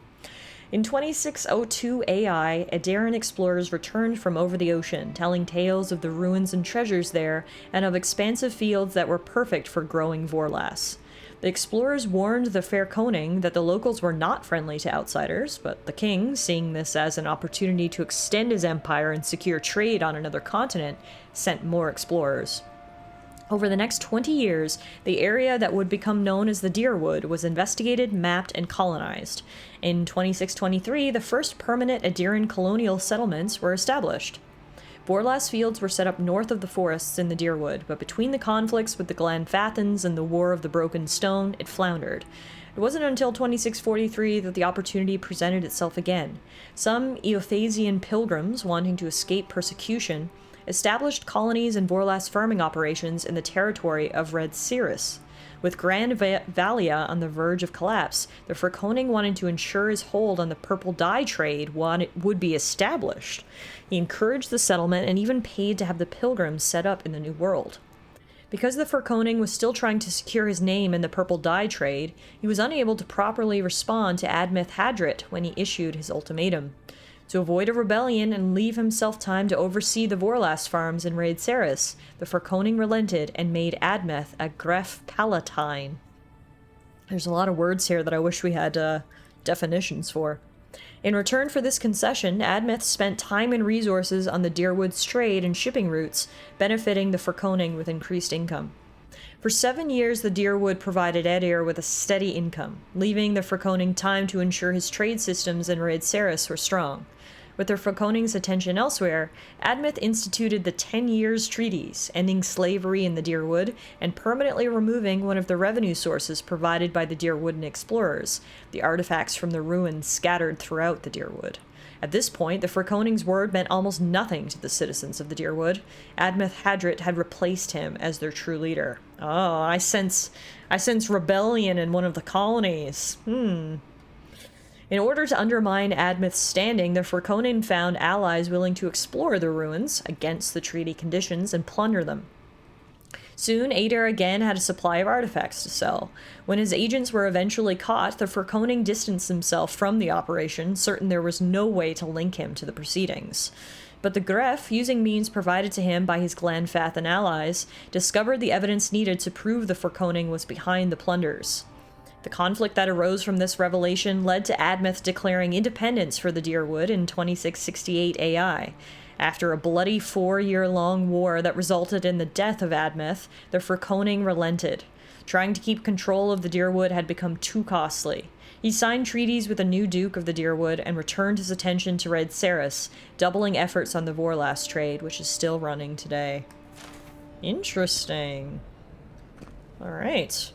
In 2602 AI, Aedirn explorers returned from over the ocean, telling tales of the ruins and treasures there, and of expansive fields that were perfect for growing Vorlas. The explorers warned the fair Koning that the locals were not friendly to outsiders, but the king, seeing this as an opportunity to extend his empire and secure trade on another continent, sent more explorers. Over the next 20 years, the area that would become known as the Deerwood was investigated, mapped, and colonized. In 2623, the first permanent Aedirn colonial settlements were established. Vorlas fields were set up north of the forests in the Deerwood, but between the conflicts with the Glanfathans and the War of the Broken Stone, it floundered. It wasn't until 2643 that the opportunity presented itself again. Some Eothasian pilgrims, wanting to escape persecution, established colonies and Vorlas farming operations in the territory of Red Cirrus. With Grand Valia on the verge of collapse, the Furkoning wanted to ensure his hold on the purple dye trade would be established. He encouraged the settlement and even paid to have the pilgrims set up in the New World. Because the Furkoning was still trying to secure his name in the purple dye trade, he was unable to properly respond to Admeth Hadrit when he issued his ultimatum. To avoid a rebellion and leave himself time to oversee the Vorlas farms in Raid Saris, the Furkoning relented and made Admeth a Gref Palatine. There's a lot of words here that I wish we had definitions for. In return for this concession, Admeth spent time and resources on the Deerwood's trade and shipping routes, benefiting the Furkoning with increased income. For 7 years, the Deerwood provided Aedir with a steady income, leaving the Furkoning time to ensure his trade systems in Raid Saris were strong. With their Furkoning's attention elsewhere, Admeth instituted the 10 Years' Treaties, ending slavery in the Deerwood and permanently removing one of the revenue sources provided by the Deerwooden explorers, the artifacts from the ruins scattered throughout the Deerwood. At this point, the Frekoning's word meant almost nothing to the citizens of the Deerwood. Admeth Hadrit had replaced him as their true leader. Oh, I sense rebellion in one of the colonies. In order to undermine Admeth's standing, the Frekoning found allies willing to explore the ruins against the treaty conditions and plunder them. Soon, Adair again had a supply of artifacts to sell. When his agents were eventually caught, the Frekoning distanced himself from the operation, certain there was no way to link him to the proceedings. But the Gref, using means provided to him by his Glanfath and allies, discovered the evidence needed to prove the Frekoning was behind the plunders. The conflict that arose from this revelation led to Admeth declaring independence for the Deerwood in 2668 AI. After a bloody 4-year-long war that resulted in the death of Admeth, the Frekoning relented. Trying to keep control of the Deerwood had become too costly. He signed treaties with the new Duke of the Deerwood and returned his attention to Red Saris, doubling efforts on the Vorlas trade, which is still running today. Interesting. Alright.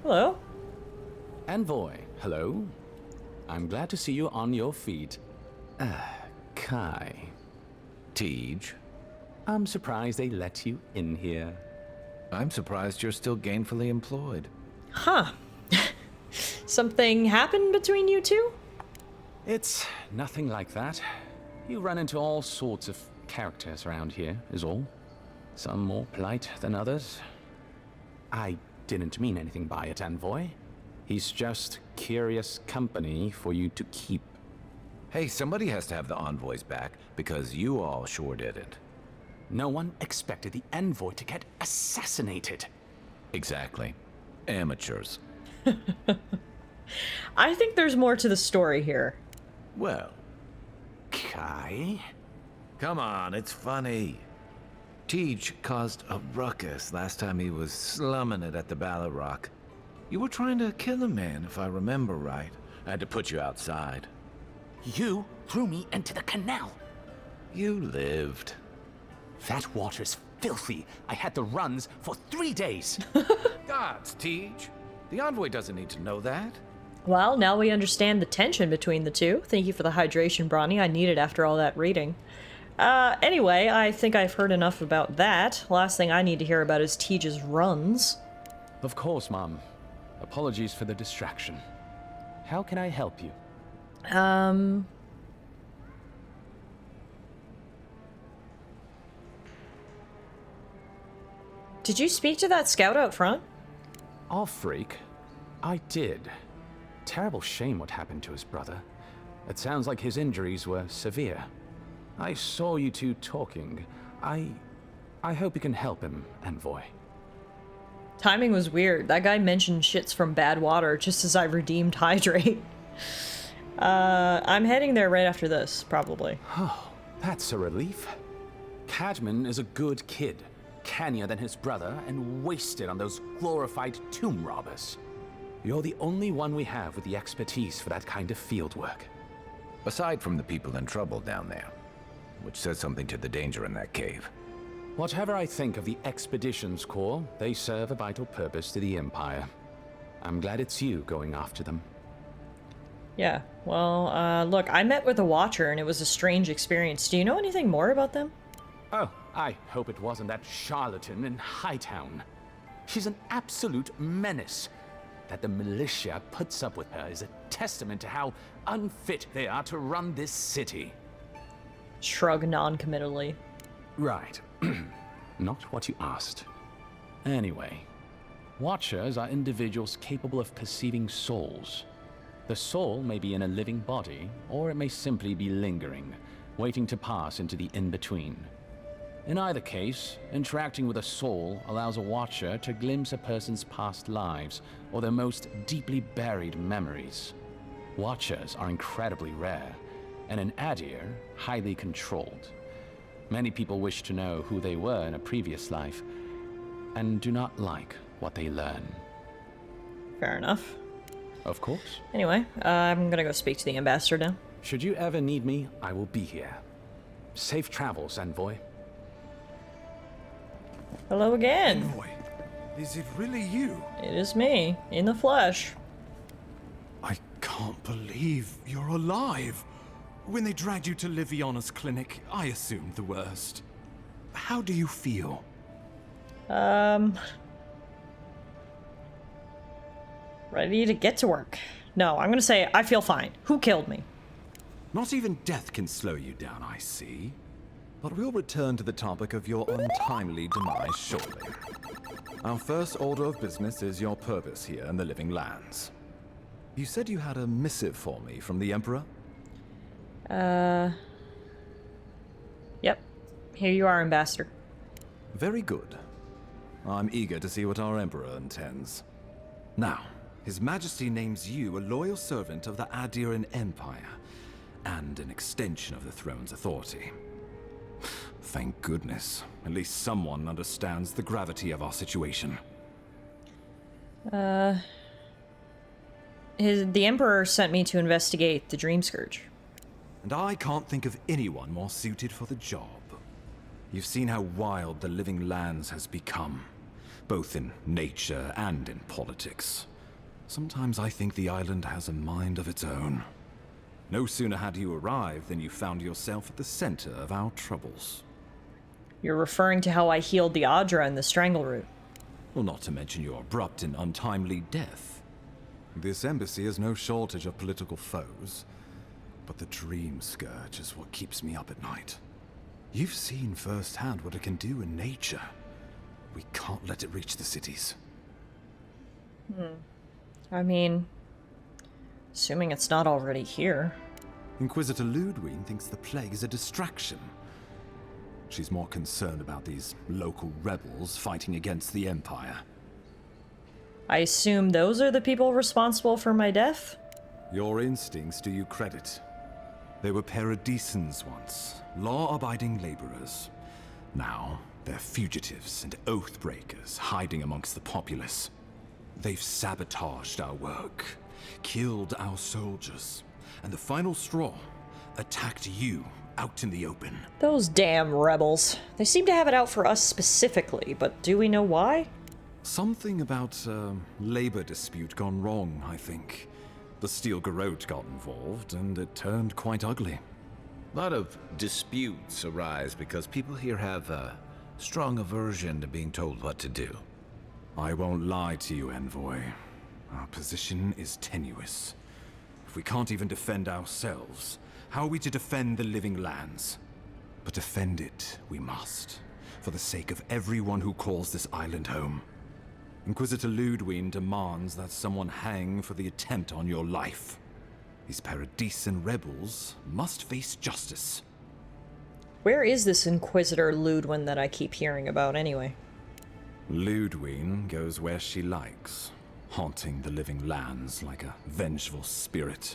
Hello. Envoy, hello. I'm glad to see you on your feet. Kai. Tej. I'm surprised they let you in here. I'm surprised you're still gainfully employed. Huh. Something happened between you two? It's nothing like that. You run into all sorts of characters around here, is all. Some more polite than others. I didn't mean anything by it, Envoy. He's just curious company for you to keep. Hey, somebody has to have the envoys back, because you all sure didn't. No one expected the Envoy to get assassinated. Exactly. Amateurs. I think there's more to the story here. Well. Kai? Come on, it's funny. Tej caused a ruckus last time he was slumming it at the Ballarrock. You were trying to kill a man, if I remember right. I had to put you outside. You threw me into the canal. You lived. That water's filthy. I had the runs for 3 days. Gods, Tej. The envoy doesn't need to know that. Well, now we understand the tension between the two. Thank you for the hydration, Bronny. I need it after all that reading. Anyway, I think I've heard enough about that. Last thing I need to hear about is Tej's runs. Of course, Mom. Apologies for the distraction. How can I help you? Did you speak to that scout out front? Off freak. I did. Terrible shame what happened to his brother. It sounds like his injuries were severe. I saw you two talking. I hope you can help him, Envoy. Timing was weird. That guy mentioned shits from bad water just as I redeemed Hydrate. I'm heading there right after this, probably. Oh, that's a relief. Cadman is a good kid. Cannier than his brother and wasted on those glorified tomb robbers. You're the only one we have with the expertise for that kind of field work. Aside from the people in trouble down there, which says something to the danger in that cave. Whatever I think of the Expeditions Corps, they serve a vital purpose to the Empire. I'm glad it's you going after them. Yeah, well, look, I met with a Watcher and it was a strange experience. Do you know anything more about them? Oh, I hope it wasn't that charlatan in Hightown. She's an absolute menace. That the militia puts up with her is a testament to how unfit they are to run this city. Shrug non-committally. Right. Not what you asked. Anyway, Watchers are individuals capable of perceiving souls. The soul may be in a living body, or it may simply be lingering, waiting to pass into the in-between. In either case, interacting with a soul allows a Watcher to glimpse a person's past lives or their most deeply buried memories. Watchers are incredibly rare, and in Adir, highly controlled. Many people wish to know who they were in a previous life, and do not like what they learn. Fair enough. Of course. Anyway, I'm gonna go speak to the ambassador now. Should you ever need me, I will be here. Safe travels, Envoy. Hello again. Envoy, is it really you? It is me, in the flesh. I can't believe you're alive. When they dragged you to Liviana's clinic, I assumed the worst. How do you feel? Ready to get to work. No, I'm gonna say I feel fine. Who killed me? Not even death can slow you down, I see. But we'll return to the topic of your untimely demise shortly. Our first order of business is your purpose here in the Living Lands. You said you had a missive for me from the Emperor? Yep. Here you are, Ambassador. Very good. I'm eager to see what our Emperor intends. Now, His Majesty names you a loyal servant of the Adiran Empire, and an extension of the throne's authority. Thank goodness. At least someone understands the gravity of our situation. The Emperor sent me to investigate the Dream Scourge. And I can't think of anyone more suited for the job. You've seen how wild the Living Lands has become, both in nature and in politics. Sometimes I think the island has a mind of its own. No sooner had you arrived than you found yourself at the center of our troubles. You're referring to how I healed the Adra in the Strangleroot. Well, not to mention your abrupt and untimely death. This embassy has no shortage of political foes, but the Dream Scourge is what keeps me up at night. You've seen firsthand what it can do in nature. We can't let it reach the cities. I mean, assuming it's not already here. Inquisitor Ludwig thinks the plague is a distraction. She's more concerned about these local rebels fighting against the Empire. I assume those are the people responsible for my death? Your instincts do you credit. They were paradisans once, law-abiding laborers. Now, they're fugitives and oath-breakers hiding amongst the populace. They've sabotaged our work, killed our soldiers, and the final straw, attacked you out in the open. Those damn rebels. They seem to have it out for us specifically, but do we know why? Something about a labor dispute gone wrong, I think. The Steel Garrote got involved, and it turned quite ugly. A lot of disputes arise because people here have a strong aversion to being told what to do. I won't lie to you, Envoy. Our position is tenuous. If we can't even defend ourselves, how are we to defend the Living Lands? But defend it we must, for the sake of everyone who calls this island home. Inquisitor Ludwig demands that someone hang for the attempt on your life. These Paradisan rebels must face justice. Where is this Inquisitor Ludwig that I keep hearing about anyway? Ludwig goes where she likes, haunting the Living Lands like a vengeful spirit.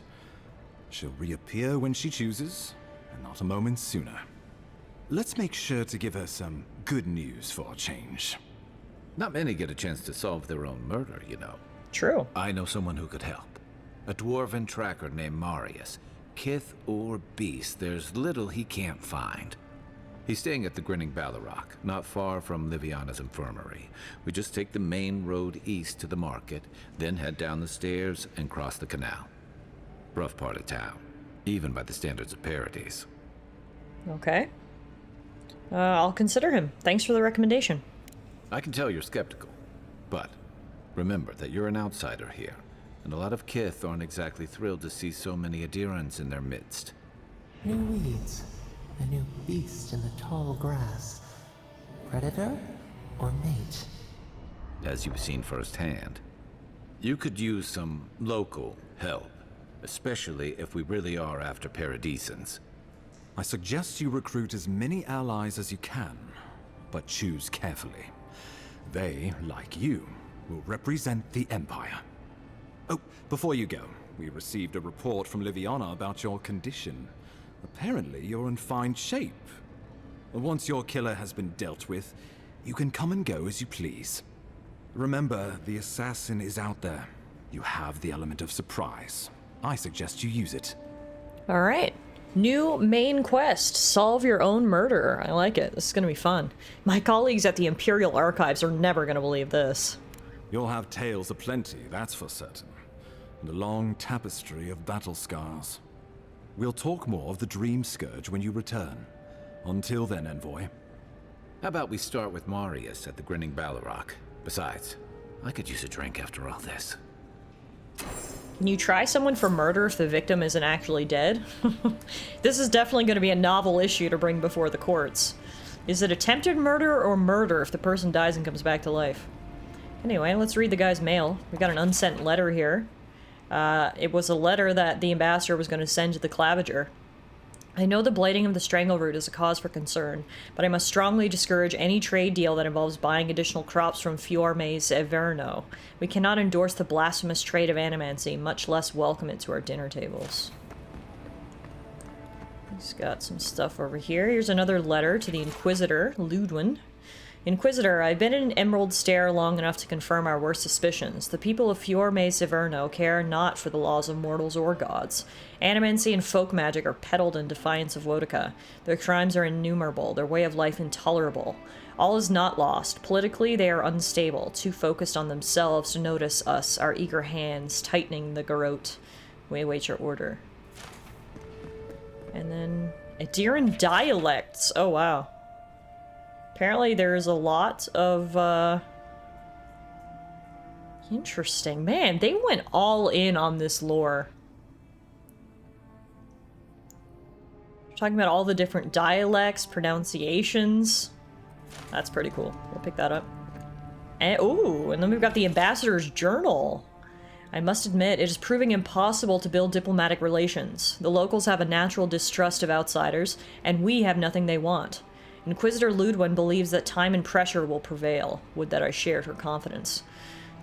She'll reappear when she chooses, and not a moment sooner. Let's make sure to give her some good news for a change. Not many get a chance to solve their own murder, you know. True. I know someone who could help. A dwarven tracker named Marius. Kith or beast, there's little he can't find. He's staying at the Grinning Ballarrock, not far from Liviana's infirmary. We just take the main road east to the market, then head down the stairs and cross the canal. Rough part of town, even by the standards of Paradise. Okay. I'll consider him. Thanks for the recommendation. I can tell you're skeptical, but remember that you're an outsider here, and a lot of Kith aren't exactly thrilled to see so many Adirans in their midst. New weeds, a new beast in the tall grass. Predator or mate? As you've seen firsthand, you could use some local help, especially if we really are after Paradisans. I suggest you recruit as many allies as you can, but choose carefully. They, like you, will represent the Empire. Oh, before you go, we received a report from Liviana about your condition. Apparently, you're in fine shape. Once your killer has been dealt with, you can come and go as you please. Remember, the assassin is out there. You have the element of surprise. I suggest you use it. All right. New main quest, solve your own murder. I like it. This is going to be fun. My colleagues at the Imperial Archives are never going to believe this. You'll have tales aplenty, that's for certain. And a long tapestry of battle scars. We'll talk more of the Dream Scourge when you return. Until then, Envoy. How about we start with Marius at the Grinning Ballarok? Besides, I could use a drink after all this. Can you try someone for murder if the victim isn't actually dead? This is definitely going to be a novel issue to bring before the courts. Is it attempted murder or murder if the person dies and comes back to life? Anyway, let's read the guy's mail. We got an unsent letter here. It was a letter that the ambassador was going to send to the Clavager. I know the blighting of the Strangleroot is a cause for concern, but I must strongly discourage any trade deal that involves buying additional crops from Fiormes Everno. We cannot endorse the blasphemous trade of animancy, much less welcome it to our dinner tables. He's got some stuff over here. Here's another letter to the Inquisitor, Ludwin. Inquisitor, I've been in Emerald Stair long enough to confirm our worst suspicions. The people of Fiormes Everno care not for the laws of mortals or gods. Animancy and folk magic are peddled in defiance of Wotica. Their crimes are innumerable, their way of life intolerable. All is not lost. Politically, they are unstable, too focused on themselves to notice us, our eager hands, tightening the garrote. We await your order. And then, Adiran dialects. Oh, wow. Apparently there's a lot of, interesting. Man, they went all in on this lore. We're talking about all the different dialects, pronunciations. That's pretty cool. We'll pick that up. And, ooh, and then we've got the Ambassador's Journal. I must admit, it is proving impossible to build diplomatic relations. The locals have a natural distrust of outsiders, and we have nothing they want. Inquisitor Ludwin believes that time and pressure will prevail. Would that I shared her confidence.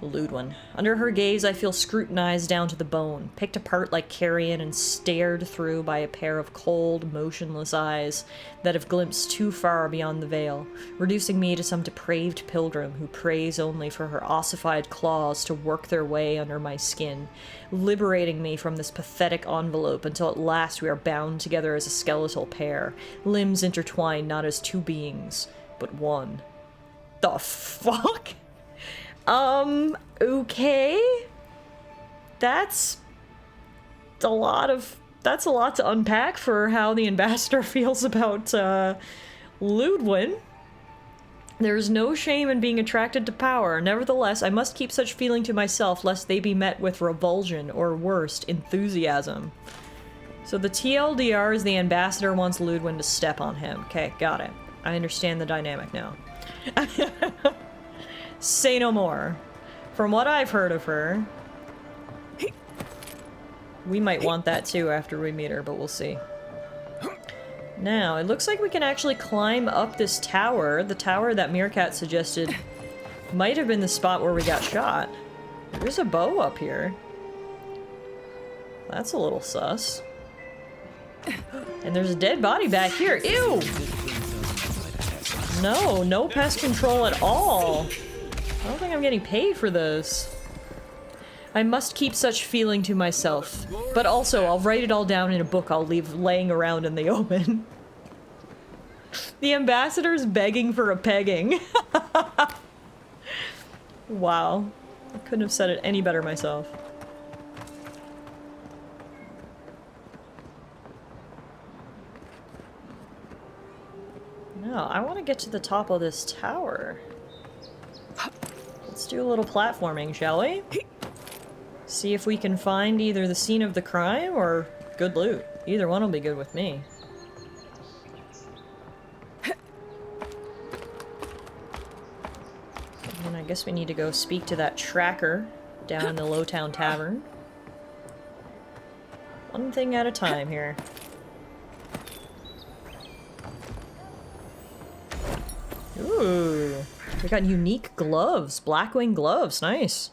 Ludwin. Under her gaze, I feel scrutinized down to the bone, picked apart like carrion and stared through by a pair of cold, motionless eyes that have glimpsed too far beyond the veil, reducing me to some depraved pilgrim who prays only for her ossified claws to work their way under my skin, liberating me from this pathetic envelope until at last we are bound together as a skeletal pair, limbs intertwined not as two beings, but one. The fuck? Okay. That's a lot to unpack for how the ambassador feels about, Ludwin. There's no shame in being attracted to power. Nevertheless, I must keep such feeling to myself lest they be met with revulsion or, worst, enthusiasm. So the TLDR is the ambassador wants Ludwin to step on him. Okay, got it. I understand the dynamic now. Say no more. From what I've heard of her, we might want that too after we meet her, but we'll see. Now, it looks like we can actually climb up this tower. The tower that Meerkat suggested might have been the spot where we got shot. There's a bow up here. That's a little sus. And there's a dead body back here. Ew! No pest control at all. I don't think I'm getting paid for this. I must keep such feeling to myself. But also, I'll write it all down in a book I'll leave laying around in the open. The ambassador's begging for a pegging. Wow. I couldn't have said it any better myself. No, I want to get to the top of this tower. Let's do a little platforming, shall we? See if we can find either the scene of the crime or good loot. Either one will be good with me. And I guess we need to go speak to that tracker down in the Lowtown Tavern. One thing at a time here. Ooh. We got unique gloves. Blackwing gloves. Nice.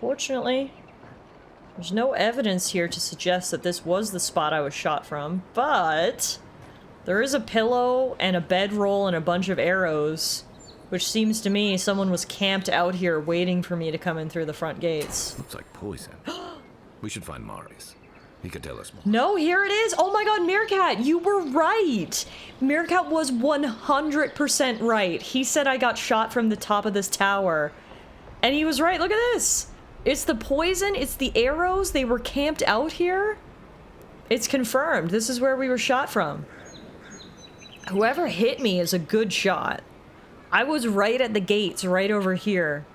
Fortunately, there's no evidence here to suggest that this was the spot I was shot from, but there is a pillow and a bedroll and a bunch of arrows, which seems to me someone was camped out here waiting for me to come in through the front gates. Looks like poison. We should find Marius. He could tell us more. No, here it is! Oh my god, Meerkat, you were right! Meerkat was 100% right. He said I got shot from the top of this tower. And he was right, look at this! It's the poison, it's the arrows, they were camped out here. It's confirmed. This is where we were shot from. Whoever hit me is a good shot. I was right at the gates, right over here.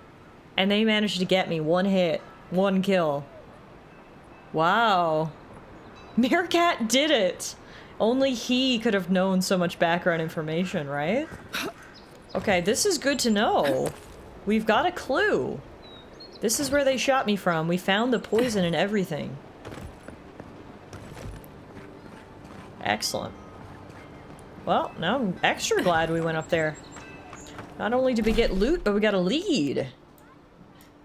And they managed to get me. 1 hit, 1 kill. Wow. Meerkat did it! Only he could have known so much background information, right? Okay, this is good to know. We've got a clue. This is where they shot me from. We found the poison and everything. Excellent. Well, now I'm extra glad we went up there. Not only did we get loot, but we got a lead.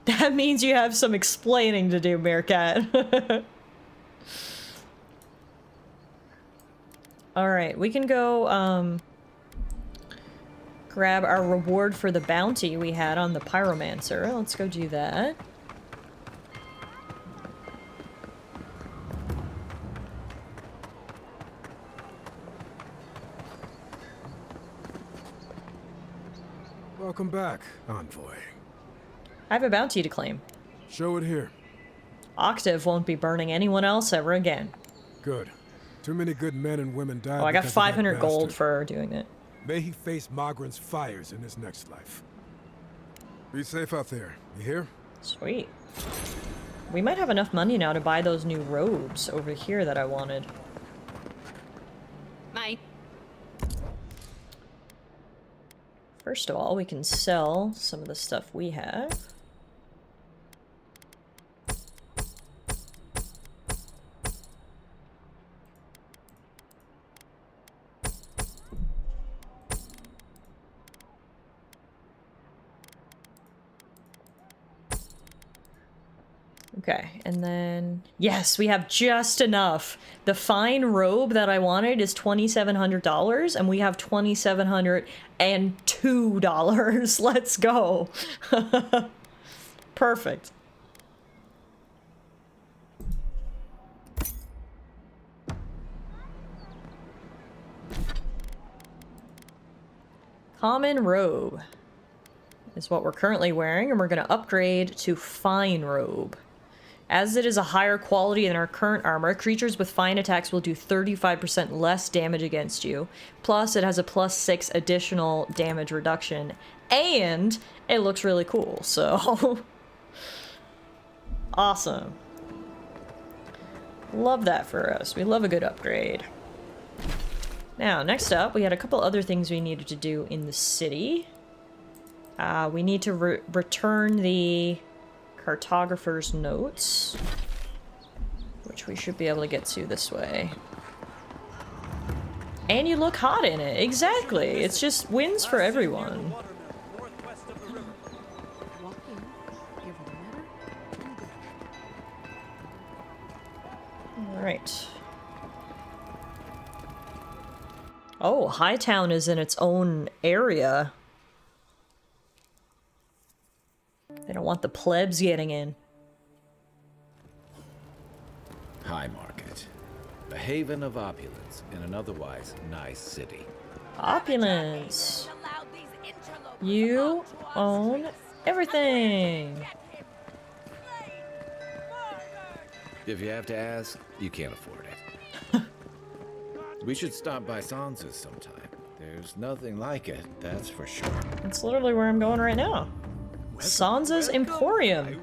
That means you have some explaining to do, Meerkat. Alright, we can go, grab our reward for the bounty we had on the pyromancer. Let's go do that. Welcome back, Envoy. I have a bounty to claim. Show it here. Octave won't be burning anyone else ever again. Good. Too many good men and women died. Oh, I got because of that 500 gold bastard. for doing it. May he face Magran's fires in his next life. Be safe out there, you hear? Sweet. We might have enough money now to buy those new robes over here that I wanted. Bye. First of all, we can sell some of the stuff we have. Okay, and then... Yes, we have just enough. The fine robe that I wanted is $2,700, and we have $2,702. Let's go. Perfect. Common robe is what we're currently wearing, and we're going to upgrade to fine robe. As it is a higher quality than our current armor, creatures with fine attacks will do 35% less damage against you. Plus, it has a +6 additional damage reduction, and it looks really cool, so... Awesome. Love that for us. We love a good upgrade. Now, next up, we had a couple other things we needed to do in the city. We need to return the cartographer's notes, which we should be able to get to this way. And you look hot in it. Exactly. It's just wins for everyone. Alright. Oh, Hightown is in its own area. They don't want the plebs getting in. High Market. The haven of opulence in an otherwise nice city. Opulence. You own everything. If you have to ask, you can't afford it. We should stop by Sansa's sometime. There's nothing like it, that's for sure. That's literally where I'm going right now. Sansa's Emporium.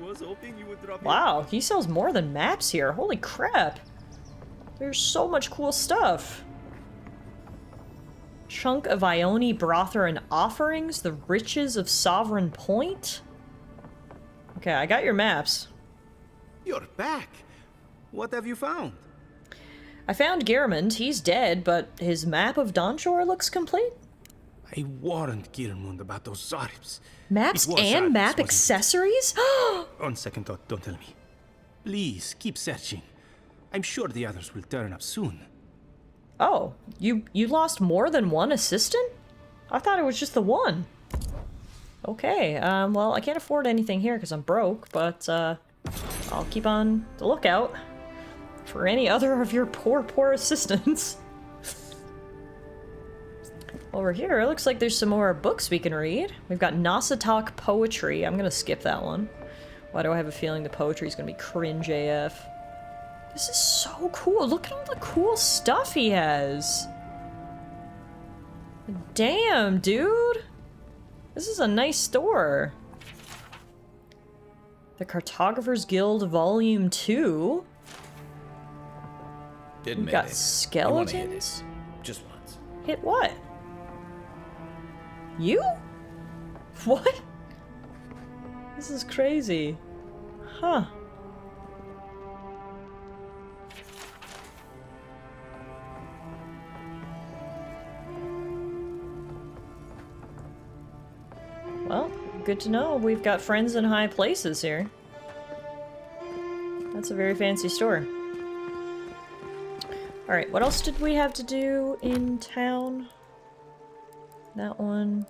Wow, he sells more than maps here. Holy crap. There's so much cool stuff. Chunk of Ione, Brother, and Offerings. The Riches of Sovereign Point. Okay, I got your maps. You're back. What have you found? I found Gehrmund. He's dead, but his map of Dawnshore looks complete. I warned Gehrmund about those Zaribs. Maps and map accessories? On second thought, don't tell me. Please, keep searching. I'm sure the others will turn up soon. Oh, you lost more than one assistant? I thought it was just the one. Okay, well, I can't afford anything here because I'm broke, but, I'll keep on the lookout for any other of your poor assistants. Over here, it looks like there's some more books we can read. We've got Nasatok Poetry. I'm gonna skip that one. Why do I have a feeling the poetry is gonna be cringe AF? This is so cool. Look at all the cool stuff he has. Damn, dude. This is a nice store. The Cartographers Guild Volume 2. Didn't We've got hit it. skeletons. Just once. Hit what? You? What? This is crazy. Huh. Well, good to know. We've got friends in high places here. That's a very fancy store. Alright, what else did we have to do in town? That one.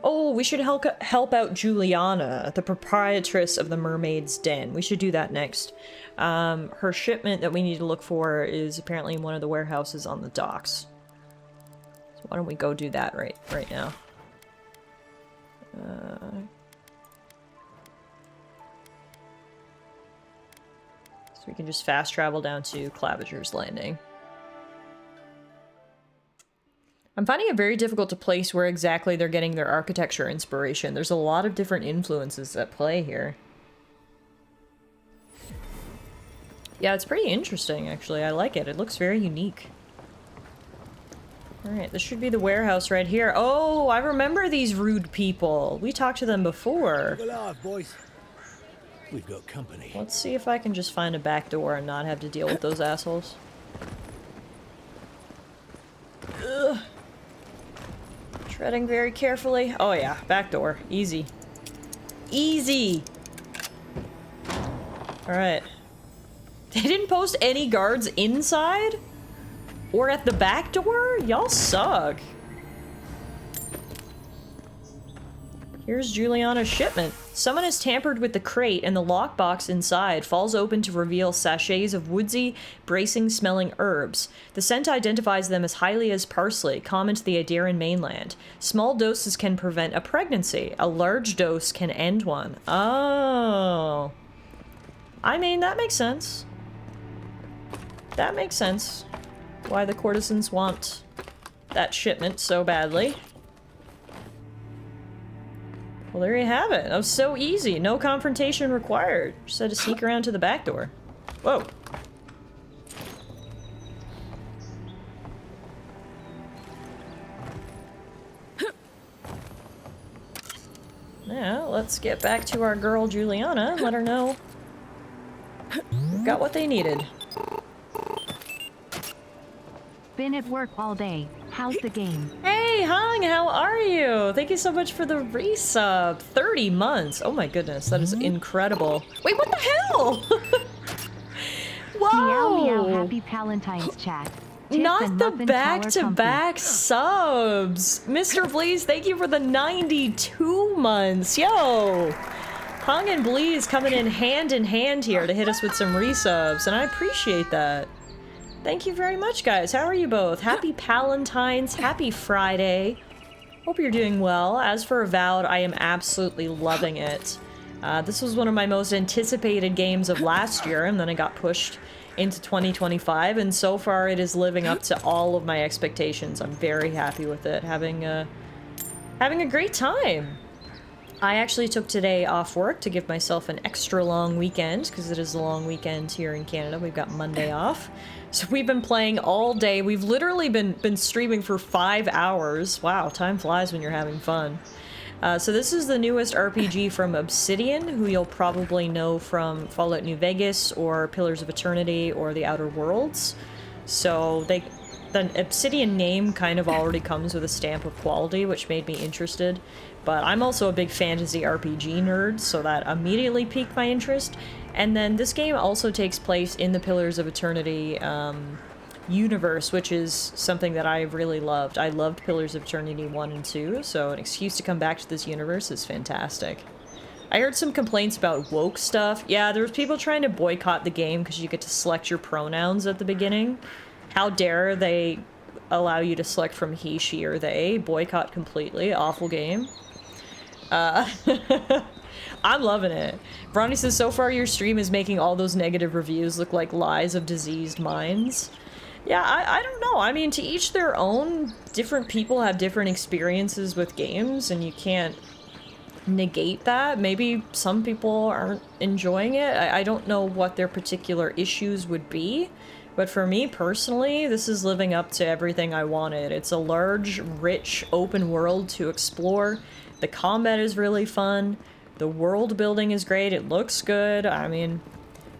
Oh, we should help out Juliana, the proprietress of the Mermaid's Den. We should do that next. Her shipment that we need to look for is apparently in one of the warehouses on the docks. So why don't we go do that right now? So we can just fast travel down to Claviger's Landing. I'm finding it very difficult to place where exactly they're getting their architecture inspiration. There's a lot of different influences at play here. Yeah, it's pretty interesting, actually. I like it. It looks very unique. Alright, this should be the warehouse right here. Oh, I remember these rude people. We talked to them before. Look alive, boys. We've got company. Let's see if I can just find a back door and not have to deal with those assholes. Ugh. Treading very carefully. Oh yeah, back door. Easy. Easy! Alright. They didn't post any guards inside? Or at the back door? Y'all suck. Here's Juliana's shipment. Someone has tampered with the crate and the lockbox inside falls open to reveal sachets of woodsy, bracing-smelling herbs. The scent identifies them as highly as parsley, common to the Adairan mainland. Small doses can prevent a pregnancy. A large dose can end one. Oh. I mean, that makes sense. That makes sense. Why the courtesans want that shipment so badly. Well, there you have it. That was so easy. No confrontation required. Just had to sneak around to the back door. Whoa. Now, let's get back to our girl Juliana and let her know we've got what they needed. Been at work all day. How's the game? Hey, Hung, how are you? Thank you so much for the resub. 30 months. Oh my goodness, that is incredible. Wait, what the hell? Whoa! Meow meow, happy Palentine's chat. Tiff Not the back-to-back subs. Mr. Bleeze, thank you for the 92 months. Yo! Hung and Bleeze coming in hand here to hit us with some resubs, and I appreciate that. Thank you very much, guys. How are you both? Happy Palentine's, happy Friday. Hope you're doing well. As for Avowed, I am absolutely loving it. This was one of my most anticipated games of last year, and then it got pushed into 2025, and so far it is living up to all of my expectations. I'm very happy with it. Having a great time. I actually took today off work to give myself an extra long weekend, because it is a long weekend here in Canada. We've got Monday off. So we've been playing all day. We've literally been streaming for 5 hours. Wow, time flies when you're having fun. So this is the newest RPG from Obsidian, who you'll probably know from Fallout New Vegas or Pillars of Eternity or The Outer Worlds. So the Obsidian name kind of already comes with a stamp of quality, which made me interested. But I'm also a big fantasy RPG nerd, so that immediately piqued my interest. And then this game also takes place in the Pillars of Eternity universe, which is something that I really loved. I loved Pillars of Eternity 1 and 2, so an excuse to come back to this universe is fantastic. I heard some complaints about woke stuff. Yeah, there was people trying to boycott the game because you get to select your pronouns at the beginning. How dare they allow you to select from he, she, or they. Boycott completely. Awful game. I I'm loving it. Bronny says, so far your stream is making all those negative reviews look like lies of diseased minds. Yeah, I don't know. I mean, to each their own. Different people have different experiences with games, and you can't negate that. Maybe some people aren't enjoying it. I don't know what their particular issues would be, but for me personally, this is living up to everything I wanted. It's a large, rich, open world to explore. The combat is really fun. The world building is great. It looks good. I mean,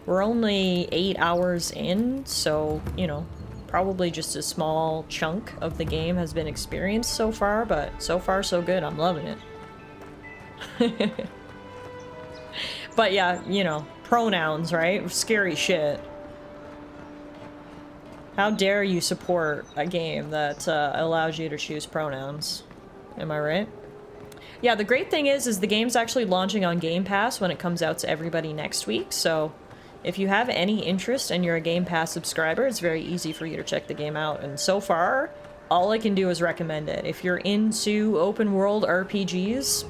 we're only 8 hours in, so, you know, probably just a small chunk of the game has been experienced so far, but so far so good. I'm loving it. But yeah, you know, pronouns, right? Scary shit. How dare you support a game that allows you to choose pronouns? Am I right? Yeah, the great thing is the game's actually launching on Game Pass when it comes out to everybody next week, so if you have any interest and you're a Game Pass subscriber, it's very easy for you to check the game out, and so far, all I can do is recommend it. If you're into open world RPGs,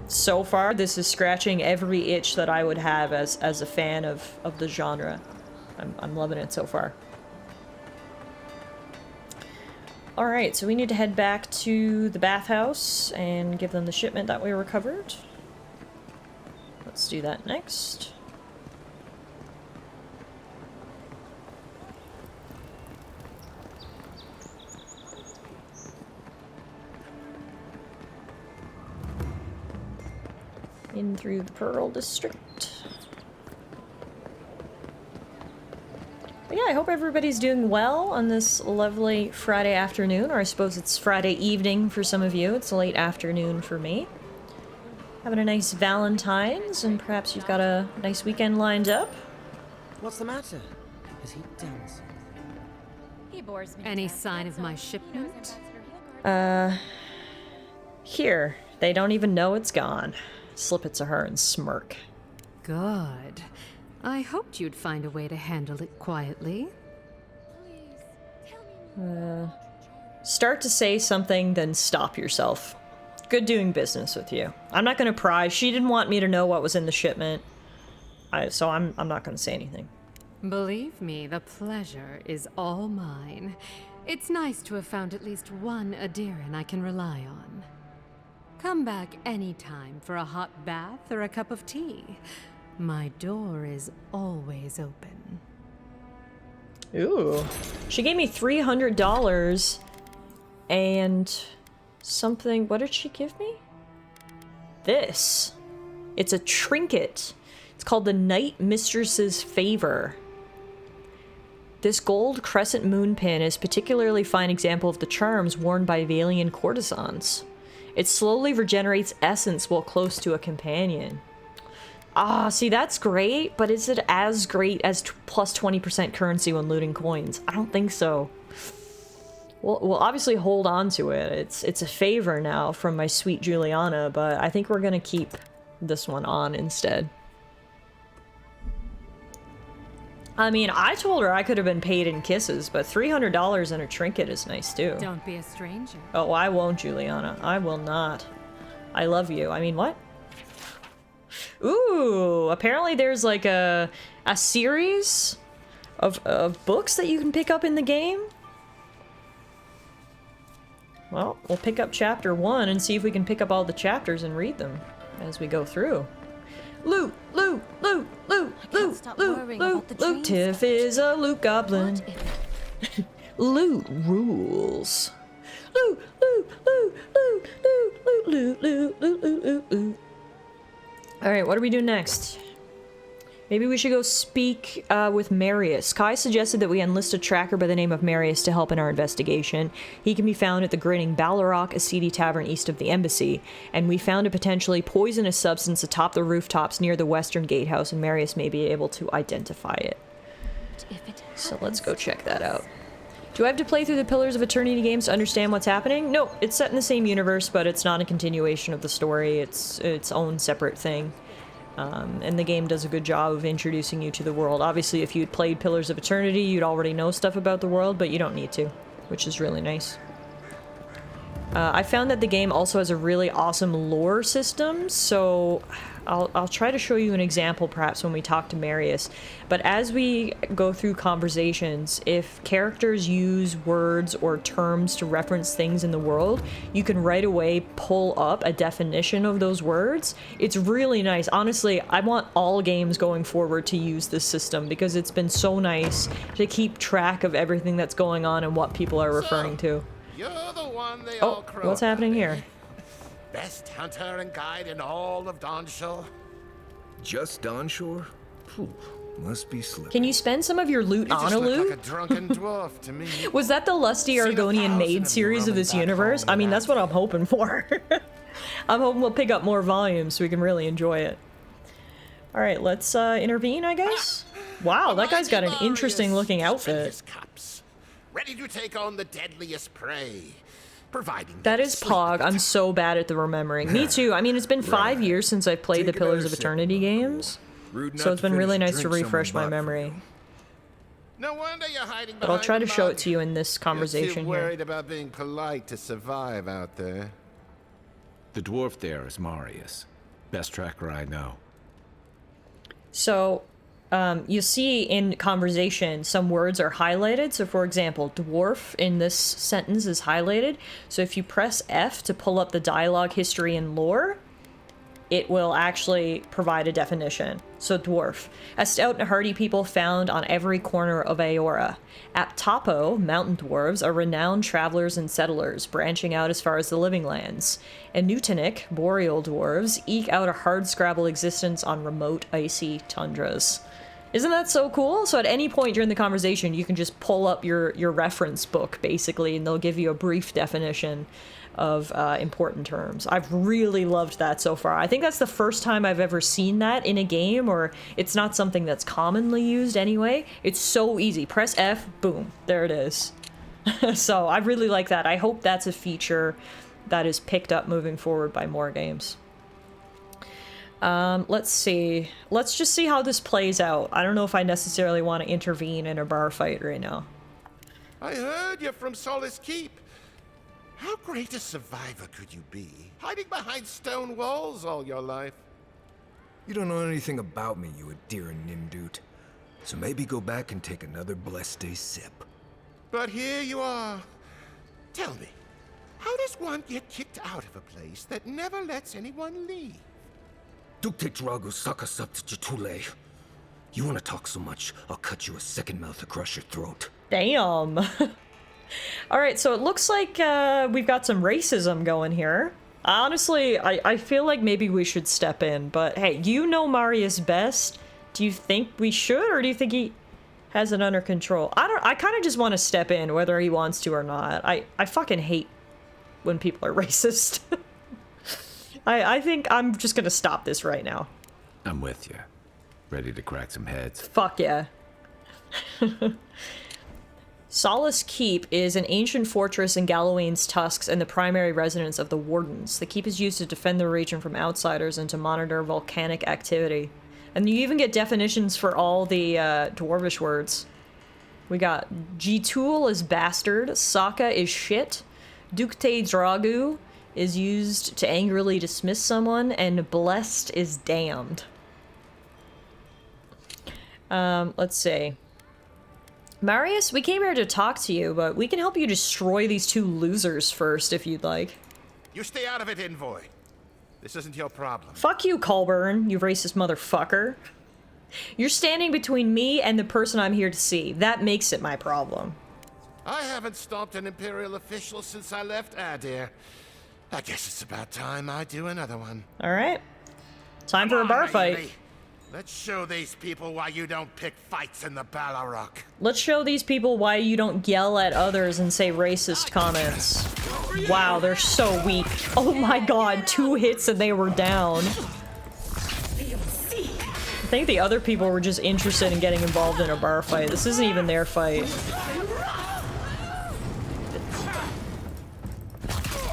so far, this is scratching every itch that I would have as a fan of the genre. I'm loving it so far. Alright, so we need to head back to the bathhouse and give them the shipment that we recovered. Let's do that next. In through the Pearl District. But yeah, I hope everybody's doing well on this lovely Friday afternoon, or I suppose it's Friday evening for some of you. It's late afternoon for me. Having a nice Valentine's, and perhaps you've got a nice weekend lined up. What's the matter? Has he done something? He bores me. Any sign of my shipment? Here. They don't even know it's gone. Slip it to her and smirk. Good. I hoped you'd find a way to handle it quietly. Start to say something, then stop yourself. Good doing business with you. I'm not gonna pry. She didn't want me to know what was in the shipment. So I'm not gonna say anything. Believe me, the pleasure is all mine. It's nice to have found at least one Adiran I can rely on. Come back anytime for a hot bath or a cup of tea. My door is always open. Ooh. She gave me $300 and something. What did she give me? This. It's a trinket. It's called the Night Mistress's Favor. This gold crescent moon pin is a particularly fine example of the charms worn by Valian courtesans. It slowly regenerates essence while close to a companion. Ah, see, that's great, but is it as great as plus 20% currency when looting coins? I don't think so. We'll obviously hold on to it. It's a favor now from my sweet Juliana, but I think we're gonna keep this one on instead. I mean, I told her I could have been paid in kisses, but $300 in a trinket is nice too. Don't be a stranger. Oh, I won't, Juliana. I will not. I love you. I mean, what? Ooh, apparently there's like a series of books that you can pick up in the game. Well, we'll pick up chapter 1 and see if we can pick up all the chapters and read them as we go through. Loot, loot, loot, loot, loot, loot, loot, loot. Tiff is a loot goblin. Loot rules. Loot, loot, loot, loot, loot, loot, loot, loot, loot, loot, loot, loot. Alright, what do we do next? Maybe we should go speak with Marius. Kai suggested that we enlist a tracker by the name of Marius to help in our investigation. He can be found at the grinning Ballarok, a seedy tavern east of the embassy, and we found a potentially poisonous substance atop the rooftops near the western gatehouse, and Marius may be able to identify it. So let's go check that out. Do I have to play through the Pillars of Eternity games to understand what's happening? No, it's set in the same universe, but it's not a continuation of the story. It's its own separate thing. And the game does a good job of introducing you to the world. Obviously, if you'd played Pillars of Eternity, you'd already know stuff about the world, but you don't need to, which is really nice. I found that the game also has a really awesome lore system, so I'll try to show you an example perhaps when we talk to Marius. But as we go through conversations, if characters use words or terms to reference things in the world, you can right away pull up a definition of those words. It's really nice. Honestly, I want all games going forward to use this system because it's been so nice to keep track of everything that's going on and what people are referring to. You're the one they all crow What's happening here? Best hunter and guide in all of Dawnshore? Just Dawnshore? Phew, must be slipping. Can you spend some of your loot on a loot? Like a drunken dwarf to me. Was that the Lusty Argonian Maid series of this universe? I mean, that's what I'm hoping for. I'm hoping we'll pick up more volumes so we can really enjoy it. Alright, let's intervene, I guess? Wow, that guy's got an interesting looking outfit. Ready to take on the deadliest prey. Providing that is Pog. I'm so bad at the remembering. Me too. I mean, it's been 5 years since I've played the Pillars of Eternity games. So it's been really nice to refresh my memory. No wonder you're hiding behind but I'll try to show it to you in this conversation you're too worried here. about being polite to survive out there. The dwarf there is Marius. Best tracker I know. So, you see in conversation, some words are highlighted. So for example, dwarf in this sentence is highlighted. So if you press F to pull up the dialogue history and lore, it will actually provide a definition. So dwarf, a stout and hardy people found on every corner of Aora. At Topo, mountain dwarves are renowned travelers and settlers, branching out as far as the living lands. And Newtonic, boreal dwarves, eke out a hardscrabble existence on remote, icy tundras. Isn't that so cool? So at any point during the conversation, you can just pull up your reference book, basically, and they'll give you a brief definition of important terms. I've really loved that so far. I think that's the first time I've ever seen that in a game, or it's not something that's commonly used anyway. It's so easy. Press F, boom, there it is. So I really like that. I hope that's a feature that is picked up moving forward by more games. Let's see. Let's just see how this plays out. I don't know if I necessarily want to intervene in a bar fight right now. I heard you're from Solace Keep. How great a survivor could you be, hiding behind stone walls all your life? You don't know anything about me, you Adira Nimdut. So maybe go back and take another blessed day sip. But here you are. Tell me, how does one get kicked out of a place that never lets anyone leave? Dukte Drago Sakasap Jitule. You want to talk so much, I'll cut you a second mouth across your throat. Damn. Alright, so it looks like we've got some racism going here. Honestly, I feel like maybe we should step in, but hey, you know Marius best. Do you think we should, or do you think he has it under control? I kind of just want to step in, whether he wants to or not. I fucking hate when people are racist. I think I'm just gonna stop this right now. I'm with you. Ready to crack some heads. Fuck yeah. Solace Keep is an ancient fortress in Gallowayne's Tusks and the primary residence of the Wardens. The keep is used to defend the region from outsiders and to monitor volcanic activity. And you even get definitions for all the dwarvish words. We got G-Tool is bastard, Saka is shit, Dukte Dragu is used to angrily dismiss someone, and blessed is damned. Let's see. Marius, we came here to talk to you, but we can help you destroy these two losers first if you'd like. You stay out of it, Envoy. This isn't your problem. Fuck you, Colburn, you racist motherfucker. You're standing between me and the person I'm here to see. That makes it my problem. I haven't stomped an Imperial official since I left Adir. I guess it's about time I do another one. Alright. Time for a bar fight. Lady. Let's show these people why you don't pick fights in the Ballarok. Let's show these people why you don't yell at others and say racist comments. Wow, they're so weak. Oh my god, 2 hits and they were down. I think the other people were just interested in getting involved in a bar fight. This isn't even their fight.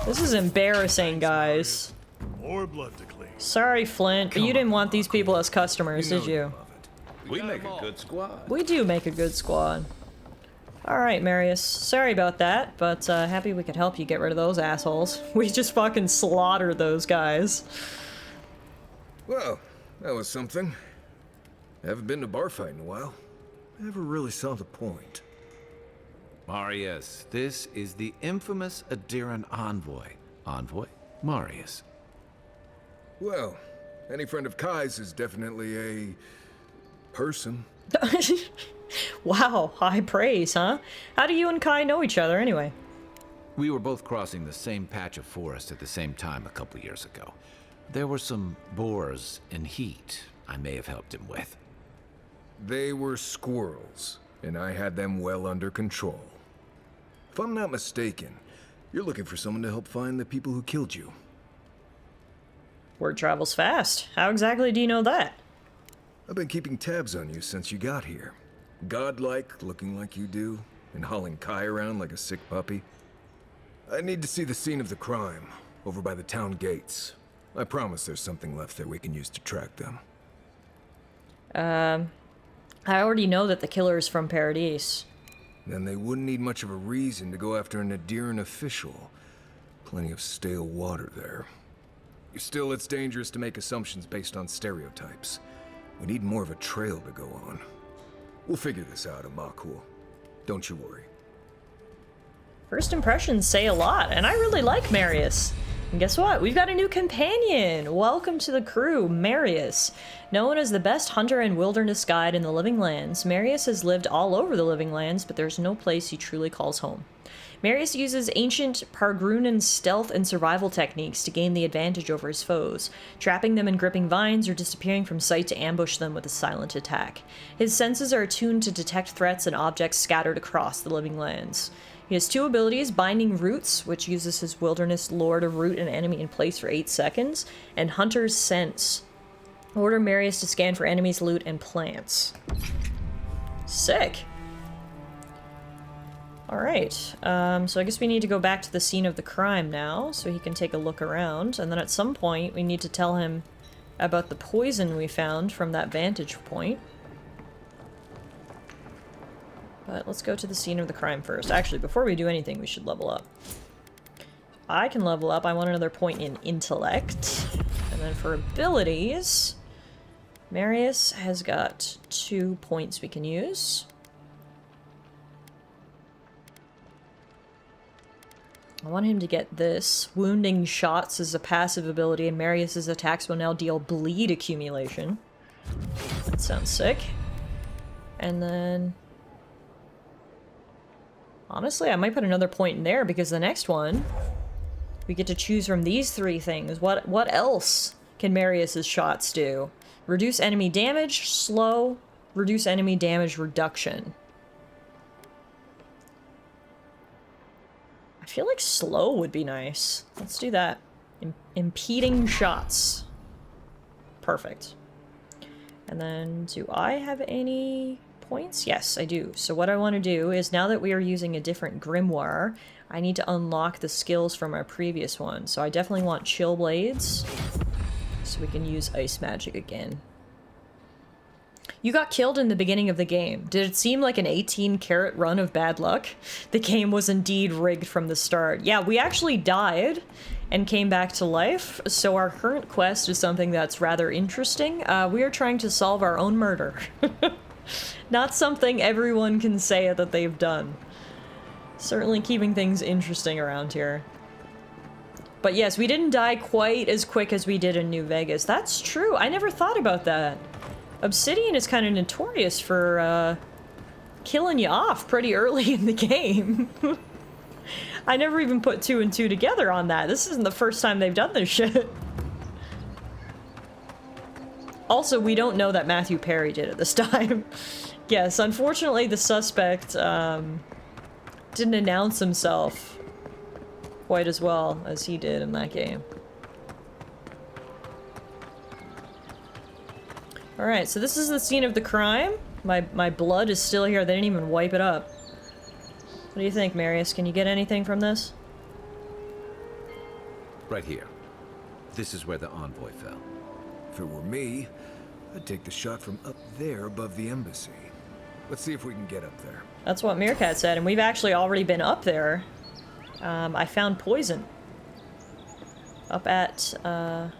This is embarrassing, guys. More blood to clean. Sorry, Flint, but you didn't want these people as customers, did you? We make a good squad. We do make a good squad. Alright, Marius. Sorry about that, but happy we could help you get rid of those assholes. We just fucking slaughtered those guys. Well, that was something. I haven't been to bar fight in a while. Never really saw the point. Marius, this is the infamous Adiran envoy. Envoy? Marius. Well, any friend of Kai's is definitely a... person. Wow, high praise, huh? How do you and Kai know each other, anyway? We were both crossing the same patch of forest at the same time a couple years ago. There were some boars in heat I may have helped him with. They were squirrels, and I had them well under control. If I'm not mistaken, you're looking for someone to help find the people who killed you. Word travels fast. How exactly do you know that? I've been keeping tabs on you since you got here. Godlike, looking like you do, and hauling Kai around like a sick puppy. I need to see the scene of the crime, over by the town gates. I promise there's something left there we can use to track them. I already know that the killer is from Paradise. Then they wouldn't need much of a reason to go after an Adiran official. Plenty of stale water there. Still, it's dangerous to make assumptions based on stereotypes. We need more of a trail to go on. We'll figure this out, Amakul. Don't you worry. First impressions say a lot, and I really like Marius. And guess what? We've got a new companion! Welcome to the crew, Marius. Known as the best hunter and wilderness guide in the Living Lands, Marius has lived all over the Living Lands, but there's no place he truly calls home. Marius uses ancient Pargrunan stealth and survival techniques to gain the advantage over his foes, trapping them in gripping vines or disappearing from sight to ambush them with a silent attack. His senses are attuned to detect threats and objects scattered across the Living Lands. He has two abilities, Binding Roots, which uses his wilderness lore to root an enemy in place for 8 seconds, and Hunter's Sense. Order Marius to scan for enemies, loot, and plants. Sick. Alright, so I guess we need to go back to the scene of the crime now, so he can take a look around, and then at some point we need to tell him about the poison we found from that vantage point. But let's go to the scene of the crime first. Actually, before we do anything, we should level up. I can level up. I want another point in intellect. And then for abilities, Marius has got 2 points we can use. I want him to get this. Wounding shots is a passive ability, and Marius's attacks will now deal bleed accumulation. That sounds sick. And then... honestly, I might put another point in there, because the next one, we get to choose from these 3 things. What else can Marius's shots do? Reduce enemy damage, slow, reduce enemy damage reduction. I feel like slow would be nice. Let's do that. Impeding shots. Perfect. And then, do I have any points? Yes, I do. So what I want to do is, now that we are using a different grimoire, I need to unlock the skills from our previous one. So I definitely want Chill Blades, so we can use Ice Magic again. You got killed in the beginning of the game. Did it seem like an 18-carat run of bad luck? The game was indeed rigged from the start. Yeah, we actually died and came back to life, so our current quest is something that's rather interesting. We are trying to solve our own murder. Not something everyone can say that they've done. Certainly keeping things interesting around here. But yes, we didn't die quite as quick as we did in New Vegas. That's true. I never thought about that. Obsidian is kind of notorious for killing you off pretty early in the game. I never even put 2 and 2 together on that. This isn't the first time they've done this shit. Also, we don't know that Matthew Perry did it this time. Yes, unfortunately the suspect didn't announce himself quite as well as he did in that game. Alright, so this is the scene of the crime. My blood is still here. They didn't even wipe it up. What do you think, Marius? Can you get anything from this? Right here. This is where the envoy fell. If it were me, I'd take the shot from up there above the embassy. Let's see if we can get up there. That's what Meerkat said, and we've actually already been up there. I found poison. Up at, up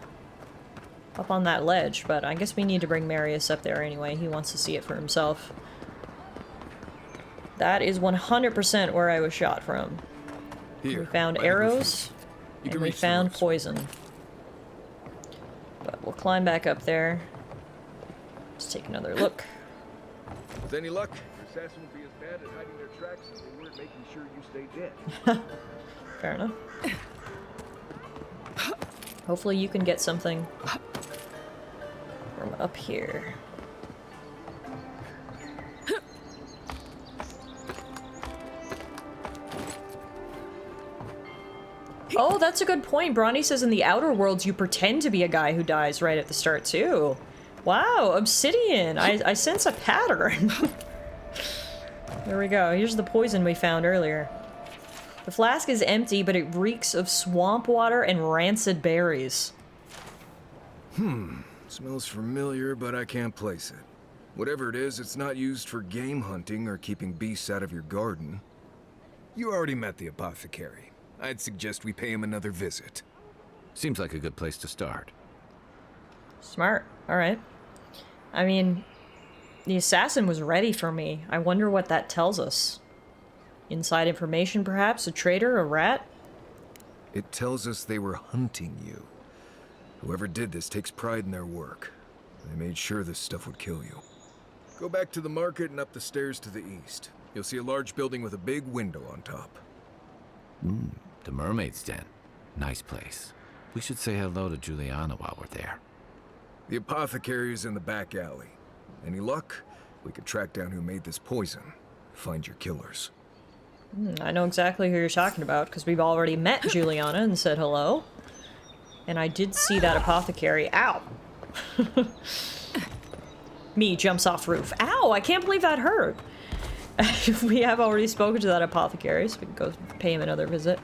on that ledge, but I guess we need to bring Marius up there anyway. He wants to see it for himself. That is 100% where I was shot from. Here, we found by your arrows, feet. You and can we reach the found ropes. poison. But we'll climb back up there. Let's take another look. With any luck, your assassin will be as bad at hiding their tracks as they were at making sure you stay dead. Fair enough. Hopefully you can get something from up here. Oh, that's a good point. Bronny says in the Outer Worlds you pretend to be a guy who dies right at the start too. Wow, obsidian. I sense a pattern. There we go. Here's the poison we found earlier. The flask is empty, but it reeks of swamp water and rancid berries. Smells familiar, but I can't place it. Whatever it is, it's not used for game hunting or keeping beasts out of your garden. You already met the apothecary. I'd suggest we pay him another visit. Seems like a good place to start. Smart. Alright. I mean, the assassin was ready for me. I wonder what that tells us. Inside information, perhaps? A traitor? A rat? It tells us they were hunting you. Whoever did this takes pride in their work. They made sure this stuff would kill you. Go back to the market and up the stairs to the east. You'll see a large building with a big window on top. The Mermaid's Den. Nice place. We should say hello to Juliana while we're there. The apothecary is in the back alley. Any luck? We could track down who made this poison. Find your killers. I know exactly who you're talking about, because we've already met Juliana and said hello. And I did see that apothecary. Ow! Me jumps off roof. Ow! I can't believe that hurt! We have already spoken to that apothecary, so we can go pay him another visit.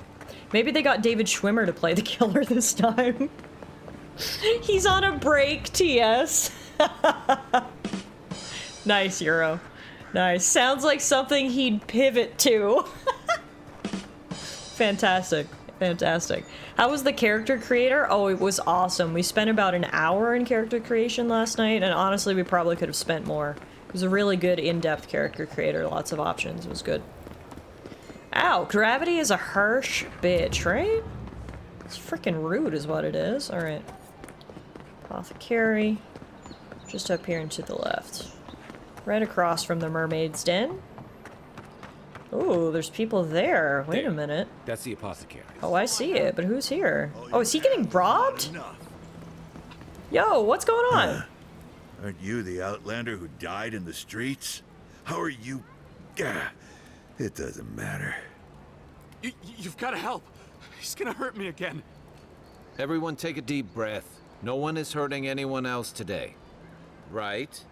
Maybe they got David Schwimmer to play the killer this time. He's on a break, TS. Nice, Euro. Nice. Sounds like something he'd pivot to. Fantastic. Fantastic. How was the character creator? Oh, it was awesome. We spent about an hour in character creation last night, and honestly, we probably could have spent more. It was a really good in-depth character creator. Lots of options. It was good. Ow, gravity is a harsh bitch, right? It's freaking rude is what it is. Alright. Apothecary. Just up here and to the left. Right across from the Mermaid's Den. Ooh, there's people there. Wait a minute. That's the apothecary. Oh, I see it, but who's here? Oh, is he getting robbed? Yo, what's going on? Aren't you the outlander who died in the streets? How are you? It doesn't matter. You've got to help. He's gonna hurt me again. Everyone take a deep breath. No one is hurting anyone else today. Right?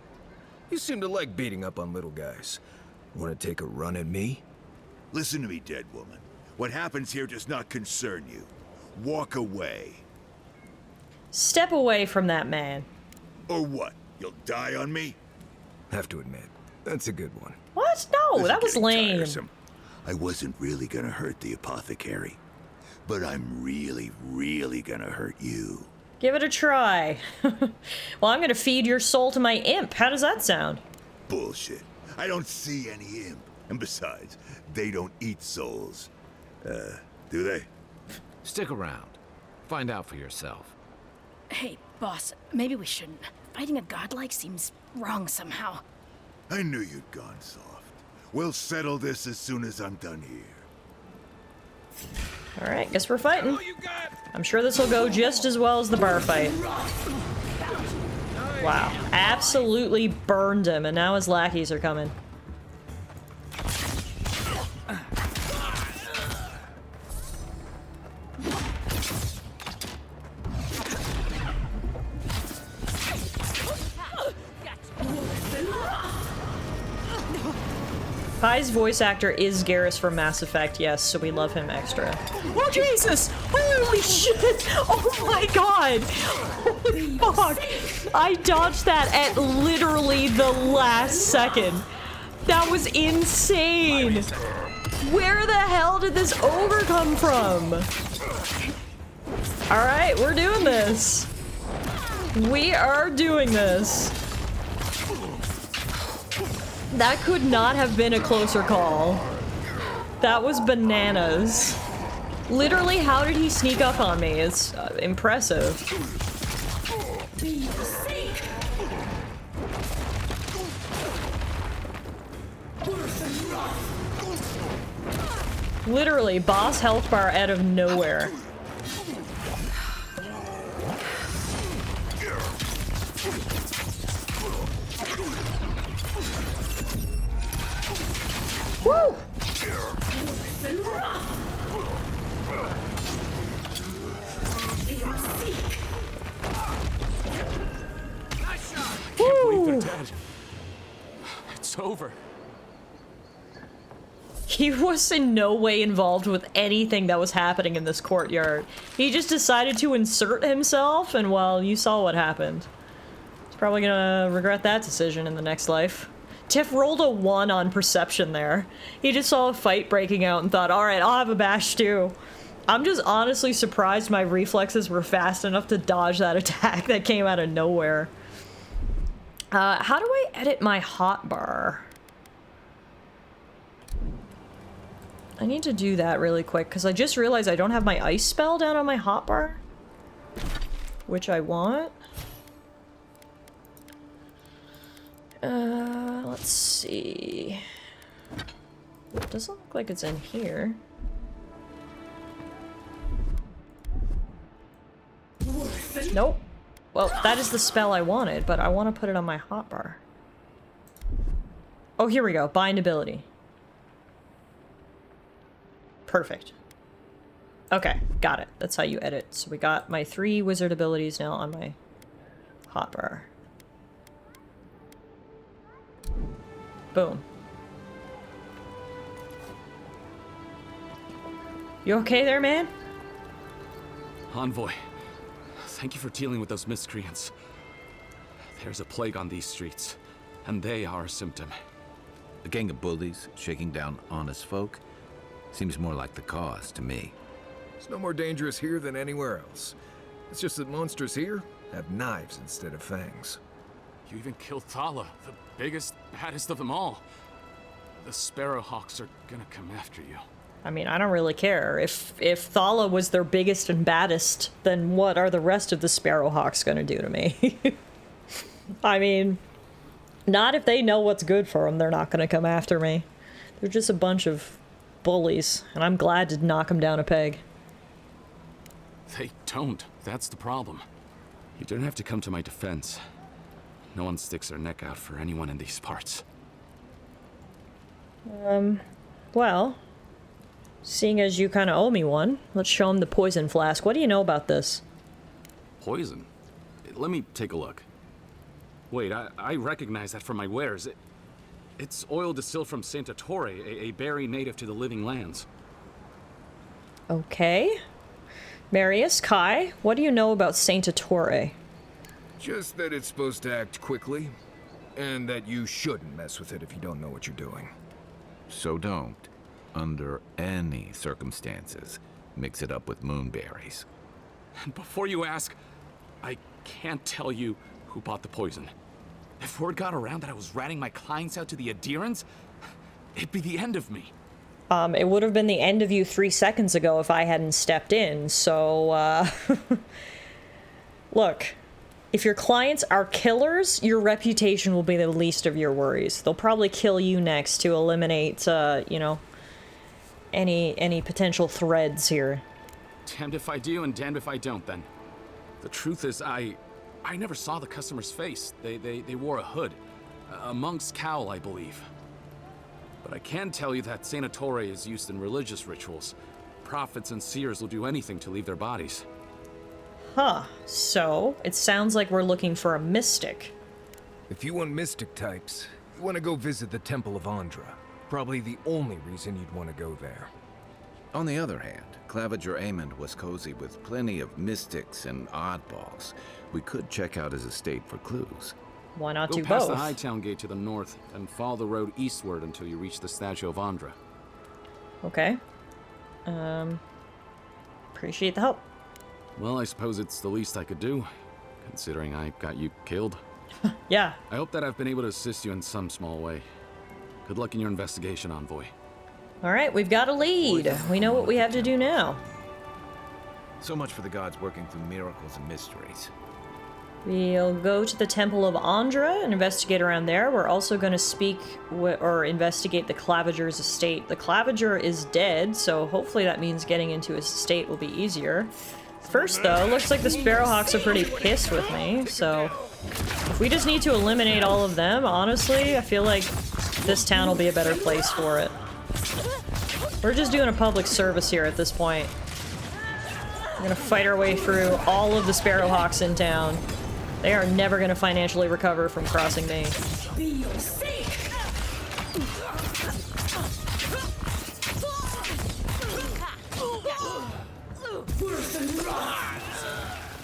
You seem to like beating up on little guys. Want to take a run at me? Listen to me, dead woman. What happens here does not concern you. Walk away. Step away from that man. Or what? You'll die on me? Have to admit, that's a good one. What? No, This that is was getting lame. tiresome. I wasn't really gonna hurt the apothecary. But I'm really, really gonna hurt you. Give it a try. Well, I'm gonna feed your soul to my imp. How does that sound? Bullshit. I don't see any imp. And besides, they don't eat souls. Do they? Stick around. Find out for yourself. Hey, boss, maybe we shouldn't. Fighting a godlike seems wrong somehow. I knew you'd gone soft. We'll settle this as soon as I'm done here. Alright, guess we're fighting. I'm sure this will go just as well as the bar fight. Wow, absolutely burned him, and now his lackeys are coming. Pai's voice actor is Garrus from Mass Effect, yes, so we love him extra. Oh, Jesus! Holy shit! Oh my god! Holy fuck! I dodged that at literally the last second. That That was insane! Where the hell did this ogre come from? Alright, we're doing this. We are doing this. That could not have been a closer call. That was bananas. Literally, how did he sneak up on me? It's impressive. Literally, boss health bar out of nowhere. Woo! I can't believe they're dead. It's over. He was in no way involved with anything that was happening in this courtyard. He just decided to insert himself, and well, you saw what happened. He's probably gonna regret that decision in the next life. Tiff rolled a 1 on perception there. He just saw a fight breaking out and thought, alright, I'll have a bash too. I'm just honestly surprised my reflexes were fast enough to dodge that attack that came out of nowhere. How do I edit my hotbar? I need to do that really quick, because I just realized I don't have my ice spell down on my hotbar. Which I want. Let's see. It doesn't look like it's in here. Nope. Well, that is the spell I wanted, but I want to put it on my hotbar. Oh, here we go. Bind ability. Perfect. Okay, got it. That's how you edit. So we got my 3 wizard abilities now on my hotbar. Boom. You okay there, man? Envoy, thank you for dealing with those miscreants. There's a plague on these streets, and they are a symptom. A gang of bullies shaking down honest folk? Seems more like the cause to me. It's no more dangerous here than anywhere else. It's just that monsters here have knives instead of fangs. You even killed Tallara, the biggest, baddest of them all. The Sparrowhawks are gonna come after you. I mean, I don't really care. If Tallara was their biggest and baddest, then what are the rest of the Sparrowhawks gonna do to me? I mean, not if they know what's good for them, they're not gonna come after me. They're just a bunch of bullies, and I'm glad to knock them down a peg. They don't. That's the problem. You don't have to come to my defense. No one sticks their neck out for anyone in these parts. Well, seeing as you kind of owe me one, let's show him the poison flask. What do you know about this? Poison? Let me take a look. Wait, I recognize that from my wares. It's oil distilled from Santa Torre, a berry native to the Living Lands. Okay. Marius, Kai, what do you know about Santa Torre? Just that it's supposed to act quickly, and that you shouldn't mess with it if you don't know what you're doing. So don't, under any circumstances, mix it up with moonberries. And before you ask, I can't tell you who bought the poison. If word got around that I was ratting my clients out to the Adherents, it'd be the end of me. It would have been the end of you 3 seconds ago if I hadn't stepped in, so, Look, if your clients are killers, your reputation will be the least of your worries. They'll probably kill you next to eliminate, you know, any potential threads here. Damned if I do and damned if I don't, then. The truth is, I never saw the customer's face. They wore a hood. A monk's cowl, I believe. But I can tell you that Santa Torre is used in religious rituals. Prophets and seers will do anything to leave their bodies. Huh. So, it sounds like we're looking for a mystic. If you want mystic types, you want to go visit the Temple of Andra. Probably the only reason you'd want to go there. On the other hand, Claviger Amond was cozy with plenty of mystics and oddballs. We could check out his estate for clues. Why not Go do past both? the Hightown Gate to the north, and follow the road eastward until you reach the statue of Andra. Okay. Appreciate the help. Well, I suppose it's the least I could do, considering I got you killed. Yeah. I hope that I've been able to assist you in some small way. Good luck in your investigation, Envoy. Alright, we've got a lead. We know what we have to do now. So much for the gods working through miracles and mysteries. We'll go to the Temple of Andra and investigate around there. We're also going to speak or investigate the Claviger's estate. The Claviger is dead, so hopefully that means getting into his estate will be easier. First, though, looks like the Sparrowhawks are pretty pissed with me, so if we just need to eliminate all of them, honestly, I feel like this town will be a better place for it. We're just doing a public service here at this point. We're gonna fight our way through all of the Sparrowhawks in town. They are never gonna financially recover from crossing me.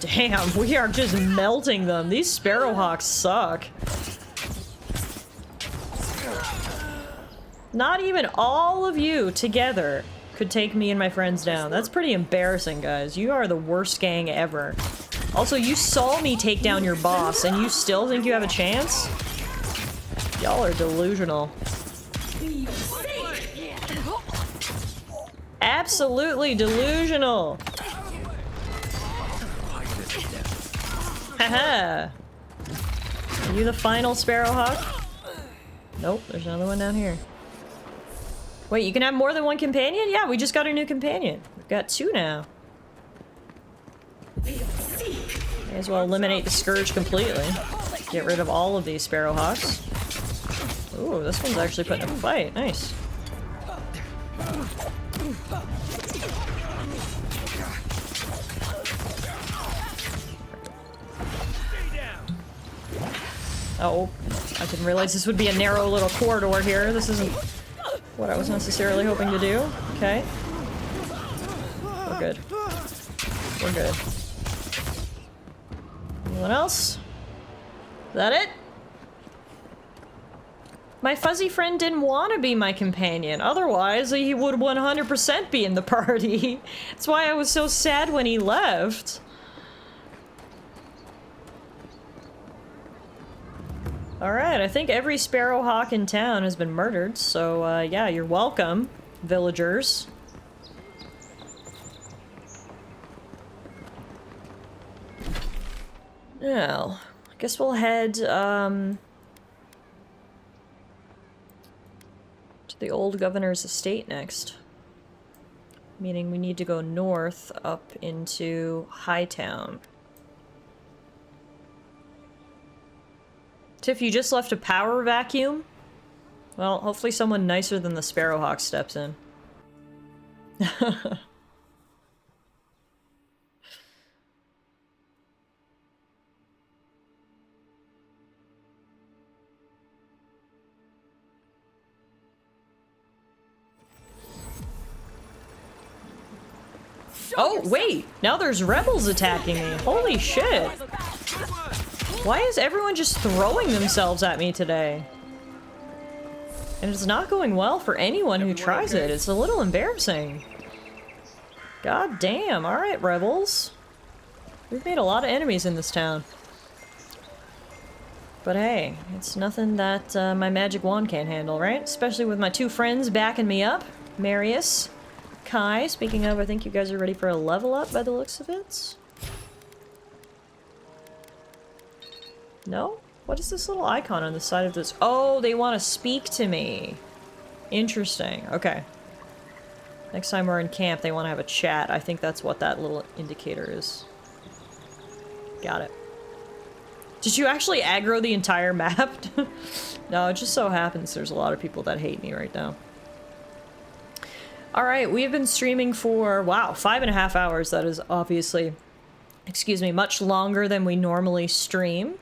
Damn, we are just melting them. These Sparrowhawks suck. Not even all of you together could take me and my friends down. That's pretty embarrassing, guys. You are the worst gang ever. Also, you saw me take down your boss, and you still think you have a chance? Y'all are delusional. Absolutely delusional. Haha. Are you the final Sparrowhawk? Nope, there's another one down here. Wait, you can have more than one companion? Yeah, we just got a new companion. We've got two now. May as well eliminate the Scourge completely. Get rid of all of these Sparrowhawks. Ooh, this one's actually putting up a fight. Nice. Oh, I didn't realize this would be a narrow little corridor here. This isn't what I was necessarily hoping to do. Okay. We're good. We're good. Anyone else? Is that it? My fuzzy friend didn't want to be my companion. Otherwise, he would 100% be in the party. That's why I was so sad when he left. Alright, I think every Sparrowhawk in town has been murdered, so yeah, you're welcome, villagers. Now, I guess we'll head, to the old governor's estate next. Meaning we need to go north up into Hightown. Tiff, you just left a power vacuum? Well, hopefully someone nicer than the Sparrowhawk steps in. Oh, wait! Now there's rebels attacking me. Holy shit! Why is everyone just throwing themselves at me today? And it's not going well for anyone who tries it. It's a little embarrassing. God damn. Alright, rebels. We've made a lot of enemies in this town. But hey, it's nothing that my magic wand can't handle, right? Especially with my two friends backing me up. Marius, Kai. Speaking of, I think you guys are ready for a level up by the looks of it. No? What is this little icon on the side of this? Oh, they want to speak to me. Interesting. Okay. Next time we're in camp, they want to have a chat. I think that's what that little indicator is. Got it. Did you actually aggro the entire map? No, it just so happens there's a lot of people that hate me right now. Alright, we've been streaming for, wow, 5.5 hours. That is obviously, excuse me, much longer than we normally stream.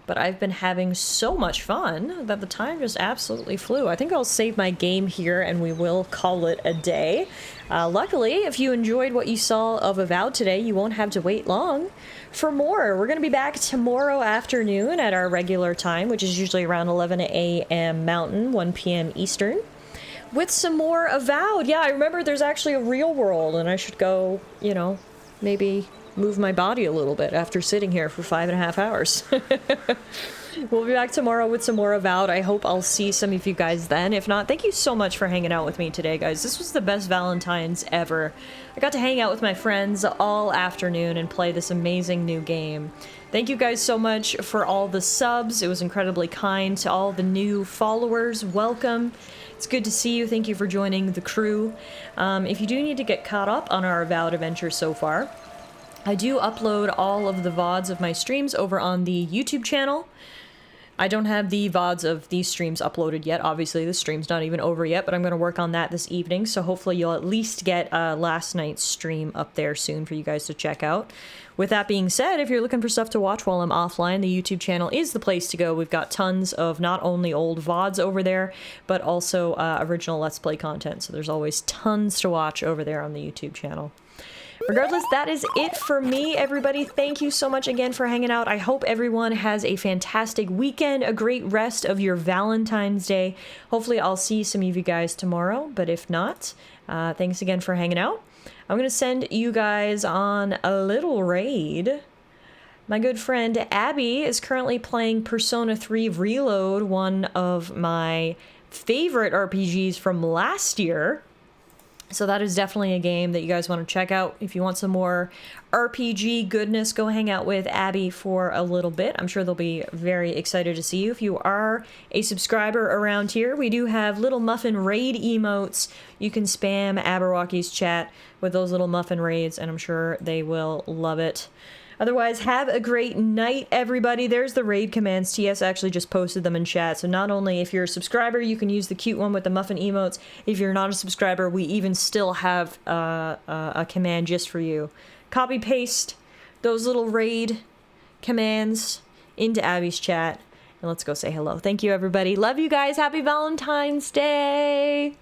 but I've been having so much fun that the time just absolutely flew. I think I'll save my game here and we will call it a day. Luckily, if you enjoyed what you saw of Avowed today, you won't have to wait long for more. We're going to be back tomorrow afternoon at our regular time, which is usually around 11 a.m. Mountain, 1 p.m. Eastern, with some more Avowed. Yeah, I remember there's actually a real world, and I should go, you know, maybe move my body a little bit after sitting here for 5.5 hours. We'll be back tomorrow with some more Avowed. I hope I'll see some of you guys then. If not, thank you so much for hanging out with me today, guys. This was the best Valentine's ever. I got to hang out with my friends all afternoon and play this amazing new game. Thank you guys so much for all the subs. It was incredibly kind. To all the new followers, welcome. It's good to see you. Thank you for joining the crew. If you do need to get caught up on our Avowed adventure so far, I do upload all of the VODs of my streams over on the YouTube channel. I don't have the VODs of these streams uploaded yet. Obviously, the stream's not even over yet, but I'm going to work on that this evening, so hopefully you'll at least get last night's stream up there soon for you guys to check out. With that being said, if you're looking for stuff to watch while I'm offline, the YouTube channel is the place to go. We've got tons of not only old VODs over there, but also original Let's Play content, so there's always tons to watch over there on the YouTube channel. Regardless, that is it for me, everybody. Thank you so much again for hanging out. I hope everyone has a fantastic weekend, a great rest of your Valentine's Day. Hopefully, I'll see some of you guys tomorrow, but if not, thanks again for hanging out. I'm going to send you guys on a little raid. My good friend Abby is currently playing Persona 3 Reload, one of my favorite RPGs from last year. So that is definitely a game that you guys want to check out. If you want some more RPG goodness, go hang out with Abby for a little bit. I'm sure they'll be very excited to see you. If you are a subscriber around here, we do have little muffin raid emotes. You can spam Aberwalky's chat with those little muffin raids, and I'm sure they will love it. Otherwise, have a great night, everybody. There's the raid commands. TS actually just posted them in chat. So not only if you're a subscriber, you can use the cute one with the muffin emotes. If you're not a subscriber, we even still have a command just for you. Copy paste those little raid commands into Abby's chat. And let's go say hello. Thank you, everybody. Love you guys. Happy Valentine's Day.